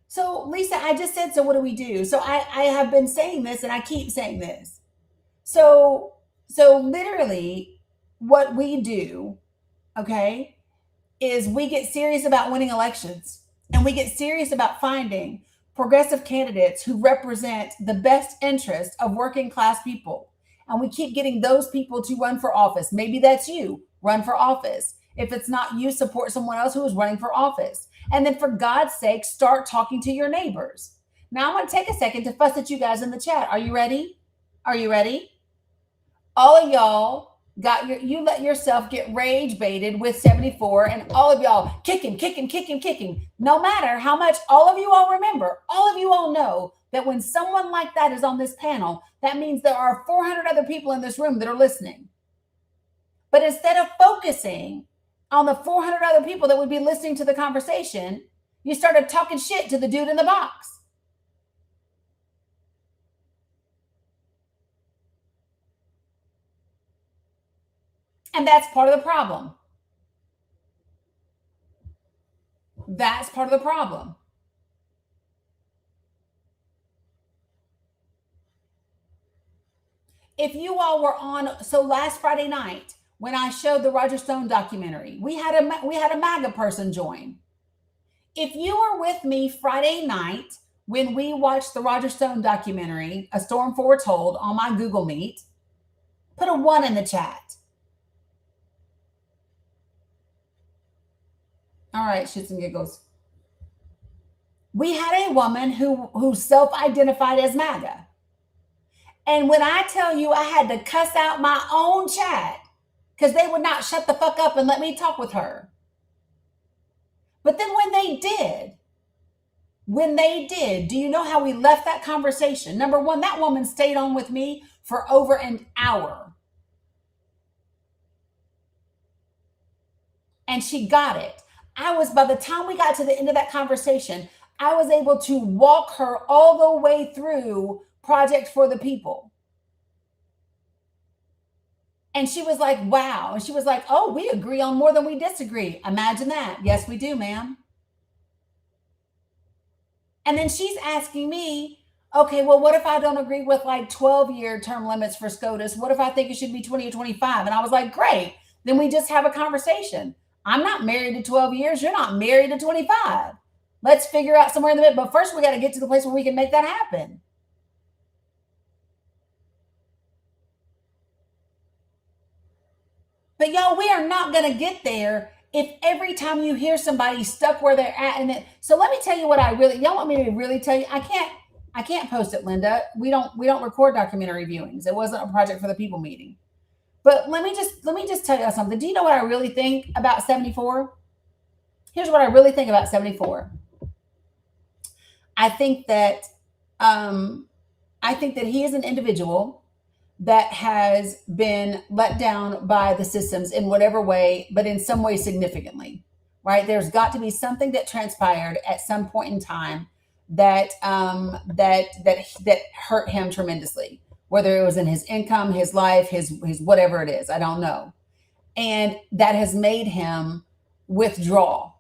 So Lisa, I just said, so what do we do? So I have been saying this and I keep saying this. So literally what we do, okay, is we get serious about winning elections and we get serious about finding progressive candidates who represent the best interest of working class people And we keep getting those people to run for office. Maybe that's you, run for office. If it's not you, support someone else who is running for office. And then for God's sake, start talking to your neighbors. Now I'm going to take a second to fuss at you guys in the chat. Are you ready? Are you ready? All of y'all you let yourself get rage baited with 74, and all of y'all kicking. No matter how much, all of you all remember, all of you all know that when someone like that is on this panel, that means there are 400 other people in this room that are listening. But instead of focusing on the 400 other people that would be listening to the conversation, you started talking shit to the dude in the box. And that's part of the problem. That's part of the problem. If you all were on, so last Friday night, when I showed the Roger Stone documentary, we had a MAGA person join. If you were with me Friday night when we watched the Roger Stone documentary, A Storm Foretold, on my Google Meet, put a 1 in the chat. All right, shits and giggles. We had a woman who self-identified as MAGA. And when I tell you I had to cuss out my own chat because they would not shut the fuck up and let me talk with her. But then when they did, do you know how we left that conversation? Number one, that woman stayed on with me for over an hour. And she got it. By the time we got to the end of that conversation, I was able to walk her all the way through Project for the People. And she was like, wow. And she was like, oh, we agree on more than we disagree. Imagine that. Yes, we do, ma'am. And then she's asking me, okay, well, what if I don't agree with like 12-year term limits for SCOTUS? What if I think it should be 20 or 25? And I was like, great. Then we just have a conversation. I'm not married to 12 years. You're not married to 25. Let's figure out somewhere in the middle. But first, we got to get to the place where we can make that happen. But y'all, we are not going to get there if every time you hear somebody stuck where they're at. So let me tell you what y'all want me to really tell you? I can't post it, Linda. We don't record documentary viewings. It wasn't a Project for the People meeting. But let me just tell you something. Do you know what I really think about 74? Here's what I really think about 74. I think that he is an individual that has been let down by the systems in whatever way, but in some way significantly, right? There's got to be something that transpired at some point in time that hurt him tremendously. Whether it was in his income, his life, his whatever it is, I don't know. And that has made him withdraw.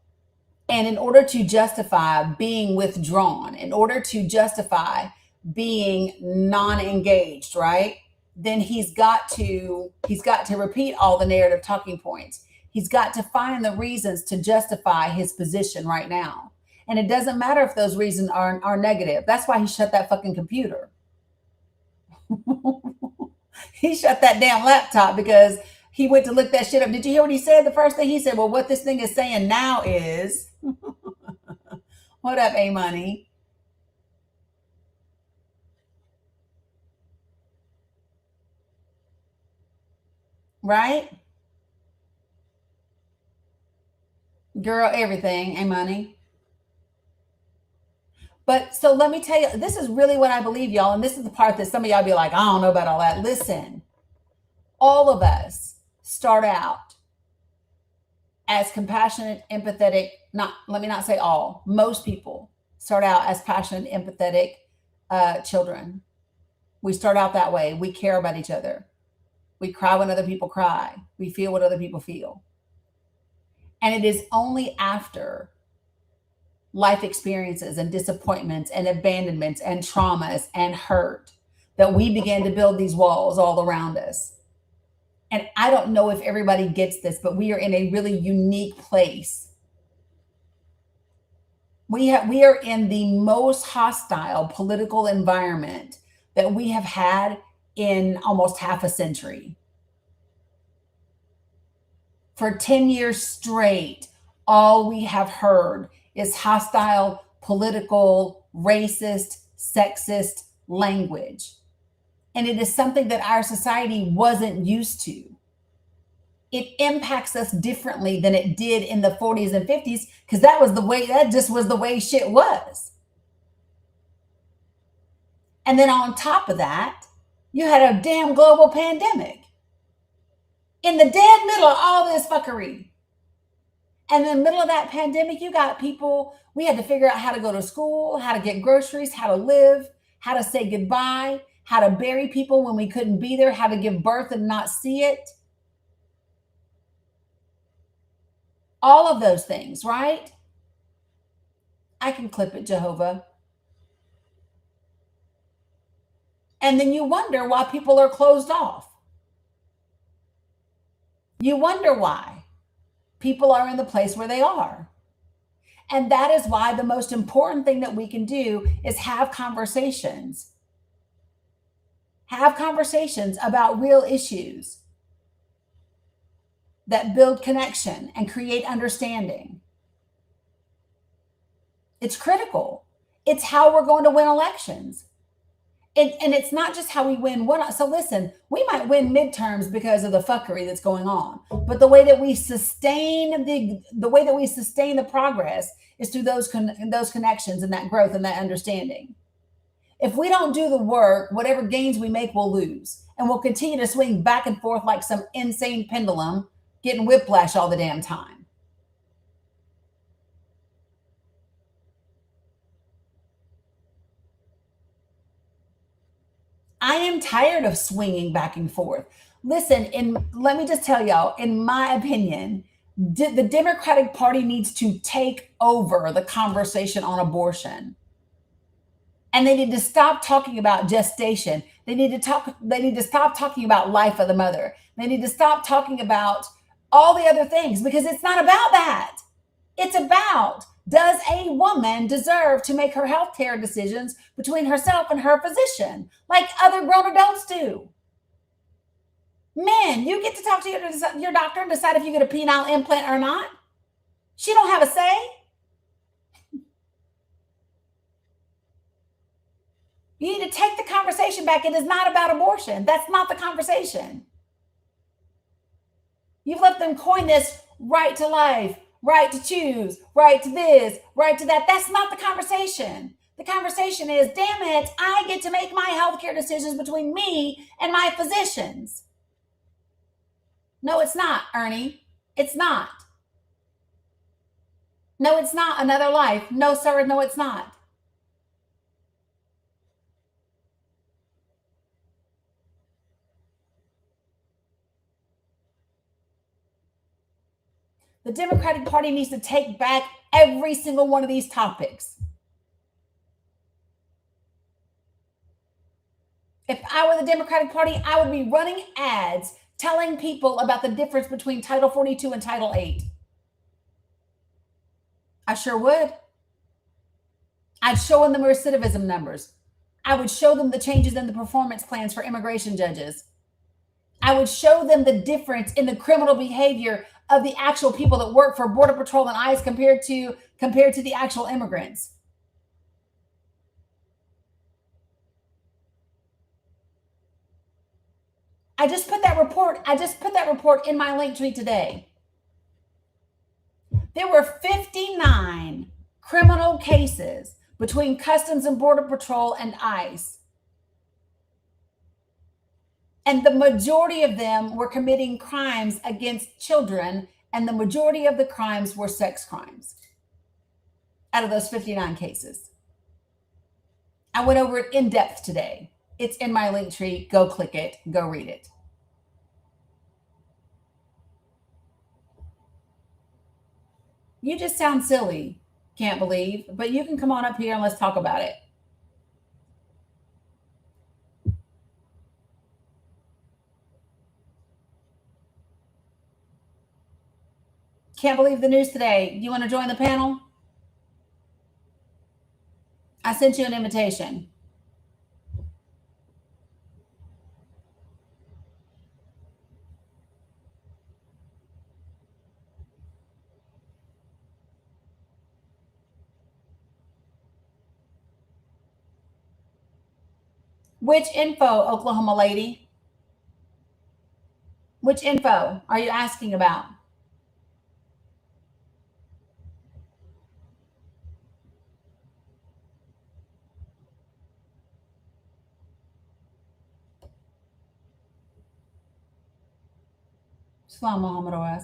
And in order to justify being withdrawn, in order to justify being non-engaged, right? Then he's got to repeat all the narrative talking points. He's got to find the reasons to justify his position right now. And it doesn't matter if those reasons are negative. That's why he shut that fucking computer. He shut that damn laptop because he went to look that shit up. Did you hear what he said? The first thing he said, well, what this thing is saying now is, what up, A-Money? Right? Girl, everything, A-Money. But so let me tell you, this is really what I believe, y'all. And this is the part that some of y'all be like, I don't know about all that. Listen, all of us start out as compassionate, empathetic, let me not say all, most people start out as passionate, empathetic children. We start out that way. We care about each other. We cry when other people cry. We feel what other people feel. And it is only after life experiences and disappointments and abandonments and traumas and hurt that we begin to build these walls all around us. And I don't know if everybody gets this, but we are in a really unique place. We are in the most hostile political environment that we have had in almost half a century. For 10 years straight, all we have heard is hostile, political, racist, sexist language. And it is something that our society wasn't used to. It impacts us differently than it did in the 40s and 50s, because that just was the way shit was. And then on top of that, you had a damn global pandemic in the dead middle of all this fuckery. And in the middle of that pandemic, you got people, we had to figure out how to go to school, how to get groceries, how to live, how to say goodbye, how to bury people when we couldn't be there, how to give birth and not see it. All of those things, right? I can clip it, Jehovah. And then you wonder why people are closed off. You wonder why people are in the place where they are. And that is why the most important thing that we can do is have conversations. Have conversations about real issues that build connection and create understanding. It's critical. It's how we're going to win elections. And it's not just how we win one. So listen, we might win midterms because of the fuckery that's going on, but the way that we sustain the progress is through those connections and that growth and that understanding. If we don't do the work, whatever gains we make, we'll lose, and we'll continue to swing back and forth like some insane pendulum, getting whiplash all the damn time. I am tired of swinging back and forth. Listen, let me just tell y'all, in my opinion, the Democratic Party needs to take over the conversation on abortion. And they need to stop talking about gestation. They need to stop talking about life of the mother. They need to stop talking about all the other things, because it's not about that. It's about, does a woman deserve to make her healthcare decisions between herself and her physician, like other grown adults do? Men, you get to talk to your doctor and decide if you get a penile implant or not. She don't have a say. You need to take the conversation back. It is not about abortion. That's not the conversation. You've let them coin this right to life, right to choose, right to this, right to that. That's not the conversation. The conversation is, damn it, I get to make my healthcare decisions between me and my physicians. No, it's not, Ernie. It's not. No, it's not another life. No, sir. No, it's not. The Democratic Party needs to take back every single one of these topics. If I were the Democratic Party, I would be running ads telling people about the difference between Title 42 and Title 8. I sure would. I'd show them the recidivism numbers. I would show them the changes in the performance plans for immigration judges. I would show them the difference in the criminal behavior of the actual people that work for Border Patrol and ICE compared to the actual immigrants. I just put that report in my link tree today. There were 59 criminal cases between Customs and Border Patrol and ICE. And the majority of them were committing crimes against children, and the majority of the crimes were sex crimes out of those 59 cases. I went over it in depth today. It's in my link tree. Go click it. Go read it. You just sound silly, can't believe, but you can come on up here and let's talk about it. Can't believe the news today. You want to join the panel? I sent you an invitation. Which info, Oklahoma lady? Which info are you asking about? Islam Muhammad OS.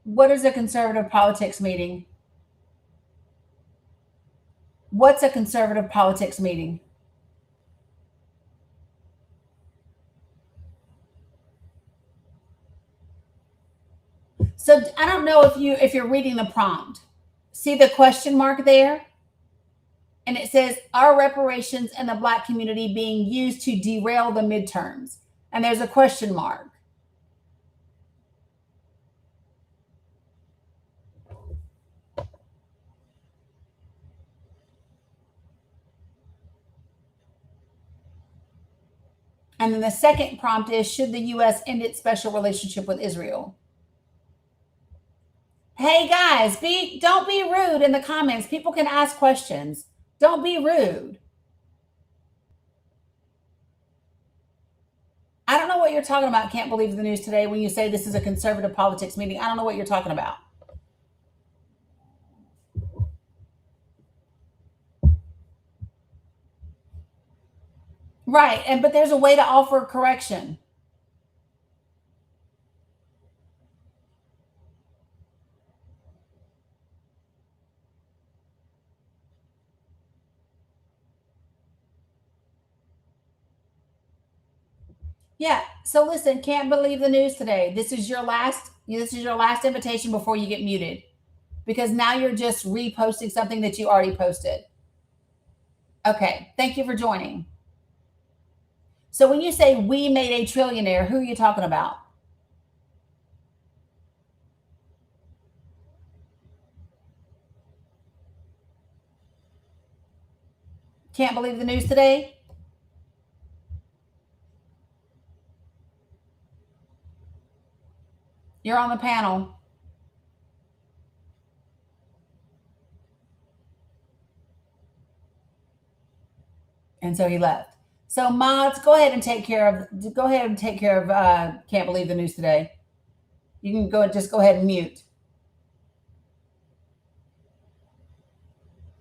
What is a conservative politics meeting? What's a conservative politics meeting? So I don't know if you're reading the prompt. See the question mark there? And it says, are reparations in the Black community being used to derail the midterms? And there's a question mark. And then the second prompt is, should the U.S. end its special relationship with Israel? Hey guys, don't be rude in the comments. People can ask questions. Don't be rude. I don't know what you're talking about. Can't believe the news today when you say this is a conservative politics meeting. I don't know what you're talking about. Right, but there's a way to offer correction. Yeah. So listen, can't believe the news today. This is your last invitation before you get muted, because now you're just reposting something that you already posted. Okay. Thank you for joining. So when you say we made a trillionaire, who are you talking about? Can't believe the news today? You're on the panel. And so he left. So mods, go ahead and take care of Can't Believe the News Today. You can go ahead and mute.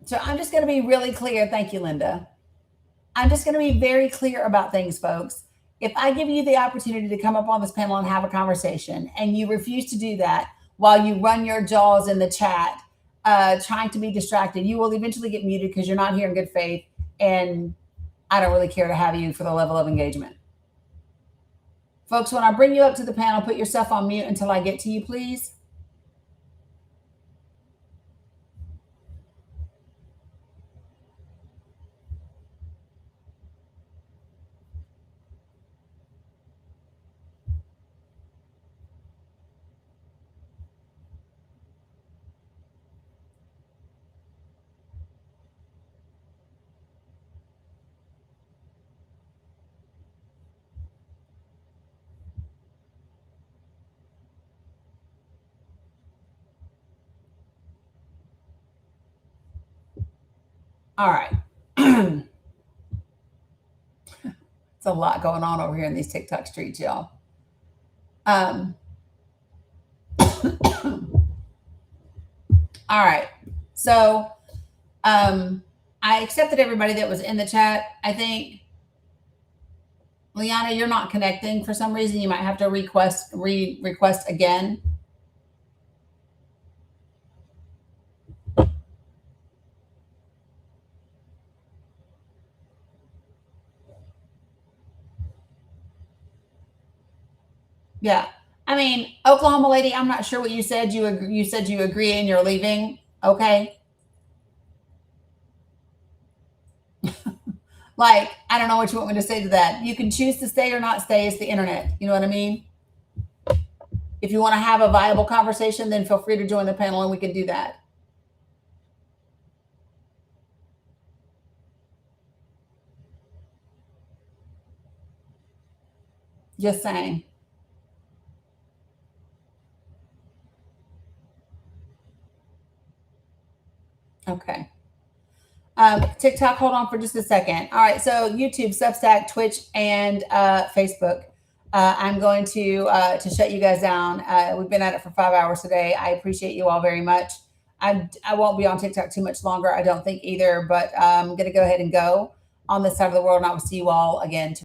So I'm just going to be really clear. Thank you, Linda. I'm just going to be very clear about things, folks. If I give you the opportunity to come up on this panel and have a conversation, and you refuse to do that while you run your jaws in the chat, trying to be distracted, you will eventually get muted because you're not here in good faith. And I don't really care to have you for the level of engagement. Folks, when I bring you up to the panel, put yourself on mute until I get to you, please. All right. It's a lot going on over here in these TikTok streets, y'all. All right. So I accepted everybody that was in the chat. I think, Liana, you're not connecting for some reason. You might have to request again. Yeah. I mean, Oklahoma lady, I'm not sure what you said. You said you agree and you're leaving. Okay. Like, I don't know what you want me to say to that. You can choose to stay or not stay. It's the internet. You know what I mean? If you want to have a viable conversation, then feel free to join the panel and we can do that. Just saying. Okay. TikTok, hold on for just a second. All right, so YouTube, Substack, Twitch, and Facebook. I'm going to shut you guys down. We've been at it for 5 hours today. I appreciate you all very much. I won't be on TikTok too much longer, I don't think either, but I'm going to go ahead and go on this side of the world, and I will see you all again tomorrow.